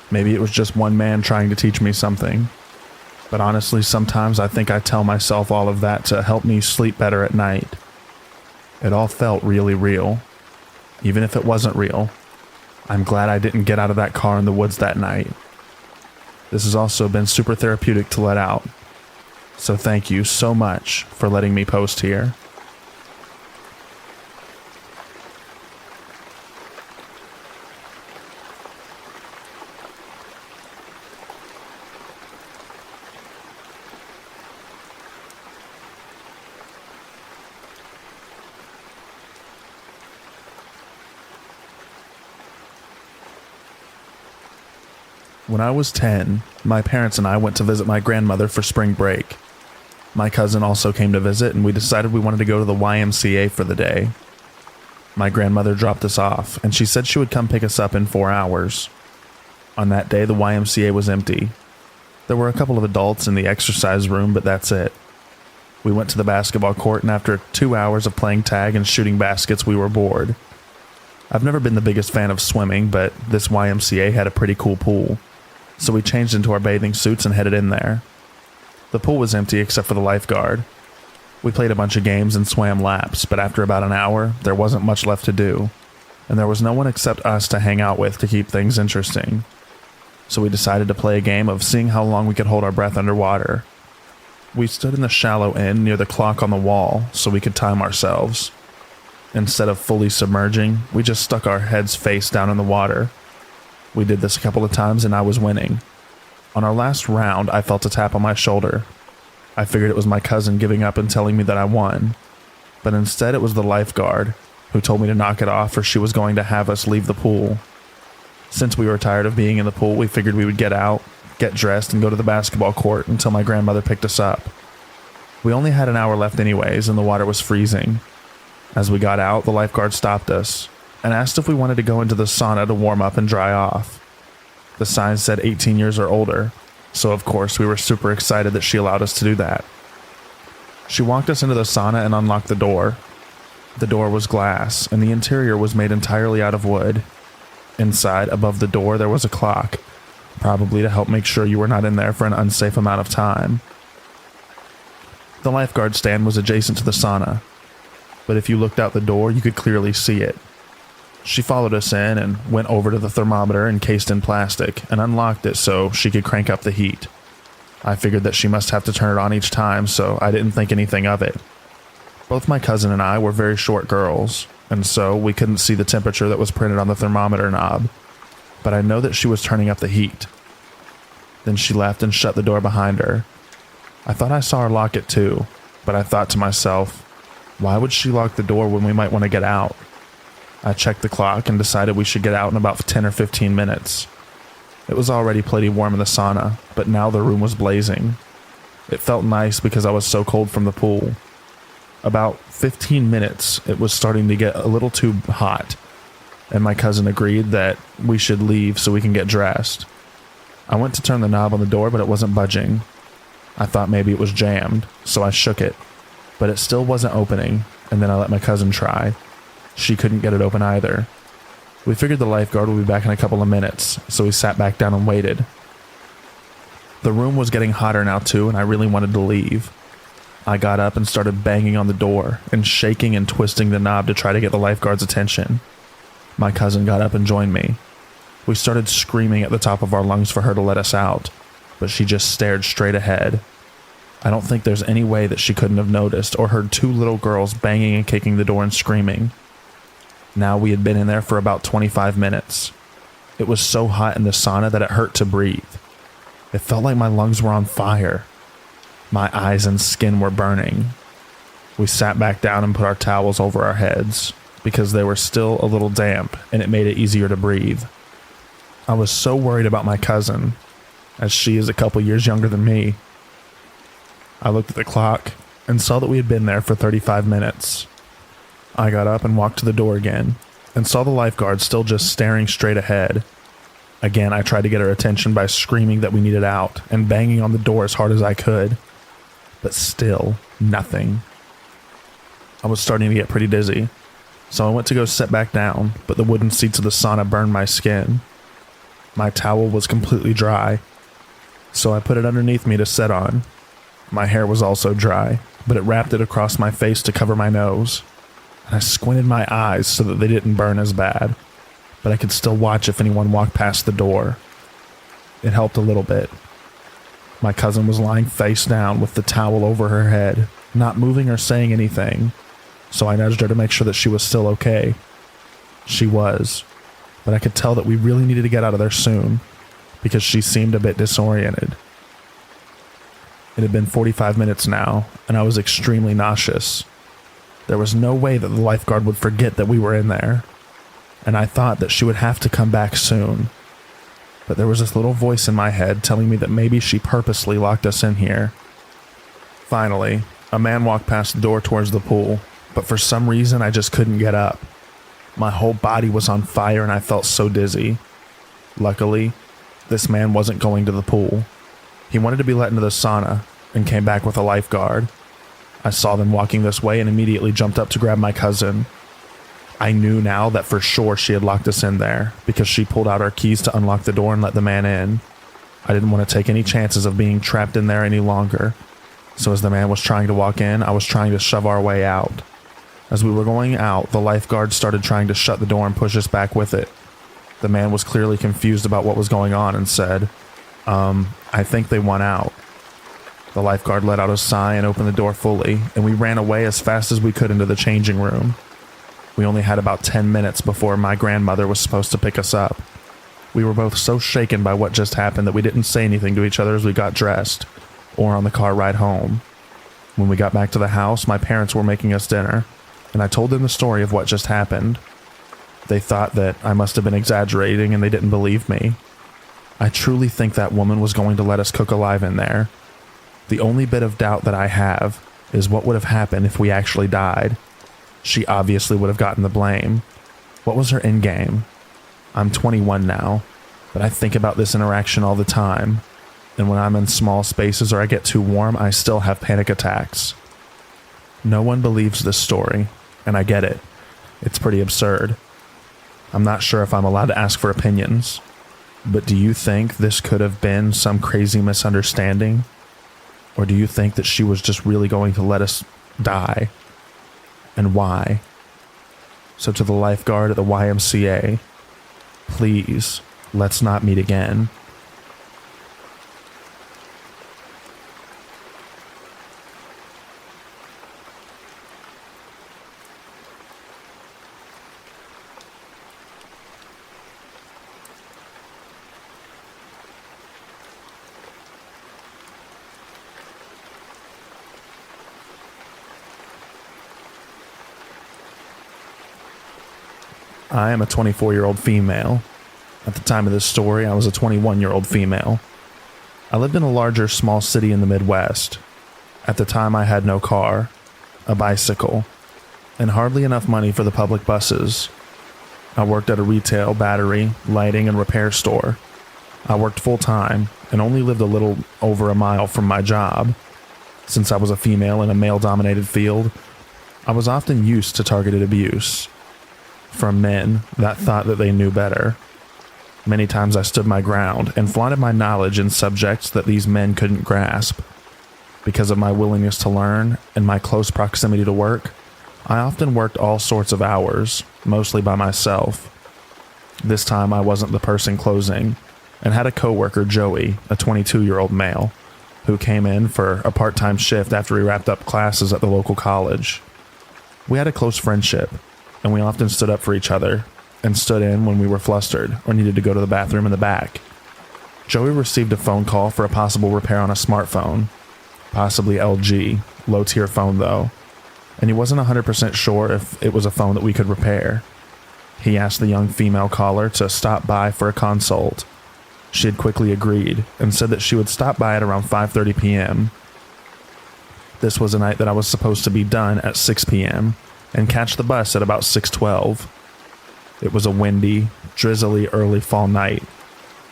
Maybe it was just one man trying to teach me something. But honestly, sometimes I think I tell myself all of that to help me sleep better at night. It all felt really real. Even if it wasn't real, I'm glad I didn't get out of that car in the woods that night. This has also been super therapeutic to let out. So thank you so much for letting me post here. When I was 10, my parents and I went to visit my grandmother for spring break. My cousin also came to visit, and we decided we wanted to go to the YMCA for the day. My grandmother dropped us off, and she said she would come pick us up in 4 hours. On that day, the YMCA was empty. There were a couple of adults in the exercise room, but that's it. We went to the basketball court, and after 2 hours of playing tag and shooting baskets, we were bored. I've never been the biggest fan of swimming, but this YMCA had a pretty cool pool. So we changed into our bathing suits and headed in there. The pool was empty except for the lifeguard. We played a bunch of games and swam laps, but after about an hour, there wasn't much left to do, and there was no one except us to hang out with to keep things interesting. So we decided to play a game of seeing how long we could hold our breath underwater. We stood in the shallow end near the clock on the wall so we could time ourselves. Instead of fully submerging, we just stuck our heads face down in the water. We did this a couple of times and I was winning. On our last round, I felt a tap on my shoulder. I figured it was my cousin giving up and telling me that I won. But instead it was the lifeguard, who told me to knock it off or she was going to have us leave the pool. Since we were tired of being in the pool, we figured we would get out, get dressed, and go to the basketball court until my grandmother picked us up. We only had an hour left anyways, and the water was freezing. As we got out, the lifeguard stopped us and asked if we wanted to go into the sauna to warm up and dry off. The sign said 18 years or older, so of course we were super excited that she allowed us to do that. She walked us into the sauna and unlocked the door. The door was glass, and the interior was made entirely out of wood. Inside, above the door, there was a clock, probably to help make sure you were not in there for an unsafe amount of time. The lifeguard stand was adjacent to the sauna, but if you looked out the door, you could clearly see it. She followed us in and went over to the thermometer encased in plastic and unlocked it so she could crank up the heat. I figured that she must have to turn it on each time, so I didn't think anything of it. Both my cousin and I were very short girls, and so we couldn't see the temperature that was printed on the thermometer knob, but I know that she was turning up the heat. Then she left and shut the door behind her. I thought I saw her lock it too, but I thought to myself, why would she lock the door when we might want to get out? I checked the clock and decided we should get out in about 10 or 15 minutes. It was already plenty warm in the sauna, but now the room was blazing. It felt nice because I was so cold from the pool. About 15 minutes, it was starting to get a little too hot, and my cousin agreed that we should leave so we can get dressed. I went to turn the knob on the door, but it wasn't budging. I thought maybe it was jammed, so I shook it, but it still wasn't opening, and then I let my cousin try. She couldn't get it open either. We figured the lifeguard would be back in a couple of minutes, so we sat back down and waited. The room was getting hotter now too, and I really wanted to leave. I got up and started banging on the door and shaking and twisting the knob to try to get the lifeguard's attention. My cousin got up and joined me. We started screaming at the top of our lungs for her to let us out, but she just stared straight ahead. I don't think there's any way that she couldn't have noticed or heard two little girls banging and kicking the door and screaming. Now we had been in there for about 25 minutes. It was so hot in the sauna that it hurt to breathe. It felt like my lungs were on fire. My eyes and skin were burning. We sat back down and put our towels over our heads because they were still a little damp and it made it easier to breathe. I was so worried about my cousin, as she is a couple years younger than me. I looked at the clock and saw that we had been there for 35 minutes. I got up and walked to the door again and saw the lifeguard still just staring straight ahead. Again, I tried to get her attention by screaming that we needed out and banging on the door as hard as I could. But still, nothing. I was starting to get pretty dizzy, so I went to go sit back down, but the wooden seats of the sauna burned my skin. My towel was completely dry, so I put it underneath me to sit on. My hair was also dry, but it wrapped it across my face to cover my nose. And I squinted my eyes so that they didn't burn as bad, but I could still watch if anyone walked past the door. It helped a little bit. My cousin was lying face down with the towel over her head, not moving or saying anything, so I nudged her to make sure that she was still okay. She was, but I could tell that we really needed to get out of there soon, because she seemed a bit disoriented. It had been 45 minutes now, and I was extremely nauseous. There was no way that the lifeguard would forget that we were in there, and I thought that she would have to come back soon. But there was this little voice in my head telling me that maybe she purposely locked us in here. Finally, a man walked past the door towards the pool, but for some reason I just couldn't get up. My whole body was on fire and I felt so dizzy. Luckily, this man wasn't going to the pool. He wanted to be let into the sauna and came back with a lifeguard. I saw them walking this way and immediately jumped up to grab my cousin. I knew now that for sure she had locked us in there because she pulled out our keys to unlock the door and let the man in. I didn't want to take any chances of being trapped in there any longer. So as the man was trying to walk in, I was trying to shove our way out. As we were going out, the lifeguard started trying to shut the door and push us back with it. The man was clearly confused about what was going on and said, I think they want out. The lifeguard let out a sigh and opened the door fully, and we ran away as fast as we could into the changing room. We only had about 10 minutes before my grandmother was supposed to pick us up. We were both so shaken by what just happened that we didn't say anything to each other as we got dressed, or on the car ride home. When we got back to the house, my parents were making us dinner, and I told them the story of what just happened. They thought that I must have been exaggerating and they didn't believe me. I truly think that woman was going to let us cook alive in there. The only bit of doubt that I have is what would have happened if we actually died. She obviously would have gotten the blame. What was her end game? I'm 21 now, but I think about this interaction all the time. And when I'm in small spaces or I get too warm, I still have panic attacks. No one believes this story, and I get it. It's pretty absurd. I'm not sure if I'm allowed to ask for opinions, but do you think this could have been some crazy misunderstanding? Or do you think that she was just really going to let us die? And why? So to the lifeguard at the YMCA, please, let's not meet again. I am a 24-year-old female. At the time of this story, I was a 21-year-old female. I lived in a larger, small city in the Midwest. At the time, I had no car, a bicycle, and hardly enough money for the public buses. I worked at a retail, battery, lighting, and repair store. I worked full-time and only lived a little over a mile from my job. Since I was a female in a male-dominated field, I was often used to targeted abuse from men that thought that they knew better. Many times I stood my ground and flaunted my knowledge in subjects that these men couldn't grasp. Because of my willingness to learn and my close proximity to work, I often worked all sorts of hours, mostly by myself. This time I wasn't the person closing, and had a coworker, Joey, a 22-year-old male, who came in for a part-time shift after he wrapped up classes at the local college. We had a close friendship, and we often stood up for each other and stood in when we were flustered or needed to go to the bathroom in the back. Joey received a phone call for a possible repair on a smartphone, possibly LG, low-tier phone though, and he wasn't 100% sure if it was a phone that we could repair. He asked the young female caller to stop by for a consult. She had quickly agreed and said that she would stop by at around 5:30 p.m. This was a night that I was supposed to be done at 6 p.m. and catch the bus at about 6:12. It was a windy, drizzly early fall night.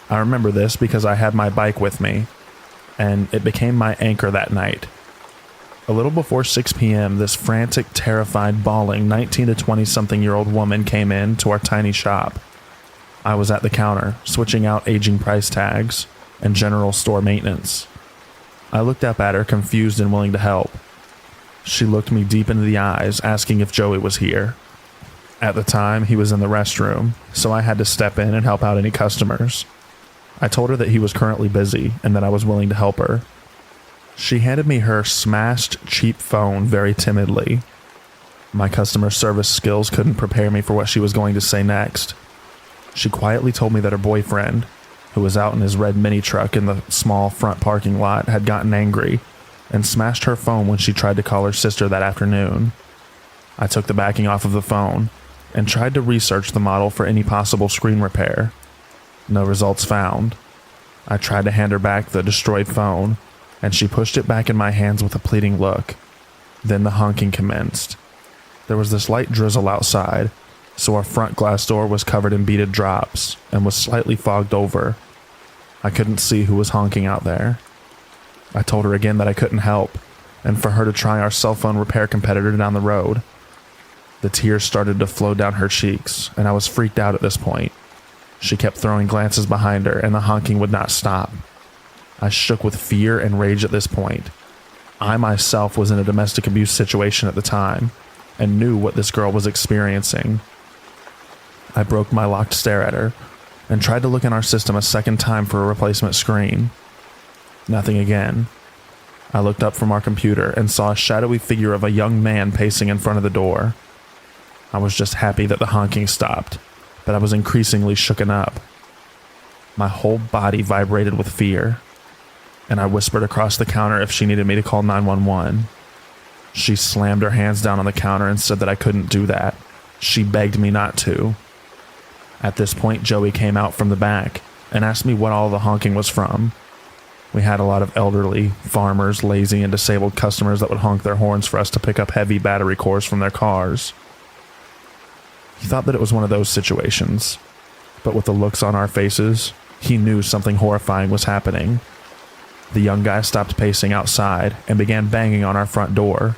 I remember this because I had my bike with me, and it became my anchor that night. A little before 6 p.m., this frantic, terrified, bawling 19 to 20-something-year-old woman came in to our tiny shop. I was at the counter, switching out aging price tags and general store maintenance. I looked up at her, confused and willing to help. She looked me deep into the eyes, asking if Joey was here. At the time, he was in the restroom, so I had to step in and help out any customers. I told her that he was currently busy and that I was willing to help her. She handed me her smashed, cheap phone very timidly. My customer service skills couldn't prepare me for what she was going to say next. She quietly told me that her boyfriend, who was out in his red mini truck in the small front parking lot, had gotten angry and smashed her phone when she tried to call her sister that afternoon. I took the backing off of the phone and tried to research the model for any possible screen repair. No results found. I tried to hand her back the destroyed phone, and she pushed it back in my hands with a pleading look. Then the honking commenced. There was this light drizzle outside, so our front glass door was covered in beaded drops and was slightly fogged over. I couldn't see who was honking out there. I told her again that I couldn't help, and for her to try our cell phone repair competitor down the road. The tears started to flow down her cheeks, and I was freaked out at this point. She kept throwing glances behind her, and the honking would not stop. I shook with fear and rage at this point. I myself was in a domestic abuse situation at the time, and knew what this girl was experiencing. I broke my locked stare at her, and tried to look in our system a second time for a replacement screen. Nothing again. I looked up from our computer and saw a shadowy figure of a young man pacing in front of the door. I was just happy that the honking stopped, but I was increasingly shooken up. My whole body vibrated with fear, and I whispered across the counter if she needed me to call 911. She slammed her hands down on the counter and said that I couldn't do that. She begged me not to. At this point, Joey came out from the back and asked me what all the honking was from. We had a lot of elderly, farmers, lazy, and disabled customers that would honk their horns for us to pick up heavy battery cores from their cars. He thought that it was one of those situations, but with the looks on our faces, he knew something horrifying was happening. The young guy stopped pacing outside and began banging on our front door.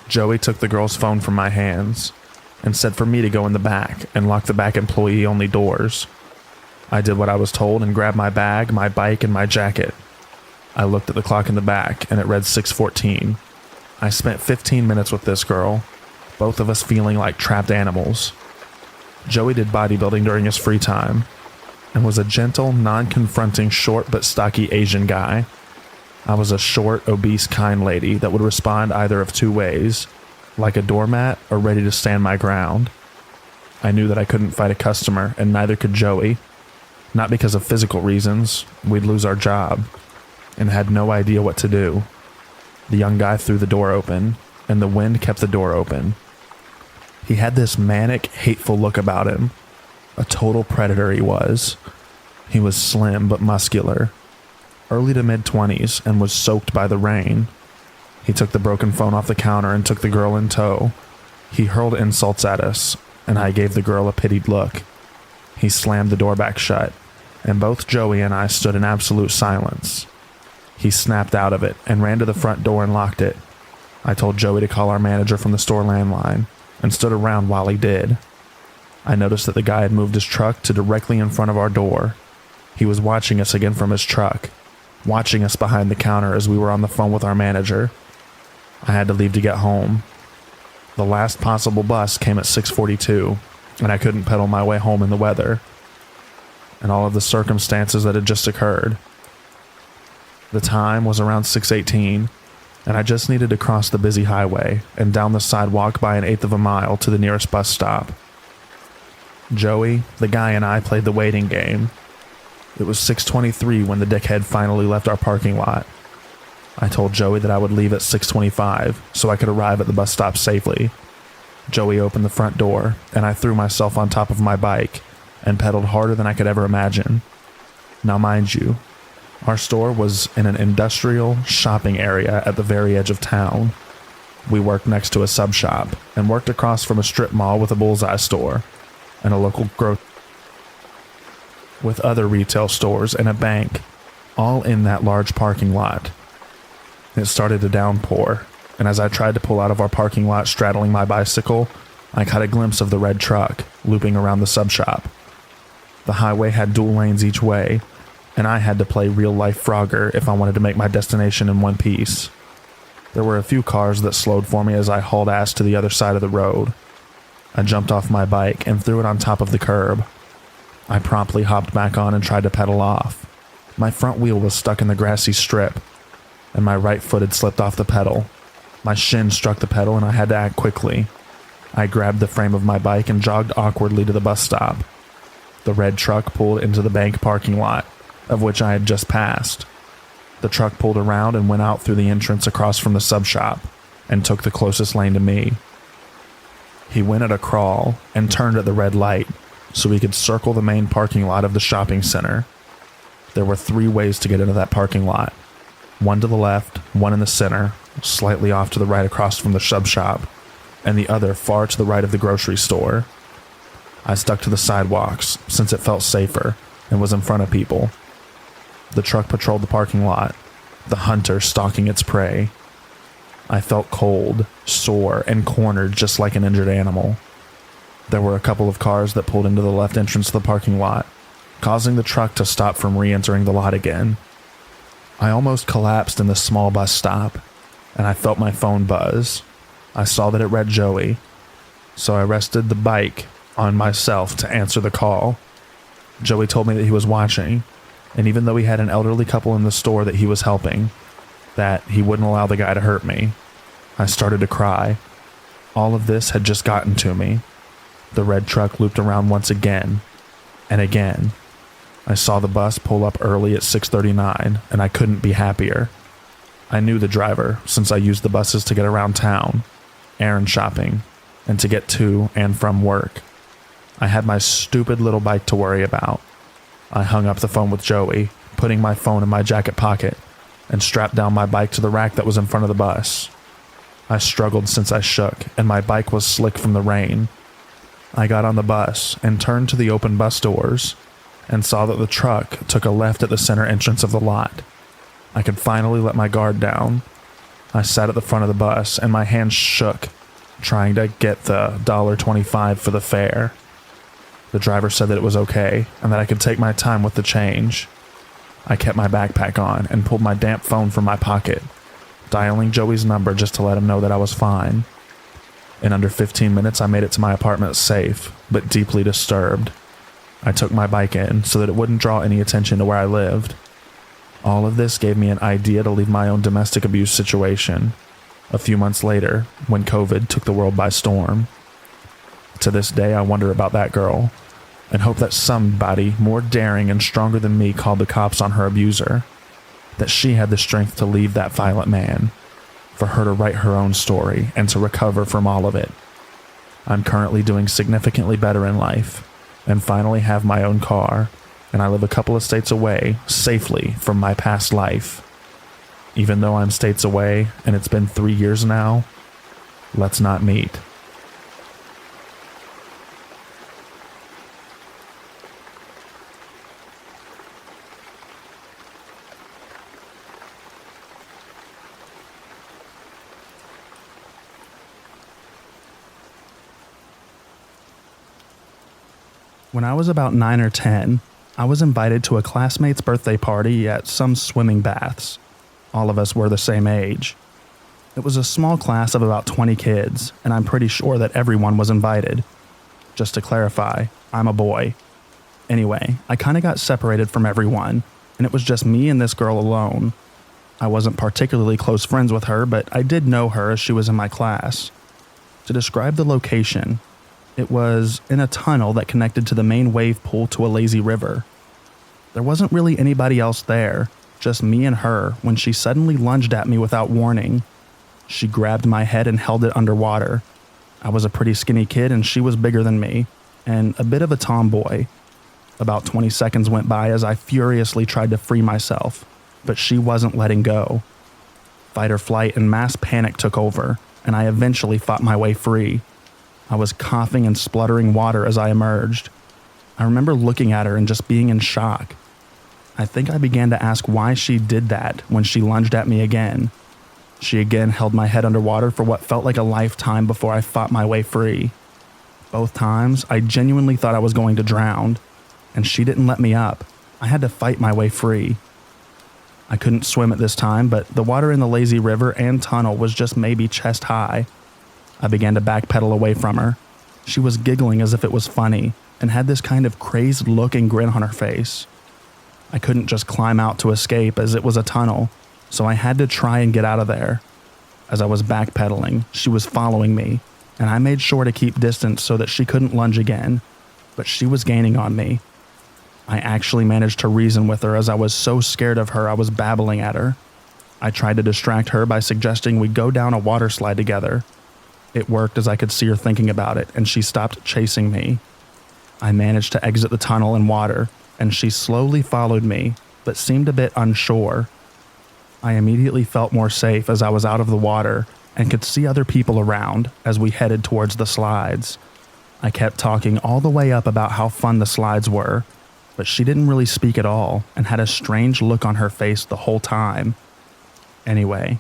Joey took the girl's phone from my hands and said for me to go in the back and lock the back employee-only doors. I did what I was told and grabbed my bag, my bike, and my jacket. I looked at the clock in the back and it read 6:14. I spent 15 minutes with this girl, both of us feeling like trapped animals. Joey did bodybuilding during his free time and was a gentle, non-confronting, short but stocky Asian guy. I was a short, obese, kind lady that would respond either of two ways, like a doormat or ready to stand my ground. I knew that I couldn't fight a customer, and neither could Joey. Not because of physical reasons, we'd lose our job, and had no idea what to do. The young guy threw the door open, and the wind kept the door open. He had this manic, hateful look about him. A total predator he was. He was slim but muscular, early to mid-20s, and was soaked by the rain. He took the broken phone off the counter and took the girl in tow. He hurled insults at us, and I gave the girl a pitied look. He slammed the door back shut, and both Joey and I stood in absolute silence. He snapped out of it and ran to the front door and locked it. I told Joey to call our manager from the store landline, and stood around while he did. I noticed that the guy had moved his truck to directly in front of our door. He was watching us again from his truck, watching us behind the counter as we were on the phone with our manager. I had to leave to get home. The last possible bus came at 6:42, and I couldn't pedal my way home in the weather, and all of the circumstances that had just occurred. The time was around 6:18, and I just needed to cross the busy highway and down the sidewalk by 1/8 of a mile to the nearest bus stop. Joey, the guy, and I played the waiting game. It was 6:23 when the dickhead finally left our parking lot. I told Joey that I would leave at 6:25 so I could arrive at the bus stop safely. Joey opened the front door, and I threw myself on top of my bike and pedaled harder than I could ever imagine. Now mind you, our store was in an industrial shopping area at the very edge of town. We worked next to a sub shop and worked across from a strip mall with a bullseye store and a local grocery with other retail stores and a bank, all in that large parking lot. It started to downpour, and as I tried to pull out of our parking lot straddling my bicycle, I caught a glimpse of the red truck looping around the sub shop. The highway had dual lanes each way, and I had to play real-life Frogger if I wanted to make my destination in one piece. There were a few cars that slowed for me as I hauled ass to the other side of the road. I jumped off my bike and threw it on top of the curb. I promptly hopped back on and tried to pedal off. My front wheel was stuck in the grassy strip, and my right foot had slipped off the pedal. My shin struck the pedal and I had to act quickly. I grabbed the frame of my bike and jogged awkwardly to the bus stop. The red truck pulled into the bank parking lot, of which I had just passed. The truck pulled around and went out through the entrance across from the sub shop and took the closest lane to me. He went at a crawl and turned at the red light so he could circle the main parking lot of the shopping center. There were 3 ways to get into that parking lot. One to the left, one in the center, slightly off to the right across from the sub shop, and the other far to the right of the grocery store. I stuck to the sidewalks since it felt safer and was in front of people. The truck patrolled the parking lot, the hunter stalking its prey. I felt cold, sore, and cornered just like an injured animal. There were a couple of cars that pulled into the left entrance of the parking lot, causing the truck to stop from re-entering the lot again. I almost collapsed in the small bus stop, and I felt my phone buzz. I saw that it read Joey, so I rested the bike on myself to answer the call. Joey told me that he was watching, and even though he had an elderly couple in the store that he was helping, that he wouldn't allow the guy to hurt me. I started to cry. All of this had just gotten to me. The red truck looped around once again, and again. I saw the bus pull up early at 6:39, and I couldn't be happier. I knew the driver since I used the buses to get around town, errand shopping, and to get to and from work. I had my stupid little bike to worry about. I hung up the phone with Joey, putting my phone in my jacket pocket, and strapped down my bike to the rack that was in front of the bus. I struggled since I shook, and my bike was slick from the rain. I got on the bus and turned to the open bus doors and saw that the truck took a left at the center entrance of the lot. I could finally let my guard down. I sat at the front of the bus and my hands shook, trying to get the $1.25 for the fare. The driver said that it was okay and that I could take my time with the change. I kept my backpack on and pulled my damp phone from my pocket, dialing Joey's number just to let him know that I was fine. In under 15 minutes, I made it to my apartment safe, but deeply disturbed. I took my bike in so that it wouldn't draw any attention to where I lived. All of this gave me an idea to leave my own domestic abuse situation a few months later when COVID took the world by storm. To this day, I wonder about that girl and hope that somebody more daring and stronger than me called the cops on her abuser, that she had the strength to leave that violent man, for her to write her own story and to recover from all of it. I'm currently doing significantly better in life and finally have my own car, and I live a couple of states away safely from my past life. Even though I'm states away and it's been 3 years now, let's not meet. When I was about 9 or 10, I was invited to a classmate's birthday party at some swimming baths. All of us were the same age. It was a small class of about 20 kids, and I'm pretty sure that everyone was invited. Just to clarify, I'm a boy. Anyway, I kind of got separated from everyone, and it was just me and this girl alone. I wasn't particularly close friends with her, but I did know her as she was in my class. To describe the location, it was in a tunnel that connected to the main wave pool to a lazy river. There wasn't really anybody else there, just me and her, when she suddenly lunged at me without warning. She grabbed my head and held it underwater. I was a pretty skinny kid and she was bigger than me, and a bit of a tomboy. About 20 seconds went by as I furiously tried to free myself, but she wasn't letting go. Fight or flight and mass panic took over, and I eventually fought my way free. I was coughing and spluttering water as I emerged. I remember looking at her and just being in shock. I think I began to ask why she did that when she lunged at me again. She again held my head underwater for what felt like a lifetime before I fought my way free. Both times, I genuinely thought I was going to drown, and she didn't let me up. I had to fight my way free. I couldn't swim at this time, but the water in the lazy river and tunnel was just maybe chest high. I began to backpedal away from her. She was giggling as if it was funny, and had this kind of crazed look and grin on her face. I couldn't just climb out to escape as it was a tunnel, so I had to try and get out of there. As I was backpedaling, she was following me, and I made sure to keep distance so that she couldn't lunge again, but she was gaining on me. I actually managed to reason with her as I was so scared of her I was babbling at her. I tried to distract her by suggesting we go down a water slide together. It worked as I could see her thinking about it, and she stopped chasing me. I managed to exit the tunnel and water, and she slowly followed me, but seemed a bit unsure. I immediately felt more safe as I was out of the water and could see other people around as we headed towards the slides. I kept talking all the way up about how fun the slides were, but she didn't really speak at all and had a strange look on her face the whole time. Anyway,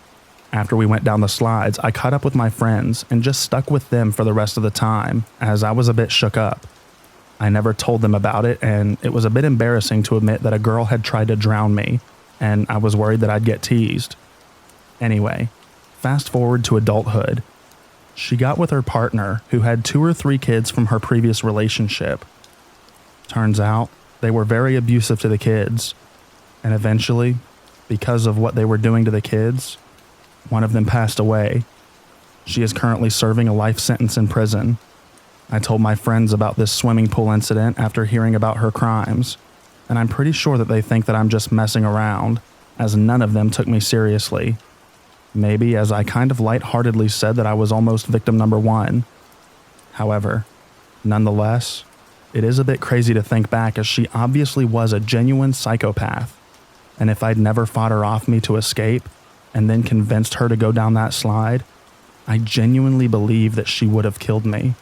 after we went down the slides, I caught up with my friends and just stuck with them for the rest of the time, as I was a bit shook up. I never told them about it, and it was a bit embarrassing to admit that a girl had tried to drown me, and I was worried that I'd get teased. Anyway, fast forward to adulthood. She got with her partner, who had 2 or 3 kids from her previous relationship. Turns out, they were very abusive to the kids, and eventually, because of what they were doing to the kids, one of them passed away. She is currently serving a life sentence in prison. I told my friends about this swimming pool incident after hearing about her crimes, and I'm pretty sure that they think that I'm just messing around, as none of them took me seriously. Maybe as I kind of lightheartedly said that I was almost victim number 1. However, nonetheless, it is a bit crazy to think back as she obviously was a genuine psychopath. And if I'd never fought her off me to escape and then convinced her to go down that slide, I genuinely believe that she would have killed me.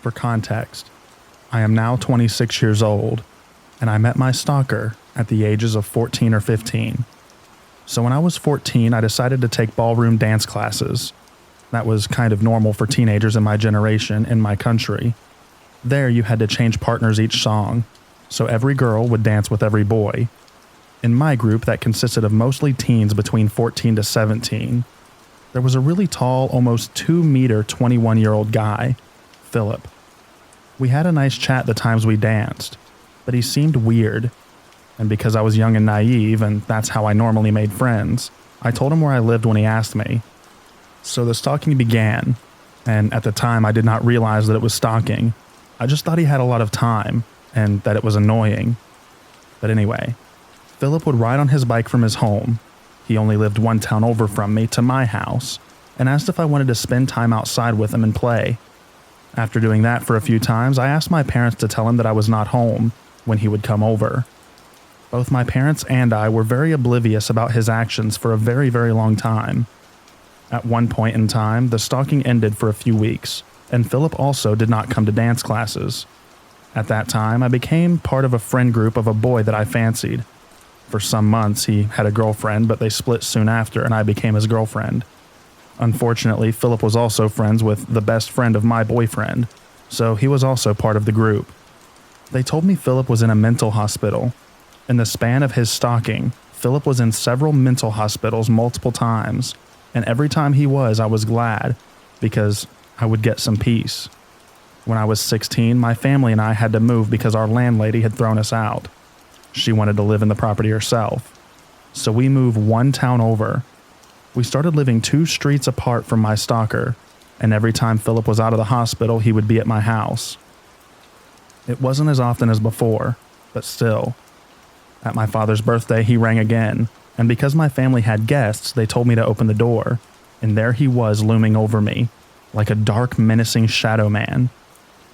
For context, I am now 26 years old, and I met my stalker at the ages of 14 or 15. So when I was 14, I decided to take ballroom dance classes. That was kind of normal for teenagers in my generation in my country. There you had to change partners each song, so every girl would dance with every boy. In my group that consisted of mostly teens between 14 to 17, there was a really tall, almost 2-meter, 21-year-old guy, Philip. We had a nice chat the times we danced, but he seemed weird. And because I was young and naive, and that's how I normally made friends, I told him where I lived when he asked me. So the stalking began, and at the time I did not realize that it was stalking. I just thought he had a lot of time, and that it was annoying. But anyway, Philip would ride on his bike from his home, he only lived one town over from me, to my house, and asked if I wanted to spend time outside with him and play. After doing that for a few times, I asked my parents to tell him that I was not home when he would come over. Both my parents and I were very oblivious about his actions for a very, very long time. At one point in time, the stalking ended for a few weeks, and Philip also did not come to dance classes. At that time, I became part of a friend group of a boy that I fancied. For some months, he had a girlfriend, but they split soon after, and I became his girlfriend. Unfortunately, Philip was also friends with the best friend of my boyfriend, so he was also part of the group. They told me Philip was in a mental hospital. In the span of his stalking, Philip was in several mental hospitals multiple times, and every time he was, I was glad, because I would get some peace. When I was 16, my family and I had to move because our landlady had thrown us out. She wanted to live in the property herself. So we moved one town over. We started living 2 streets apart from my stalker, and every time Philip was out of the hospital, he would be at my house. It wasn't as often as before, but still. At my father's birthday, he rang again, and because my family had guests, they told me to open the door, and there he was looming over me, like a dark, menacing shadow man.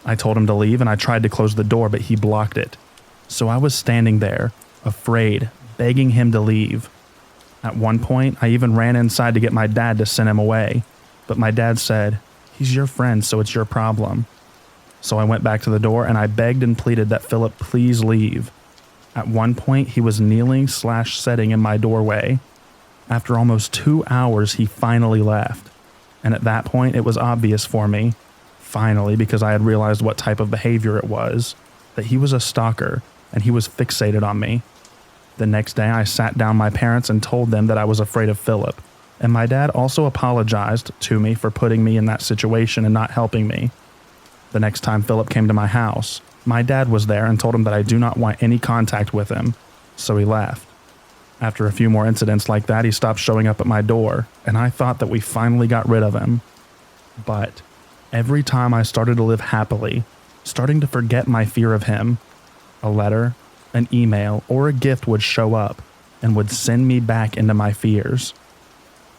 I told him to leave, and I tried to close the door, but he blocked it. So I was standing there, afraid, begging him to leave. At one point, I even ran inside to get my dad to send him away, but my dad said, "He's your friend, so it's your problem." So I went back to the door and I begged and pleaded that Philip please leave. At one point, he was kneeling/sitting in my doorway. After almost 2 hours, he finally left. And at that point, it was obvious for me, finally, because I had realized what type of behavior it was, that he was a stalker and he was fixated on me. The next day, I sat down my parents and told them that I was afraid of Philip, and my dad also apologized to me for putting me in that situation and not helping me. The next time Philip came to my house, my dad was there and told him that I do not want any contact with him, so he left. After a few more incidents like that, he stopped showing up at my door, and I thought that we finally got rid of him. But every time I started to live happily, starting to forget my fear of him, a letter, an email, or a gift would show up and would send me back into my fears.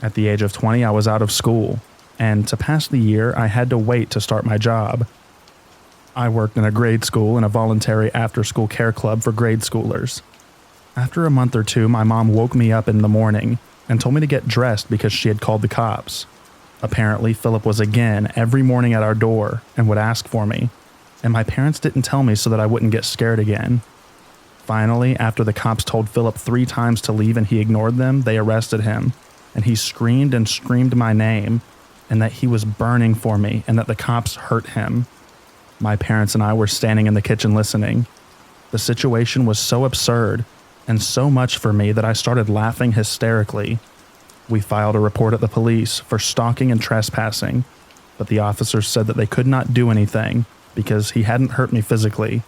At the age of 20, I was out of school, and to pass the year, I had to wait to start my job. I worked in a grade school in a voluntary after-school care club for grade schoolers. After a month or two, my mom woke me up in the morning and told me to get dressed because she had called the cops. Apparently, Philip was again every morning at our door and would ask for me, and my parents didn't tell me so that I wouldn't get scared again. Finally, after the cops told Philip 3 times to leave and he ignored them, they arrested him, and he screamed and screamed my name, and that he was burning for me and that the cops hurt him. My parents and I were standing in the kitchen listening. The situation was so absurd and so much for me that I started laughing hysterically. We filed a report at the police for stalking and trespassing, but the officers said that they could not do anything because he hadn't hurt me physically.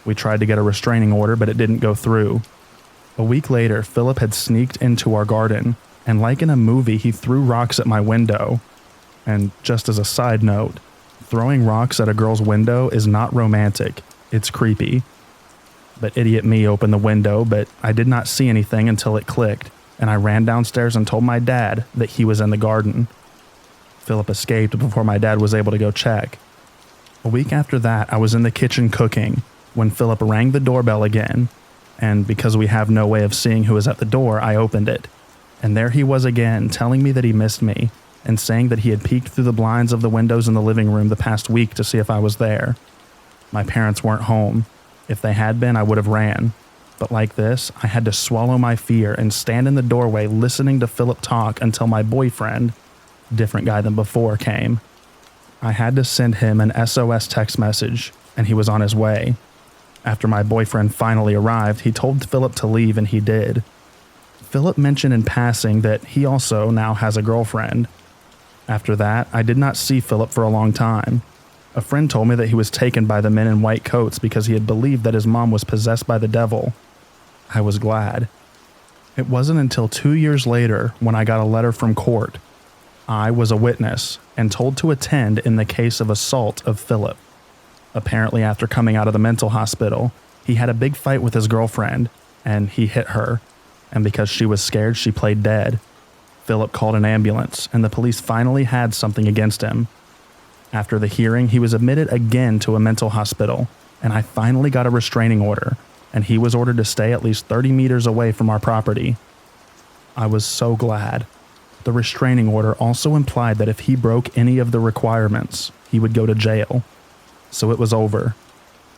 We tried to get a restraining order, but it didn't go through. A week later, Philip had sneaked into our garden, and like in a movie, he threw rocks at my window. And just as a side note, throwing rocks at a girl's window is not romantic, it's creepy. But idiot me opened the window, but I did not see anything until it clicked, and I ran downstairs and told my dad that he was in the garden. Philip escaped before my dad was able to go check. A week after that, I was in the kitchen cooking when Philip rang the doorbell again, and because we have no way of seeing who was at the door, I opened it. And there he was again, telling me that he missed me, and saying that he had peeked through the blinds of the windows in the living room the past week to see if I was there. My parents weren't home. If they had been, I would have ran. But like this, I had to swallow my fear and stand in the doorway listening to Philip talk until my boyfriend, different guy than before, came. I had to send him an SOS text message, and he was on his way. After my boyfriend finally arrived, he told Philip to leave, and he did. Philip mentioned in passing that he also now has a girlfriend. After that, I did not see Philip for a long time. A friend told me that he was taken by the men in white coats because he had believed that his mom was possessed by the devil. I was glad. It wasn't until 2 years later when I got a letter from court. I was a witness and told to attend in the case of assault of Philip. Apparently, after coming out of the mental hospital, he had a big fight with his girlfriend, and he hit her, and because she was scared, she played dead. Philip called an ambulance, and the police finally had something against him. After the hearing, he was admitted again to a mental hospital, and I finally got a restraining order, and he was ordered to stay at least 30 meters away from our property. I was so glad. The restraining order also implied that if he broke any of the requirements, he would go to jail. So it was over.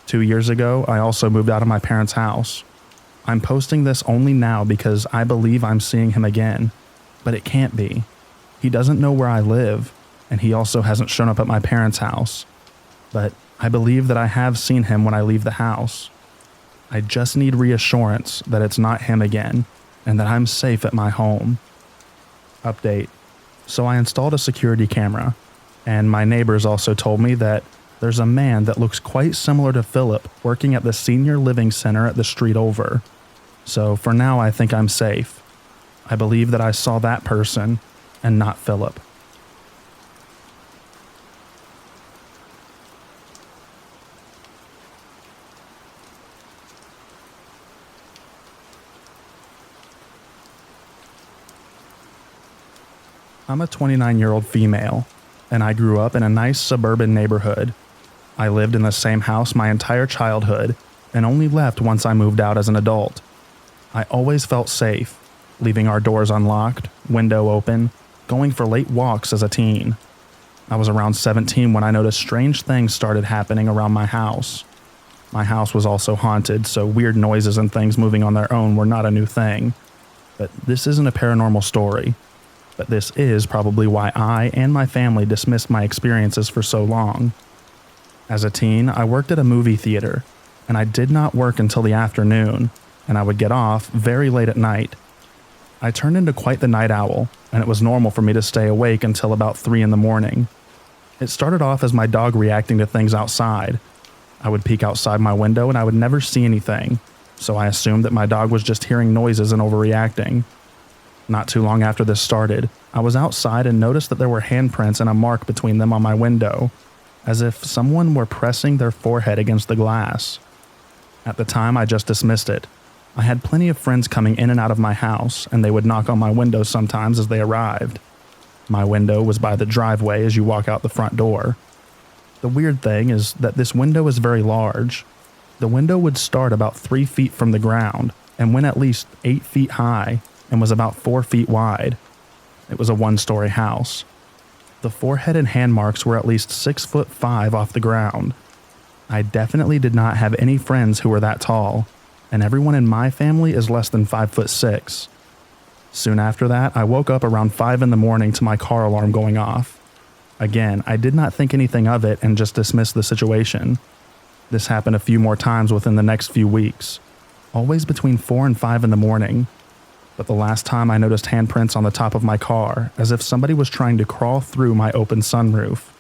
2 years ago, I also moved out of my parents' house. I'm posting this only now because I believe I'm seeing him again, but it can't be. He doesn't know where I live, and he also hasn't shown up at my parents' house. But I believe that I have seen him when I leave the house. I just need reassurance that it's not him again, and that I'm safe at my home. Update. So I installed a security camera, and my neighbors also told me that there's a man that looks quite similar to Philip working at the senior living center at the street over. So for now, I think I'm safe. I believe that I saw that person and not Philip. I'm a 29-year-old female, and I grew up in a nice suburban neighborhood. I lived in the same house my entire childhood and only left once I moved out as an adult. I always felt safe, leaving our doors unlocked, window open, going for late walks as a teen. I was around 17 when I noticed strange things started happening around my house. My house was also haunted, so weird noises and things moving on their own were not a new thing. But this isn't a paranormal story. But this is probably why I and my family dismissed my experiences for so long. As a teen, I worked at a movie theater, and I did not work until the afternoon, and I would get off very late at night. I turned into quite the night owl, and it was normal for me to stay awake until about 3 in the morning. It started off as my dog reacting to things outside. I would peek outside my window and I would never see anything, so I assumed that my dog was just hearing noises and overreacting. Not too long after this started, I was outside and noticed that there were handprints and a mark between them on my window, as if someone were pressing their forehead against the glass. At the time, I just dismissed it. I had plenty of friends coming in and out of my house, and they would knock on my window sometimes as they arrived. My window was by the driveway as you walk out the front door. The weird thing is that this window is very large. The window would start about 3 feet from the ground and went at least 8 feet high and was about 4 feet wide. It was a 1-story house. The forehead and hand marks were at least 6'5" off the ground. I definitely did not have any friends who were that tall, and everyone in my family is less than 5'6". Soon after that, I woke up around 5 in the morning to my car alarm going off. Again, I did not think anything of it and just dismissed the situation. This happened a few more times within the next few weeks, always between 4 and 5 in the morning. But the last time I noticed handprints on the top of my car, as if somebody was trying to crawl through my open sunroof.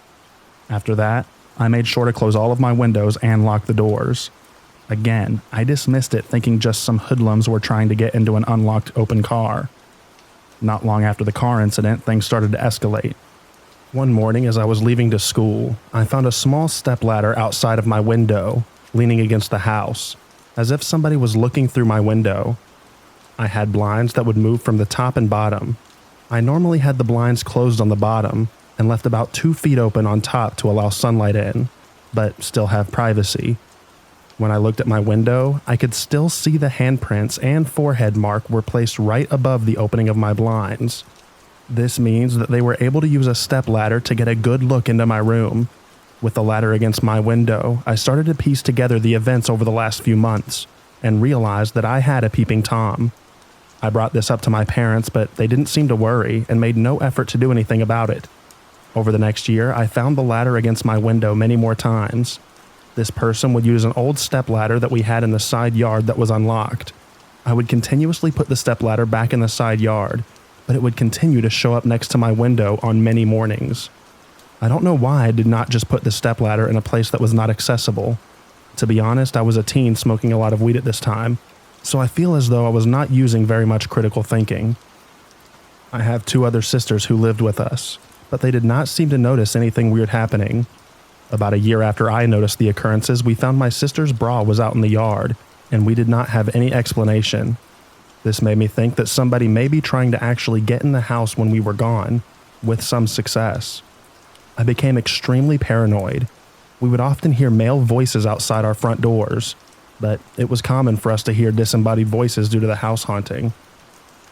After that, I made sure to close all of my windows and lock the doors. Again, I dismissed it thinking just some hoodlums were trying to get into an unlocked open car. Not long after the car incident, things started to escalate. One morning as I was leaving to school, I found a small stepladder outside of my window, leaning against the house, as if somebody was looking through my window. I had blinds that would move from the top and bottom. I normally had the blinds closed on the bottom and left about 2 feet open on top to allow sunlight in, but still have privacy. When I looked at my window, I could still see the handprints and forehead mark were placed right above the opening of my blinds. This means that they were able to use a stepladder to get a good look into my room. With the ladder against my window, I started to piece together the events over the last few months and realized that I had a peeping Tom. I brought this up to my parents, but they didn't seem to worry and made no effort to do anything about it. Over the next year, I found the ladder against my window many more times. This person would use an old stepladder that we had in the side yard that was unlocked. I would continuously put the stepladder back in the side yard, but it would continue to show up next to my window on many mornings. I don't know why I did not just put the stepladder in a place that was not accessible. To be honest, I was a teen smoking a lot of weed at this time, so I feel as though I was not using very much critical thinking. I have 2 other sisters who lived with us, but they did not seem to notice anything weird happening. About a year after I noticed the occurrences, we found my sister's bra was out in the yard, and we did not have any explanation. This made me think that somebody may be trying to actually get in the house when we were gone, with some success. I became extremely paranoid. We would often hear male voices outside our front doors, but it was common for us to hear disembodied voices due to the house haunting.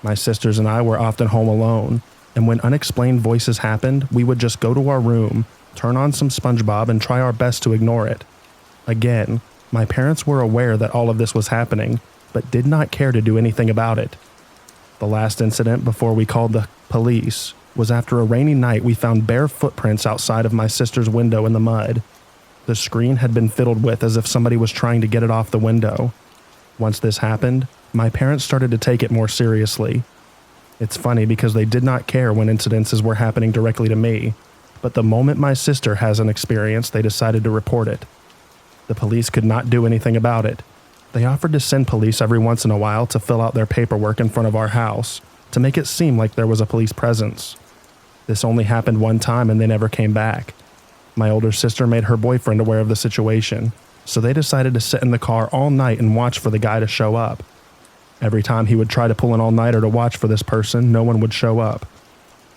My sisters and I were often home alone, and when unexplained voices happened, we would just go to our room, turn on some SpongeBob, and try our best to ignore it. Again, my parents were aware that all of this was happening, but did not care to do anything about it. The last incident before we called the police was after a rainy night we found bare footprints outside of my sister's window in the mud. The screen had been fiddled with as if somebody was trying to get it off the window. Once this happened, my parents started to take it more seriously. It's funny because they did not care when incidences were happening directly to me, but the moment my sister has an experience, they decided to report it. The police could not do anything about it. They offered to send police every once in a while to fill out their paperwork in front of our house, to make it seem like there was a police presence. This only happened one time and they never came back. My older sister made her boyfriend aware of the situation, so they decided to sit in the car all night and watch for the guy to show up. Every time he would try to pull an all-nighter to watch for this person, no one would show up.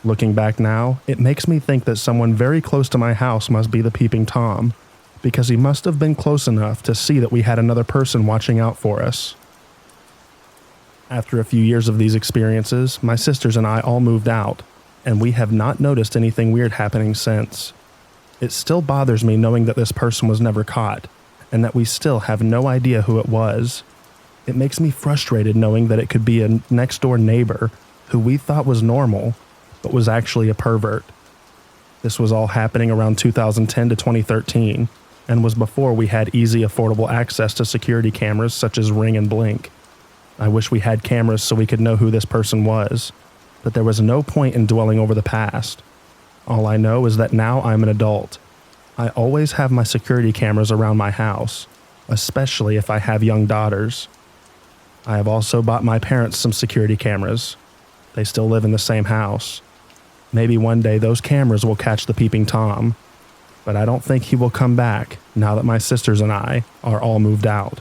Looking back now, it makes me think that someone very close to my house must be the Peeping Tom, because he must have been close enough to see that we had another person watching out for us. After a few years of these experiences, my sisters and I all moved out, and we have not noticed anything weird happening since. It still bothers me knowing that this person was never caught, and that we still have no idea who it was. It makes me frustrated knowing that it could be a next-door neighbor who we thought was normal, but was actually a pervert. This was all happening around 2010 to 2013, and was before we had easy, affordable access to security cameras such as Ring and Blink. I wish we had cameras so we could know who this person was, but there was no point in dwelling over the past. All I know is that now I'm an adult. I always have my security cameras around my house, especially if I have young daughters. I have also bought my parents some security cameras. They still live in the same house. Maybe one day those cameras will catch the Peeping Tom, but I don't think he will come back now that my sisters and I are all moved out.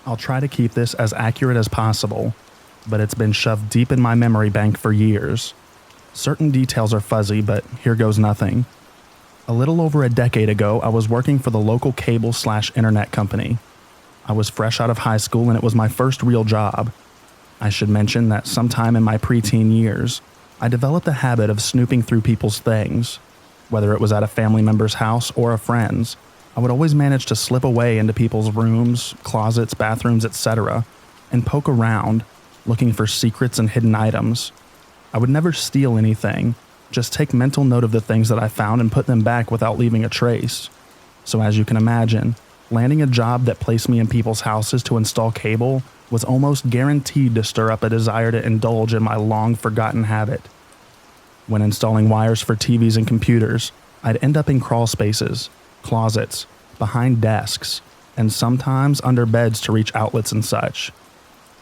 I'll try to keep this as accurate as possible, but it's been shoved deep in my memory bank for years. Certain details are fuzzy, but here goes nothing. A little over a decade ago, I was working for the local cable/internet company. I was fresh out of high school and it was my first real job. I should mention that sometime in my preteen years, I developed a habit of snooping through people's things. Whether it was at a family member's house or a friend's, I would always manage to slip away into people's rooms, closets, bathrooms, etc., and poke around, looking for secrets and hidden items. I would never steal anything, just take mental note of the things that I found and put them back without leaving a trace. So as you can imagine, landing a job that placed me in people's houses to install cable was almost guaranteed to stir up a desire to indulge in my long-forgotten habit. When installing wires for TVs and computers, I'd end up in crawl spaces, closets, behind desks, and sometimes under beds to reach outlets and such.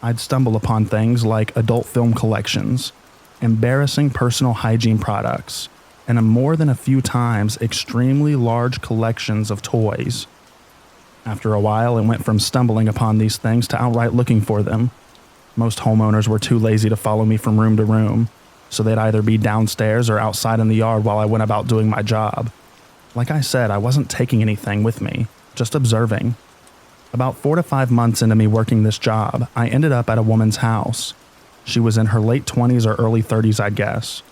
I'd stumble upon things like adult film collections, embarrassing personal hygiene products, and more than a few times extremely large collections of toys. After a while, it went from stumbling upon these things to outright looking for them. Most homeowners were too lazy to follow me from room to room, so they'd either be downstairs or outside in the yard while I went about doing my job. Like I said, I wasn't taking anything with me, just observing. About 4 to 5 months into me working this job, I ended up at a woman's house. She was in her late 20s or early 30s, I'd guess.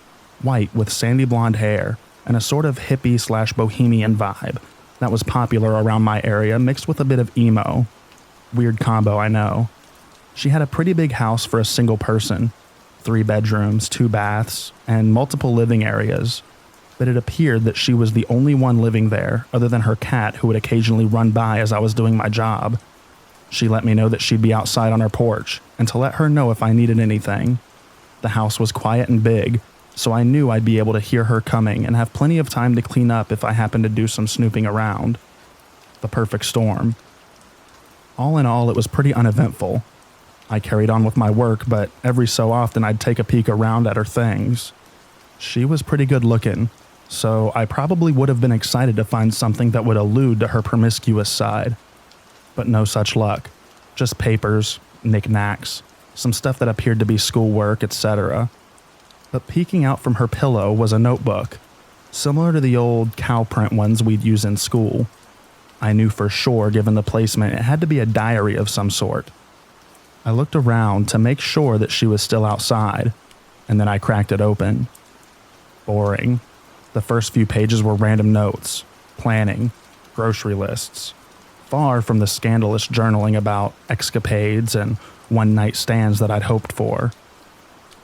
White with sandy blonde hair and a sort of hippie/bohemian vibe that was popular around my area, mixed with a bit of emo. Weird combo, I know. She had a pretty big house for a single person, 3 bedrooms, 2 baths, and multiple living areas. But it appeared that she was the only one living there other than her cat, who would occasionally run by as I was doing my job. She let me know that she'd be outside on her porch and to let her know if I needed anything. The house was quiet and big, so I knew I'd be able to hear her coming and have plenty of time to clean up if I happened to do some snooping around. The perfect storm. All in all, it was pretty uneventful. I carried on with my work, but every so often I'd take a peek around at her things. She was pretty good looking, so I probably would have been excited to find something that would allude to her promiscuous side. But no such luck. Just papers, knickknacks, some stuff that appeared to be schoolwork, etc. But peeking out from her pillow was a notebook, similar to the old cow print ones we'd use in school. I knew for sure, given the placement, it had to be a diary of some sort. I looked around to make sure that she was still outside, and then I cracked it open. Boring. The first few pages were random notes, planning, grocery lists. Far from the scandalous journaling about escapades and one-night stands that I'd hoped for.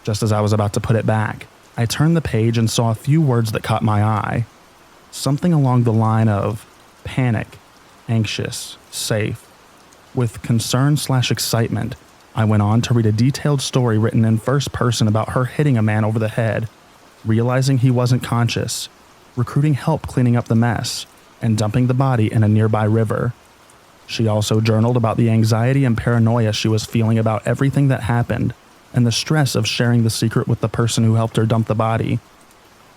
Just as I was about to put it back, I turned the page and saw a few words that caught my eye. Something along the line of panic, anxious, safe. With concern/excitement, I went on to read a detailed story written in first person about her hitting a man over the head, realizing he wasn't conscious, recruiting help cleaning up the mess, and dumping the body in a nearby river. She also journaled about the anxiety and paranoia she was feeling about everything that happened, and the stress of sharing the secret with the person who helped her dump the body.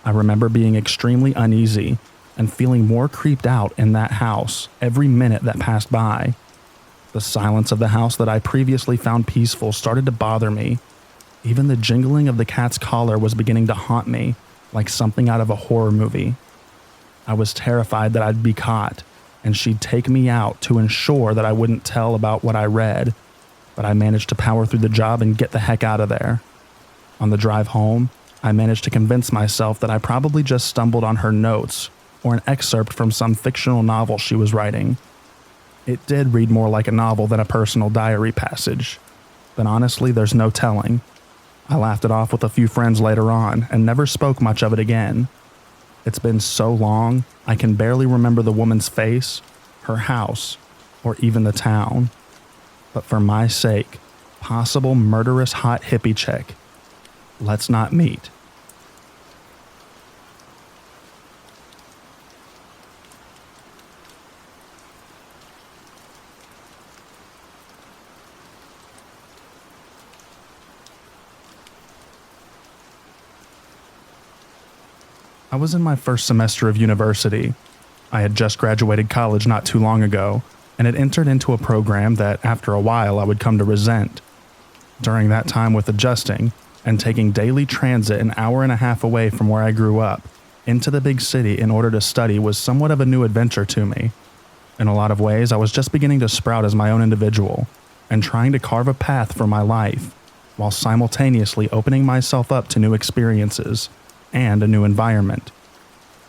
I remember being extremely uneasy and feeling more creeped out in that house every minute that passed by. The silence of the house that I previously found peaceful started to bother me. Even the jingling of the cat's collar was beginning to haunt me, like something out of a horror movie. I was terrified that I'd be caught, and she'd take me out to ensure that I wouldn't tell about what I read, but I managed to power through the job and get the heck out of there. On the drive home, I managed to convince myself that I probably just stumbled on her notes or an excerpt from some fictional novel she was writing. It did read more like a novel than a personal diary passage, but honestly, there's no telling. I laughed it off with a few friends later on and never spoke much of it again. It's been so long, I can barely remember the woman's face, her house, or even the town. But for my sake, possible murderous hot hippie chick, let's not meet. I was in my first semester of university. I had just graduated college not too long ago, and had entered into a program that after a while I would come to resent. During that time with adjusting and taking daily transit an hour and a half away from where I grew up into the big city in order to study was somewhat of a new adventure to me. In a lot of ways, I was just beginning to sprout as my own individual and trying to carve a path for my life, while simultaneously opening myself up to new experiences and a new environment.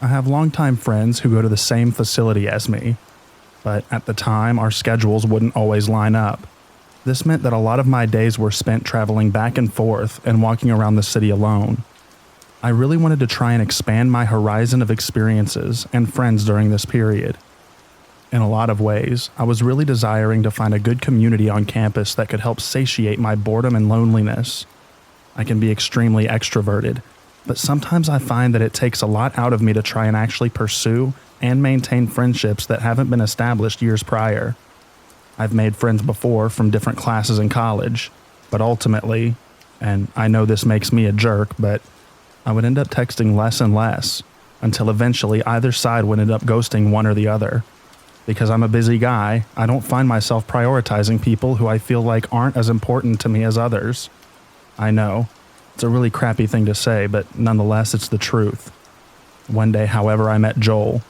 I have longtime friends who go to the same facility as me, but at the time our schedules wouldn't always line up. This meant that a lot of my days were spent traveling back and forth and walking around the city alone. I really wanted to try and expand my horizon of experiences and friends during this period. In a lot of ways, I was really desiring to find a good community on campus that could help satiate my boredom and loneliness. I can be extremely extroverted, but sometimes I find that it takes a lot out of me to try and actually pursue and maintain friendships that haven't been established years prior. I've made friends before from different classes in college, but ultimately, and I know this makes me a jerk, but I would end up texting less and less until eventually either side would end up ghosting one or the other. Because I'm a busy guy, I don't find myself prioritizing people who I feel like aren't as important to me as others. I know, it's a really crappy thing to say, but nonetheless, it's the truth. One day, however, I met Joel.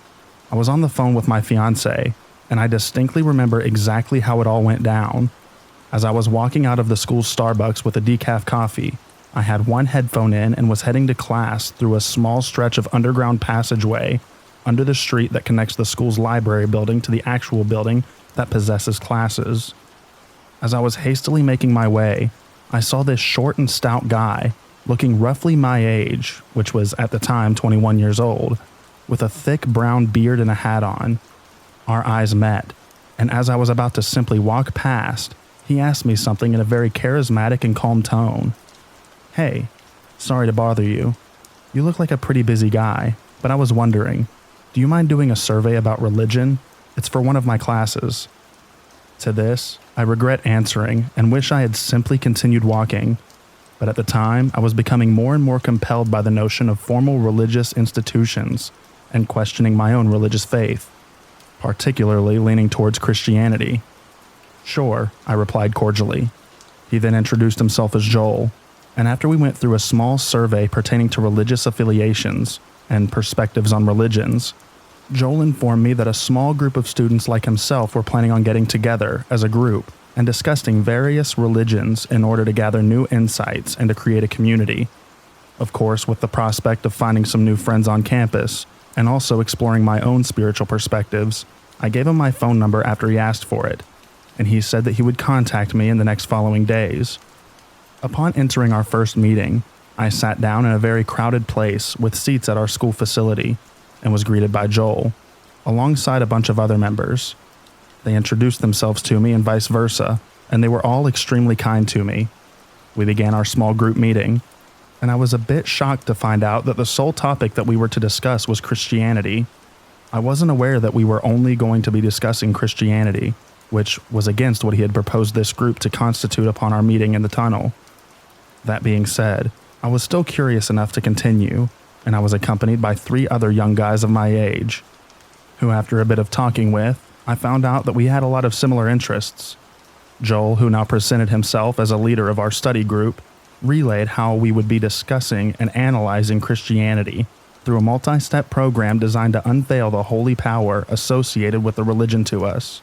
I was on the phone with my fiance, and I distinctly remember exactly how it all went down. As I was walking out of the school's Starbucks with a decaf coffee, I had one headphone in and was heading to class through a small stretch of underground passageway under the street that connects the school's library building to the actual building that possesses classes. As I was hastily making my way, I saw this short and stout guy, looking roughly my age, which was at the time 21 years old, with a thick brown beard and a hat on. Our eyes met, and as I was about to simply walk past, he asked me something in a very charismatic and calm tone. "Hey, sorry to bother you. You look like a pretty busy guy, but I was wondering, do you mind doing a survey about religion? It's for one of my classes." To this, I regret answering and wish I had simply continued walking, but at the time, I was becoming more and more compelled by the notion of formal religious institutions and questioning my own religious faith, particularly leaning towards Christianity. "Sure," I replied cordially. He then introduced himself as Joel, and after we went through a small survey pertaining to religious affiliations and perspectives on religions, Joel informed me that a small group of students like himself were planning on getting together as a group and discussing various religions in order to gather new insights and to create a community. Of course, with the prospect of finding some new friends on campus and also exploring my own spiritual perspectives, I gave him my phone number after he asked for it, and he said that he would contact me in the next following days. Upon entering our first meeting, I sat down in a very crowded place with seats at our school facility and was greeted by Joel, alongside a bunch of other members. They introduced themselves to me and vice versa, and they were all extremely kind to me. We began our small group meeting, and I was a bit shocked to find out that the sole topic that we were to discuss was Christianity. I wasn't aware that we were only going to be discussing Christianity, which was against what he had proposed this group to constitute upon our meeting in the tunnel. That being said, I was still curious enough to continue, and I was accompanied by 3 other young guys of my age, who after a bit of talking with, I found out that we had a lot of similar interests. Joel, who now presented himself as a leader of our study group, relayed how we would be discussing and analyzing Christianity through a multi-step program designed to unveil the holy power associated with the religion to us.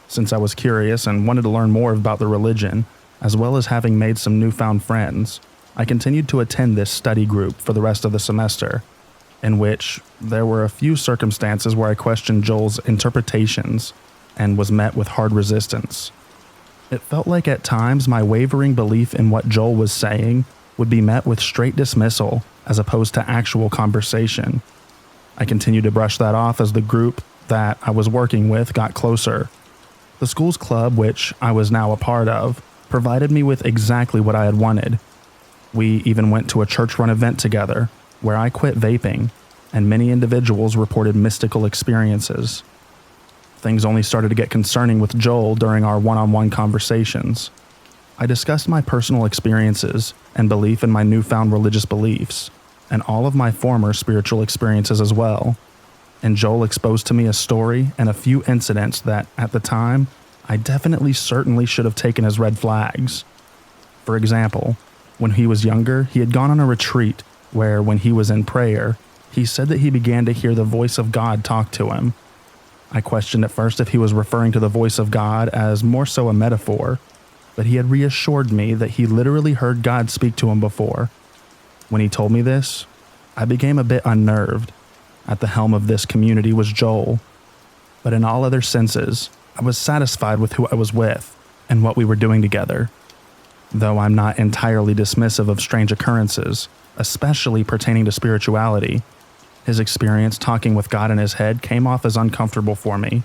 Since I was curious and wanted to learn more about the religion, as well as having made some newfound friends, I continued to attend this study group for the rest of the semester, in which there were a few circumstances where I questioned Joel's interpretations and was met with hard resistance. It felt like at times my wavering belief in what Joel was saying would be met with straight dismissal as opposed to actual conversation. I continued to brush that off as the group that I was working with got closer. The school's club, which I was now a part of, provided me with exactly what I had wanted. We even went to a church-run event together, where I quit vaping, and many individuals reported mystical experiences. Things only started to get concerning with Joel during our one-on-one conversations. I discussed my personal experiences and belief in my newfound religious beliefs, and all of my former spiritual experiences as well. And Joel exposed to me a story and a few incidents that, at the time, I certainly should have taken as red flags. For example, when he was younger, he had gone on a retreat where, when he was in prayer, he said that he began to hear the voice of God talk to him. I questioned at first if he was referring to the voice of God as more so a metaphor, but he had reassured me that he literally heard God speak to him before. When he told me this, I became a bit unnerved. At the helm of this community was Joel, but in all other senses, I was satisfied with who I was with and what we were doing together. Though I'm not entirely dismissive of strange occurrences, especially pertaining to spirituality, his experience talking with God in his head came off as uncomfortable for me,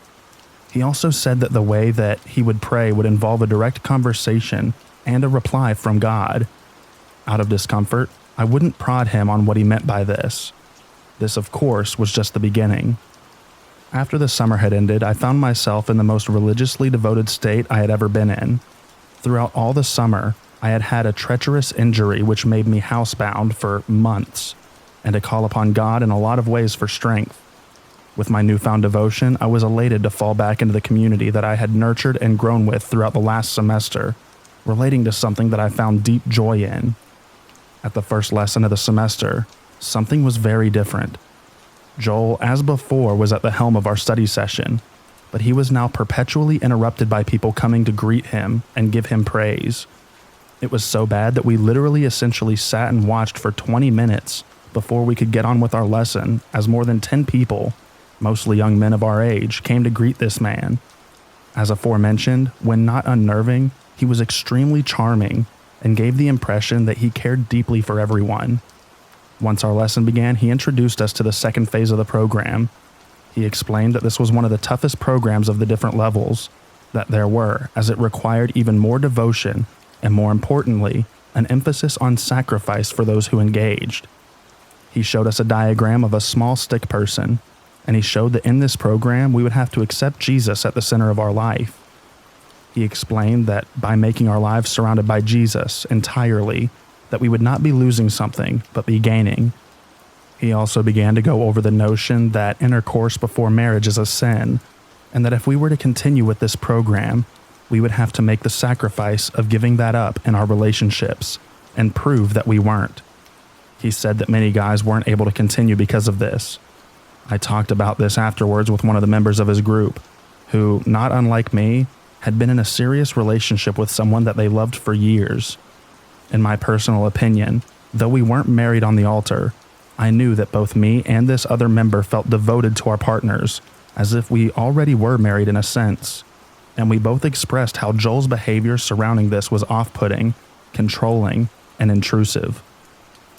He also said that the way that he would pray would involve a direct conversation and a reply from God. Out of discomfort, I wouldn't prod him on what he meant by this. This, of course, was just the beginning. After the summer had ended, I found myself in the most religiously devoted state I had ever been in. Throughout all the summer, I had had a treacherous injury which made me housebound for months, and to call upon God in a lot of ways for strength. With my newfound devotion, I was elated to fall back into the community that I had nurtured and grown with throughout the last semester, relating to something that I found deep joy in. At the first lesson of the semester, something was very different. Joel, as before, was at the helm of our study session, but he was now perpetually interrupted by people coming to greet him and give him praise. It was so bad that we literally essentially sat and watched for 20 minutes before we could get on with our lesson, as more than 10 people, mostly young men of our age, came to greet this man. As aforementioned, when not unnerving, he was extremely charming and gave the impression that he cared deeply for everyone. Once our lesson began, he introduced us to the second phase of the program. He explained that this was one of the toughest programs of the different levels that there were, as it required even more devotion and, more importantly, an emphasis on sacrifice for those who engaged. He showed us a diagram of a small stick person, and he showed that in this program we would have to accept Jesus at the center of our life. He explained that by making our lives surrounded by Jesus entirely, that we would not be losing something, but be gaining. He also began to go over the notion that intercourse before marriage is a sin, and that if we were to continue with this program, we would have to make the sacrifice of giving that up in our relationships and prove that we weren't. He said that many guys weren't able to continue because of this. I talked about this afterwards with one of the members of his group, who, not unlike me, had been in a serious relationship with someone that they loved for years. In my personal opinion, though we weren't married on the altar, I knew that both me and this other member felt devoted to our partners, as if we already were married in a sense, and we both expressed how Joel's behavior surrounding this was off-putting, controlling, and intrusive.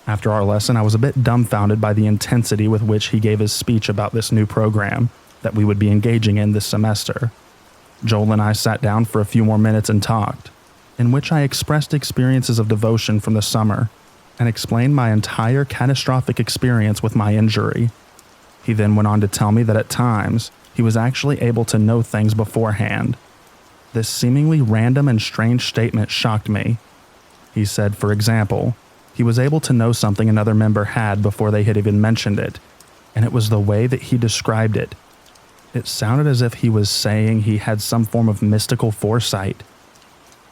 After our lesson, I was a bit dumbfounded by the intensity with which he gave his speech about this new program that we would be engaging in this semester. Joel and I sat down for a few more minutes and talked, in which I expressed experiences of devotion from the summer and explained my entire catastrophic experience with my injury. He then went on to tell me that at times he was actually able to know things beforehand. This seemingly random and strange statement shocked me. He said, for example, he was able to know something another member had before they had even mentioned it, and it was the way that he described it. It sounded as if he was saying he had some form of mystical foresight.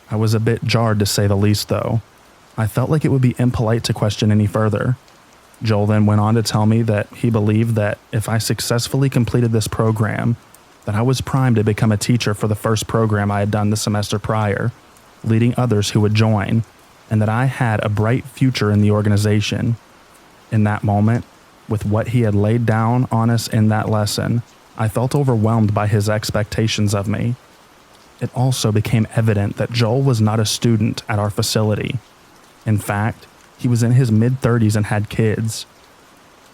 I was a bit jarred, to say the least, though. I felt like it would be impolite to question any further. Joel then went on to tell me that he believed that if I successfully completed this program, that I was primed to become a teacher for the first program I had done the semester prior, leading others who would join, and that I had a bright future in the organization. In that moment, with what he had laid down on us in that lesson, I felt overwhelmed by his expectations of me. It also became evident that Joel was not a student at our facility. In fact, he was in his mid-30s and had kids.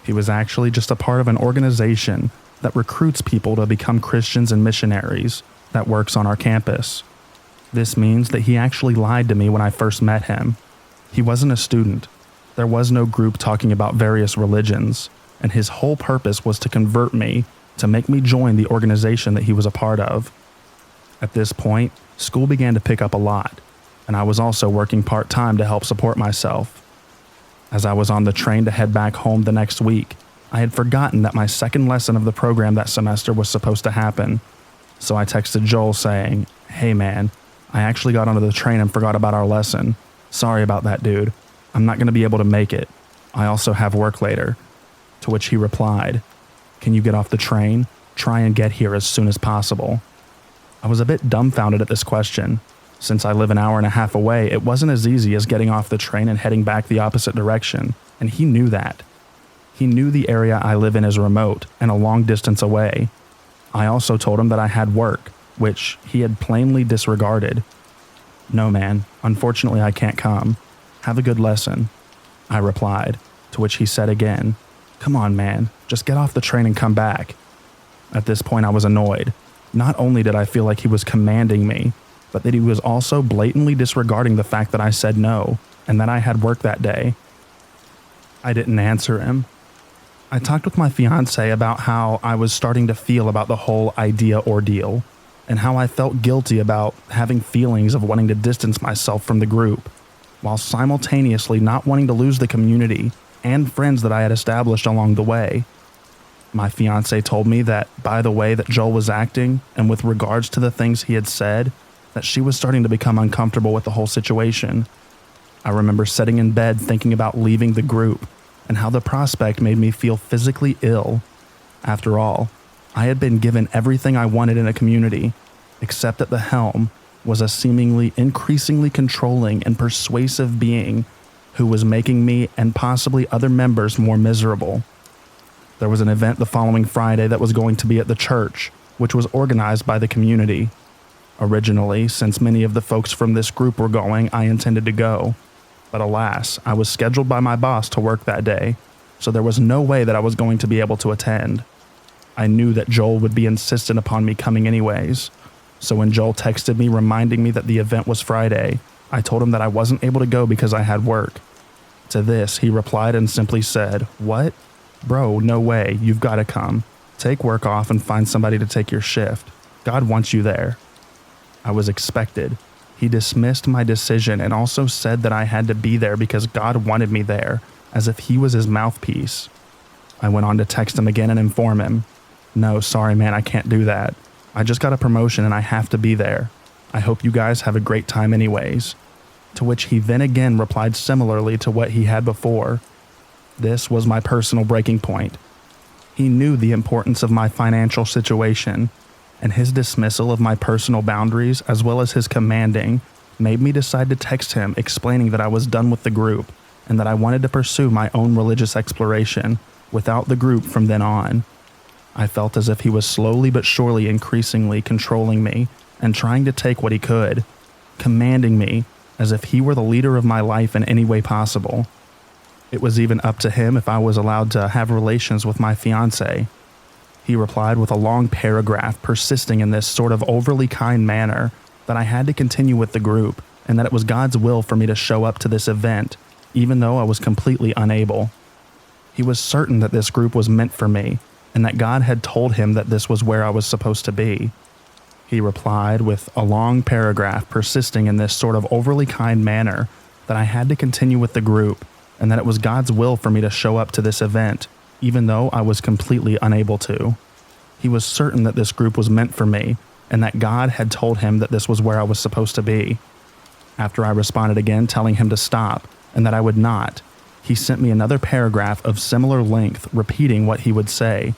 He was actually just a part of an organization that recruits people to become Christians and missionaries that works on our campus. This means that he actually lied to me when I first met him. He wasn't a student. There was no group talking about various religions, and his whole purpose was to convert me, to make me join the organization that he was a part of. At this point, school began to pick up a lot, and I was also working part-time to help support myself. As I was on the train to head back home the next week, I had forgotten that my second lesson of the program that semester was supposed to happen. So I texted Joel saying, "Hey man, I actually got onto the train and forgot about our lesson. Sorry about that, dude. I'm not going to be able to make it. I also have work later." To which he replied, "Can you get off the train? Try and get here as soon as possible." I was a bit dumbfounded at this question. Since I live an hour and a half away, it wasn't as easy as getting off the train and heading back the opposite direction, and he knew that. He knew the area I live in is remote and a long distance away. I also told him that I had work, which he had plainly disregarded. "No, man, unfortunately I can't come. Have a good lesson," I replied, to which he said again, "Come on, man, just get off the train and come back." At this point I was annoyed. Not only did I feel like he was commanding me, but that he was also blatantly disregarding the fact that I said no and that I had work that day. I didn't answer him. I talked with my fiance about how I was starting to feel about the whole idea ordeal and how I felt guilty about having feelings of wanting to distance myself from the group, while simultaneously not wanting to lose the community and friends that I had established along the way. My fiance told me that by the way that Joel was acting and with regards to the things he had said, that she was starting to become uncomfortable with the whole situation. I remember sitting in bed thinking about leaving the group and how the prospect made me feel physically ill. After all, I had been given everything I wanted in a community, except at the helm was a seemingly increasingly controlling and persuasive being who was making me and possibly other members more miserable. There was an event the following Friday that was going to be at the church, which was organized by the community. Originally, since many of the folks from this group were going, I intended to go. But alas, I was scheduled by my boss to work that day, so there was no way that I was going to be able to attend. I knew that Joel would be insistent upon me coming anyways, so when Joel texted me reminding me that the event was Friday, I told him that I wasn't able to go because I had work. To this, he replied and simply said, "What? Bro, no way, you've got to come. Take work off and find somebody to take your shift. God wants you there." I was expected. He dismissed my decision and also said that I had to be there because God wanted me there, as if he was his mouthpiece. I went on to text him again and inform him, "No, sorry man, I can't do that. I just got a promotion and I have to be there. I hope you guys have a great time anyways." To which he then again replied similarly to what he had before. This was my personal breaking point. He knew the importance of my financial situation, and his dismissal of my personal boundaries as well as his commanding made me decide to text him explaining that I was done with the group and that I wanted to pursue my own religious exploration without the group from then on. I felt as if he was slowly but surely increasingly controlling me and trying to take what he could, commanding me as if he were the leader of my life in any way possible. It was even up to him if I was allowed to have relations with my fiancé. He replied with a long paragraph persisting in this sort of overly kind manner that I had to continue with the group and that it was God's will for me to show up to this event, even though I was completely unable. He was certain that this group was meant for me and that God had told him that this was where I was supposed to be. He replied with a long paragraph persisting in this sort of overly kind manner that I had to continue with the group and that it was God's will for me to show up to this event, even though I was completely unable to. He was certain that this group was meant for me and that God had told him that this was where I was supposed to be. After I responded again telling him to stop and that I would not, he sent me another paragraph of similar length repeating what he would say.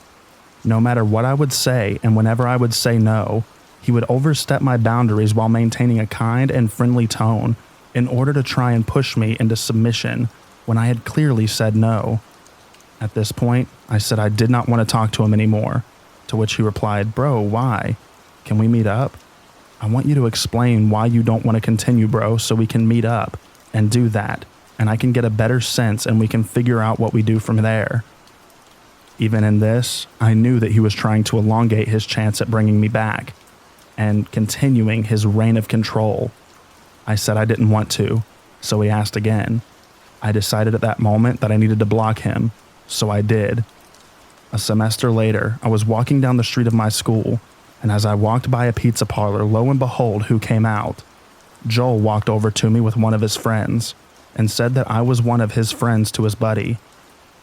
No matter what I would say and whenever I would say no, he would overstep my boundaries while maintaining a kind and friendly tone in order to try and push me into submission when I had clearly said no. At this point, I said I did not want to talk to him anymore, to which he replied, "Bro, why? Can we meet up? I want you to explain why you don't want to continue, bro, so we can meet up and do that, and I can get a better sense and we can figure out what we do from there." Even in this, I knew that he was trying to elongate his chance at bringing me back and continuing his reign of control. I said I didn't want to, so he asked again. I decided at that moment that I needed to block him, so I did. A semester later, I was walking down the street of my school, and as I walked by a pizza parlor, lo and behold, who came out? Joel walked over to me with one of his friends and said that I was one of his friends to his buddy.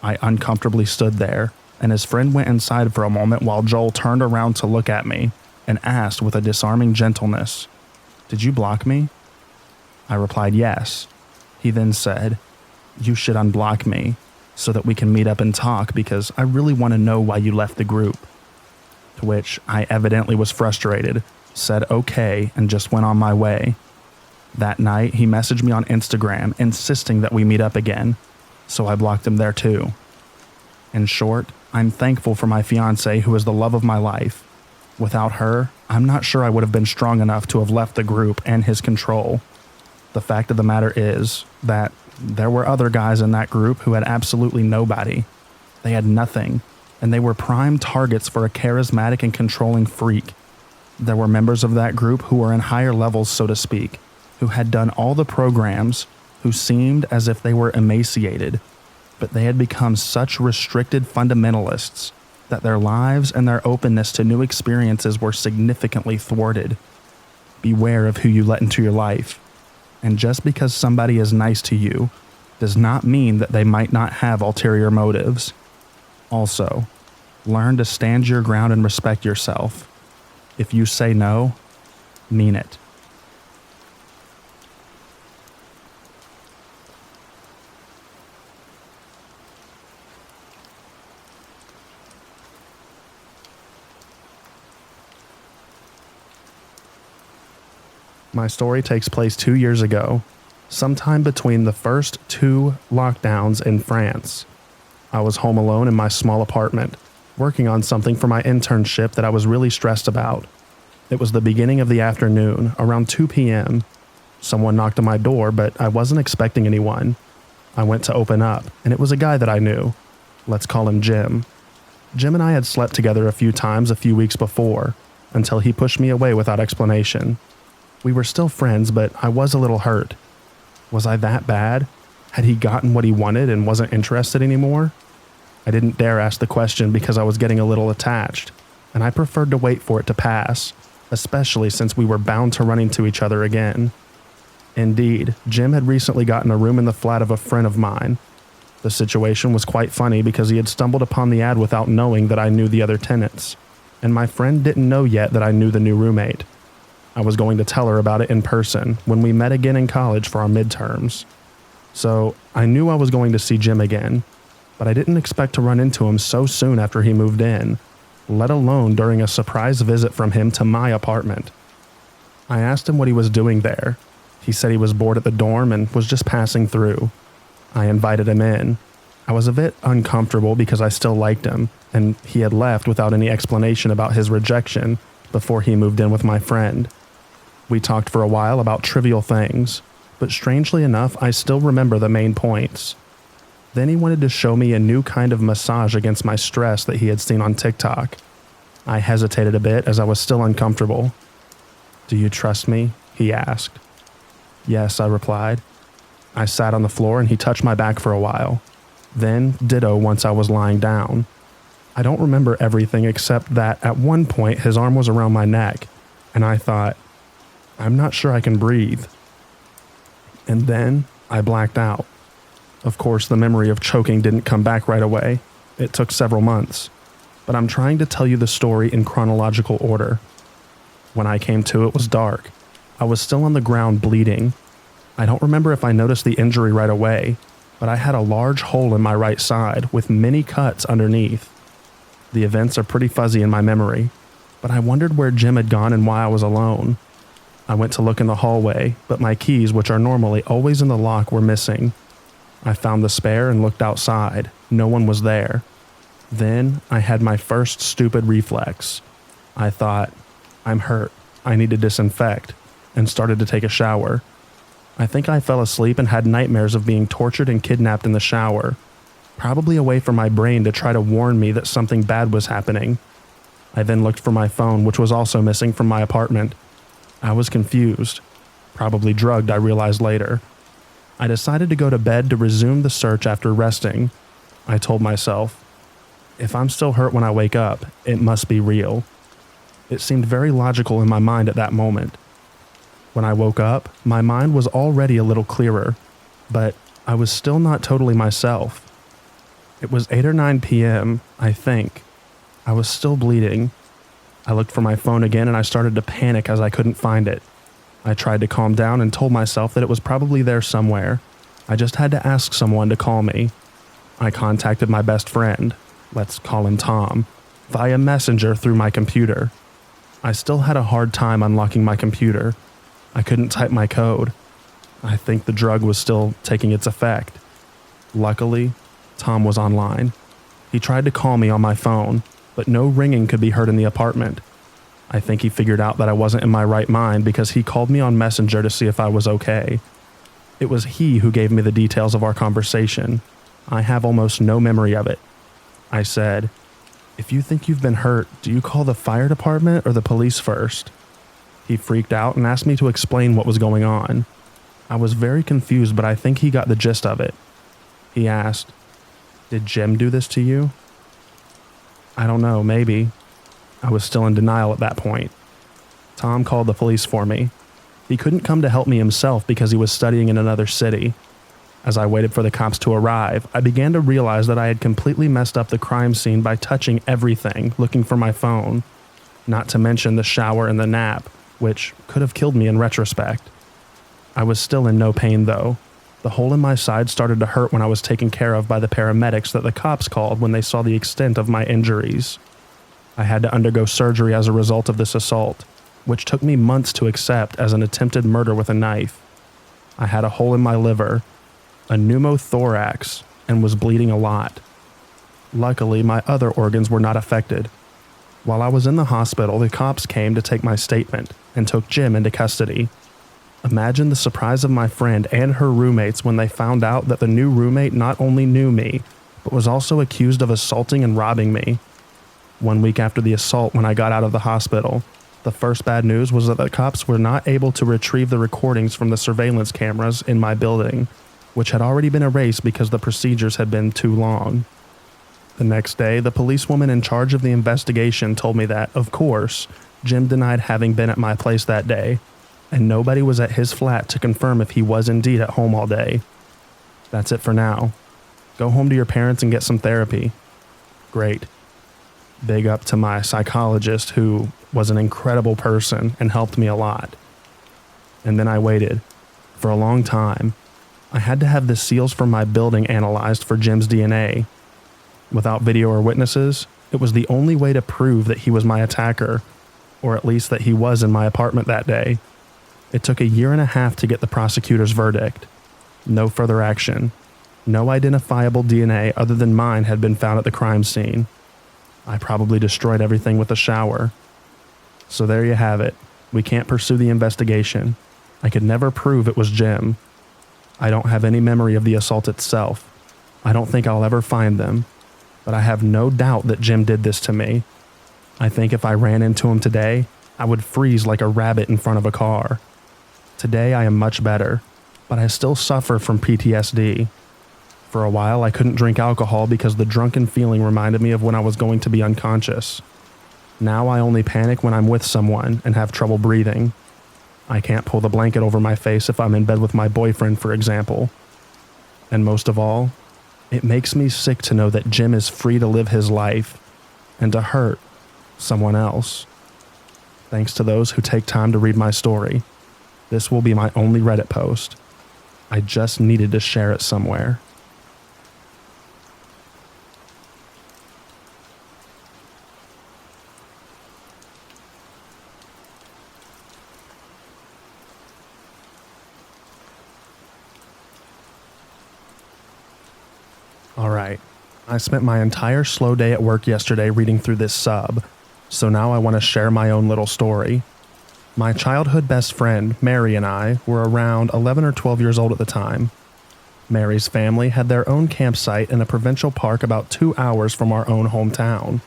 I uncomfortably stood there, and his friend went inside for a moment while Joel turned around to look at me and asked with a disarming gentleness, "Did you block me?" I replied yes. He then said, "You should unblock me so that we can meet up and talk because I really want to know why you left the group." To which I evidently was frustrated, said okay, and just went on my way. That night, he messaged me on Instagram insisting that we meet up again, so I blocked him there too. In short, I'm thankful for my fiancée who is the love of my life. Without her, I'm not sure I would have been strong enough to have left the group and his control. The fact of the matter is that there were other guys in that group who had absolutely nobody. They had nothing, and they were prime targets for a charismatic and controlling freak. There were members of that group who were in higher levels, so to speak, who had done all the programs, who seemed as if they were emaciated, but they had become such restricted fundamentalists that their lives and their openness to new experiences were significantly thwarted. Beware of who you let into your life. And just because somebody is nice to you does not mean that they might not have ulterior motives. Also, learn to stand your ground and respect yourself. If you say no, mean it. My story takes place 2 years ago, sometime between the first 2 lockdowns in France. I was home alone in my small apartment, working on something for my internship that I was really stressed about. It was the beginning of the afternoon, around 2 p.m. Someone knocked on my door, but I wasn't expecting anyone. I went to open up, and it was a guy that I knew. Let's call him Jim. Jim and I had slept together a few times a few weeks before, until he pushed me away without explanation. We were still friends, but I was a little hurt. Was I that bad? Had he gotten what he wanted and wasn't interested anymore? I didn't dare ask the question because I was getting a little attached, and I preferred to wait for it to pass, especially since we were bound to run into each other again. Indeed, Jim had recently gotten a room in the flat of a friend of mine. The situation was quite funny because he had stumbled upon the ad without knowing that I knew the other tenants, and my friend didn't know yet that I knew the new roommate. I was going to tell her about it in person when we met again in college for our midterms. So I knew I was going to see Jim again, but I didn't expect to run into him so soon after he moved in, let alone during a surprise visit from him to my apartment. I asked him what he was doing there. He said he was bored at the dorm and was just passing through. I invited him in. I was a bit uncomfortable because I still liked him, and he had left without any explanation about his rejection before he moved in with my friend. We talked for a while about trivial things, but strangely enough, I still remember the main points. Then he wanted to show me a new kind of massage against my stress that he had seen on TikTok. I hesitated a bit as I was still uncomfortable. "Do you trust me?" he asked. "Yes," I replied. I sat on the floor and he touched my back for a while. Then ditto once I was lying down. I don't remember everything except that at one point his arm was around my neck, and I thought, I'm not sure I can breathe. And then I blacked out. Of course, the memory of choking didn't come back right away. It took several months. But I'm trying to tell you the story in chronological order. When I came to, it was dark. I was still on the ground bleeding. I don't remember if I noticed the injury right away, but I had a large hole in my right side with many cuts underneath. The events are pretty fuzzy in my memory, but I wondered where Jim had gone and why I was alone. I went to look in the hallway, but my keys, which are normally always in the lock, were missing. I found the spare and looked outside. No one was there. Then I had my first stupid reflex. I thought, I'm hurt. I need to disinfect, and started to take a shower. I think I fell asleep and had nightmares of being tortured and kidnapped in the shower, probably a way for my brain to try to warn me that something bad was happening. I then looked for my phone, which was also missing from my apartment. I was confused. Probably drugged, I realized later. I decided to go to bed to resume the search after resting. I told myself, if I'm still hurt when I wake up, it must be real. It seemed very logical in my mind at that moment. When I woke up, my mind was already a little clearer, but I was still not totally myself. It was 8 or 9 p.m., I think. I was still bleeding. I looked for my phone again and I started to panic as I couldn't find it. I tried to calm down and told myself that it was probably there somewhere. I just had to ask someone to call me. I contacted my best friend, let's call him Tom, via Messenger through my computer. I still had a hard time unlocking my computer. I couldn't type my code. I think the drug was still taking its effect. Luckily, Tom was online. He tried to call me on my phone, but no ringing could be heard in the apartment. I think he figured out that I wasn't in my right mind because he called me on Messenger to see if I was okay. It was he who gave me the details of our conversation. I have almost no memory of it. I said, If you think you've been hurt, do you call the fire department or the police first?" He freaked out and asked me to explain what was going on. I was very confused, but I think he got the gist of it. He asked, "Did Jim do this to you?" "I don't know, maybe." I was still in denial at that point. Tom called the police for me. He couldn't come to help me himself because he was studying in another city. As I waited for the cops to arrive, I began to realize that I had completely messed up the crime scene by touching everything, looking for my phone, not to mention the shower and the nap, which could have killed me in retrospect. I was still in no pain though. The hole in my side started to hurt when I was taken care of by the paramedics that the cops called when they saw the extent of my injuries. I had to undergo surgery as a result of this assault, which took me months to accept as an attempted murder with a knife. I had a hole in my liver, a pneumothorax, and was bleeding a lot. Luckily, my other organs were not affected. While I was in the hospital, the cops came to take my statement and took Jim into custody. Imagine the surprise of my friend and her roommates when they found out that the new roommate not only knew me, but was also accused of assaulting and robbing me. 1 week after the assault, when I got out of the hospital, the first bad news was that the cops were not able to retrieve the recordings from the surveillance cameras in my building, which had already been erased because the procedures had been too long. The next day, the policewoman in charge of the investigation told me that, of course, Jim denied having been at my place that day, and nobody was at his flat to confirm if he was indeed at home all day. That's it for now. Go home to your parents and get some therapy. Great. Big up to my psychologist, who was an incredible person and helped me a lot. And then I waited. For a long time. I had to have the seals from my building analyzed for Jim's DNA. Without video or witnesses, it was the only way to prove that he was my attacker, or at least that he was in my apartment that day. It took 1.5 years to get the prosecutor's verdict. No further action. No identifiable DNA other than mine had been found at the crime scene. I probably destroyed everything with a shower. So there you have it. We can't pursue the investigation. I could never prove it was Jim. I don't have any memory of the assault itself. I don't think I'll ever find them. But I have no doubt that Jim did this to me. I think if I ran into him today, I would freeze like a rabbit in front of a car. Today I am much better, but I still suffer from PTSD. For a while I couldn't drink alcohol because the drunken feeling reminded me of when I was going to be unconscious. Now I only panic when I'm with someone and have trouble breathing. I can't pull the blanket over my face if I'm in bed with my boyfriend, for example. And most of all, it makes me sick to know that Jim is free to live his life and to hurt someone else. Thanks to those who take time to read my story. This will be my only Reddit post. I just needed to share it somewhere. Alright, I spent my entire slow day at work yesterday reading through this sub, so now I want to share my own little story. My childhood best friend, Mary, and I were around 11 or 12 years old at the time. Mary's family had their own campsite in a provincial park about 2 hours from our own hometown,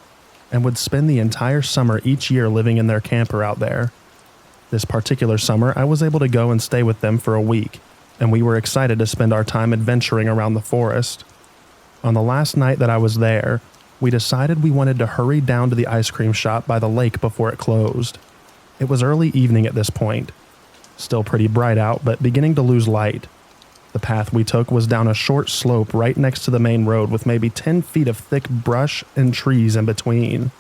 and would spend the entire summer each year living in their camper out there. This particular summer, I was able to go and stay with them for a week, and we were excited to spend our time adventuring around the forest. On the last night that I was there, we decided we wanted to hurry down to the ice cream shop by the lake before it closed. It was early evening at this point. Still pretty bright out, but beginning to lose light. The path we took was down a short slope right next to the main road with maybe 10 feet of thick brush and trees in between.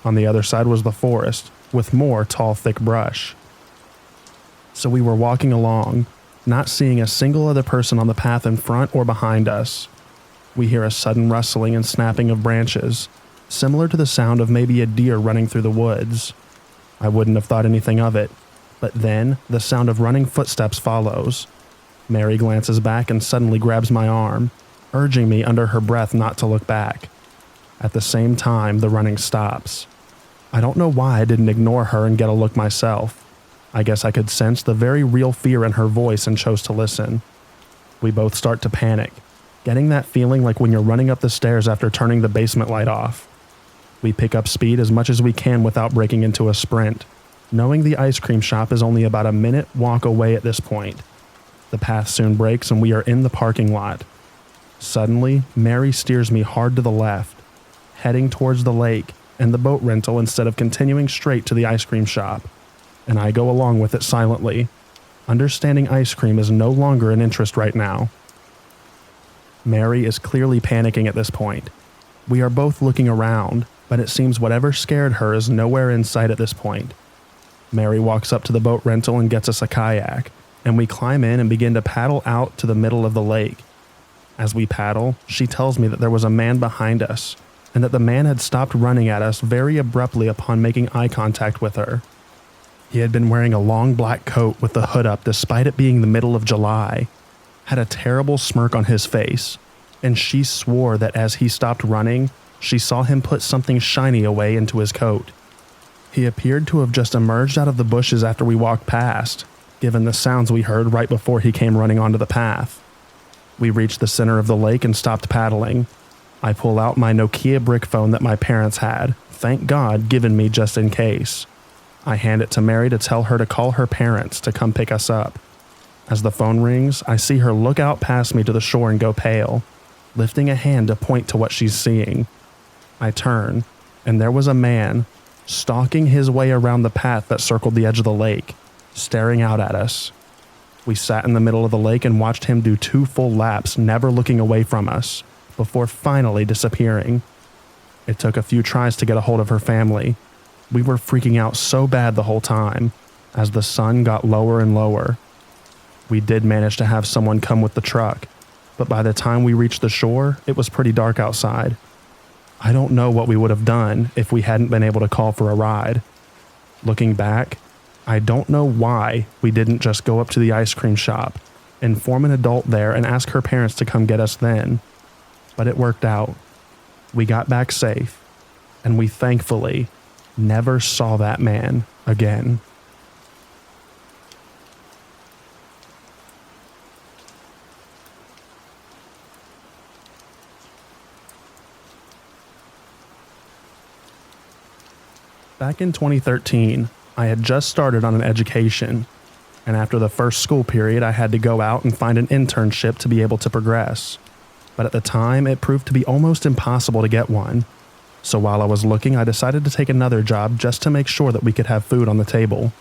On the other side was the forest, with more tall, thick brush. So we were walking along, not seeing a single other person on the path in front or behind us. We hear a sudden rustling and snapping of branches, similar to the sound of maybe a deer running through the woods. I wouldn't have thought anything of it, but then the sound of running footsteps follows. Mary glances back and suddenly grabs my arm, urging me under her breath not to look back. At the same time, the running stops. I don't know why I didn't ignore her and get a look myself. I guess I could sense the very real fear in her voice and chose to listen. We both start to panic, getting that feeling like when you're running up the stairs after turning the basement light off. We pick up speed as much as we can without breaking into a sprint, knowing the ice cream shop is only about a minute walk away at this point. The path soon breaks and we are in the parking lot. Suddenly, Mary steers me hard to the left, heading towards the lake and the boat rental instead of continuing straight to the ice cream shop, and I go along with it silently, understanding ice cream is no longer an interest right now. Mary is clearly panicking at this point. We are both looking around, but it seems whatever scared her is nowhere in sight at this point. Mary walks up to the boat rental and gets us a kayak, and we climb in and begin to paddle out to the middle of the lake. As we paddle, she tells me that there was a man behind us, and that the man had stopped running at us very abruptly upon making eye contact with her. He had been wearing a long black coat with the hood up despite it being the middle of July, had a terrible smirk on his face, and she swore that as he stopped running, she saw him put something shiny away into his coat. He appeared to have just emerged out of the bushes after we walked past, given the sounds we heard right before he came running onto the path. We reached the center of the lake and stopped paddling. I pull out my Nokia brick phone that my parents had, thank God, given me just in case. I hand it to Mary to tell her to call her parents to come pick us up. As the phone rings, I see her look out past me to the shore and go pale, lifting a hand to point to what she's seeing. I turn, and there was a man, stalking his way around the path that circled the edge of the lake, staring out at us. We sat in the middle of the lake and watched him do 2 full laps, never looking away from us, before finally disappearing. It took a few tries to get a hold of her family. We were freaking out so bad the whole time, as the sun got lower and lower. We did manage to have someone come with the truck, but by the time we reached the shore, it was pretty dark outside. I don't know what we would have done if we hadn't been able to call for a ride. Looking back, I don't know why we didn't just go up to the ice cream shop, inform an adult there, and ask her parents to come get us then. But it worked out. We got back safe, and we thankfully never saw that man again. Back in 2013, I had just started on an education, and after the first school period, I had to go out and find an internship to be able to progress. But at the time, it proved to be almost impossible to get one. So while I was looking, I decided to take another job just to make sure that we could have food on the table.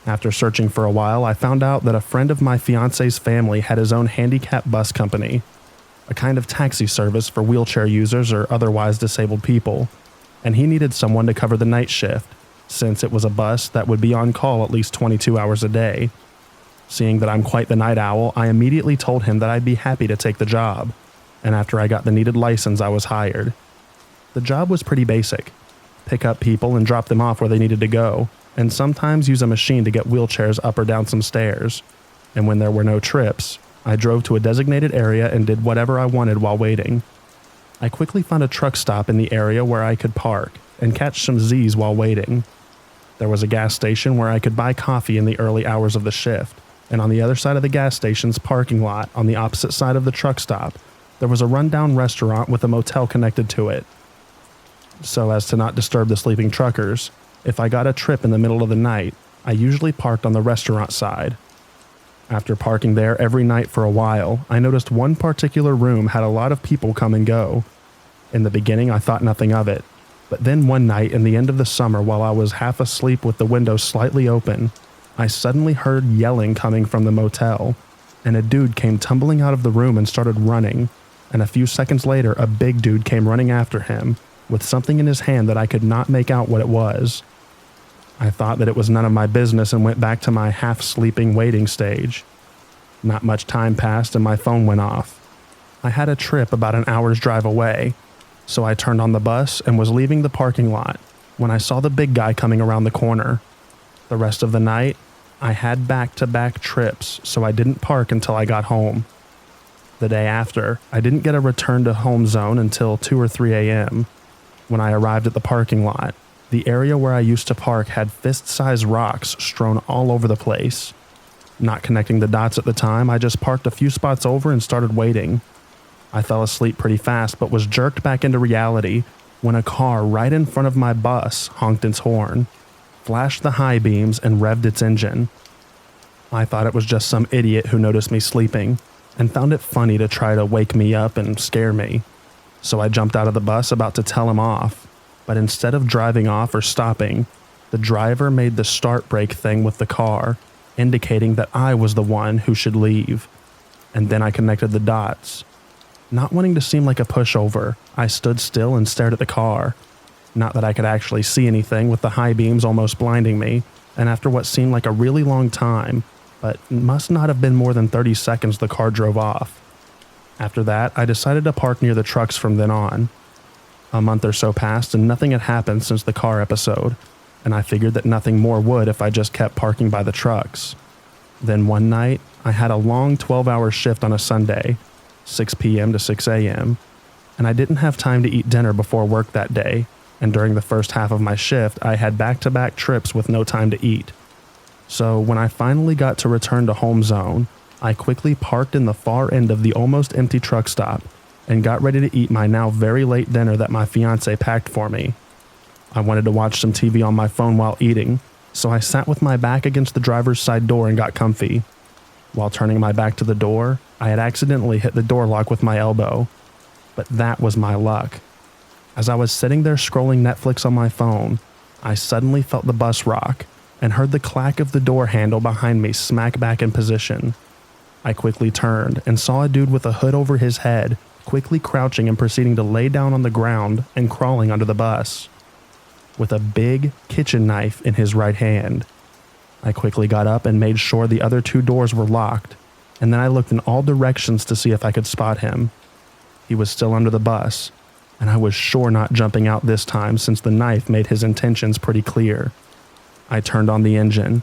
After searching for a while, I found out that a friend of my fiance's family had his own handicap bus company, a kind of taxi service for wheelchair users or otherwise disabled people, and he needed someone to cover the night shift, since it was a bus that would be on call at least 22 hours a day. Seeing that I'm quite the night owl, I immediately told him that I'd be happy to take the job, and after I got the needed license, I was hired. The job was pretty basic. Pick up people and drop them off where they needed to go, and sometimes use a machine to get wheelchairs up or down some stairs. And when there were no trips, I drove to a designated area and did whatever I wanted while waiting. I quickly found a truck stop in the area where I could park and catch some Z's while waiting. There was a gas station where I could buy coffee in the early hours of the shift, and on the other side of the gas station's parking lot, on the opposite side of the truck stop, there was a rundown restaurant with a motel connected to it. So as to not disturb the sleeping truckers, if I got a trip in the middle of the night, I usually parked on the restaurant side. After parking there every night for a while, I noticed one particular room had a lot of people come and go. In the beginning, I thought nothing of it, but then one night in the end of the summer while I was half asleep with the window slightly open, I suddenly heard yelling coming from the motel, and a dude came tumbling out of the room and started running, and a few seconds later a big dude came running after him, with something in his hand that I could not make out what it was. I thought that it was none of my business and went back to my half-sleeping waiting stage. Not much time passed and my phone went off. I had a trip about an hour's drive away, so I turned on the bus and was leaving the parking lot when I saw the big guy coming around the corner. The rest of the night, I had back-to-back trips, so I didn't park until I got home. The day after, I didn't get a return to home zone until 2 or 3 a.m. When I arrived at the parking lot, the area where I used to park had fist-sized rocks strewn all over the place. Not connecting the dots at the time, I just parked a few spots over and started waiting. I fell asleep pretty fast but was jerked back into reality when a car right in front of my bus honked its horn, flashed the high beams, and revved its engine. I thought it was just some idiot who noticed me sleeping and found it funny to try to wake me up and scare me. So I jumped out of the bus about to tell him off, but instead of driving off or stopping, the driver made the start brake thing with the car, indicating that I was the one who should leave. And then I connected the dots. Not wanting to seem like a pushover, I stood still and stared at the car. Not that I could actually see anything with the high beams almost blinding me, and after what seemed like a really long time, but must not have been more than 30 seconds, the car drove off. After that, I decided to park near the trucks from then on. A month or so passed and nothing had happened since the car episode, and I figured that nothing more would if I just kept parking by the trucks. Then one night, I had a long 12-hour shift on a Sunday, 6 p.m. to 6 a.m., and I didn't have time to eat dinner before work that day, and during the first half of my shift, I had back-to-back trips with no time to eat. So when I finally got to return to home zone, I quickly parked in the far end of the almost empty truck stop and got ready to eat my now very late dinner that my fiance packed for me. I wanted to watch some TV on my phone while eating, so I sat with my back against the driver's side door and got comfy. While turning my back to the door, I had accidentally hit the door lock with my elbow. But that was my luck. As I was sitting there scrolling Netflix on my phone, I suddenly felt the bus rock and heard the clack of the door handle behind me smack back in position. I quickly turned and saw a dude with a hood over his head, quickly crouching and proceeding to lay down on the ground and crawling under the bus, with a big kitchen knife in his right hand. I quickly got up and made sure the other two doors were locked, and then I looked in all directions to see if I could spot him. He was still under the bus, and I was sure not jumping out this time since the knife made his intentions pretty clear. I turned on the engine,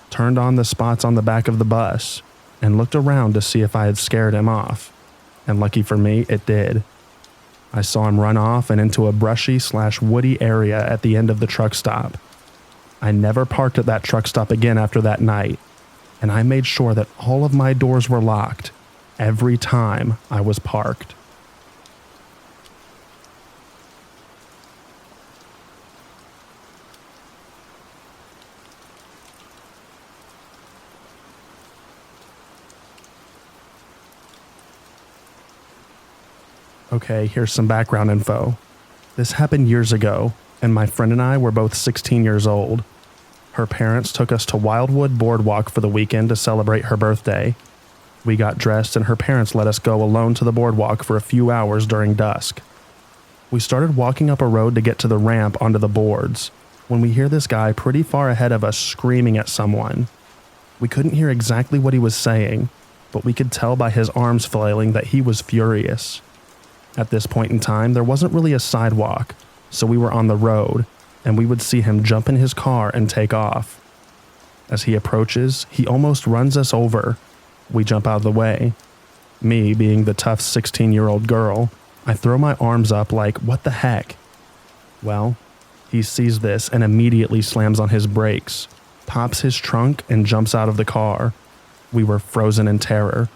turned on the spots on the back of the bus, and looked around to see if I had scared him off. And lucky for me, it did. I saw him run off and into a brushy/woody area at the end of the truck stop. I never parked at that truck stop again after that night, and I made sure that all of my doors were locked every time I was parked. Okay, here's some background info. This happened years ago, and my friend and I were both 16 years old. Her parents took us to Wildwood Boardwalk for the weekend to celebrate her birthday. We got dressed and her parents let us go alone to the boardwalk for a few hours during dusk. We started walking up a road to get to the ramp onto the boards, when we hear this guy pretty far ahead of us screaming at someone. We couldn't hear exactly what he was saying, but we could tell by his arms flailing that he was furious. At this point in time, there wasn't really a sidewalk, so we were on the road, and we would see him jump in his car and take off. As he approaches, he almost runs us over. We jump out of the way. Me, being the tough 16-year-old girl, I throw my arms up like, what the heck? Well, he sees this and immediately slams on his brakes, pops his trunk, and jumps out of the car. We were frozen in terror.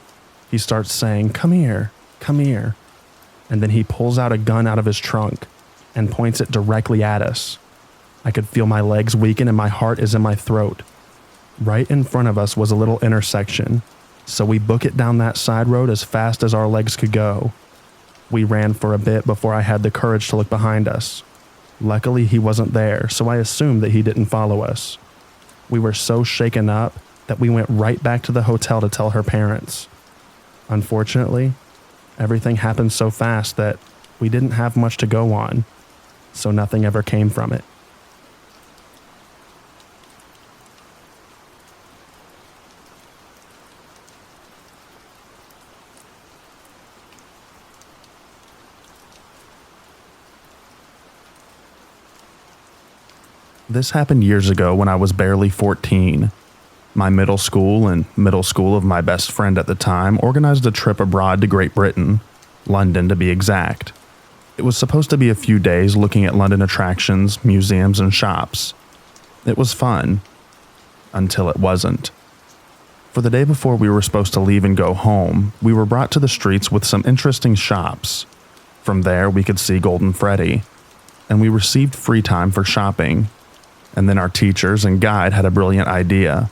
He starts saying, "Come here, come here." And then he pulls out a gun out of his trunk and points it directly at us. I could feel my legs weaken and my heart is in my throat. Right in front of us was a little intersection, so we book it down that side road as fast as our legs could go. We ran for a bit before I had the courage to look behind us. Luckily, he wasn't there, so I assumed that he didn't follow us. We were so shaken up that we went right back to the hotel to tell her parents. Unfortunately, everything happened so fast that we didn't have much to go on, so nothing ever came from it. This happened years ago when I was barely 14. My middle school and middle school of my best friend at the time organized a trip abroad to Great Britain, London to be exact. It was supposed to be a few days looking at London attractions, museums, and shops. It was fun. Until it wasn't. For the day before we were supposed to leave and go home, we were brought to the streets with some interesting shops. From there, we could see Golden Freddy. and we received free time for shopping. And then our teachers and guide had a brilliant idea.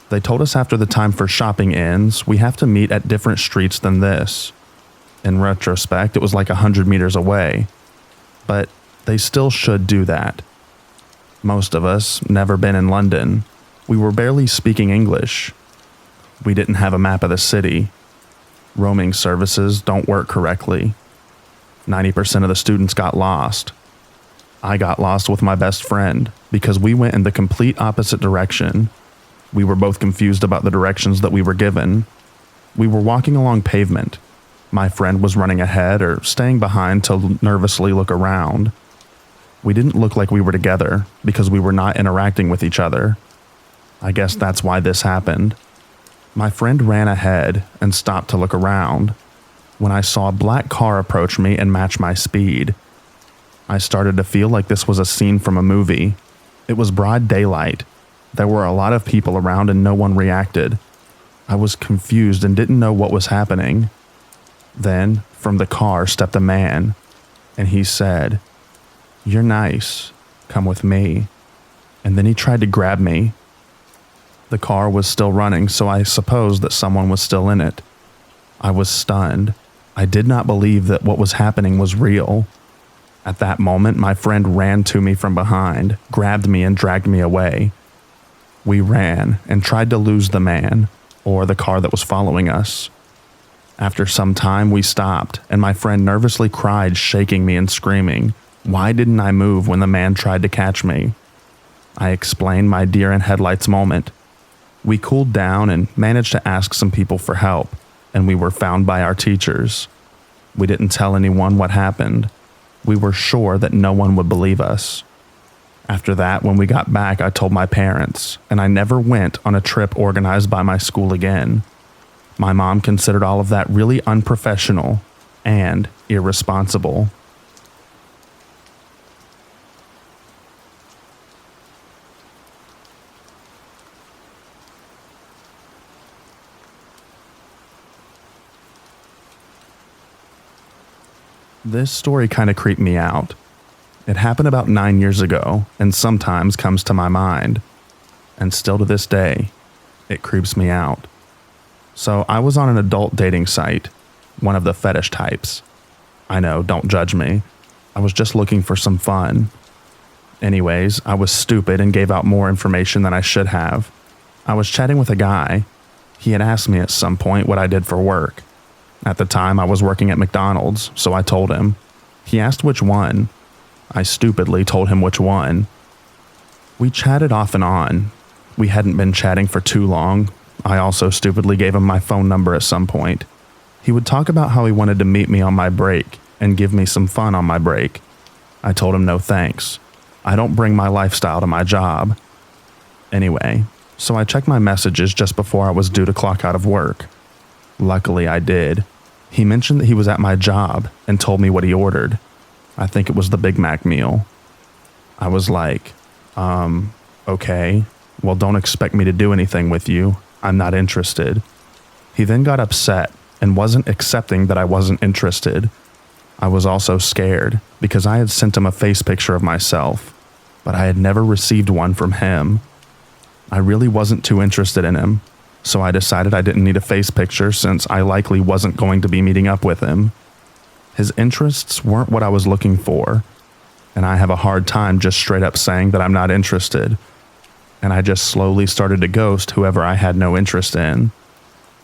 They told us after the time for shopping ends, we have to meet at different streets than this. In retrospect, it was like 100 meters away, but they still should do that. Most of us never been in London. We were barely speaking English. We didn't have a map of the city. Roaming services don't work correctly. 90% of the students got lost. I got lost with my best friend because we went in the complete opposite direction. We were both confused about the directions that we were given. We were walking along pavement. My friend was running ahead or staying behind to nervously look around. We didn't look like we were together because we were not interacting with each other. I guess that's why this happened. My friend ran ahead and stopped to look around when I saw a black car approach me and match my speed. I started to feel like this was a scene from a movie. It was broad daylight. There were a lot of people around and no one reacted. I was confused and didn't know what was happening. Then, from the car stepped a man, and he said, "You're nice. Come with me." And then he tried to grab me. The car was still running, so I supposed that someone was still in it. I was stunned. I did not believe that what was happening was real. At that moment, my friend ran to me from behind, grabbed me, and dragged me away. We ran and tried to lose the man, or the car that was following us. After some time, we stopped, and my friend nervously cried, shaking me and screaming, "Why didn't I move when the man tried to catch me?" I explained my deer in headlights moment. We cooled down and managed to ask some people for help, and we were found by our teachers. We didn't tell anyone what happened. We were sure that no one would believe us. After that, when we got back, I told my parents, and I never went on a trip organized by my school again. My mom considered all of that really unprofessional and irresponsible. This story kind of creeped me out. It happened about 9 years ago and sometimes comes to my mind. And still to this day, it creeps me out. So I was on an adult dating site, one of the fetish types. I know, don't judge me. I was just looking for some fun. Anyways, I was stupid and gave out more information than I should have. I was chatting with a guy. He had asked me at some point what I did for work. At the time, I was working at McDonald's, so I told him. He asked which one. I stupidly told him which one. We chatted off and on. We hadn't been chatting for too long. I also stupidly gave him my phone number at some point. He would talk about how he wanted to meet me on my break and give me some fun on my break. I told him no thanks. I don't bring my lifestyle to my job. Anyway, so I checked my messages just before I was due to clock out of work. Luckily, I did. He mentioned that he was at my job and told me what he ordered. I think it was the Big Mac meal. I was like, okay, well, don't expect me to do anything with you. I'm not interested. He then got upset and wasn't accepting that I wasn't interested. I was also scared because I had sent him a face picture of myself, but I had never received one from him. I really wasn't too interested in him, so I decided I didn't need a face picture since I likely wasn't going to be meeting up with him. His interests weren't what I was looking for, and I have a hard time just straight up saying that I'm not interested, and I just slowly started to ghost whoever I had no interest in.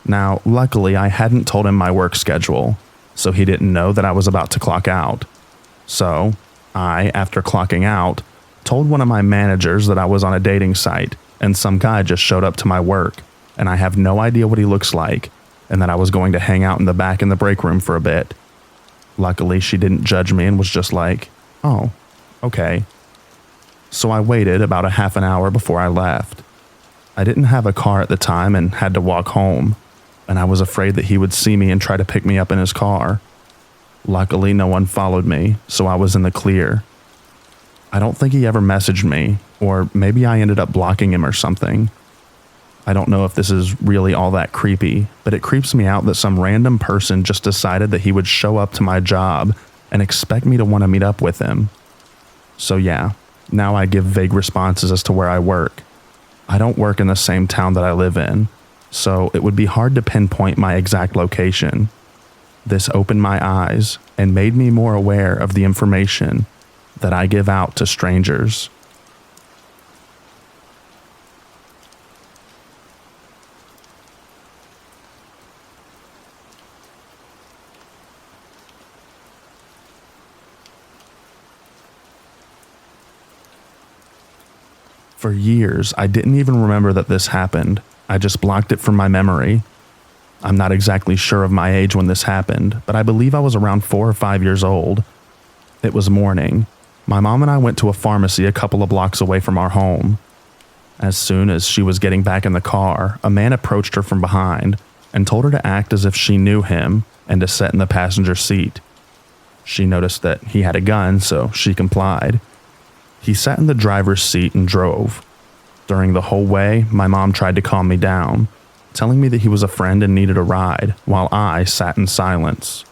Now, luckily, I hadn't told him my work schedule, so he didn't know that I was about to clock out. So, I, after clocking out, told one of my managers that I was on a dating site, and some guy just showed up to my work, and I have no idea what he looks like, and that I was going to hang out in the back in the break room for a bit. Luckily, she didn't judge me and was just like, "Oh, okay." So I waited about a half an hour before I left. I didn't have a car at the time and had to walk home, and I was afraid that he would see me and try to pick me up in his car. Luckily, no one followed me, so I was in the clear. I don't think he ever messaged me, or maybe I ended up blocking him or something. I don't know if this is really all that creepy, but it creeps me out that some random person just decided that he would show up to my job and expect me to want to meet up with him. So yeah, now I give vague responses as to where I work. I don't work in the same town that I live in, so it would be hard to pinpoint my exact location. This opened my eyes and made me more aware of the information that I give out to strangers. For years, I didn't even remember that this happened. I just blocked it from my memory. I'm not exactly sure of my age when this happened, but I believe I was around 4 or 5 years old. It was morning. My mom and I went to a pharmacy a couple of blocks away from our home. As soon as she was getting back in the car, a man approached her from behind and told her to act as if she knew him and to sit in the passenger seat. She noticed that he had a gun, so she complied. He sat in the driver's seat and drove. During the whole way, my mom tried to calm me down, telling me that he was a friend and needed a ride, while I sat in silence.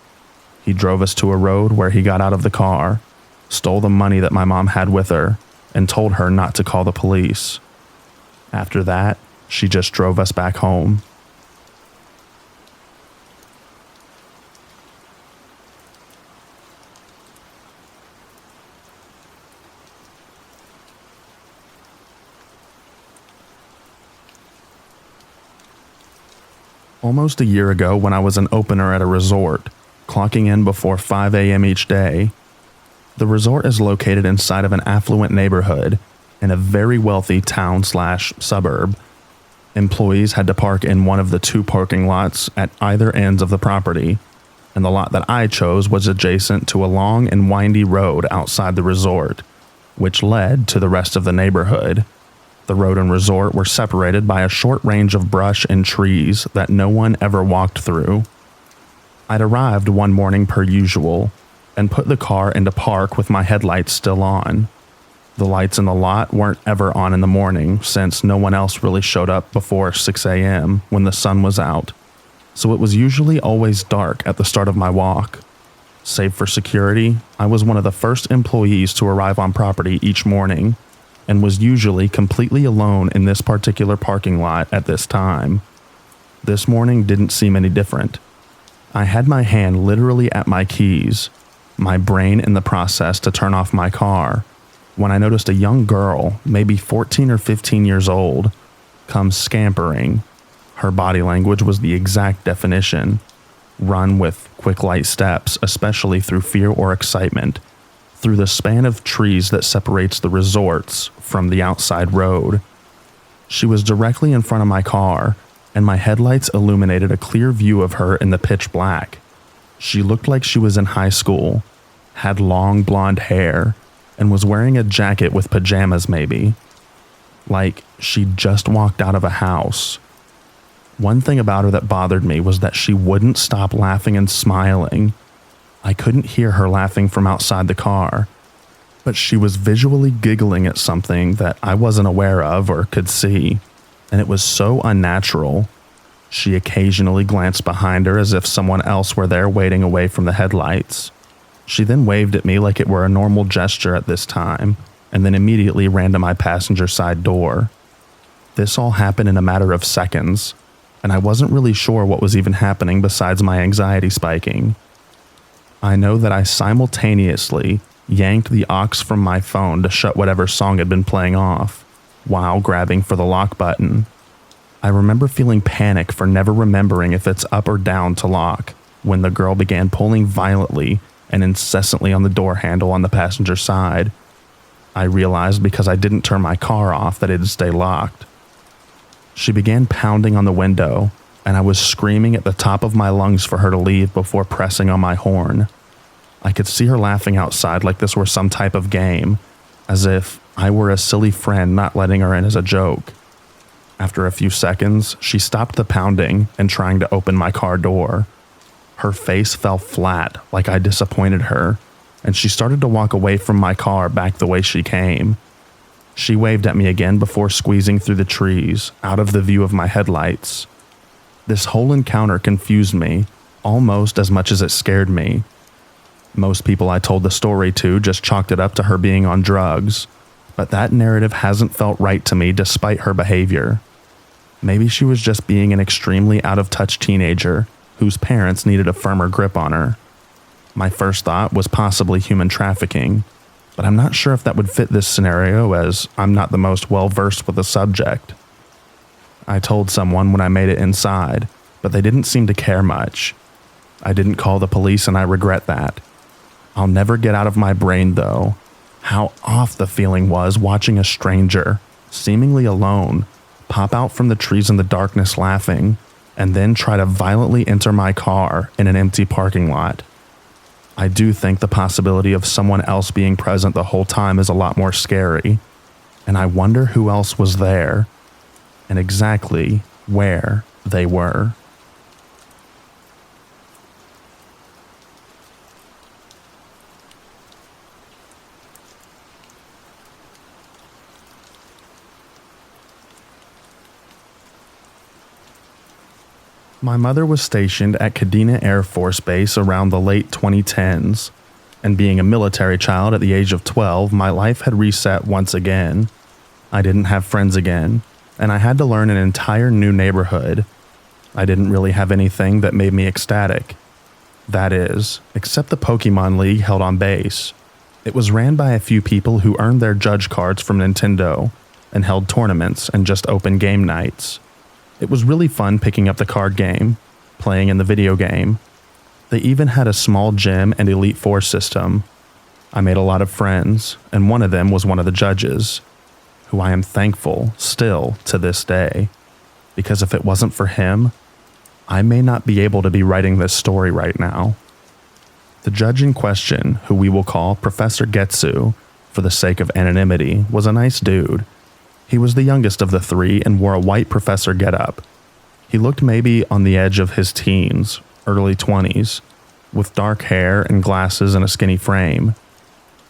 He drove us to a road where he got out of the car, stole the money that my mom had with her, and told her not to call the police. After that, she just drove us back home. Almost a year ago, when I was an opener at a resort, clocking in before 5 a.m. each day. The resort is located inside of an affluent neighborhood in a very wealthy town/suburb. Employees had to park in one of the 2 parking lots at either ends of the property, and the lot that I chose was adjacent to a long and windy road outside the resort, which led to the rest of the neighborhood. The road and resort were separated by a short range of brush and trees that no one ever walked through. I'd arrived one morning per usual and put the car into park with my headlights still on. The lights in the lot weren't ever on in the morning since no one else really showed up before 6 a.m. when the sun was out, so it was usually always dark at the start of my walk. Save for security, I was one of the first employees to arrive on property each morning, and was usually completely alone in this particular parking lot at this time. This morning didn't seem any different. I had my hand literally at my keys, my brain in the process to turn off my car, when I noticed a young girl, maybe 14 or 15 years old, come scampering. Her body language was the exact definition. Run with quick light steps, especially through fear or excitement, through the span of trees that separates the resorts from the outside road. She was directly in front of my car, and my headlights illuminated a clear view of her in the pitch black. She looked like she was in high school, had long blonde hair, and was wearing a jacket with pajamas maybe. Like she'd just walked out of a house. One thing about her that bothered me was that she wouldn't stop laughing and smiling. I couldn't hear her laughing from outside the car, but she was visually giggling at something that I wasn't aware of or could see, and it was so unnatural. She occasionally glanced behind her as if someone else were there waiting away from the headlights. She then waved at me like it were a normal gesture at this time, and then immediately ran to my passenger side door. This all happened in a matter of seconds, and I wasn't really sure what was even happening besides my anxiety spiking. I know that I simultaneously yanked the aux from my phone to shut whatever song had been playing off, while grabbing for the lock button. I remember feeling panic for never remembering if it's up or down to lock, when the girl began pulling violently and incessantly on the door handle on the passenger side. I realized because I didn't turn my car off that it'd stay locked. She began pounding on the window, and I was screaming at the top of my lungs for her to leave before pressing on my horn. I could see her laughing outside like this were some type of game, as if I were a silly friend not letting her in as a joke. After a few seconds, she stopped the pounding and trying to open my car door. Her face fell flat like I disappointed her, and she started to walk away from my car back the way she came. She waved at me again before squeezing through the trees, out of the view of my headlights. This whole encounter confused me, almost as much as it scared me. Most people I told the story to just chalked it up to her being on drugs, but that narrative hasn't felt right to me despite her behavior. Maybe she was just being an extremely out-of-touch teenager whose parents needed a firmer grip on her. My first thought was possibly human trafficking, but I'm not sure if that would fit this scenario as I'm not the most well-versed with the subject. I told someone when I made it inside, but they didn't seem to care much. I didn't call the police and I regret that. I'll never get out of my brain, though, how off the feeling was watching a stranger, seemingly alone, pop out from the trees in the darkness laughing, and then try to violently enter my car in an empty parking lot. I do think the possibility of someone else being present the whole time is a lot more scary, and I wonder who else was there, and exactly where they were. My mother was stationed at Kadena Air Force Base around the late 2010s, and being a military child at the age of 12, my life had reset once again. I didn't have friends again, and I had to learn an entire new neighborhood. I didn't really have anything that made me ecstatic. That is, except the Pokemon League held on base. It was ran by a few people who earned their judge cards from Nintendo, and held tournaments and just open game nights. It was really fun picking up the card game, playing in the video game. They even had a small gym and Elite Four system. I made a lot of friends, and one of them was one of the judges, who I am thankful still to this day, because if it wasn't for him, I may not be able to be writing this story right now. The judge in question, who we will call Professor Getsu, for the sake of anonymity, was a nice dude. He was the youngest of the three and wore a white professor getup. He looked maybe on the edge of his teens, early 20s, with dark hair and glasses and a skinny frame.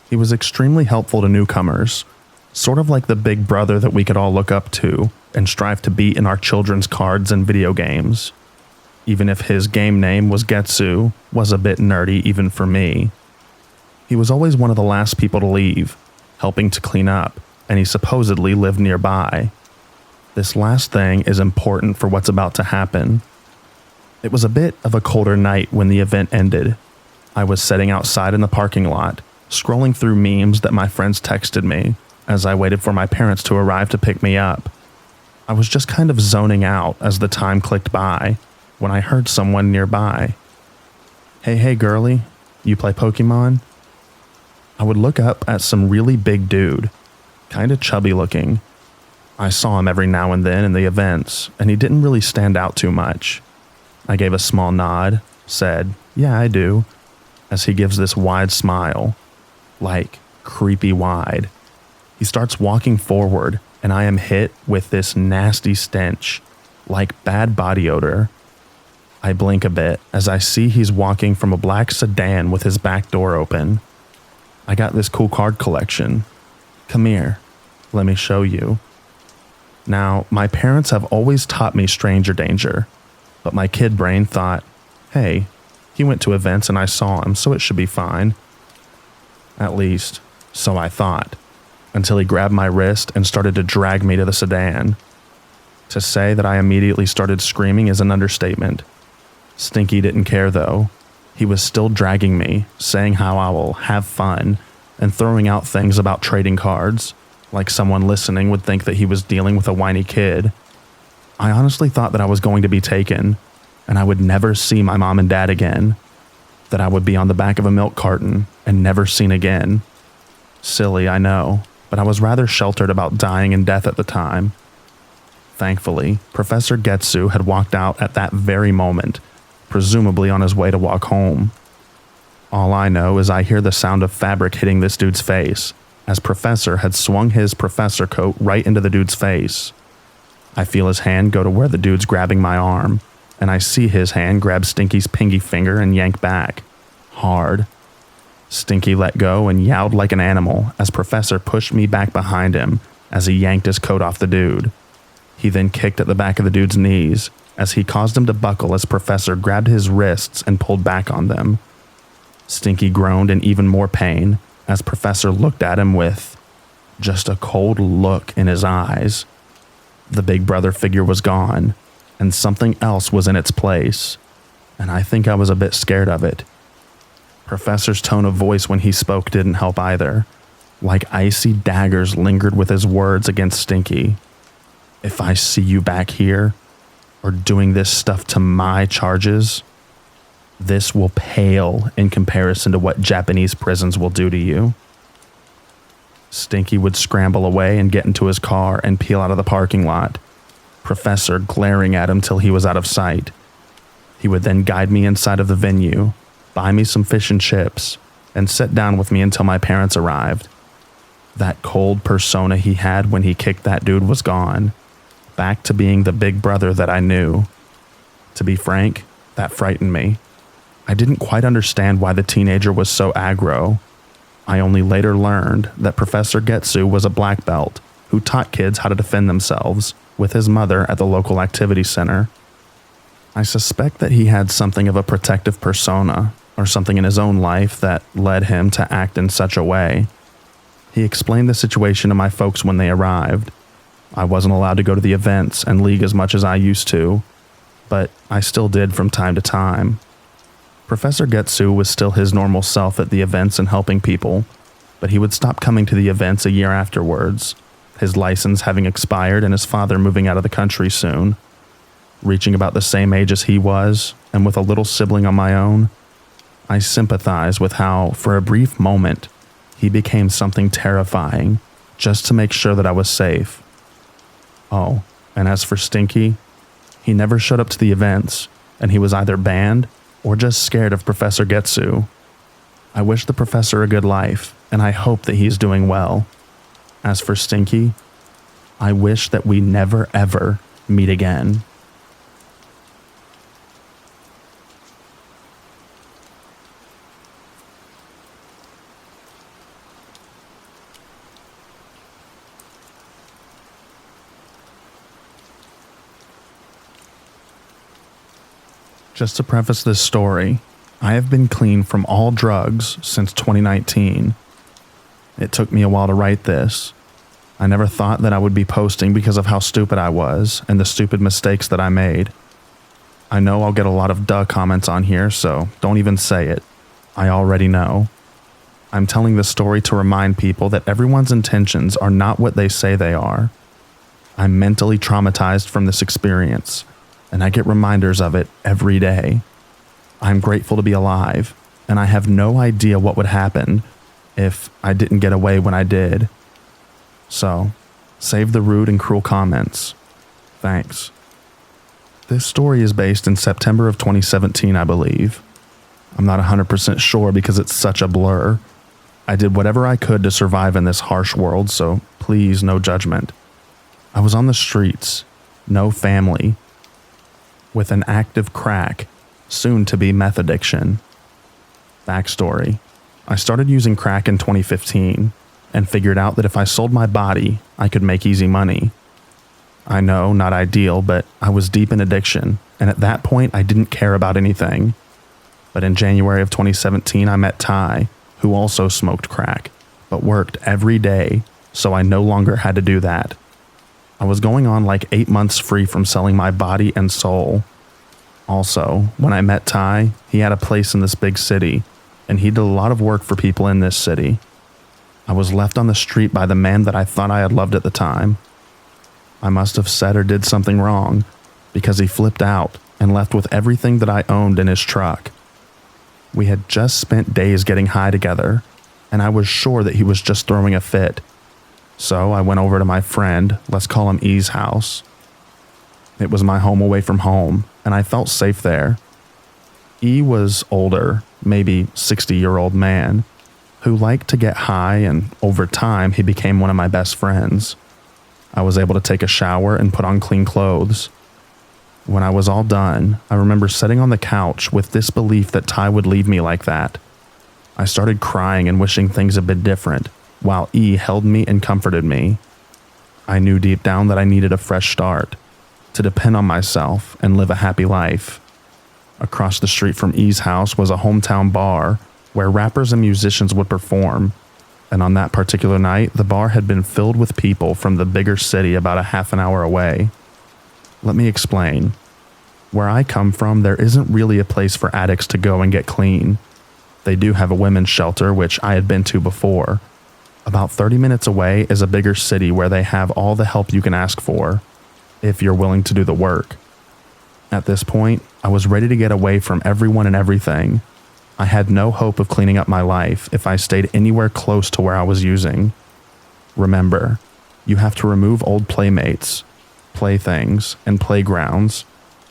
He was extremely helpful to newcomers, sort of like the big brother that we could all look up to and strive to beat in our children's cards and video games. Even if his game name was Getsu, was a bit nerdy even for me. He was always one of the last people to leave, helping to clean up, and he supposedly lived nearby. This last thing is important for what's about to happen. It was a bit of a colder night when the event ended. I was sitting outside in the parking lot, scrolling through memes that my friends texted me as I waited for my parents to arrive to pick me up. I was just kind of zoning out as the time clicked by when I heard someone nearby. Hey girly, you play Pokemon?" I would look up at some really big dude, kind of chubby looking. I saw him every now and then in the events, and he didn't really stand out too much. I gave a small nod, said, "Yeah, I do," as he gives this wide smile, like creepy wide. He starts walking forward, and I am hit with this nasty stench, like bad body odor. I blink a bit as I see he's walking from a black sedan with his back door open. "I got this cool card collection. Come here, let me show you." Now, my parents have always taught me stranger danger, but my kid brain thought, hey, he went to events and I saw him, so it should be fine. At least, so I thought, until he grabbed my wrist and started to drag me to the sedan. To say that I immediately started screaming is an understatement. Stinky didn't care though. He was still dragging me, saying how I will have fun, and throwing out things about trading cards, like someone listening would think that he was dealing with a whiny kid. I honestly thought that I was going to be taken, and I would never see my mom and dad again, that I would be on the back of a milk carton and never seen again. Silly, I know, but I was rather sheltered about dying and death at the time. Thankfully, Professor Getsu had walked out at that very moment, presumably on his way to walk home. All I know is I hear the sound of fabric hitting this dude's face, as Professor had swung his professor coat right into the dude's face. I feel his hand go to where the dude's grabbing my arm, and I see his hand grab Stinky's pinky finger and yank back. Hard. Stinky let go and yowled like an animal as Professor pushed me back behind him as he yanked his coat off the dude. He then kicked at the back of the dude's knees as he caused him to buckle as Professor grabbed his wrists and pulled back on them. Stinky groaned in even more pain as Professor looked at him with just a cold look in his eyes. The big brother figure was gone, and something else was in its place, and I think I was a bit scared of it. Professor's tone of voice when he spoke didn't help either. Like icy daggers lingered with his words against Stinky. If I see you back here, or doing this stuff to my charges, this will pale in comparison to what Japanese prisons will do to you. Stinky would scramble away and get into his car and peel out of the parking lot, Professor glaring at him till he was out of sight. He would then guide me inside of the venue, buy me some fish and chips, and sit down with me until my parents arrived. That cold persona he had when he kicked that dude was gone, back to being the big brother that I knew. To be frank, that frightened me. I didn't quite understand why the teenager was so aggro. I only later learned that Professor Getsu was a black belt who taught kids how to defend themselves with his mother at the local activity center. I suspect that he had something of a protective persona or something in his own life that led him to act in such a way. He explained the situation to my folks when they arrived. I wasn't allowed to go to the events and league as much as I used to, but I still did from time to time. Professor Getsu was still his normal self at the events and helping people, but he would stop coming to the events a year afterwards, his license having expired and his father moving out of the country soon. Reaching about the same age as he was, and with a little sibling on my own, I sympathize with how, for a brief moment, he became something terrifying just to make sure that I was safe. Oh, and as for Stinky, he never showed up to the events, and he was either banned or just scared of Professor Getsu. I wish the professor a good life, and I hope that he's doing well. As for Stinky, I wish that we never ever meet again. Just to preface this story, I have been clean from all drugs since 2019. It took me a while to write this. I never thought that I would be posting because of how stupid I was and the stupid mistakes that I made. I know I'll get a lot of duh comments on here, so don't even say it. I already know. I'm telling this story to remind people that everyone's intentions are not what they say they are. I'm mentally traumatized from this experience, and I get reminders of it every day. I'm grateful to be alive, and I have no idea what would happen if I didn't get away when I did. So, save the rude and cruel comments. Thanks. This story is based in September of 2017, I believe. I'm not 100% sure because it's such a blur. I did whatever I could to survive in this harsh world, so please, no judgment. I was on the streets, no family, with an active crack, soon to be meth addiction. Backstory: I started using crack in 2015 and figured out that if I sold my body, I could make easy money. I know, not ideal, but I was deep in addiction, and at that point I didn't care about anything. But in January of 2017, I met Ty, who also smoked crack, but worked every day, so I no longer had to do that. I was going on like 8 months free from selling my body and soul. Also, when I met Ty, he had a place in this big city, and he did a lot of work for people in this city. I was left on the street by the man that I thought I had loved at the time. I must have said or did something wrong, because he flipped out and left with everything that I owned in his truck. We had just spent days getting high together, and I was sure that he was just throwing a fit. So I went over to my friend, let's call him E's house. It was my home away from home, and I felt safe there. E was older, maybe 60-year-old man, who liked to get high, and over time he became one of my best friends. I was able to take a shower and put on clean clothes. When I was all done, I remember sitting on the couch with disbelief that Ty would leave me like that. I started crying and wishing things had been different, while E held me and comforted me. I knew deep down that I needed a fresh start, to depend on myself and live a happy life. Across the street from E's house was a hometown bar where rappers and musicians would perform, and on that particular night, the bar had been filled with people from the bigger city about a half an hour away. Let me explain. Where I come from, there isn't really a place for addicts to go and get clean. They do have a women's shelter, which I had been to before. About 30 minutes away is a bigger city where they have all the help you can ask for, if you're willing to do the work. At this point, I was ready to get away from everyone and everything. I had no hope of cleaning up my life if I stayed anywhere close to where I was using. Remember, you have to remove old playmates, playthings, and playgrounds,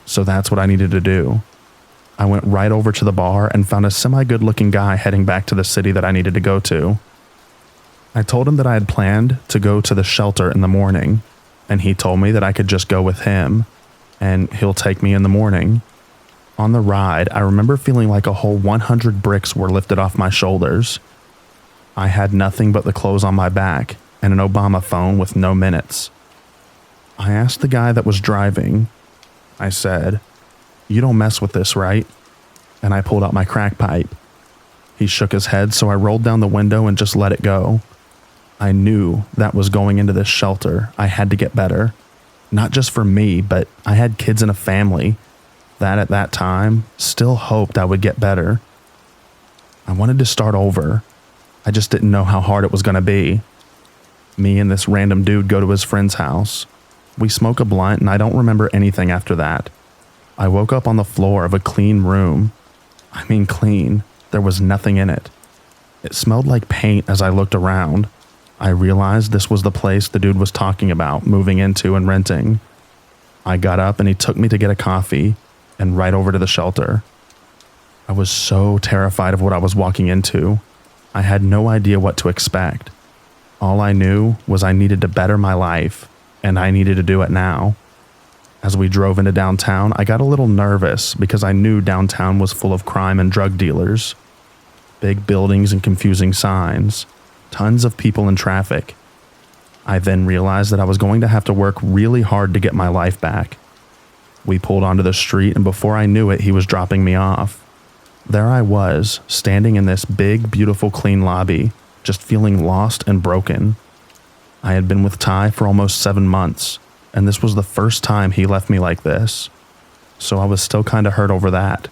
so that's what I needed to do. I went right over to the bar and found a semi-good-looking guy heading back to the city that I needed to go to. I told him that I had planned to go to the shelter in the morning, and he told me that I could just go with him, and he'll take me in the morning. On the ride, I remember feeling like a whole 100 bricks were lifted off my shoulders. I had nothing but the clothes on my back and an Obama phone with no minutes. I asked the guy that was driving. I said, "You don't mess with this, right?" And I pulled out my crack pipe. He shook his head, so I rolled down the window and just let it go. I knew that was going into this shelter. I had to get better. Not just for me, but I had kids and a family that at that time still hoped I would get better. I wanted to start over. I just didn't know how hard it was going to be. Me and this random dude go to his friend's house. We smoke a blunt and I don't remember anything after that. I woke up on the floor of a clean room. I mean clean. There was nothing in it. It smelled like paint as I looked around. I realized this was the place the dude was talking about moving into and renting. I got up and he took me to get a coffee and right over to the shelter. I was so terrified of what I was walking into. I had no idea what to expect. All I knew was I needed to better my life, and I needed to do it now. As we drove into downtown, I got a little nervous because I knew downtown was full of crime and drug dealers. Big buildings and confusing signs. Tons of people in traffic. I then realized that I was going to have to work really hard to get my life back. We pulled onto the street, and before I knew it, he was dropping me off. There I was, standing in this big, beautiful, clean lobby, just feeling lost and broken. I had been with Ty for almost 7 months, and this was the first time he left me like this. So I was still kind of hurt over that.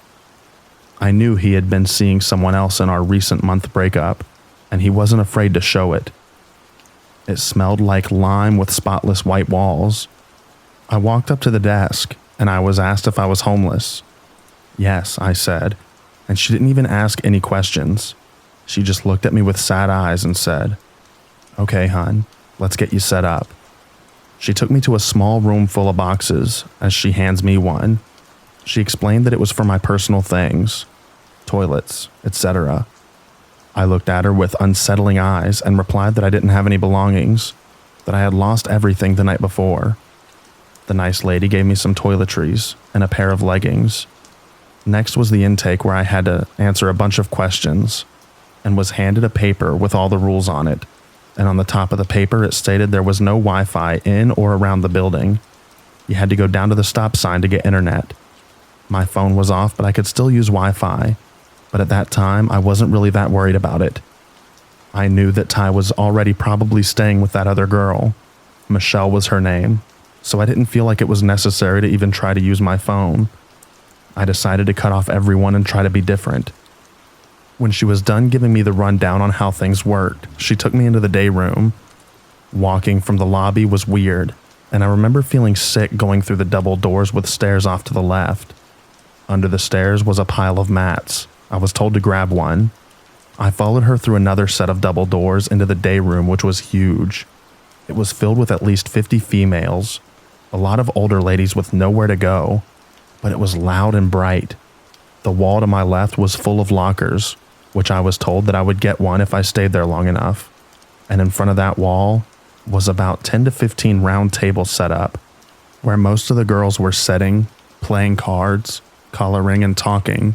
I knew he had been seeing someone else in our recent month breakup, and he wasn't afraid to show it. It smelled like lime with spotless white walls. I walked up to the desk, and I was asked if I was homeless. Yes, I said, and she didn't even ask any questions. She just looked at me with sad eyes and said, "Okay, hon, let's get you set up." She took me to a small room full of boxes as she hands me one. She explained that it was for my personal things, toilets, etc. I looked at her with unsettling eyes and replied that I didn't have any belongings, that I had lost everything the night before. The nice lady gave me some toiletries and a pair of leggings. Next was the intake where I had to answer a bunch of questions and was handed a paper with all the rules on it. And on the top of the paper, it stated there was no Wi-Fi in or around the building. You had to go down to the stop sign to get internet. My phone was off, but I could still use Wi-Fi. But at that time, I wasn't really that worried about it. I knew that Ty was already probably staying with that other girl. Michelle was her name, so I didn't feel like it was necessary to even try to use my phone. I decided to cut off everyone and try to be different. When she was done giving me the rundown on how things worked, she took me into the day room. Walking from the lobby was weird, and I remember feeling sick going through the double doors with stairs off to the left. Under the stairs was a pile of mats. I was told to grab one. I followed her through another set of double doors into the day room, which was huge. It was filled with at least 50 females, a lot of older ladies with nowhere to go, but it was loud and bright. The wall to my left was full of lockers, which I was told that I would get one if I stayed there long enough. And in front of that wall was about 10 to 15 round tables set up, where most of the girls were sitting, playing cards, coloring, and talking.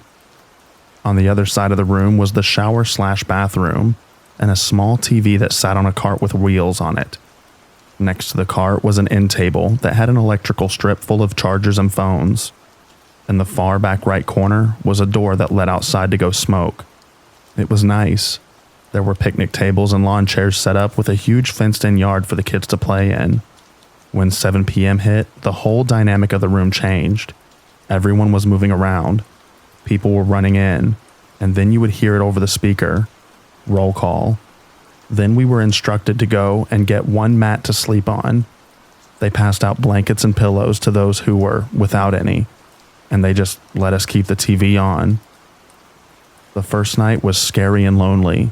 On the other side of the room was the shower/bathroom and a small TV that sat on a cart with wheels on it. Next to the cart was an end table that had an electrical strip full of chargers and phones. In the far back right corner was a door that led outside to go smoke. It was nice. There were picnic tables and lawn chairs set up with a huge fenced-in yard for the kids to play in. When 7 p.m. hit, the whole dynamic of the room changed. Everyone was moving around. People were running in, and then you would hear it over the speaker. Roll call. Then we were instructed to go and get one mat to sleep on. They passed out blankets and pillows to those who were without any, and they just let us keep the TV on. The first night was scary and lonely.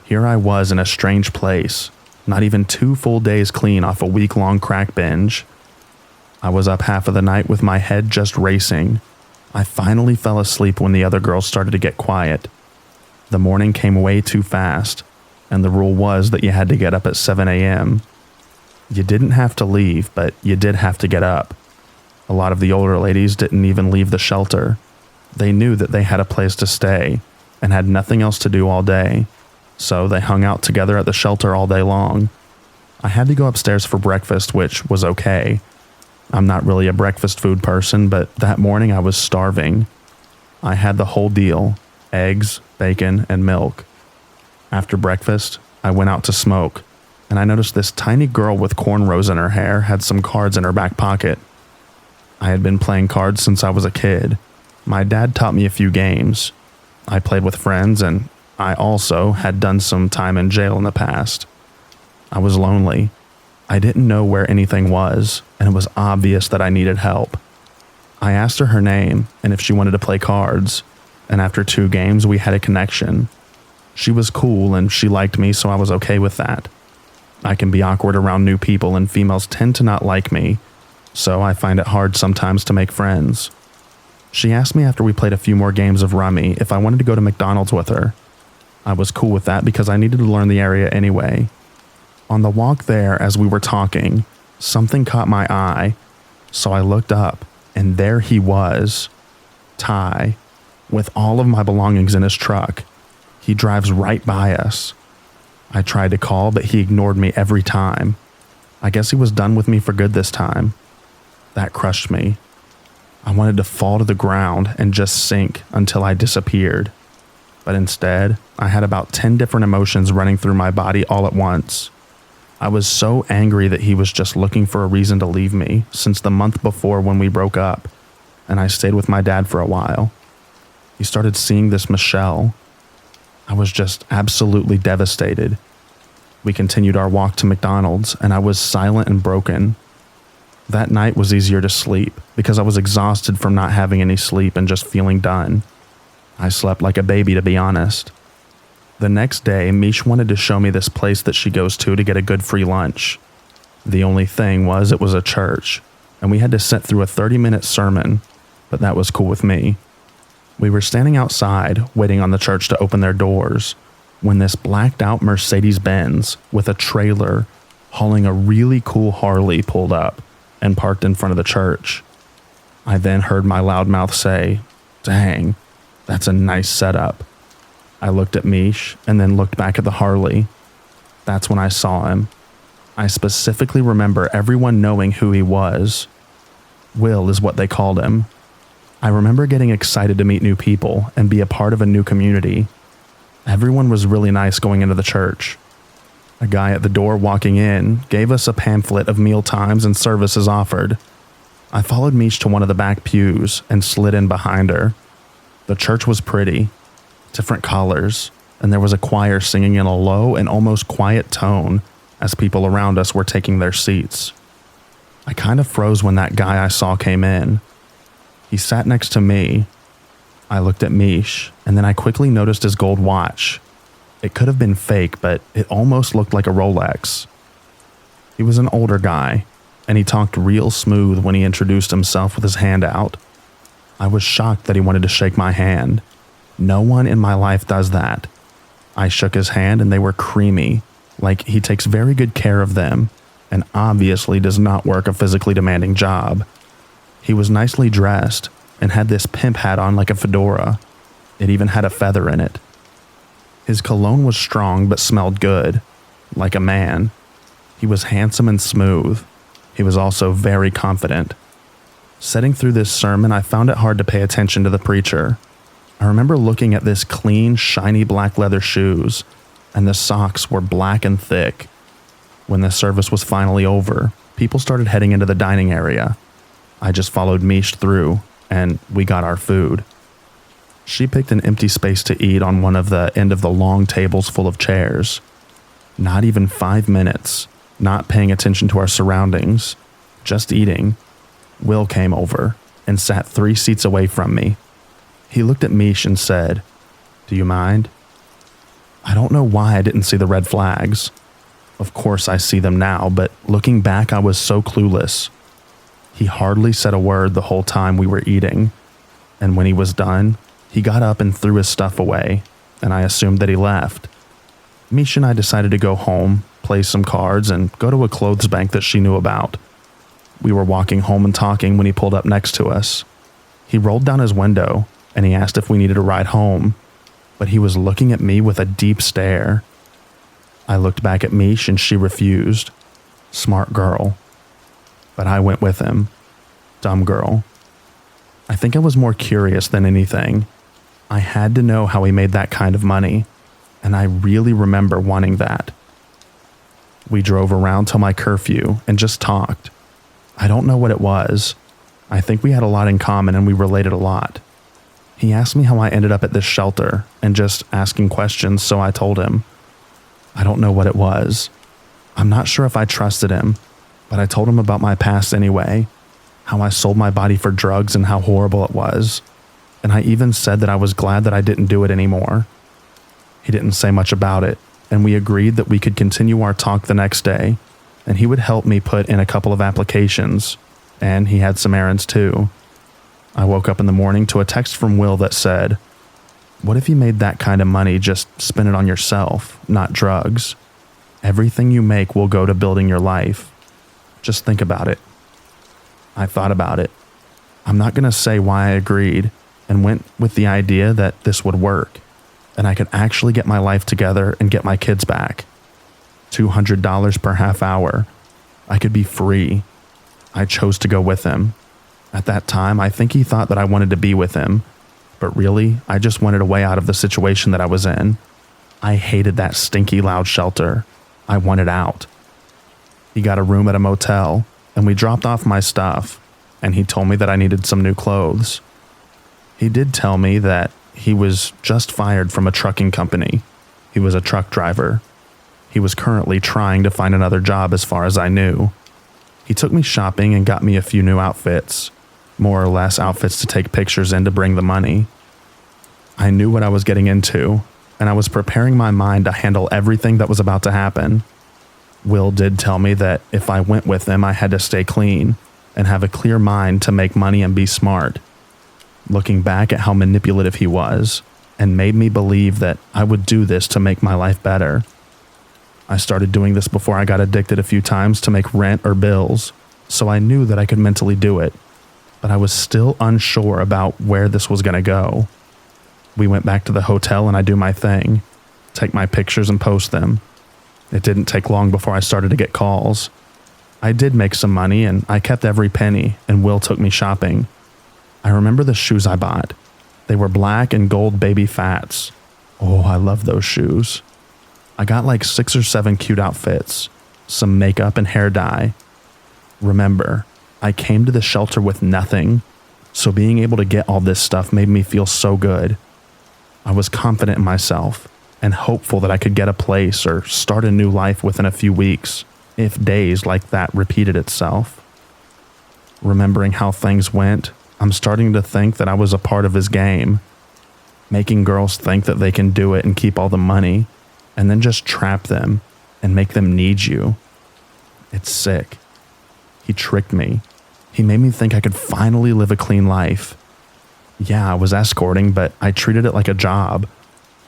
Here I was in a strange place, not even 2 full days clean off a week-long crack binge. I was up half of the night with my head just racing. I finally fell asleep when the other girls started to get quiet. The morning came way too fast, and the rule was that you had to get up at 7 a.m. You didn't have to leave, but you did have to get up. A lot of the older ladies didn't even leave the shelter. They knew that they had a place to stay and had nothing else to do all day, so they hung out together at the shelter all day long. I had to go upstairs for breakfast, which was okay. I'm not really a breakfast food person, but that morning I was starving. I had the whole deal: eggs, bacon, and milk. After breakfast, I went out to smoke, and I noticed this tiny girl with cornrows in her hair had some cards in her back pocket. I had been playing cards since I was a kid. My dad taught me a few games. I played with friends, and I also had done some time in jail in the past. I was lonely. I didn't know where anything was, and it was obvious that I needed help. I asked her name and if she wanted to play cards, and after 2 games we had a connection. She was cool and she liked me, so I was okay with that. I can be awkward around new people, and females tend to not like me, so I find it hard sometimes to make friends. She asked me after we played a few more games of rummy if I wanted to go to McDonald's with her. I was cool with that because I needed to learn the area anyway. On the walk there, as we were talking, something caught my eye, so I looked up, and there he was, Ty, with all of my belongings in his truck. He drives right by us. I tried to call, but he ignored me every time. I guess he was done with me for good this time. That crushed me. I wanted to fall to the ground and just sink until I disappeared. But instead, I had about 10 different emotions running through my body all at once. I was so angry that he was just looking for a reason to leave me since the month before when we broke up, and I stayed with my dad for a while. He started seeing this Michelle. I was just absolutely devastated. We continued our walk to McDonald's, and I was silent and broken. That night was easier to sleep because I was exhausted from not having any sleep and just feeling done. I slept like a baby, to be honest. The next day, Mish wanted to show me this place that she goes to get a good free lunch. The only thing was it was a church, and we had to sit through a 30-minute sermon, but that was cool with me. We were standing outside, waiting on the church to open their doors, when this blacked-out Mercedes-Benz with a trailer hauling a really cool Harley pulled up and parked in front of the church. I then heard my loudmouth say, "Dang, that's a nice setup." I looked at Mish and then looked back at the Harley. That's when I saw him. I specifically remember everyone knowing who he was. Will is what they called him. I remember getting excited to meet new people and be a part of a new community. Everyone was really nice going into the church. A guy at the door walking in gave us a pamphlet of meal times and services offered. I followed Mish to one of the back pews and slid in behind her. The church was pretty, different colors, and there was a choir singing in a low and almost quiet tone as people around us were taking their seats. I kind of froze when that guy I saw came in. He sat next to me. I looked at Mish, and then I quickly noticed his gold watch. It could have been fake, but it almost looked like a Rolex. He was an older guy, and he talked real smooth when he introduced himself with his hand out. I was shocked that he wanted to shake my hand. No one in my life does that. I shook his hand and they were creamy, like he takes very good care of them, and obviously does not work a physically demanding job. He was nicely dressed and had this pimp hat on like a fedora. It even had a feather in it. His cologne was strong but smelled good, like a man. He was handsome and smooth. He was also very confident. Sitting through this sermon, I found it hard to pay attention to the preacher. I remember looking at this clean, shiny black leather shoes, and the socks were black and thick. When the service was finally over, people started heading into the dining area. I just followed Mish through, and we got our food. She picked an empty space to eat on one of the end of the long tables full of chairs. Not even 5 minutes, not paying attention to our surroundings, just eating, Will came over and sat 3 seats away from me. He looked at Mish and said, "Do you mind?" I don't know why I didn't see the red flags. Of course I see them now, but looking back I was so clueless. He hardly said a word the whole time we were eating, and when he was done, he got up and threw his stuff away, and I assumed that he left. Mish and I decided to go home, play some cards, and go to a clothes bank that she knew about. We were walking home and talking when he pulled up next to us. He rolled down his window, and he asked if we needed a ride home, but he was looking at me with a deep stare. I looked back at Mish and she refused. Smart girl. But I went with him. Dumb girl. I think I was more curious than anything. I had to know how he made that kind of money, and I really remember wanting that. We drove around till my curfew and just talked. I don't know what it was. I think we had a lot in common and we related a lot. He asked me how I ended up at this shelter and just asking questions, so I told him. I don't know what it was. I'm not sure if I trusted him, but I told him about my past anyway, how I sold my body for drugs and how horrible it was. And I even said that I was glad that I didn't do it anymore. He didn't say much about it, and we agreed that we could continue our talk the next day, and he would help me put in a couple of applications, and he had some errands too. I woke up in the morning to a text from Will that said, "What if you made that kind of money, just spend it on yourself, not drugs? Everything you make will go to building your life. Just think about it." I thought about it. I'm not going to say why I agreed, and went with the idea that this would work, and I could actually get my life together and get my kids back. $200 per half hour. I could be free. I chose to go with him. At that time, I think he thought that I wanted to be with him, but really, I just wanted a way out of the situation that I was in. I hated that stinky, loud shelter. I wanted out. He got a room at a motel, and we dropped off my stuff, and he told me that I needed some new clothes. He did tell me that he was just fired from a trucking company. He was a truck driver. He was currently trying to find another job as far as I knew. He took me shopping and got me a few new outfits, more or less outfits to take pictures in to bring the money. I knew what I was getting into, and I was preparing my mind to handle everything that was about to happen. Will did tell me that if I went with him, I had to stay clean and have a clear mind to make money and be smart. Looking back at how manipulative he was, and made me believe that I would do this to make my life better. I started doing this before I got addicted a few times to make rent or bills, so I knew that I could mentally do it, but I was still unsure about where this was going to go. We went back to the hotel and I do my thing, take my pictures and post them. It didn't take long before I started to get calls. I did make some money and I kept every penny, and Will took me shopping. I remember the shoes I bought. They were black and gold baby fats. Oh, I love those shoes. I got like 6 or 7 cute outfits, some makeup and hair dye. Remember, I came to the shelter with nothing, so being able to get all this stuff made me feel so good. I was confident in myself and hopeful that I could get a place or start a new life within a few weeks, if days like that repeated itself. Remembering how things went, I'm starting to think that I was a part of his game, making girls think that they can do it and keep all the money, and then just trap them and make them need you. It's sick. He tricked me. He made me think I could finally live a clean life. Yeah, I was escorting, but I treated it like a job.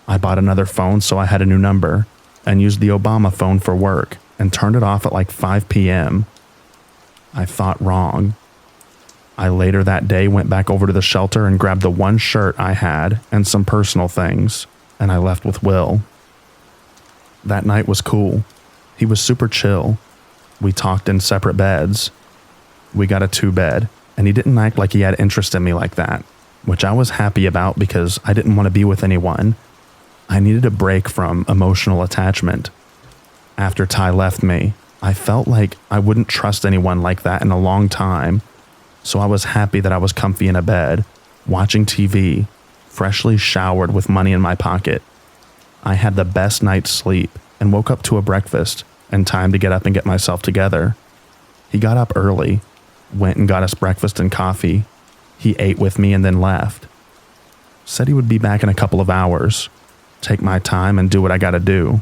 I bought another phone so I had a new number, and used the Obama phone for work, and turned it off at like 5 p.m. I thought wrong. I later that day went back over to the shelter and grabbed the one shirt I had and some personal things, and I left with Will. That night was cool. He was super chill. We talked in separate beds. We got a 2-bed, and he didn't act like he had interest in me like that. which I was happy about because I didn't want to be with anyone. I needed a break from emotional attachment. After Ty left me, I felt like I wouldn't trust anyone like that in a long time, so I was happy that I was comfy in a bed, watching TV, freshly showered with money in my pocket. I had the best night's sleep and woke up to a breakfast and time to get up and get myself together. He got up early, went and got us breakfast and coffee. He ate with me and then left. Said he would be back in a couple of hours, take my time and do what I gotta do.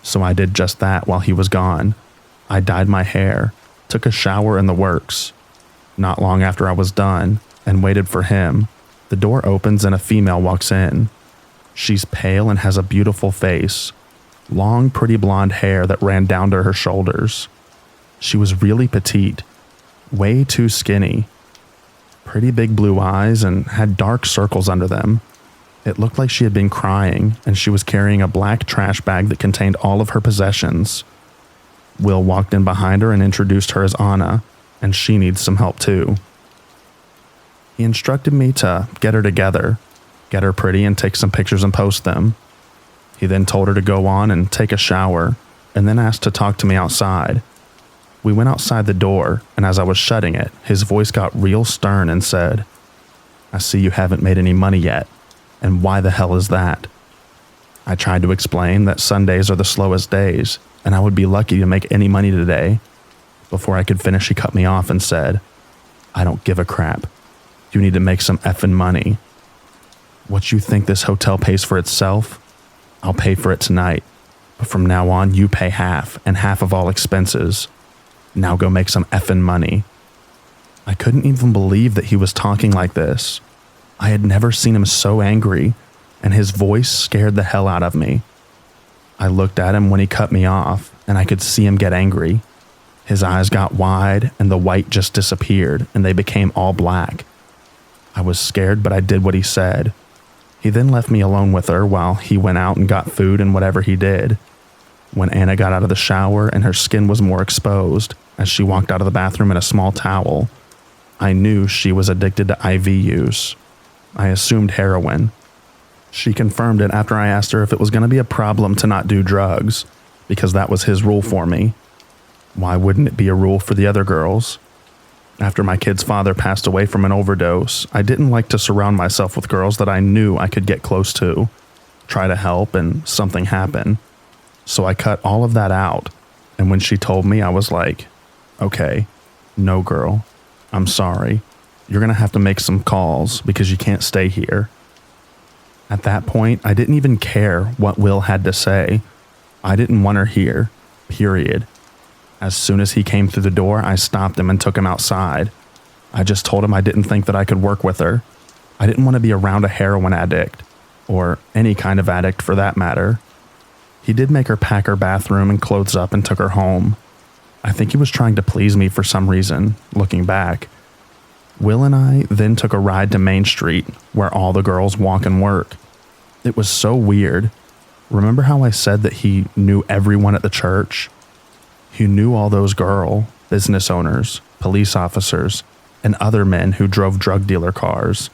So I did just that while he was gone. I dyed my hair, took a shower in the works. Not long after I was done and waited for him, the door opens and a female walks in. She's pale and has a beautiful face, long pretty blonde hair that ran down to her shoulders. She was really petite, way too skinny, pretty big blue eyes and had dark circles under them. It looked like she had been crying and she was carrying a black trash bag that contained all of her possessions. Will walked in behind her and introduced her as Anna, and she needs some help too. He instructed me to get her together, get her pretty and take some pictures and post them. He then told her to go on and take a shower, and then asked to talk to me outside. We went outside the door, and as I was shutting it, his voice got real stern and said, "I see you haven't made any money yet, and why the hell is that?" I tried to explain that Sundays are the slowest days, and I would be lucky to make any money today. Before I could finish, he cut me off and said, "I don't give a crap. You need to make some effing money. What, you think this hotel pays for itself? I'll pay for it tonight, but from now on you pay half and half of all expenses. Now go make some effing money." I couldn't even believe that he was talking like this. I had never seen him so angry, and his voice scared the hell out of me. I looked at him when he cut me off, and I could see him get angry. His eyes got wide, and the white just disappeared, and they became all black. I was scared, but I did what he said. He then left me alone with her while he went out and got food and whatever he did. When Anna got out of the shower and her skin was more exposed, as she walked out of the bathroom in a small towel, I knew she was addicted to IV use. I assumed heroin. She confirmed it after I asked her if it was going to be a problem to not do drugs, because that was his rule for me. Why wouldn't it be a rule for the other girls? After my kid's father passed away from an overdose, I didn't like to surround myself with girls that I knew I could get close to, try to help, and something happen. So I cut all of that out, and when she told me, I was like, "Okay, no girl, I'm sorry. You're going to have to make some calls because you can't stay here." At that point, I didn't even care what Will had to say. I didn't want her here, period. As soon as he came through the door, I stopped him and took him outside. I just told him I didn't think that I could work with her. I didn't want to be around a heroin addict, or any kind of addict for that matter. He did make her pack her bathroom and clothes up and took her home. I think he was trying to please me for some reason, looking back. Will and I then took a ride to Main Street, where all the girls walk and work. It was so weird. Remember how I said that he knew everyone at the church? He knew all those business owners, police officers, and other men who drove drug dealer cars.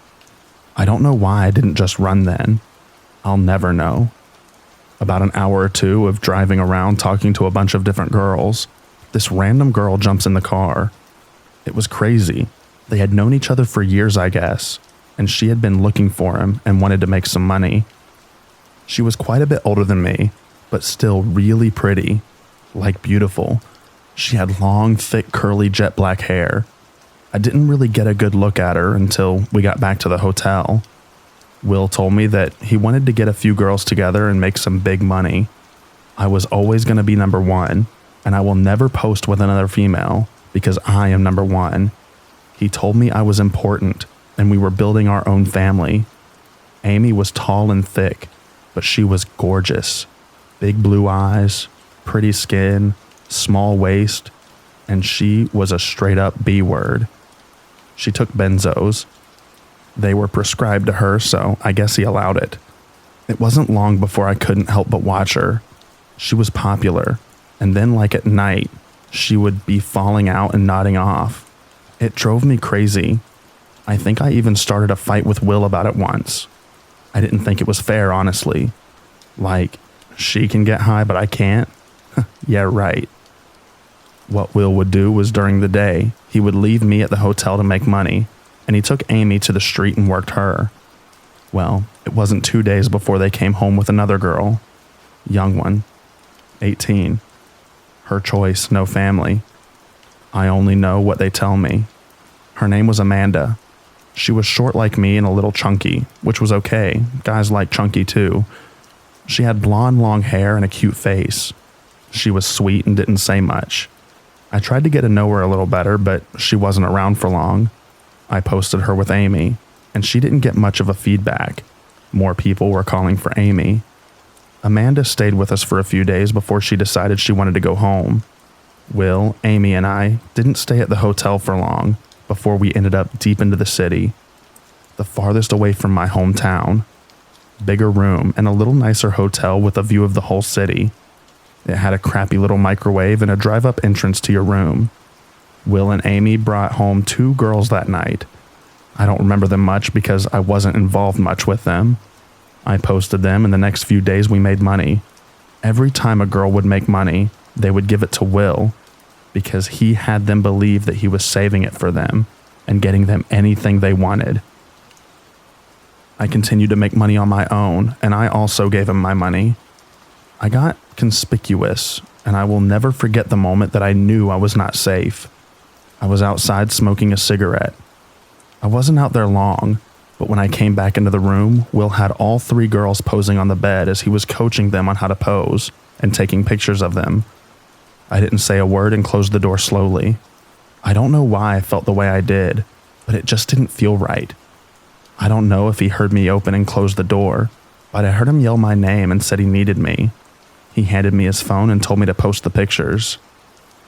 I don't know why I didn't just run then. I'll never know. About an hour or two of driving around talking to a bunch of different girls, this random girl jumps in the car. It was crazy. They had known each other for years, I guess, and she had been looking for him and wanted to make some money. She was quite a bit older than me, but still really pretty, like beautiful. She had long, thick, curly jet black hair. I didn't really get a good look at her until we got back to the hotel. Will told me that he wanted to get a few girls together and make some big money. I was always going to be number one, and I will never post with another female because I am number one. He told me I was important, and we were building our own family. Amy was tall and thick, but she was gorgeous. Big blue eyes, pretty skin, small waist, and she was a straight up B word. She took benzos. They were prescribed to her, so I guess he allowed it. It wasn't long before I couldn't help but watch her. She was popular, and then like at night, she would be falling out and nodding off. It drove me crazy. I think I even started a fight with Will about it once. I didn't think it was fair, honestly. Like, she can get high, but I can't? Yeah, right. What Will would do was during the day, he would leave me at the hotel to make money, and he took Amy to the street and worked her. Well, it wasn't 2 days before they came home with another girl. Young one. 18. Her choice, no family. I only know what they tell me. Her name was Amanda. She was short like me and a little chunky, which was okay. Guys like chunky too. She had blonde long hair and a cute face. She was sweet and didn't say much. I tried to get to know her a little better, but she wasn't around for long. I posted her with Amy, and she didn't get much of a feedback. More people were calling for Amy. Amanda stayed with us for a few days before she decided she wanted to go home. Will, Amy, and I didn't stay at the hotel for long before we ended up deep into the city, the farthest away from my hometown. Bigger room and a little nicer hotel with a view of the whole city. It had a crappy little microwave and a drive-up entrance to your room. Will and Amy brought home 2 girls that night. I don't remember them much because I wasn't involved much with them. I posted them, and the next few days we made money. Every time a girl would make money, they would give it to Will because he had them believe that he was saving it for them and getting them anything they wanted. I continued to make money on my own, and I also gave him my money. I got conspicuous, and I will never forget the moment that I knew I was not safe. I was outside smoking a cigarette. I wasn't out there long, but when I came back into the room, Will had all 3 girls posing on the bed as he was coaching them on how to pose and taking pictures of them. I didn't say a word and closed the door slowly. I don't know why I felt the way I did, but it just didn't feel right. I don't know if he heard me open and close the door, but I heard him yell my name and said he needed me. He handed me his phone and told me to post the pictures.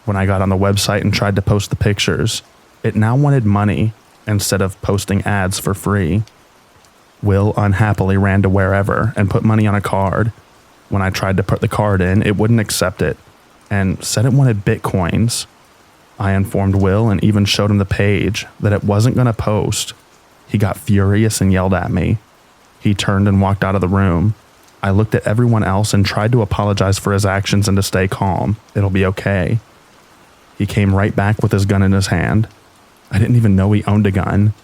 When I got on the website and tried to post the pictures, it now wanted money instead of posting ads for free. Will unhappily ran to wherever and put money on a card. When I tried to put the card in, it wouldn't accept it and said it wanted Bitcoins. I informed Will and even showed him the page that it wasn't going to post. He got furious and yelled at me. He turned and walked out of the room. I looked at everyone else and tried to apologize for his actions and to stay calm. It'll be okay. He came right back with his gun in his hand. I didn't even know he owned a gun.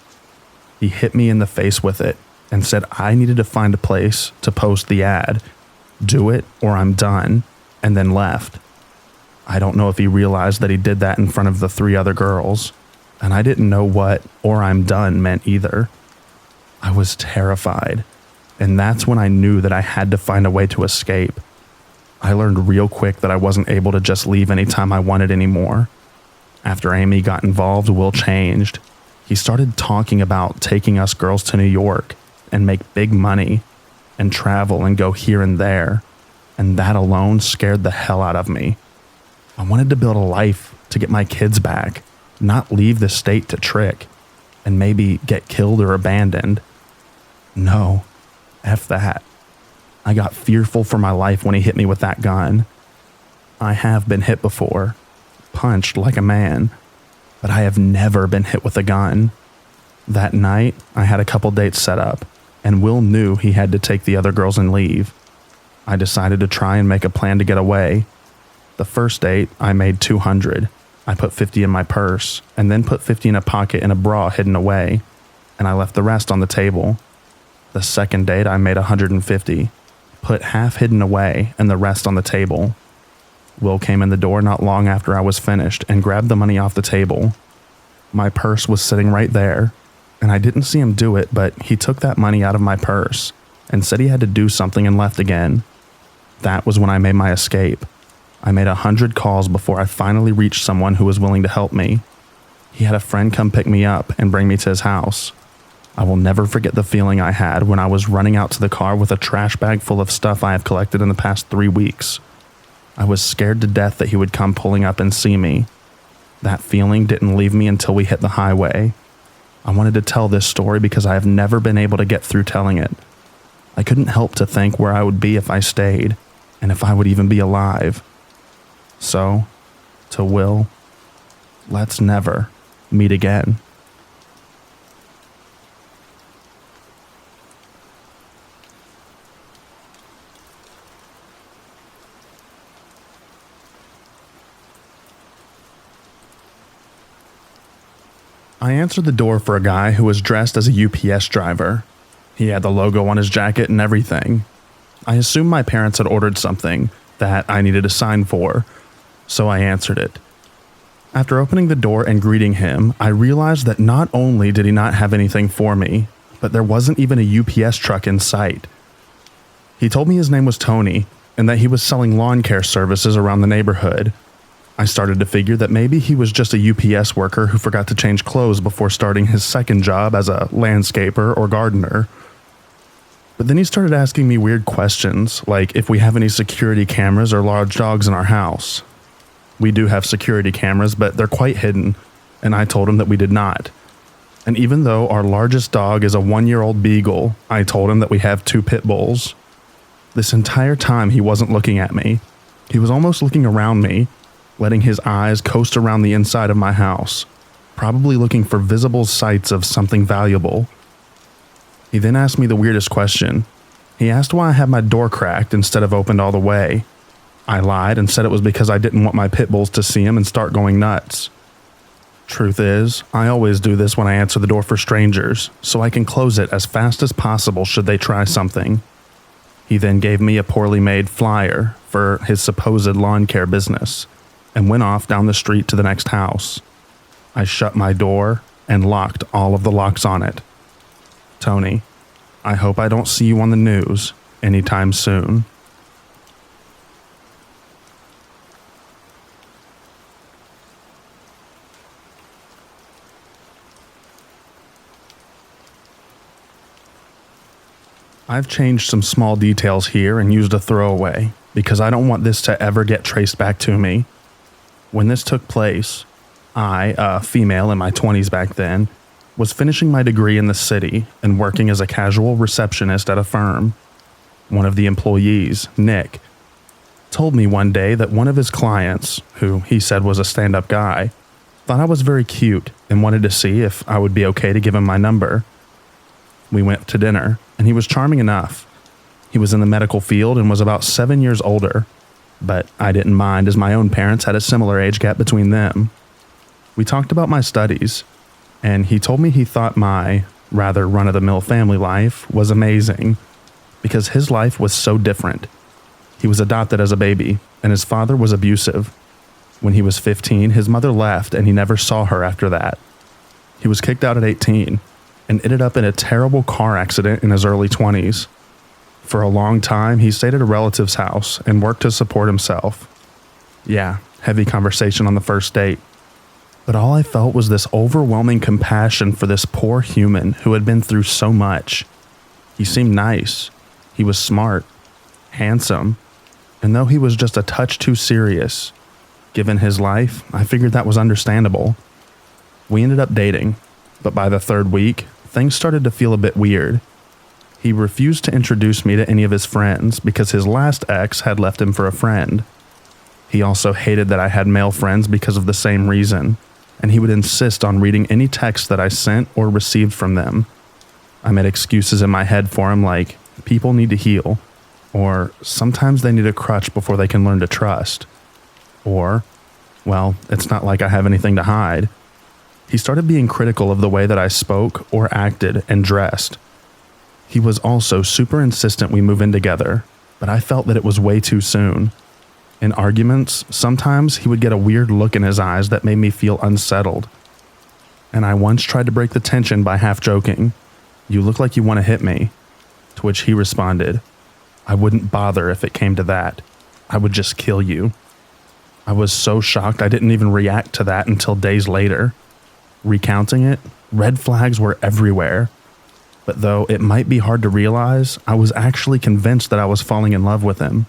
He hit me in the face with it and said I needed to find a place to post the ad. Do it or I'm done, and then left. I don't know if he realized that he did that in front of the 3 other girls, and I didn't know what or I'm done meant either. I was terrified, and that's when I knew that I had to find a way to escape. I learned real quick that I wasn't able to just leave anytime I wanted anymore. After Amy got involved, Will changed. He started talking about taking us girls to New York and make big money and travel and go here and there, and that alone scared the hell out of me. I wanted to build a life to get my kids back, not leave the state to trick and maybe get killed or abandoned. No, F that. I got fearful for my life when he hit me with that gun. I have been hit before, punched like a man, but I have never been hit with a gun. That night, I had a couple dates set up, and Will knew he had to take the other girls and leave. I decided to try and make a plan to get away. The first date, I made $200. I put $50 in my purse, and then put $50 in a pocket in a bra hidden away, and I left the rest on the table. The second date, I made $150, put half hidden away and the rest on the table. Will came in the door not long after I was finished and grabbed the money off the table. My purse was sitting right there, and I didn't see him do it, but he took that money out of my purse and said he had to do something and left again. That was when I made my escape. I made 100 calls before I finally reached someone who was willing to help me. He had a friend come pick me up and bring me to his house. I will never forget the feeling I had when I was running out to the car with a trash bag full of stuff I have collected in the past 3 weeks. I was scared to death that he would come pulling up and see me. That feeling didn't leave me until we hit the highway. I wanted to tell this story because I have never been able to get through telling it. I couldn't help to think where I would be if I stayed, and if I would even be alive. So, to Will, let's never meet again. I answered the door for a guy who was dressed as a UPS driver. He had the logo on his jacket and everything. I assumed my parents had ordered something that I needed to sign for, so I answered it. After opening the door and greeting him, I realized that not only did he not have anything for me, but there wasn't even a UPS truck in sight. He told me his name was Tony and that he was selling lawn care services around the neighborhood. I started to figure that maybe he was just a UPS worker who forgot to change clothes before starting his second job as a landscaper or gardener. But then he started asking me weird questions, like if we have any security cameras or large dogs in our house. We do have security cameras, but they're quite hidden, and I told him that we did not. And even though our largest dog is a 1-year-old beagle, I told him that we have 2 pit bulls. This entire time he wasn't looking at me. He was almost looking around me, letting his eyes coast around the inside of my house, probably looking for visible sights of something valuable. He then asked me the weirdest question. He asked why I had my door cracked instead of opened all the way. I lied and said it was because I didn't want my pit bulls to see him and start going nuts. Truth is, I always do this when I answer the door for strangers, so I can close it as fast as possible should they try something. He then gave me a poorly made flyer for his supposed lawn care business and went off down the street to the next house. I shut my door and locked all of the locks on it. Tony, I hope I don't see you on the news anytime soon. I've changed some small details here and used a throwaway because I don't want this to ever get traced back to me. When this took place, I, a female in my 20s back then, was finishing my degree in the city and working as a casual receptionist at a firm. One of the employees, Nick, told me one day that one of his clients, who he said was a stand-up guy, thought I was very cute and wanted to see if I would be okay to give him my number. We went to dinner, and he was charming enough. He was in the medical field and was about 7 years older, but I didn't mind as my own parents had a similar age gap between them. We talked about my studies, and he told me he thought my rather run-of-the-mill family life was amazing because his life was so different. He was adopted as a baby, and his father was abusive. When he was 15, his mother left, and he never saw her after that. He was kicked out at 18 and ended up in a terrible car accident in his early 20s. For a long time, he stayed at a relative's house and worked to support himself. Yeah, heavy conversation on the first date. But all I felt was this overwhelming compassion for this poor human who had been through so much. He seemed nice. He was smart, handsome, and though he was just a touch too serious, given his life, I figured that was understandable. We ended up dating, but by the 3rd week, things started to feel a bit weird. He refused to introduce me to any of his friends because his last ex had left him for a friend. He also hated that I had male friends because of the same reason, and he would insist on reading any text that I sent or received from them. I made excuses in my head for him like, people need to heal, or sometimes they need a crutch before they can learn to trust. Or, well, it's not like I have anything to hide. He started being critical of the way that I spoke or acted and dressed. He was also super insistent we move in together, but I felt that it was way too soon. In arguments, sometimes he would get a weird look in his eyes that made me feel unsettled. And I once tried to break the tension by half joking, "You look like you want to hit me," to which he responded, "I wouldn't bother if it came to that. I would just kill you." I was so shocked I didn't even react to that until days later. Recounting it, red flags were everywhere. But though it might be hard to realize, I was actually convinced that I was falling in love with him.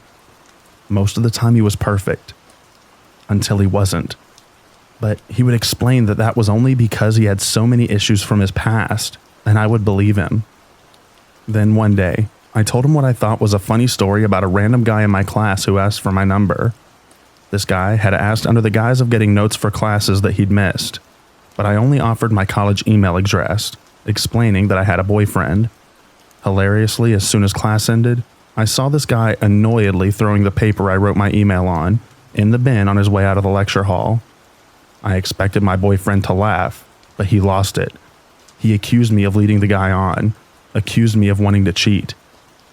Most of the time he was perfect. Until he wasn't. But he would explain that that was only because he had so many issues from his past, and I would believe him. Then one day, I told him what I thought was a funny story about a random guy in my class who asked for my number. This guy had asked under the guise of getting notes for classes that he'd missed, but I only offered my college email address, explaining that I had a boyfriend. Hilariously, as soon as class ended, I saw this guy annoyedly throwing the paper I wrote my email on in the bin on his way out of the lecture hall. I expected my boyfriend to laugh, but he lost it. He accused me of leading the guy on, accused me of wanting to cheat.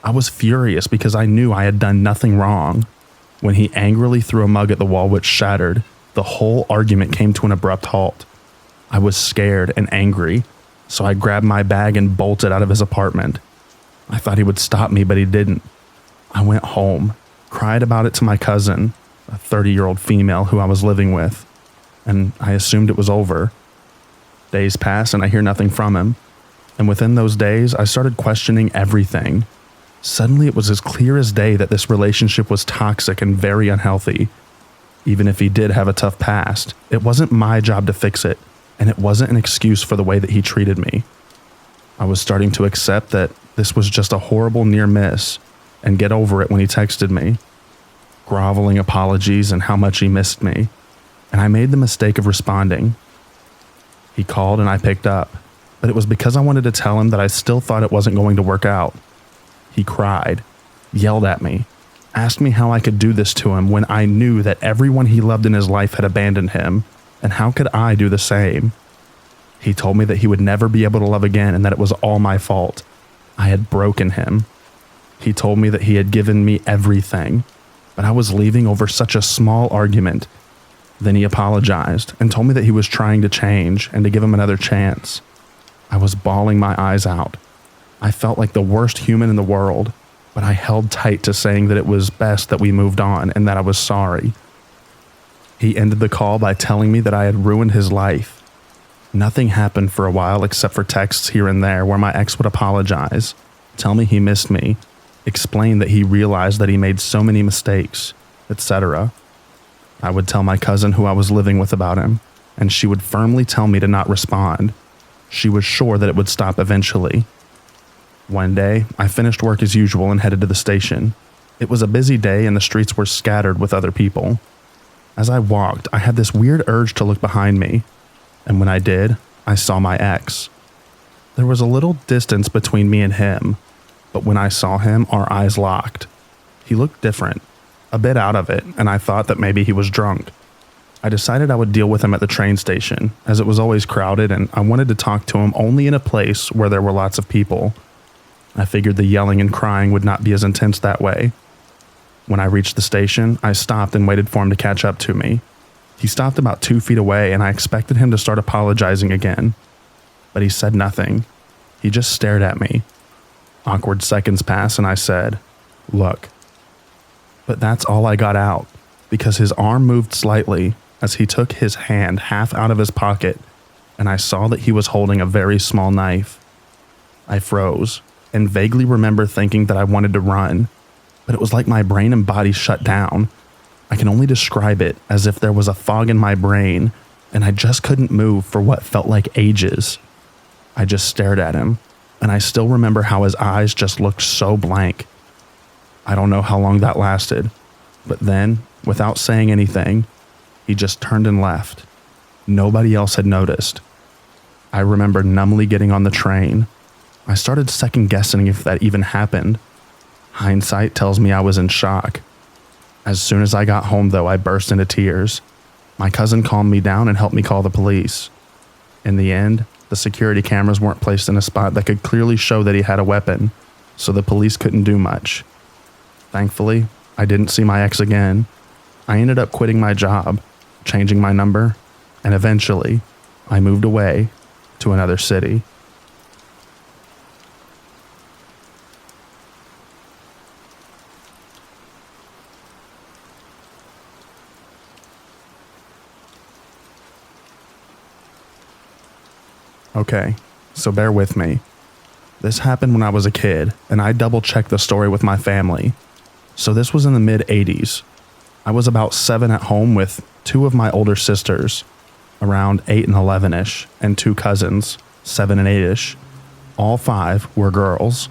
I was furious because I knew I had done nothing wrong. When he angrily threw a mug at the wall which shattered, the whole argument came to an abrupt halt. I was scared and angry, so I grabbed my bag and bolted out of his apartment. I thought he would stop me, but he didn't. I went home, cried about it to my cousin, a 30-year-old female who I was living with, and I assumed it was over. Days pass and I hear nothing from him, and within those days I started questioning everything. Suddenly it was as clear as day that this relationship was toxic and very unhealthy. Even if he did have a tough past, it wasn't my job to fix it, and it wasn't an excuse for the way that he treated me. I was starting to accept that this was just a horrible near miss and get over it when he texted me, groveling apologies and how much he missed me, and I made the mistake of responding. He called and I picked up, but it was because I wanted to tell him that I still thought it wasn't going to work out. He cried, yelled at me, asked me how I could do this to him when I knew that everyone he loved in his life had abandoned him, and how could I do the same? He told me that he would never be able to love again and that it was all my fault. I had broken him. He told me that he had given me everything, but I was leaving over such a small argument. Then he apologized and told me that he was trying to change and to give him another chance. I was bawling my eyes out. I felt like the worst human in the world, but I held tight to saying that it was best that we moved on and that I was sorry. He ended the call by telling me that I had ruined his life. Nothing happened for a while except for texts here and there where my ex would apologize, tell me he missed me, explain that he realized that he made so many mistakes, etc. I would tell my cousin who I was living with about him, and she would firmly tell me to not respond. She was sure that it would stop eventually. One day, I finished work as usual and headed to the station. It was a busy day and the streets were scattered with other people. As I walked, I had this weird urge to look behind me, and when I did, I saw my ex. There was a little distance between me and him, but when I saw him, our eyes locked. He looked different, a bit out of it, and I thought that maybe he was drunk. I decided I would deal with him at the train station, as it was always crowded and I wanted to talk to him only in a place where there were lots of people. I figured the yelling and crying would not be as intense that way. When I reached the station, I stopped and waited for him to catch up to me. He stopped about 2 feet away and I expected him to start apologizing again. But he said nothing. He just stared at me. Awkward seconds passed and I said, "Look." But that's all I got out, because his arm moved slightly as he took his hand half out of his pocket and I saw that he was holding a very small knife. I froze and vaguely remember thinking that I wanted to run, but it was like my brain and body shut down. I can only describe it as if there was a fog in my brain and I just couldn't move for what felt like ages. I just stared at him, and I still remember how his eyes just looked so blank. I don't know how long that lasted, but then, without saying anything, he just turned and left. Nobody else had noticed. I remember numbly getting on the train. I started second guessing if that even happened. Hindsight tells me I was in shock. As soon as I got home, though, I burst into tears. My cousin calmed me down and helped me call the police. In the end, the security cameras weren't placed in a spot that could clearly show that he had a weapon, so the police couldn't do much. Thankfully, I didn't see my ex again. I ended up quitting my job, changing my number, and eventually, I moved away to another city. Okay, so bear with me. This happened when I was a kid, and I double-checked the story with my family. So this was in the mid-'80s. I was about 7 at home with 2 of my older sisters, around 8 and 11-ish, and 2 cousins, 7 and 8-ish. All 5 were girls.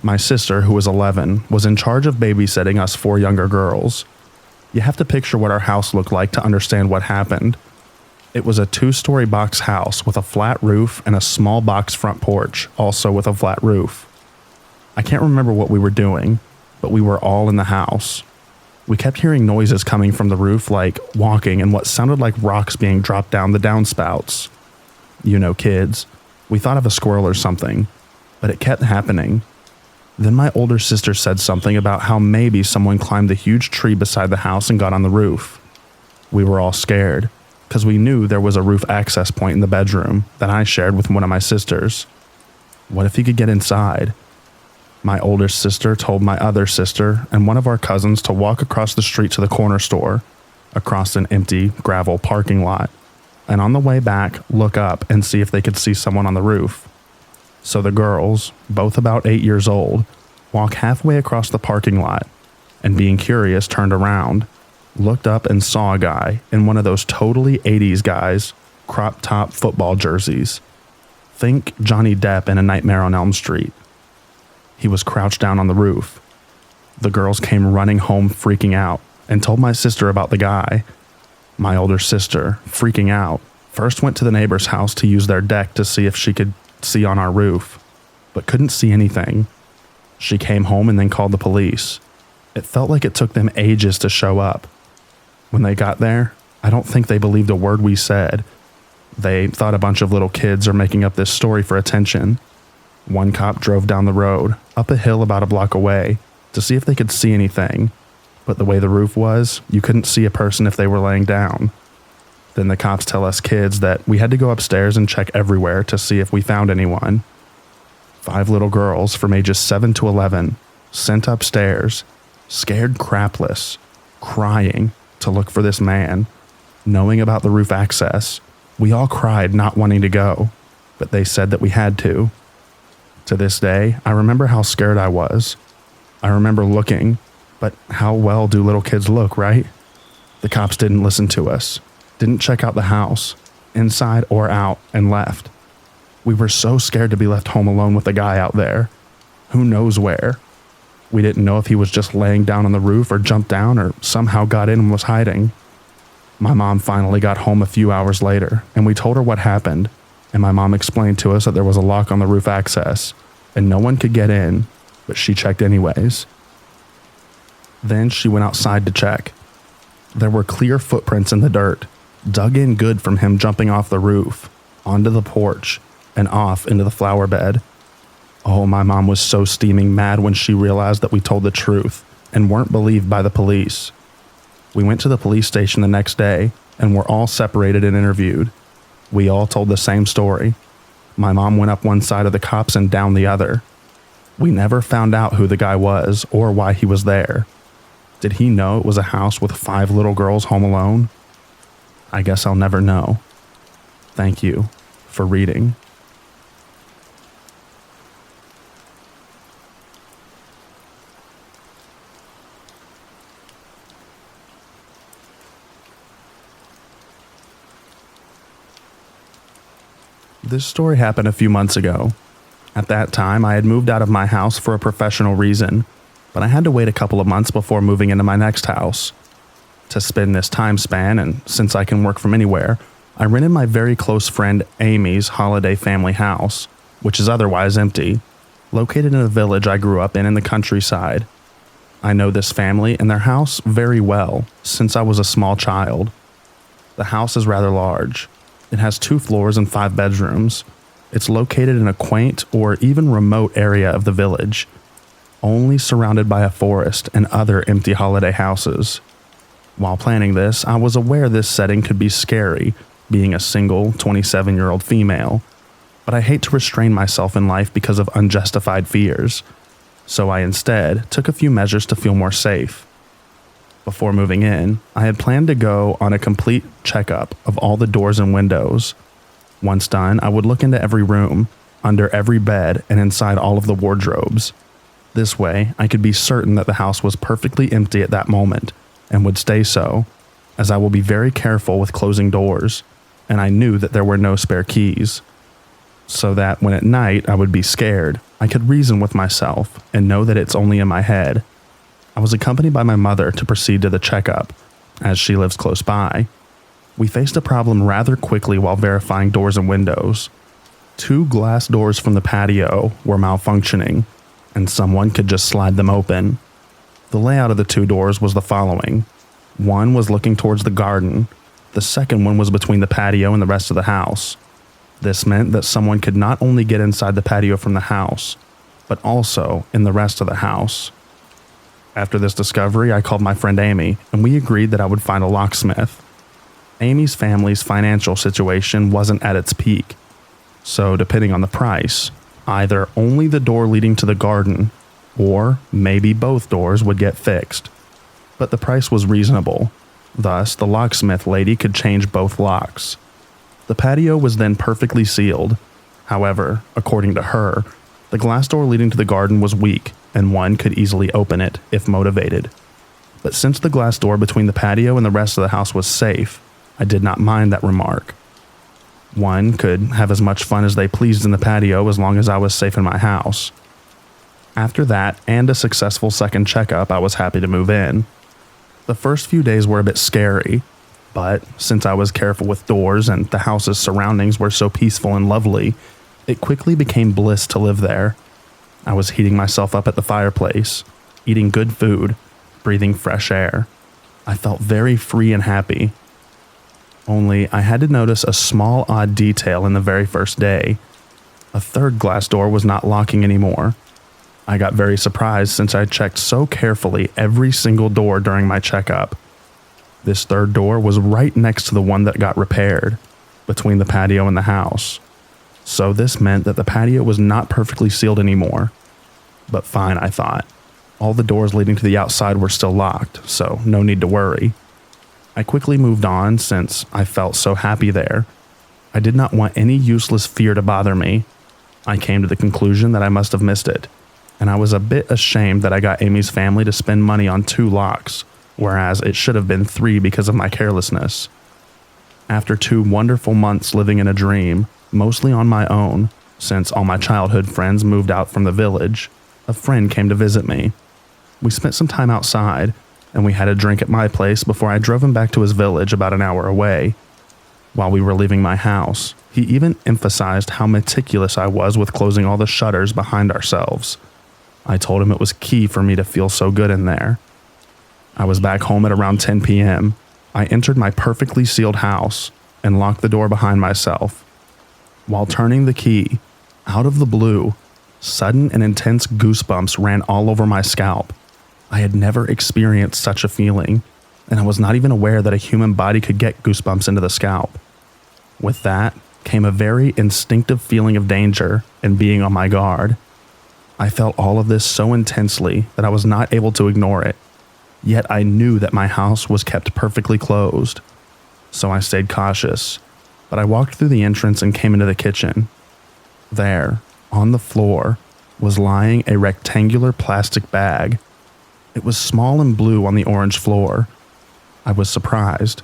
My sister, who was 11, was in charge of babysitting us 4 younger girls. You have to picture what our house looked like to understand what happened. It was a 2-story box house with a flat roof and a small box front porch, also with a flat roof. I can't remember what we were doing, but we were all in the house. We kept hearing noises coming from the roof, like walking and what sounded like rocks being dropped down the downspouts. You know, kids. We thought of a squirrel or something, but it kept happening. Then my older sister said something about how maybe someone climbed the huge tree beside the house and got on the roof. We were all scared, because we knew there was a roof access point in the bedroom that I shared with one of my sisters. What if he could get inside? My older sister told my other sister and one of our cousins to walk across the street to the corner store, across an empty gravel parking lot, and on the way back, look up and see if they could see someone on the roof. So the girls, both about 8 years old, walk halfway across the parking lot, and being curious, turned around, looked up and saw a guy in one of those totally 80s guys, crop top football jerseys. Think Johnny Depp in A Nightmare on Elm Street. He was crouched down on the roof. The girls came running home freaking out and told my sister about the guy. My older sister, freaking out, first went to the neighbor's house to use their deck to see if she could see on our roof, but couldn't see anything. She came home and then called the police. It felt like it took them ages to show up. When they got there, I don't think they believed a word we said. They thought a bunch of little kids are making up this story for attention. One cop drove down the road, up a hill about a block away, to see if they could see anything, but the way the roof was, you couldn't see a person if they were laying down. Then the cops tell us kids that we had to go upstairs and check everywhere to see if we found anyone. 5 little girls from ages 7 to 11, sent upstairs, scared crapless, crying to look for this man, knowing about the roof access. We all cried not wanting to go, but they said that we had to. To this day, I remember how scared I was. I remember looking, but how well do little kids look, right? The cops didn't listen to us, didn't check out the house, inside or out, and left. We were so scared to be left home alone with a guy out there. Who knows where? We didn't know if he was just laying down on the roof or jumped down or somehow got in and was hiding. My mom finally got home a few hours later, and we told her what happened, and my mom explained to us that there was a lock on the roof access, and no one could get in, but she checked anyways. Then she went outside to check. There were clear footprints in the dirt, dug in good from him jumping off the roof, onto the porch, and off into the flower bed. Oh, my mom was so steaming mad when she realized that we told the truth and weren't believed by the police. We went to the police station the next day and were all separated and interviewed. We all told the same story. My mom went up one side of the cops and down the other. We never found out who the guy was or why he was there. Did he know it was a house with 5 little girls home alone? I guess I'll never know. Thank you for reading. This story happened a few months ago. At that time, I had moved out of my house for a professional reason, but I had to wait a couple of months before moving into my next house. To spend this time span, and since I can work from anywhere, I rented my very close friend Amy's holiday family house, which is otherwise empty, located in a village I grew up in the countryside. I know this family and their house very well since I was a small child. The house is rather large. It has 2 floors and 5 bedrooms. It's located in a quaint or even remote area of the village, only surrounded by a forest and other empty holiday houses. While planning this, I was aware this setting could be scary, being a single 27-year-old female, but I hate to restrain myself in life because of unjustified fears, so I instead took a few measures to feel more safe. Before moving in, I had planned to go on a complete checkup of all the doors and windows. Once done, I would look into every room, under every bed, and inside all of the wardrobes. This way, I could be certain that the house was perfectly empty at that moment, and would stay so, as I will be very careful with closing doors, and I knew that there were no spare keys. So that when at night I would be scared, I could reason with myself and know that it's only in my head. I was accompanied by my mother to proceed to the checkup, as she lives close by. We faced a problem rather quickly while verifying doors and windows. 2 glass doors from the patio were malfunctioning, and someone could just slide them open. The layout of the 2 doors was the following. One was looking towards the garden. The second one was between the patio and the rest of the house. This meant that someone could not only get inside the patio from the house, but also in the rest of the house. After this discovery, I called my friend Amy, and we agreed that I would find a locksmith. Amy's family's financial situation wasn't at its peak, so depending on the price, either only the door leading to the garden, or maybe both doors would get fixed. But the price was reasonable, thus the locksmith lady could change both locks. The patio was then perfectly sealed. However, according to her, the glass door leading to the garden was weak, and one could easily open it if motivated. But since the glass door between the patio and the rest of the house was safe, I did not mind that remark. One could have as much fun as they pleased in the patio as long as I was safe in my house. After that, and a successful second checkup, I was happy to move in. The first few days were a bit scary, but since I was careful with doors and the house's surroundings were so peaceful and lovely, it quickly became bliss to live there. I was heating myself up at the fireplace, eating good food, breathing fresh air. I felt very free and happy. Only I had to notice a small odd detail in the very first day. A third glass door was not locking anymore. I got very surprised since I checked so carefully every single door during my checkup. This third door was right next to the one that got repaired, between the patio and the house. So this meant that the patio was not perfectly sealed anymore. But fine, I thought. All the doors leading to the outside were still locked, so no need to worry. I quickly moved on since I felt so happy there. I did not want any useless fear to bother me. I came to the conclusion that I must have missed it, and I was a bit ashamed that I got Amy's family to spend money on 2 locks, whereas it should have been 3 because of my carelessness. After 2 wonderful months living in a dream, mostly on my own, since all my childhood friends moved out from the village, a friend came to visit me. We spent some time outside, and we had a drink at my place before I drove him back to his village about an hour away. While we were leaving my house, he even emphasized how meticulous I was with closing all the shutters behind ourselves. I told him it was key for me to feel so good in there. I was back home at around 10 p.m. I entered my perfectly sealed house and locked the door behind myself. While turning the key, out of the blue, sudden and intense goosebumps ran all over my scalp. I had never experienced such a feeling, and I was not even aware that a human body could get goosebumps into the scalp. With that came a very instinctive feeling of danger and being on my guard. I felt all of this so intensely that I was not able to ignore it, yet I knew that my house was kept perfectly closed. So I stayed cautious, but I walked through the entrance and came into the kitchen. There, on the floor, was lying a rectangular plastic bag. It was small and blue on the orange floor. I was surprised.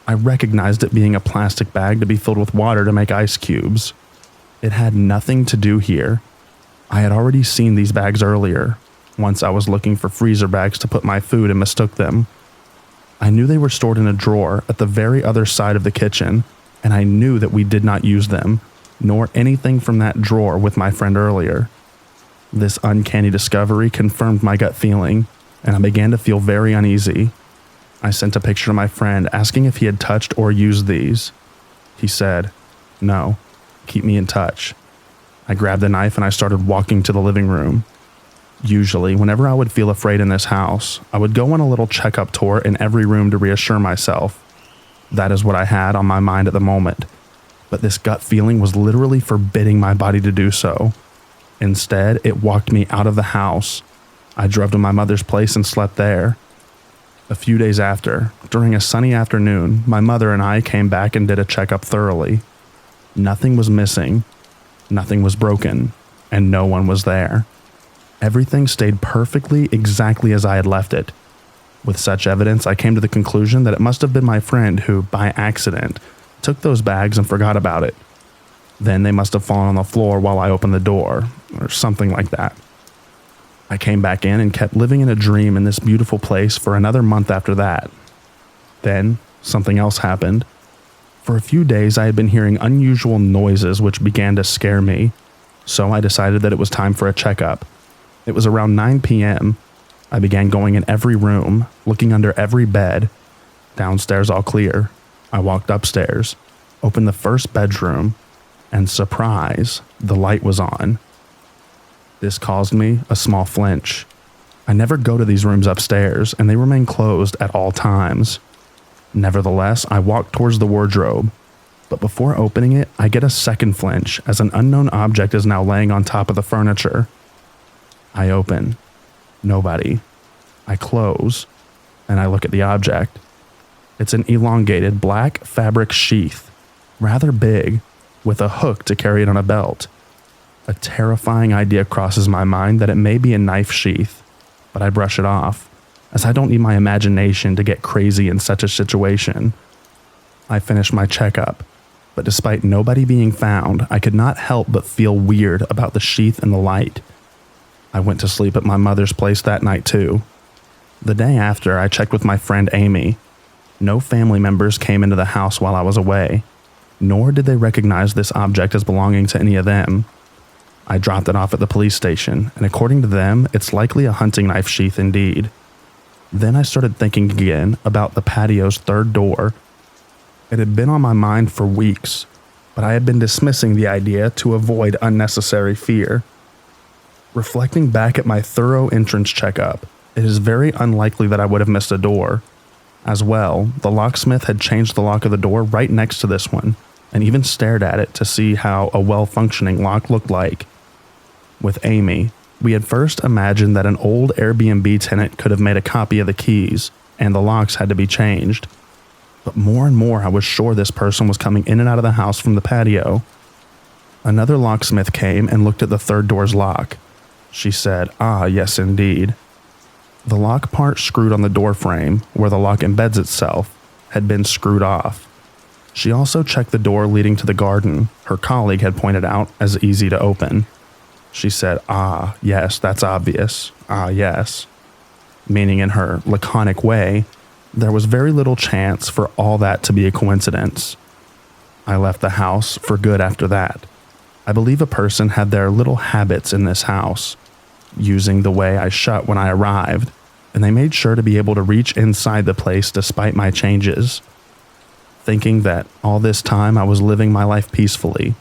I recognized it being a plastic bag to be filled with water to make ice cubes. It had nothing to do here. I had already seen these bags earlier, once I was looking for freezer bags to put my food and mistook them. I knew they were stored in a drawer at the very other side of the kitchen, and I knew that we did not use them, nor anything from that drawer with my friend earlier. This uncanny discovery confirmed my gut feeling, and I began to feel very uneasy. I sent a picture to my friend asking if he had touched or used these. He said, "No, keep me in touch." I grabbed the knife and I started walking to the living room. Usually, whenever I would feel afraid in this house, I would go on a little checkup tour in every room to reassure myself. That is what I had on my mind at the moment, but this gut feeling was literally forbidding my body to do so. Instead, it walked me out of the house. I drove to my mother's place and slept there. A few days after, during a sunny afternoon, my mother and I came back and did a checkup thoroughly. Nothing was missing, nothing was broken, and no one was there. Everything stayed perfectly exactly as I had left it. With such evidence, I came to the conclusion that it must have been my friend who, by accident, took those bags and forgot about it. Then they must have fallen on the floor while I opened the door, or something like that. I came back in and kept living in a dream in this beautiful place for another month after that. Then, something else happened. For a few days, I had been hearing unusual noises which began to scare me, so I decided that it was time for a checkup. It was around 9 p.m. I began going in every room, looking under every bed. Downstairs all clear. I walked upstairs, opened the first bedroom. and surprise, the light was on. This caused me a small flinch. I never go to these rooms upstairs, and they remain closed at all times. Nevertheless, I walk towards the wardrobe, but before opening it, I get a second flinch as an unknown object is now laying on top of the furniture. I open. Nobody. I close, and I look at the object. It's an elongated black fabric sheath, rather big, with a hook to carry it on a belt. A terrifying idea crosses my mind that it may be a knife sheath, but I brush it off, as I don't need my imagination to get crazy in such a situation. I finish my checkup, but despite nobody being found, I could not help but feel weird about the sheath and the light. I went to sleep at my mother's place that night too. The day after, I checked with my friend Amy. No family members came into the house while I was away, nor did they recognize this object as belonging to any of them. I dropped it off at the police station, and according to them, it's likely a hunting knife sheath indeed. Then I started thinking again about the patio's third door. It had been on my mind for weeks, but I had been dismissing the idea to avoid unnecessary fear. Reflecting back at my thorough entrance checkup, it is very unlikely that I would have missed a door. As well, the locksmith had changed the lock of the door right next to this one, and even stared at it to see how a well-functioning lock looked like. With Amy, we had first imagined that an old Airbnb tenant could have made a copy of the keys, and the locks had to be changed. But more and more I was sure this person was coming in and out of the house from the patio. Another locksmith came and looked at the third door's lock. She said, "Ah, yes indeed." The lock part screwed on the door frame, where the lock embeds itself, had been screwed off. She also checked the door leading to the garden her colleague had pointed out as easy to open. She said, "Ah, yes, that's obvious. Ah, yes." Meaning in her laconic way, there was very little chance for all that to be a coincidence. I left the house for good after that. I believe a person had their little habits in this house, using the way I shut when I arrived, and they made sure to be able to reach inside the place despite my changes. Thinking that all this time I was living my life peacefully,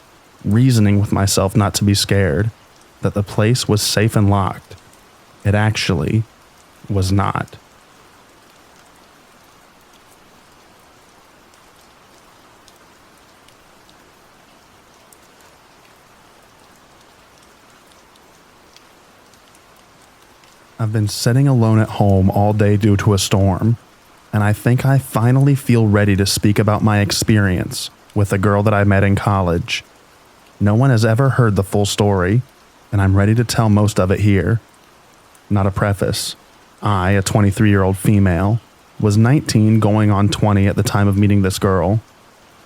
reasoning with myself not to be scared, that the place was safe and locked. It actually was not. I've been sitting alone at home all day due to a storm, and I think I finally feel ready to speak about my experience with a girl that I met in college. No one has ever heard the full story, and I'm ready to tell most of it here. Not a preface. I, a 23-year-old female, was 19 going on 20 at the time of meeting this girl.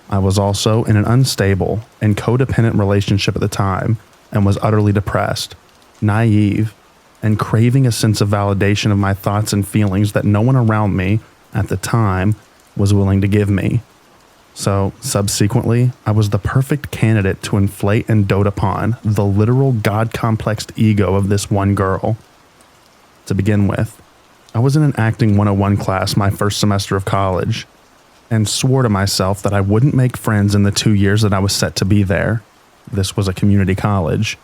I was also in an unstable and codependent relationship at the time and was utterly depressed, naive, and craving a sense of validation of my thoughts and feelings that no one around me at the time was willing to give me. So, subsequently, I was the perfect candidate to inflate and dote upon the literal God-complexed ego of this one girl. To begin with, I was in an acting 101 class my first semester of college, and swore to myself that I wouldn't make friends in the 2 years that I was set to be there. This was a community college.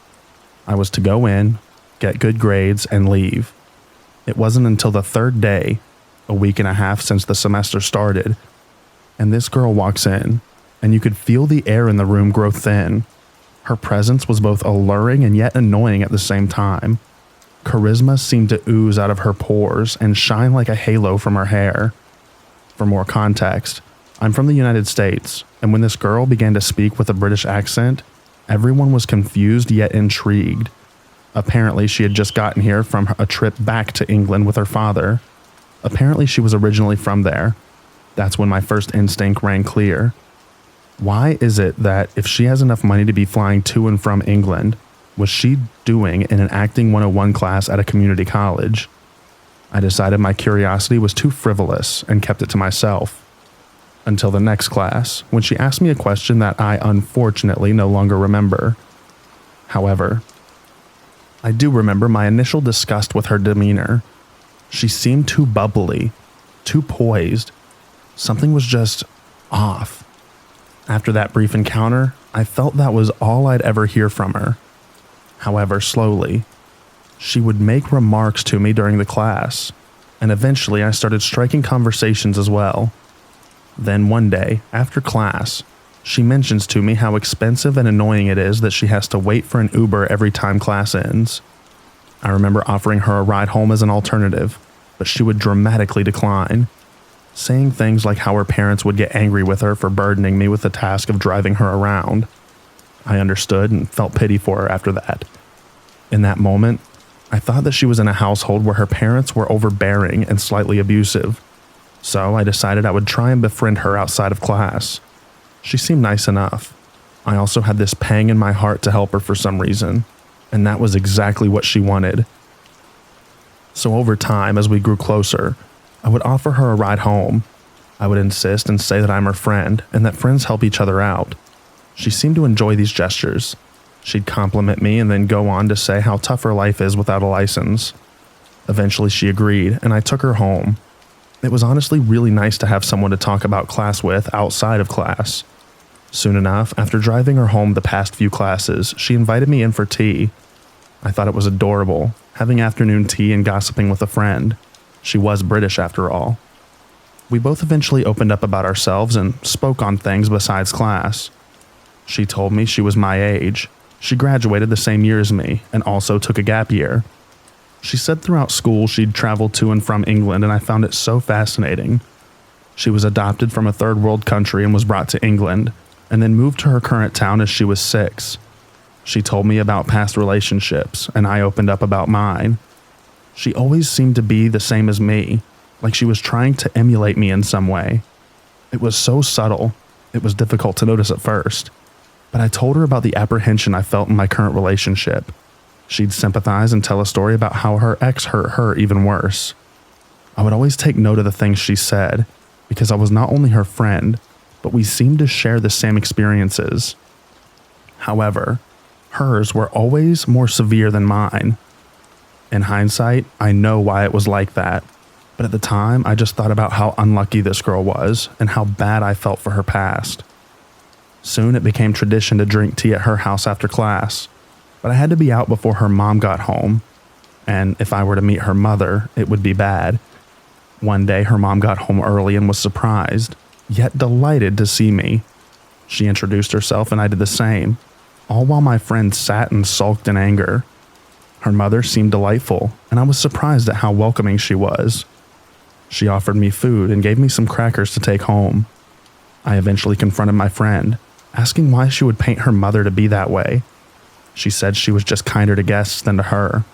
I was to go in, get good grades, and leave. It wasn't until the third day, a week and a half since the semester started, and this girl walks in, and you could feel the air in the room grow thin. Her presence was both alluring and yet annoying at the same time. Charisma seemed to ooze out of her pores and shine like a halo from her hair. For more context, I'm from the United States, and when this girl began to speak with a British accent, everyone was confused yet intrigued. Apparently, she had just gotten here from a trip back to England with her father. Apparently, she was originally from there. That's when my first instinct rang clear. Why is it that if she has enough money to be flying to and from England, was she doing in an acting 101 class at a community college? I decided my curiosity was too frivolous and kept it to myself. Until the next class, when she asked me a question that I unfortunately no longer remember. However, I do remember my initial disgust with her demeanor. She seemed too bubbly, too poised. Something was just off. After that brief encounter, I felt that was all I'd ever hear from her. However, slowly, she would make remarks to me during the class, and eventually I started striking conversations as well. Then one day, after class, she mentions to me how expensive and annoying it is that she has to wait for an Uber every time class ends. I remember offering her a ride home as an alternative, but she would dramatically decline, saying things like how her parents would get angry with her for burdening me with the task of driving her around. I understood and felt pity for her after that. In that moment, I thought that she was in a household where her parents were overbearing and slightly abusive, so I decided I would try and befriend her outside of class. She seemed nice enough. I also had this pang in my heart to help her for some reason, and that was exactly what she wanted. So over time, as we grew closer, I would offer her a ride home. I would insist and say that I'm her friend and that friends help each other out. She seemed to enjoy these gestures. She'd compliment me and then go on to say how tough her life is without a license. Eventually she agreed, and I took her home. It was honestly really nice to have someone to talk about class with outside of class. Soon enough, after driving her home the past few classes, she invited me in for tea. I thought it was adorable, having afternoon tea and gossiping with a friend. She was British after all. We both eventually opened up about ourselves and spoke on things besides class. She told me she was my age. She graduated the same year as me and also took a gap year. She said throughout school she'd traveled to and from England, and I found it so fascinating. She was adopted from a third world country and was brought to England, and then moved to her current town as she was 6. She told me about past relationships, and I opened up about mine. She always seemed to be the same as me, like she was trying to emulate me in some way. It was so subtle, it was difficult to notice at first. But I told her about the apprehension I felt in my current relationship. She'd sympathize and tell a story about how her ex hurt her even worse. I would always take note of the things she said, because I was not only her friend, but we seemed to share the same experiences. However, hers were always more severe than mine. In hindsight, I know why it was like that, but at the time I just thought about how unlucky this girl was and how bad I felt for her past. Soon it became tradition to drink tea at her house after class, but I had to be out before her mom got home, and if I were to meet her mother, it would be bad. One day her mom got home early and was surprised, yet delighted to see me. She introduced herself and I did the same, all while my friend sat and sulked in anger. Her mother seemed delightful, and I was surprised at how welcoming she was. She offered me food and gave me some crackers to take home. I eventually confronted my friend, asking why she would paint her mother to be that way. She said she was just kinder to guests than to her.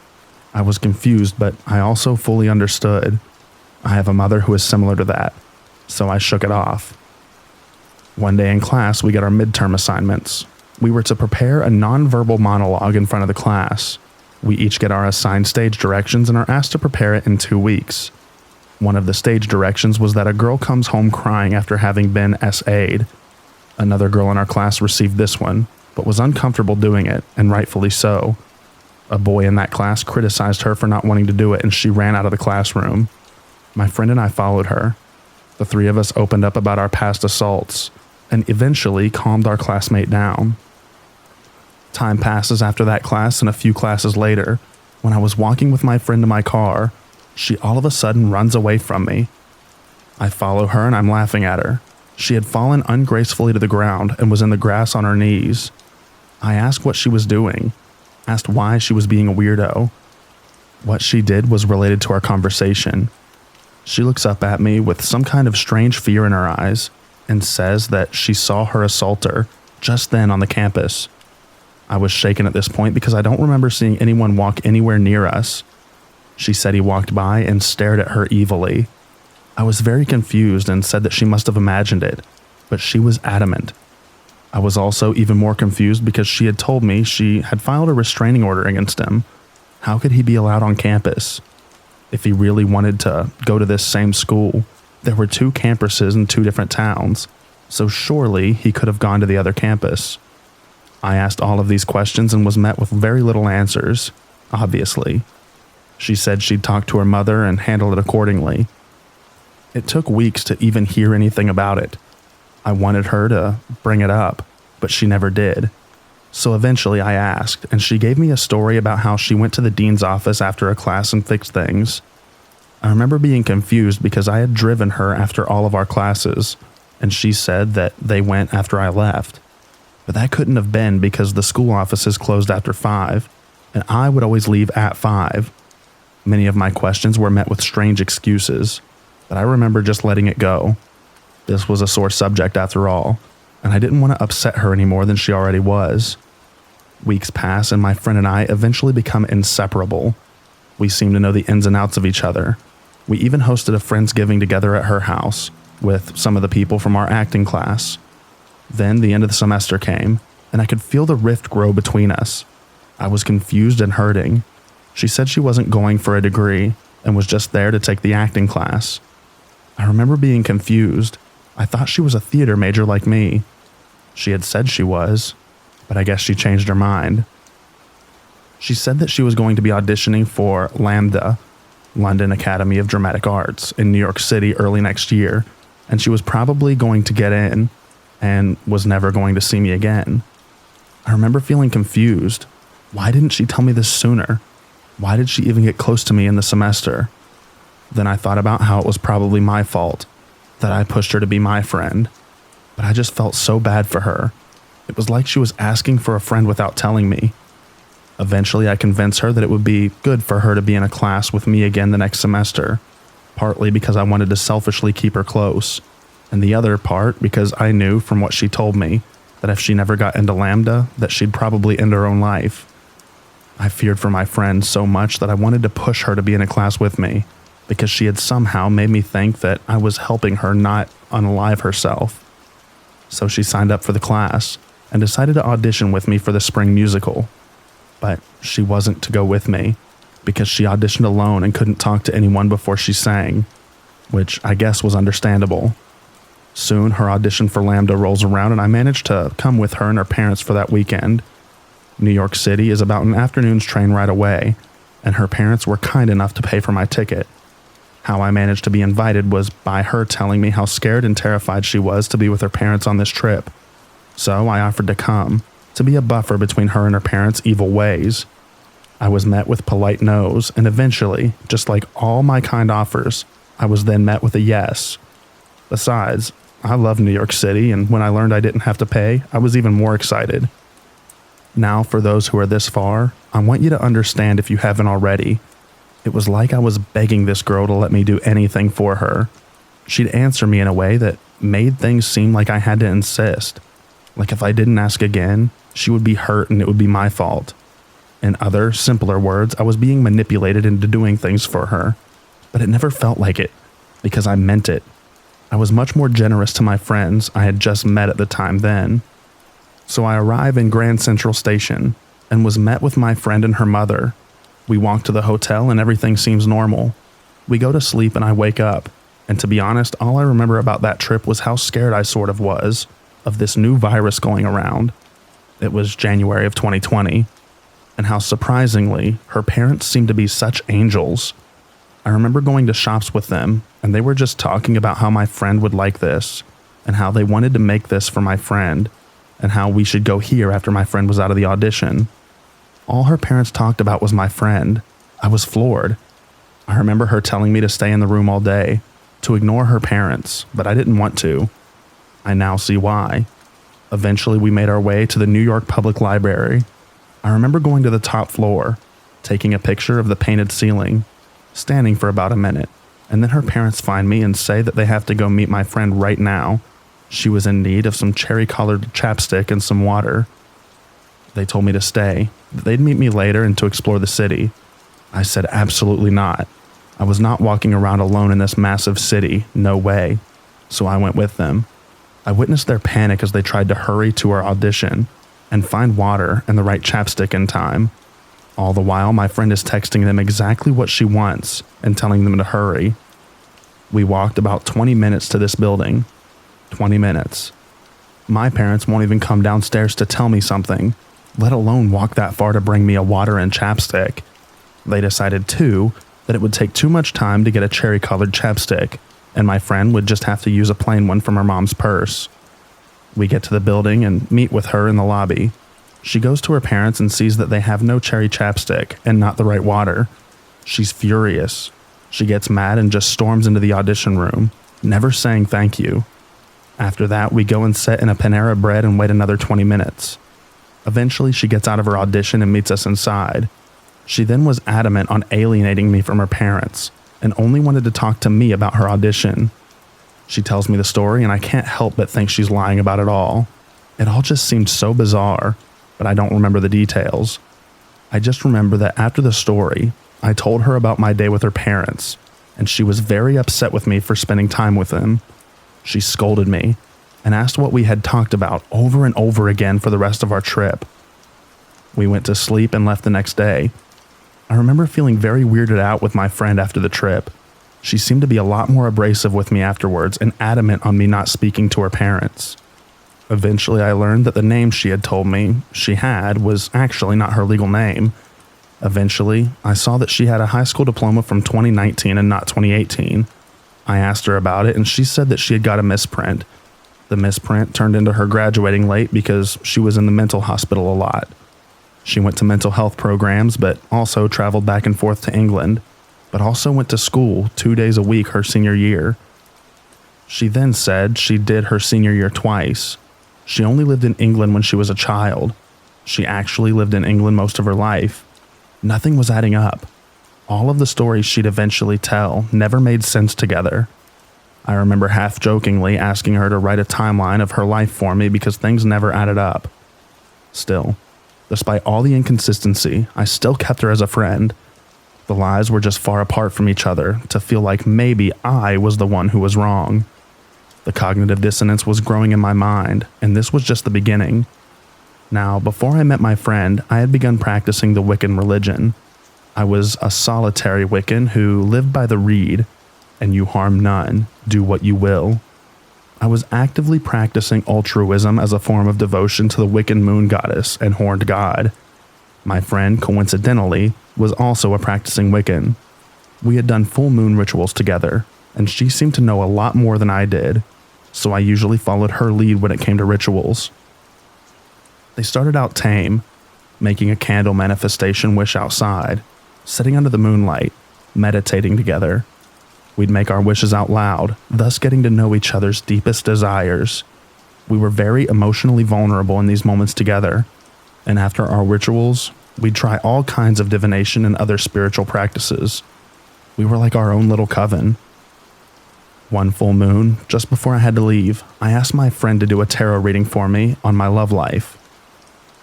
I was confused, but I also fully understood. I have a mother who is similar to that, so I shook it off. One day in class, we got our midterm assignments. We were to prepare a nonverbal monologue in front of the class. We each get our assigned stage directions and are asked to prepare it in 2 weeks. One of the stage directions was that a girl comes home crying after having been SA'd. Another girl in our class received this one, but was uncomfortable doing it, and rightfully so. A boy in that class criticized her for not wanting to do it, and she ran out of the classroom. My friend and I followed her. The 3 of us opened up about our past assaults, and eventually calmed our classmate down. Time passes after that class, and a few classes later, when I was walking with my friend to my car, she all of a sudden runs away from me. I follow her and I'm laughing at her. She had fallen ungracefully to the ground and was in the grass on her knees. I asked what she was doing, asked why she was being a weirdo. What she did was related to our conversation. She looks up at me with some kind of strange fear in her eyes and says that she saw her assaulter just then on the campus. I was shaken at this point because I don't remember seeing anyone walk anywhere near us. She said he walked by and stared at her evilly. I was very confused and said that she must have imagined it, but she was adamant. I was also even more confused because she had told me she had filed a restraining order against him. How could he be allowed on campus? If he really wanted to go to this same school, there were 2 campuses in 2 different towns, so surely he could have gone to the other campus. I asked all of these questions and was met with very little answers, obviously. She said she'd talked to her mother and handled it accordingly. It took weeks to even hear anything about it. I wanted her to bring it up, but she never did. So eventually I asked, and she gave me a story about how she went to the dean's office after a class and fixed things. I remember being confused because I had driven her after all of our classes, and she said that they went after I left. But that couldn't have been because the school offices closed after 5, and I would always leave at 5. Many of my questions were met with strange excuses, but I remember just letting it go. This was a sore subject after all, and I didn't want to upset her any more than she already was. Weeks pass and my friend and I eventually become inseparable. We seem to know the ins and outs of each other. We even hosted a Friendsgiving together at her house, with some of the people from our acting class. Then the end of the semester came, and I could feel the rift grow between us. I was confused and hurting. She said she wasn't going for a degree, and was just there to take the acting class. I remember being confused. I thought she was a theater major like me. She had said she was, but I guess she changed her mind. She said that she was going to be auditioning for LAMDA, London Academy of Dramatic Arts, in New York City early next year, and she was probably going to get in and was never going to see me again. I remember feeling confused. Why didn't she tell me this sooner? Why did she even get close to me in the semester? Then I thought about how it was probably my fault, that I pushed her to be my friend, but I just felt so bad for her. It was like she was asking for a friend without telling me. Eventually, I convinced her that it would be good for her to be in a class with me again the next semester, partly because I wanted to selfishly keep her close, and the other part because I knew from what she told me that if she never got into LAMDA, that she'd probably end her own life. I feared for my friend so much that I wanted to push her to be in a class with me, because she had somehow made me think that I was helping her not unalive herself. So she signed up for the class and decided to audition with me for the spring musical. But she wasn't to go with me because she auditioned alone and couldn't talk to anyone before she sang, which I guess was understandable. Soon her audition for LAMDA rolls around and I managed to come with her and her parents for that weekend. New York City is about an afternoon's train ride away, and her parents were kind enough to pay for my ticket. How I managed to be invited was by her telling me how scared and terrified she was to be with her parents on this trip. So I offered to come, to be a buffer between her and her parents' evil ways. I was met with polite no's, and eventually, just like all my kind offers, I was then met with a yes. Besides, I love New York City, and when I learned I didn't have to pay, I was even more excited. Now, for those who are this far, I want you to understand if you haven't already. It was like I was begging this girl to let me do anything for her. She'd answer me in a way that made things seem like I had to insist. Like if I didn't ask again, she would be hurt and it would be my fault. In other, simpler words, I was being manipulated into doing things for her. But it never felt like it, because I meant it. I was much more generous to my friends I had just met at the time then. So I arrive in Grand Central Station and was met with my friend and her mother. We walk to the hotel and everything seems normal. We go to sleep and I wake up, and to be honest, all I remember about that trip was how scared I sort of was of this new virus going around. It was January of 2020, and how surprisingly, her parents seemed to be such angels. I remember going to shops with them, and they were just talking about how my friend would like this, and how they wanted to make this for my friend, and how we should go here after my friend was out of the audition. All her parents talked about was my friend. I was floored. I remember her telling me to stay in the room all day, to ignore her parents, but I didn't want to. I now see why. Eventually, we made our way to the New York Public Library. I remember going to the top floor, taking a picture of the painted ceiling, standing for about a minute, and then her parents find me and say that they have to go meet my friend right now. She was in need of some cherry-colored chapstick and some water. They told me to stay, that they'd meet me later and to explore the city. I said absolutely not. I was not walking around alone in this massive city, no way. So I went with them. I witnessed their panic as they tried to hurry to our audition and find water and the right chapstick in time. All the while, my friend is texting them exactly what she wants and telling them to hurry. We walked about 20 minutes to this building. 20 minutes. My parents won't even come downstairs to tell me something, let alone walk that far to bring me a water and chapstick. They decided, too, that it would take too much time to get a cherry-colored chapstick, and my friend would just have to use a plain one from her mom's purse. We get to the building and meet with her in the lobby. She goes to her parents and sees that they have no cherry chapstick and not the right water. She's furious. She gets mad and just storms into the audition room, never saying thank you. After that, we go and sit in a Panera Bread and wait another 20 minutes. Eventually, she gets out of her audition and meets us inside. She then was adamant on alienating me from her parents and only wanted to talk to me about her audition. She tells me the story and I can't help but think she's lying about it all. It all just seemed so bizarre, but I don't remember the details. I just remember that after the story, I told her about my day with her parents, and she was very upset with me for spending time with them. She scolded me and asked what we had talked about over and over again for the rest of our trip. We went to sleep and left the next day. I remember feeling very weirded out with my friend after the trip. She seemed to be a lot more abrasive with me afterwards and adamant on me not speaking to her parents. Eventually, I learned that the name she had told me she had was actually not her legal name. Eventually, I saw that she had a high school diploma from 2019 and not 2018. I asked her about it and she said that she had got a misprint. The misprint turned into her graduating late because she was in the mental hospital a lot. She went to mental health programs but also traveled back and forth to England, but also went to school 2 days a week her senior year. She then said she did her senior year twice. She only lived in England when she was a child. She actually lived in England most of her life. Nothing was adding up. All of the stories she'd eventually tell never made sense together. I remember half-jokingly asking her to write a timeline of her life for me because things never added up. Still, despite all the inconsistency, I still kept her as a friend. The lies were just far apart from each other to feel like maybe I was the one who was wrong. The cognitive dissonance was growing in my mind, and this was just the beginning. Now, before I met my friend, I had begun practicing the Wiccan religion. I was a solitary Wiccan who lived by the reed, and you harm none, do what you will. I was actively practicing altruism as a form of devotion to the Wiccan moon goddess and horned god. My friend, coincidentally, was also a practicing Wiccan. We had done full moon rituals together, and she seemed to know a lot more than I did, so I usually followed her lead when it came to rituals. They started out tame, making a candle manifestation wish outside, sitting under the moonlight, meditating together. We'd make our wishes out loud, thus getting to know each other's deepest desires. We were very emotionally vulnerable in these moments together, and after our rituals, we'd try all kinds of divination and other spiritual practices. We were like our own little coven. One full moon, just before I had to leave, I asked my friend to do a tarot reading for me on my love life.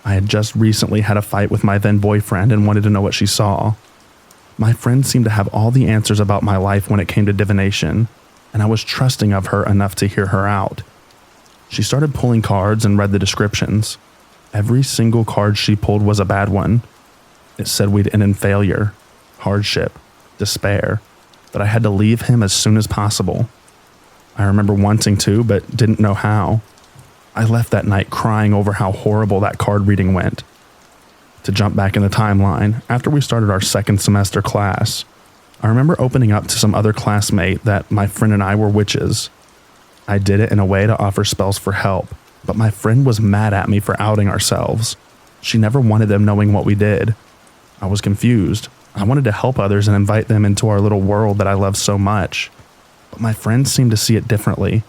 I had just recently had a fight with my then boyfriend and wanted to know what she saw. My friend seemed to have all the answers about my life when it came to divination, and I was trusting of her enough to hear her out. She started pulling cards and read the descriptions. Every single card she pulled was a bad one. It said we'd end in failure, hardship, despair, that I had to leave him as soon as possible. I remember wanting to, but didn't know how. I left that night crying over how horrible that card reading went. To jump back in the timeline, after we started our second semester class, I remember opening up to some other classmate that my friend and I were witches. I did it in a way to offer spells for help, but my friend was mad at me for outing ourselves. She never wanted them knowing what we did. I was confused. I wanted to help others and invite them into our little world that I love so much, but my friend seemed to see it differently.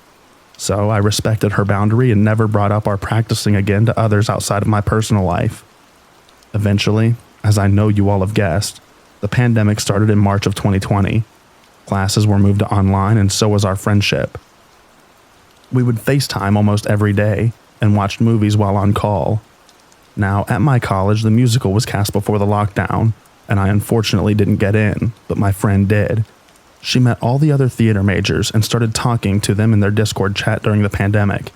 So I respected her boundary and never brought up our practicing again to others outside of my personal life. Eventually, as I know you all have guessed, the pandemic started in March of 2020. Classes were moved to online and so was our friendship. We would FaceTime almost every day and watched movies while on call. Now, at my college, the musical was cast before the lockdown, and I unfortunately didn't get in, but my friend did. She met all the other theater majors and started talking to them in their Discord chat during the pandemic.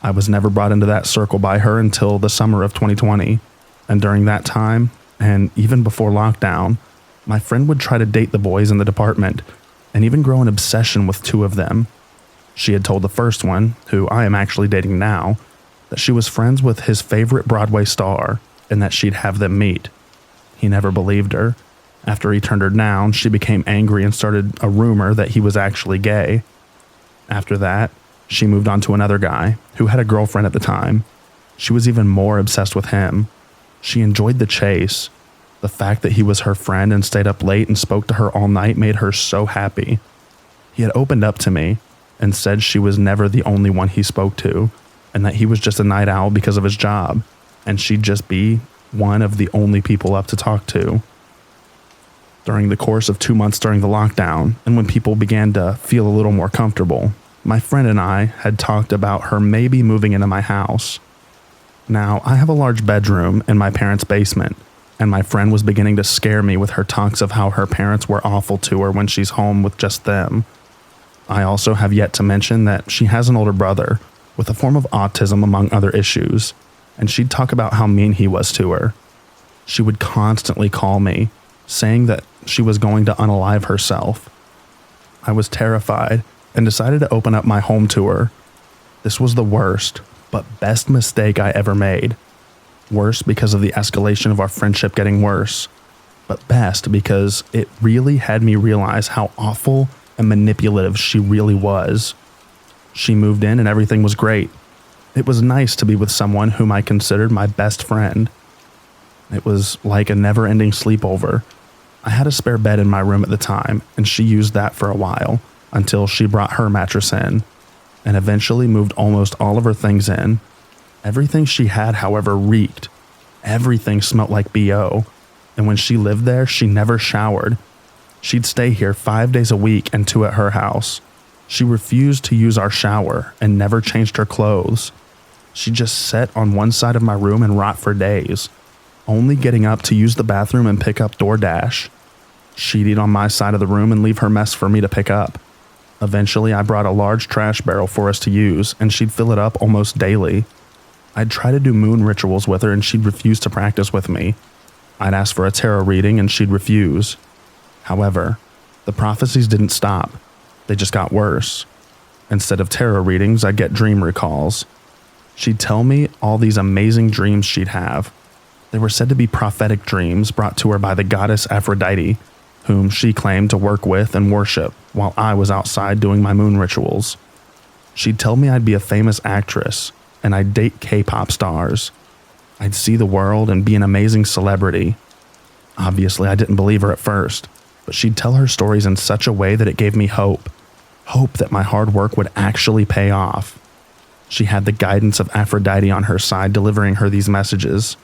I was never brought into that circle by her until the summer of 2020. And during that time, and even before lockdown, my friend would try to date the boys in the department, and even grow an obsession with two of them. She had told the first one, who I am actually dating now, that she was friends with his favorite Broadway star, and that she'd have them meet. He never believed her. After he turned her down, she became angry and started a rumor that he was actually gay. After that, She moved on to another guy who had a girlfriend at the time. She was even more obsessed with him. She enjoyed the chase. The fact that he was her friend and stayed up late and spoke to her all night made her so happy. He had opened up to me and said she was never the only one he spoke to, and that he was just a night owl because of his job, and she'd just be one of the only people up to talk to. During the course of 2 months during the lockdown, and when people began to feel a little more comfortable, my friend and I had talked about her maybe moving into my house. Now, I have a large bedroom in my parents' basement, and my friend was beginning to scare me with her talks of how her parents were awful to her when she's home with just them. I also have yet to mention that she has an older brother with a form of autism among other issues, and she'd talk about how mean he was to her. She would constantly call me, saying that she was going to unalive herself. I was terrified and decided to open up my home to her. This was the worst, but best mistake I ever made. Worse because of the escalation of our friendship getting worse, but best because it really had me realize how awful and manipulative she really was. She moved in and everything was great. It was nice to be with someone whom I considered my best friend. It was like a never-ending sleepover. I had a spare bed in my room at the time, and she used that for a while, until she brought her mattress in, and eventually moved almost all of her things in. Everything she had, however, reeked. Everything smelt like BO, and when she lived there, she never showered. She'd stay here 5 days a week and 2 at her house. She refused to use our shower and never changed her clothes. She just sat on one side of my room and rot for days, only getting up to use the bathroom and pick up DoorDash. She'd eat on my side of the room and leave her mess for me to pick up. Eventually, I brought a large trash barrel for us to use, and she'd fill it up almost daily. I'd try to do moon rituals with her, and she'd refuse to practice with me. I'd ask for a tarot reading, and she'd refuse. However, the prophecies didn't stop. They just got worse. Instead of tarot readings, I'd get dream recalls. She'd tell me all these amazing dreams she'd have. They were said to be prophetic dreams brought to her by the goddess Aphrodite, whom she claimed to work with and worship while I was outside doing my moon rituals. She'd tell me I'd be a famous actress, and I'd date K-pop stars. I'd see the world and be an amazing celebrity. Obviously, I didn't believe her at first, but she'd tell her stories in such a way that it gave me hope. Hope that my hard work would actually pay off. She had the guidance of Aphrodite on her side delivering her these messages.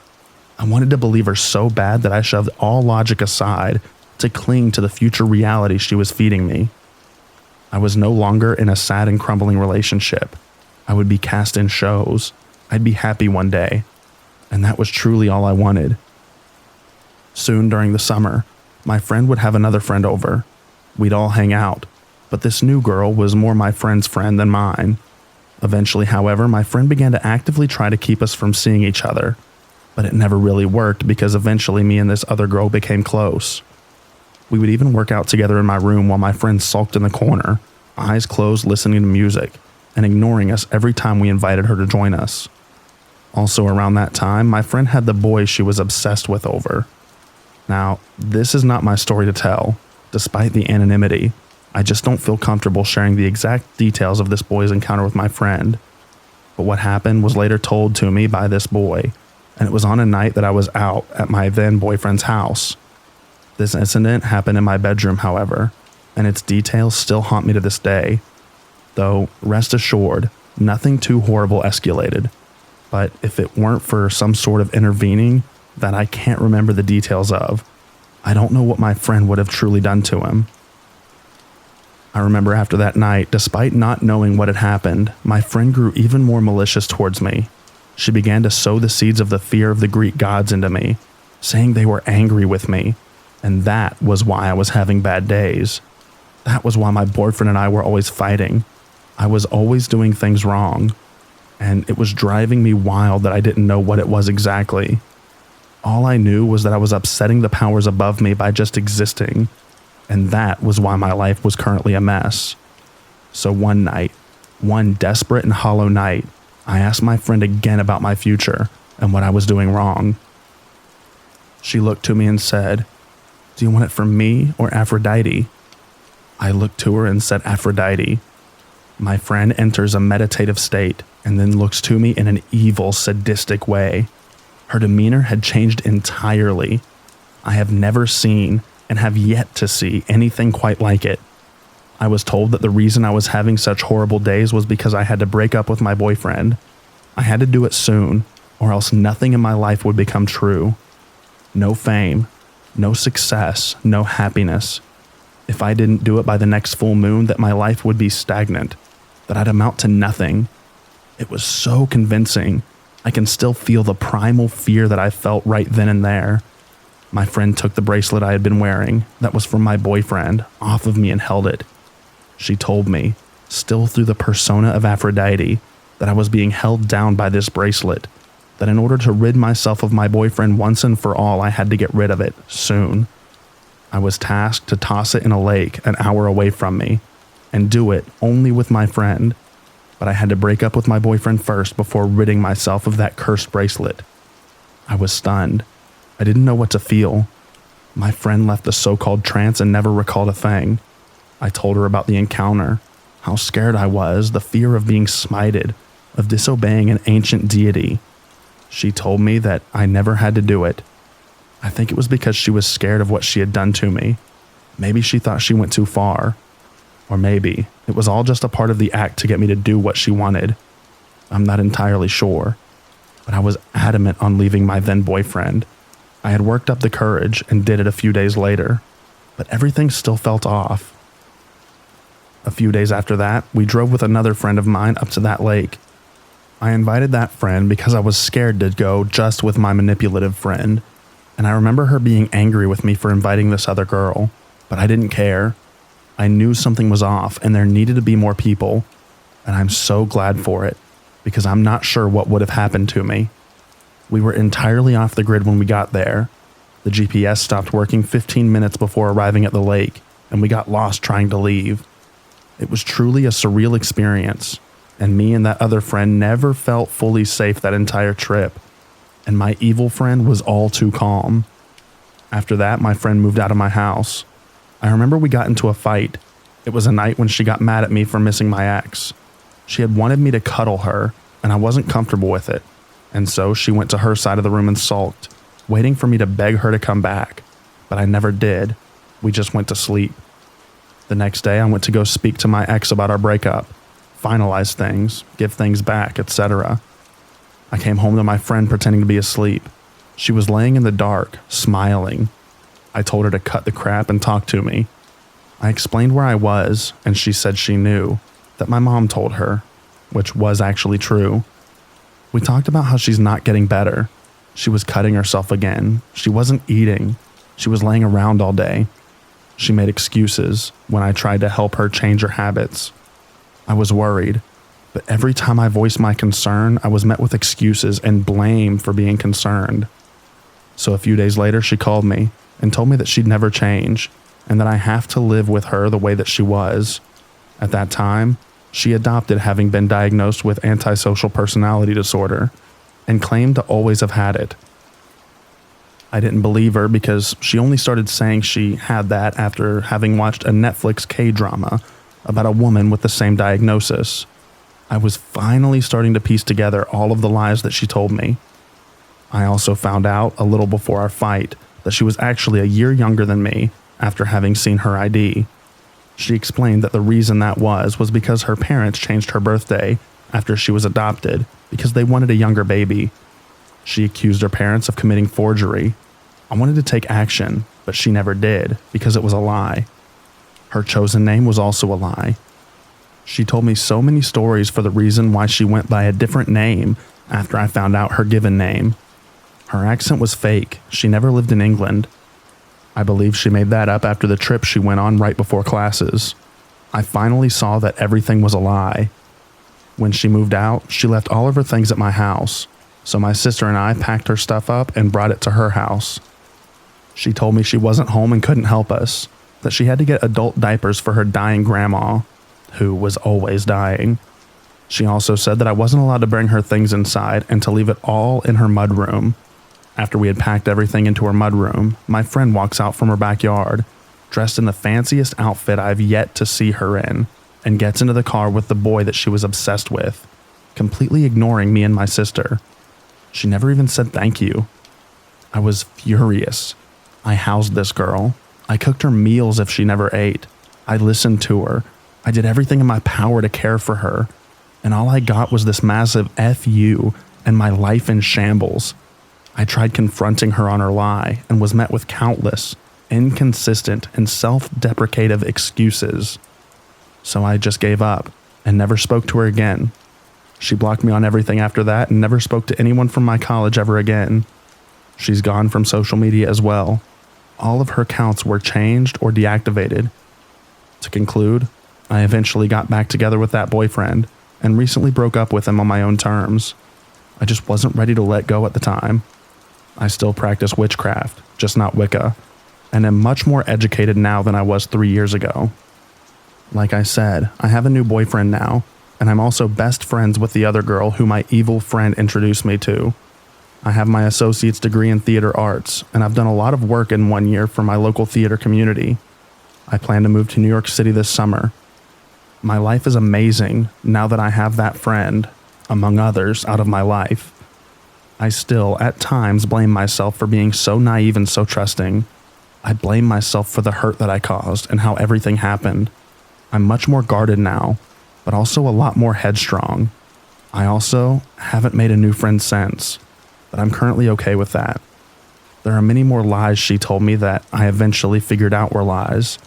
I wanted to believe her so bad that I shoved all logic aside to cling to the future reality she was feeding me. I was no longer in a sad and crumbling relationship. I would be cast in shows. I'd be happy one day. And that was truly all I wanted. Soon during the summer, my friend would have another friend over. We'd all hang out, but this new girl was more my friend's friend than mine. Eventually, however, my friend began to actively try to keep us from seeing each other, but it never really worked because eventually me and this other girl became close. We would even work out together in my room while my friend sulked in the corner, eyes closed listening to music, and ignoring us every time we invited her to join us. Also around that time, my friend had the boy she was obsessed with over. Now, this is not my story to tell. Despite the anonymity, I just don't feel comfortable sharing the exact details of this boy's encounter with my friend. But what happened was later told to me by this boy, and it was on a night that I was out at my then boyfriend's house. This incident happened in my bedroom, however, and its details still haunt me to this day. Though, rest assured, nothing too horrible escalated. But if it weren't for some sort of intervening that I can't remember the details of, I don't know what my friend would have truly done to him. I remember after that night, despite not knowing what had happened, my friend grew even more malicious towards me. She began to sow the seeds of the fear of the Greek gods into me, saying they were angry with me, and that was why I was having bad days. That was why my boyfriend and I were always fighting. I was always doing things wrong, and it was driving me wild that I didn't know what it was exactly. All I knew was that I was upsetting the powers above me by just existing, and that was why my life was currently a mess. So one night, one desperate and hollow night, I asked my friend again about my future and what I was doing wrong. She looked to me and said, "Do you want it from me or Aphrodite?" I looked to her and said Aphrodite. My friend enters a meditative state and then looks to me in an evil, sadistic way. Her demeanor had changed entirely. I have never seen and have yet to see anything quite like it. I was told that the reason I was having such horrible days was because I had to break up with my boyfriend. I had to do it soon, or else nothing in my life would become true. No fame, no success, no happiness. If I didn't do it by the next full moon, that my life would be stagnant, that I'd amount to nothing. It was so convincing. I can still feel the primal fear that I felt right then and there. My friend took the bracelet I had been wearing, that was from my boyfriend, off of me and held it. She told me, still through the persona of Aphrodite, that I was being held down by this bracelet, that in order to rid myself of my boyfriend once and for all, I had to get rid of it, soon. I was tasked to toss it in a lake an hour away from me, and do it only with my friend, but I had to break up with my boyfriend first before ridding myself of that cursed bracelet. I was stunned. I didn't know what to feel. My friend left the so-called trance and never recalled a thing. I told her about the encounter, how scared I was, the fear of being smited, of disobeying an ancient deity. She told me that I never had to do it. I think it was because she was scared of what she had done to me. Maybe she thought she went too far. Or maybe it was all just a part of the act to get me to do what she wanted. I'm not entirely sure, but I was adamant on leaving my then boyfriend. I had worked up the courage and did it a few days later, but everything still felt off. A few days after that, we drove with another friend of mine up to that lake. I invited that friend because I was scared to go just with my manipulative friend, and I remember her being angry with me for inviting this other girl, but I didn't care. I knew something was off and there needed to be more people, and I'm so glad for it, because I'm not sure what would have happened to me. We were entirely off the grid when we got there. The GPS stopped working 15 minutes before arriving at the lake, and we got lost trying to leave. It was truly a surreal experience, and me and that other friend never felt fully safe that entire trip, and my evil friend was all too calm. After that, my friend moved out of my house. I remember we got into a fight. It was a night when she got mad at me for missing my ex. She had wanted me to cuddle her, and I wasn't comfortable with it, and so she went to her side of the room and sulked, waiting for me to beg her to come back, but I never did. We just went to sleep. The next day, I went to go speak to my ex about our breakup, finalize things, give things back, etc. I came home to my friend pretending to be asleep. She was laying in the dark, smiling. I told her to cut the crap and talk to me. I explained where I was, and she said she knew, that my mom told her, which was actually true. We talked about how she's not getting better. She was cutting herself again. She wasn't eating. She was laying around all day. She made excuses when I tried to help her change her habits. I was worried, but every time I voiced my concern, I was met with excuses and blame for being concerned. So a few days later, she called me and told me that she'd never change and that I have to live with her the way that she was. At that time, she adopted having been diagnosed with antisocial personality disorder and claimed to always have had it. I didn't believe her because she only started saying she had that after having watched a Netflix K-drama about a woman with the same diagnosis. I was finally starting to piece together all of the lies that she told me. I also found out a little before our fight that she was actually a year younger than me after having seen her ID. She explained that the reason that was because her parents changed her birthday after she was adopted because they wanted a younger baby. She accused her parents of committing forgery. I wanted to take action, but she never did because it was a lie. Her chosen name was also a lie. She told me so many stories for the reason why she went by a different name after I found out her given name. Her accent was fake. She never lived in England. I believe she made that up after the trip she went on right before classes. I finally saw that everything was a lie. When she moved out, she left all of her things at my house, so my sister and I packed her stuff up and brought it to her house. She told me she wasn't home and couldn't help us, that she had to get adult diapers for her dying grandma, who was always dying. She also said that I wasn't allowed to bring her things inside and to leave it all in her mudroom. After we had packed everything into her mudroom, my friend walks out from her backyard, dressed in the fanciest outfit I've yet to see her in, and gets into the car with the boy that she was obsessed with, completely ignoring me and my sister. She never even said thank you. I was furious. I housed this girl. I cooked her meals if she never ate. I listened to her. I did everything in my power to care for her. And all I got was this massive F you and my life in shambles. I tried confronting her on her lie and was met with countless, inconsistent, and self-deprecative excuses. So I just gave up and never spoke to her again. She blocked me on everything after that and never spoke to anyone from my college ever again. She's gone from social media as well. All of her accounts were changed or deactivated. To conclude, I eventually got back together with that boyfriend and recently broke up with him on my own terms. I just wasn't ready to let go at the time. I still practice witchcraft, just not Wicca, and am much more educated now than I was 3 years ago. Like I said, I have a new boyfriend now, and I'm also best friends with the other girl who my evil friend introduced me to. I have my associate's degree in theater arts, and I've done a lot of work in 1 year for my local theater community. I plan to move to New York City this summer. My life is amazing now that I have that friend, among others, out of my life. I still, at times, blame myself for being so naive and so trusting. I blame myself for the hurt that I caused and how everything happened. I'm much more guarded now, but also a lot more headstrong. I also haven't made a new friend since, but I'm currently okay with that. There are many more lies she told me that I eventually figured out were lies,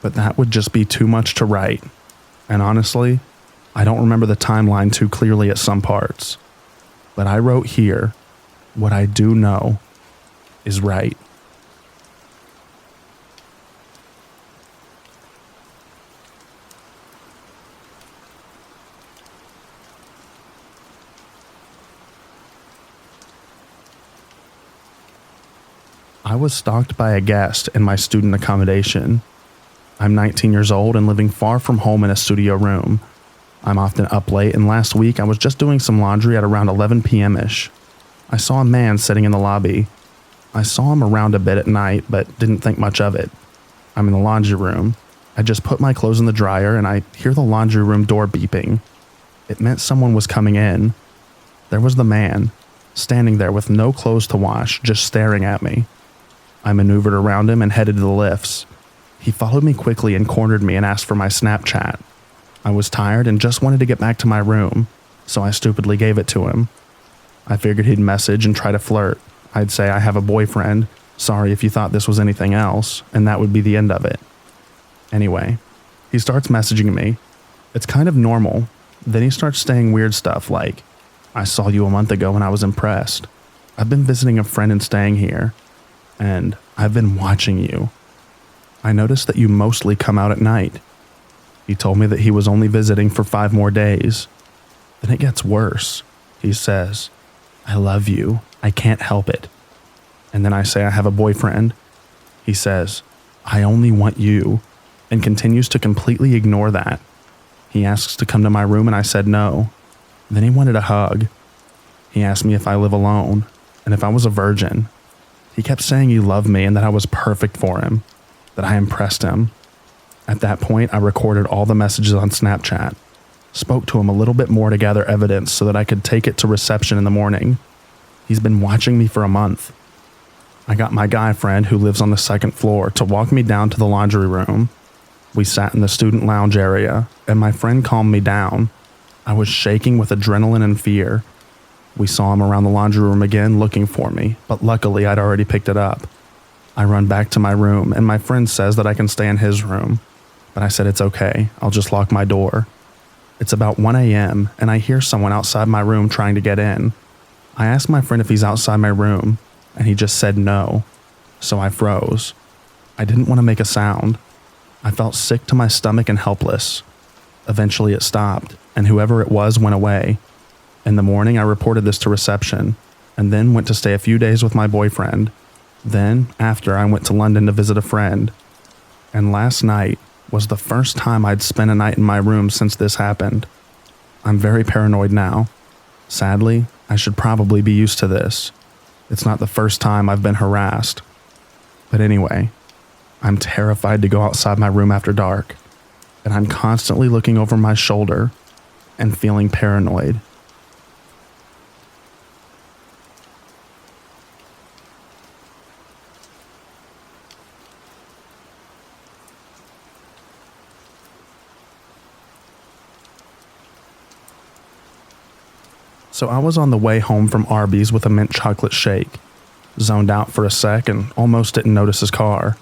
but that would just be too much to write. And honestly, I don't remember the timeline too clearly at some parts. But I wrote here, what I do know is right. I was stalked by a guest in my student accommodation. I'm 19 years old and living far from home in a studio room. I'm often up late, and last week I was just doing some laundry at around 11 p.m.-ish. I saw a man sitting in the lobby. I saw him around a bit at night, but didn't think much of it. I'm in the laundry room. I just put my clothes in the dryer, and I hear the laundry room door beeping. It meant someone was coming in. There was the man, standing there with no clothes to wash, just staring at me. I maneuvered around him and headed to the lifts. He followed me quickly and cornered me and asked for my Snapchat. I was tired and just wanted to get back to my room, so I stupidly gave it to him. I figured he'd message and try to flirt. I'd say I have a boyfriend, sorry if you thought this was anything else, and that would be the end of it. Anyway, he starts messaging me. It's kind of normal. Then he starts saying weird stuff like, I saw you a month ago and I was impressed. I've been visiting a friend and staying here, and I've been watching you. I noticed that you mostly come out at night. He told me that he was only visiting for 5 more days. Then it gets worse. He says, I love you. I can't help it. And then I say I have a boyfriend. He says, I only want you, and continues to completely ignore that. He asks to come to my room and I said no. Then he wanted a hug. He asked me if I live alone and if I was a virgin. He kept saying he loved me and that I was perfect for him, that I impressed him. At that point, I recorded all the messages on Snapchat, spoke to him a little bit more to gather evidence so that I could take it to reception in the morning. He's been watching me for a month. I got my guy friend who lives on the 2nd floor to walk me down to the laundry room. We sat in the student lounge area, and my friend calmed me down. I was shaking with adrenaline and fear. We saw him around the laundry room again looking for me, but luckily I'd already picked it up. I run back to my room, and my friend says that I can stay in his room. But I said it's okay, I'll just lock my door. It's about 1 a.m., and I hear someone outside my room trying to get in. I asked my friend if he's outside my room, and he just said no. So I froze. I didn't want to make a sound. I felt sick to my stomach and helpless. Eventually it stopped, and whoever it was went away. In the morning, I reported this to reception, and then went to stay a few days with my boyfriend. Then, after, I went to London to visit a friend. And last night was the first time I'd spent a night in my room since this happened. I'm very paranoid now. Sadly, I should probably be used to this. It's not the first time I've been harassed. But anyway, I'm terrified to go outside my room after dark. and I'm constantly looking over my shoulder and feeling paranoid. So I was on the way home from Arby's with a mint chocolate shake, zoned out for a sec and almost didn't notice his car.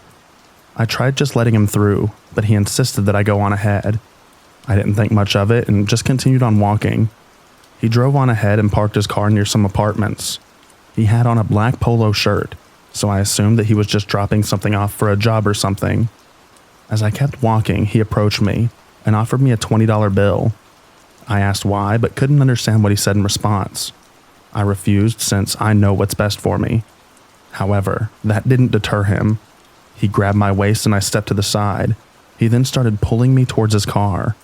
I tried just letting him through, but he insisted that I go on ahead. I didn't think much of it and just continued on walking. He drove on ahead and parked his car near some apartments. He had on a black polo shirt, so I assumed that he was just dropping something off for a job or something. As I kept walking, he approached me and offered me a $20 bill. I asked why, but couldn't understand what he said in response. I refused since I know what's best for me. However, that didn't deter him. He grabbed my waist and I stepped to the side. He then started pulling me towards his car.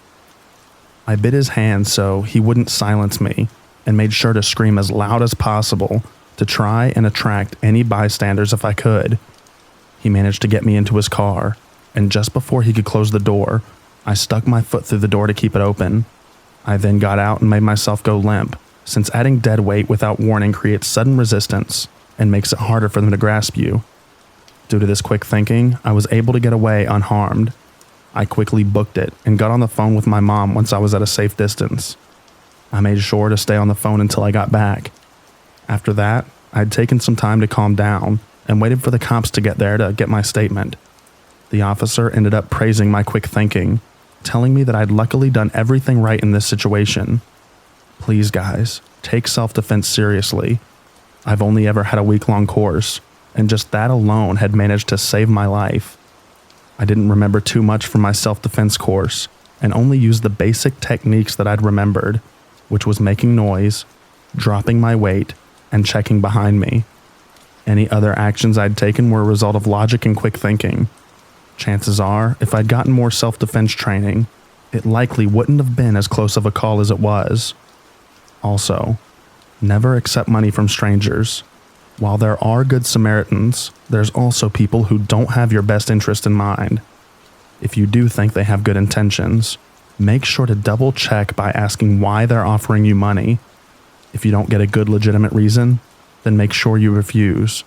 I bit his hand so he wouldn't silence me and made sure to scream as loud as possible to try and attract any bystanders if I could. He managed to get me into his car, and just before he could close the door, I stuck my foot through the door to keep it open. I then got out and made myself go limp, since adding dead weight without warning creates sudden resistance and makes it harder for them to grasp you. Due to this quick thinking, I was able to get away unharmed. I quickly booked it and got on the phone with my mom once I was at a safe distance. I made sure to stay on the phone until I got back. After that, I'd taken some time to calm down and waited for the cops to get there to get my statement. The officer ended up praising my quick thinking, telling me that I'd luckily done everything right in this situation. Please guys, take self-defense seriously. I've only ever had a week-long course, and just that alone had managed to save my life. I didn't remember too much from my self-defense course, and only used the basic techniques that I'd remembered, which was making noise, dropping my weight, and checking behind me. Any other actions I'd taken were a result of logic and quick thinking. Chances are, if I'd gotten more self-defense training, it likely wouldn't have been as close of a call as it was. Also, never accept money from strangers. While there are good Samaritans, there's also people who don't have your best interest in mind. If you do think they have good intentions, make sure to double check by asking why they're offering you money. If you don't get a good legitimate reason, then make sure you refuse.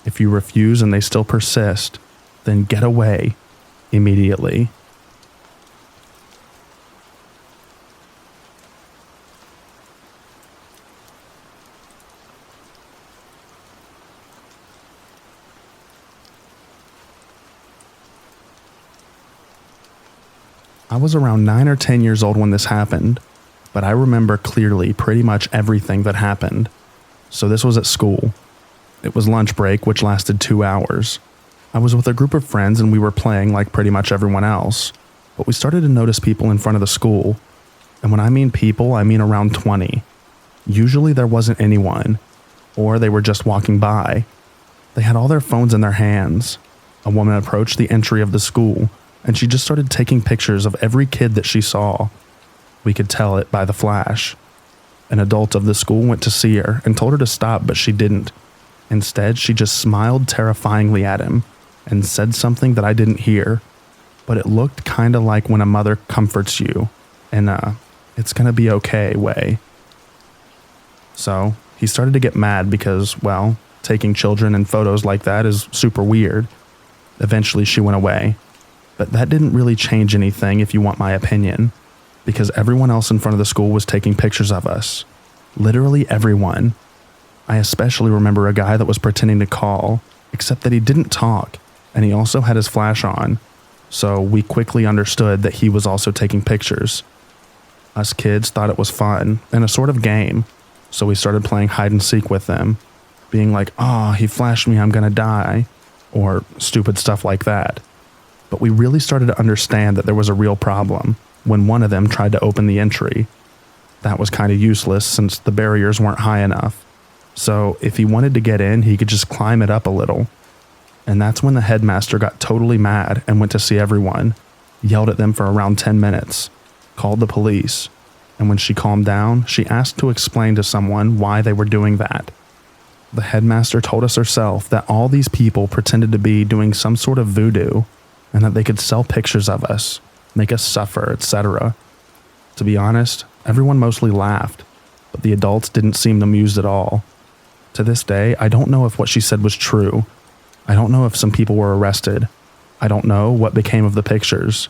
If you refuse and they still persist, then get away immediately. I was around 9 or 10 years old when this happened, but I remember clearly pretty much everything that happened. So this was at school. It was lunch break, which lasted 2 hours. I was with a group of friends and we were playing like pretty much everyone else, but we started to notice people in front of the school. And when I mean people, I mean around 20. Usually there wasn't anyone, or they were just walking by. They had all their phones in their hands. A woman approached the entry of the school, and she just started taking pictures of every kid that she saw. We could tell it by the flash. An adult of the school went to see her and told her to stop, but she didn't. Instead, she just smiled terrifyingly at him and said something that I didn't hear, but it looked kinda like when a mother comforts you in a "it's gonna be okay" way. So he started to get mad because, well, taking children in photos like that is super weird. Eventually she went away, but that didn't really change anything if you want my opinion, because everyone else in front of the school was taking pictures of us. Literally everyone. I especially remember a guy that was pretending to call, except that he didn't talk, and he also had his flash on, so we quickly understood that he was also taking pictures. Us kids thought it was fun and a sort of game, so we started playing hide and seek with them, being like, "Oh, he flashed me, I'm gonna die," or stupid stuff like that. But we really started to understand that there was a real problem when one of them tried to open the entry. That was kind of useless since the barriers weren't high enough. So if he wanted to get in, he could just climb it up a little. And that's when the headmaster got totally mad and went to see everyone, yelled at them for around 10 minutes, called the police, and when she calmed down, she asked to explain to someone why they were doing that. The headmaster told us herself that all these people pretended to be doing some sort of voodoo and that they could sell pictures of us. make us suffer, etc. To be honest, everyone mostly laughed, but the adults didn't seem amused at all. To this day, I don't know if what she said was true. I don't know if some people were arrested. I don't know what became of the pictures.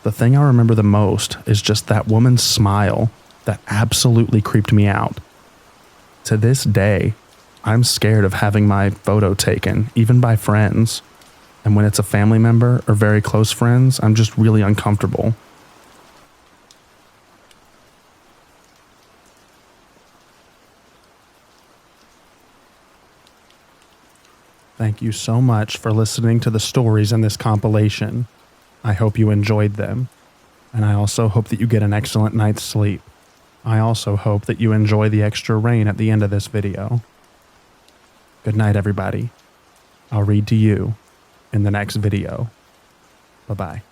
The thing I remember the most is just that woman's smile that absolutely creeped me out. To this day, I'm scared of having my photo taken, even by friends. And when it's a family member or very close friends, I'm just really uncomfortable. Thank you so much for listening to the stories in this compilation. I hope you enjoyed them, and I also hope that you get an excellent night's sleep. I also hope that you enjoy the extra rain at the end of this video. Good night, everybody. I'll read to you in the next video. Bye-bye.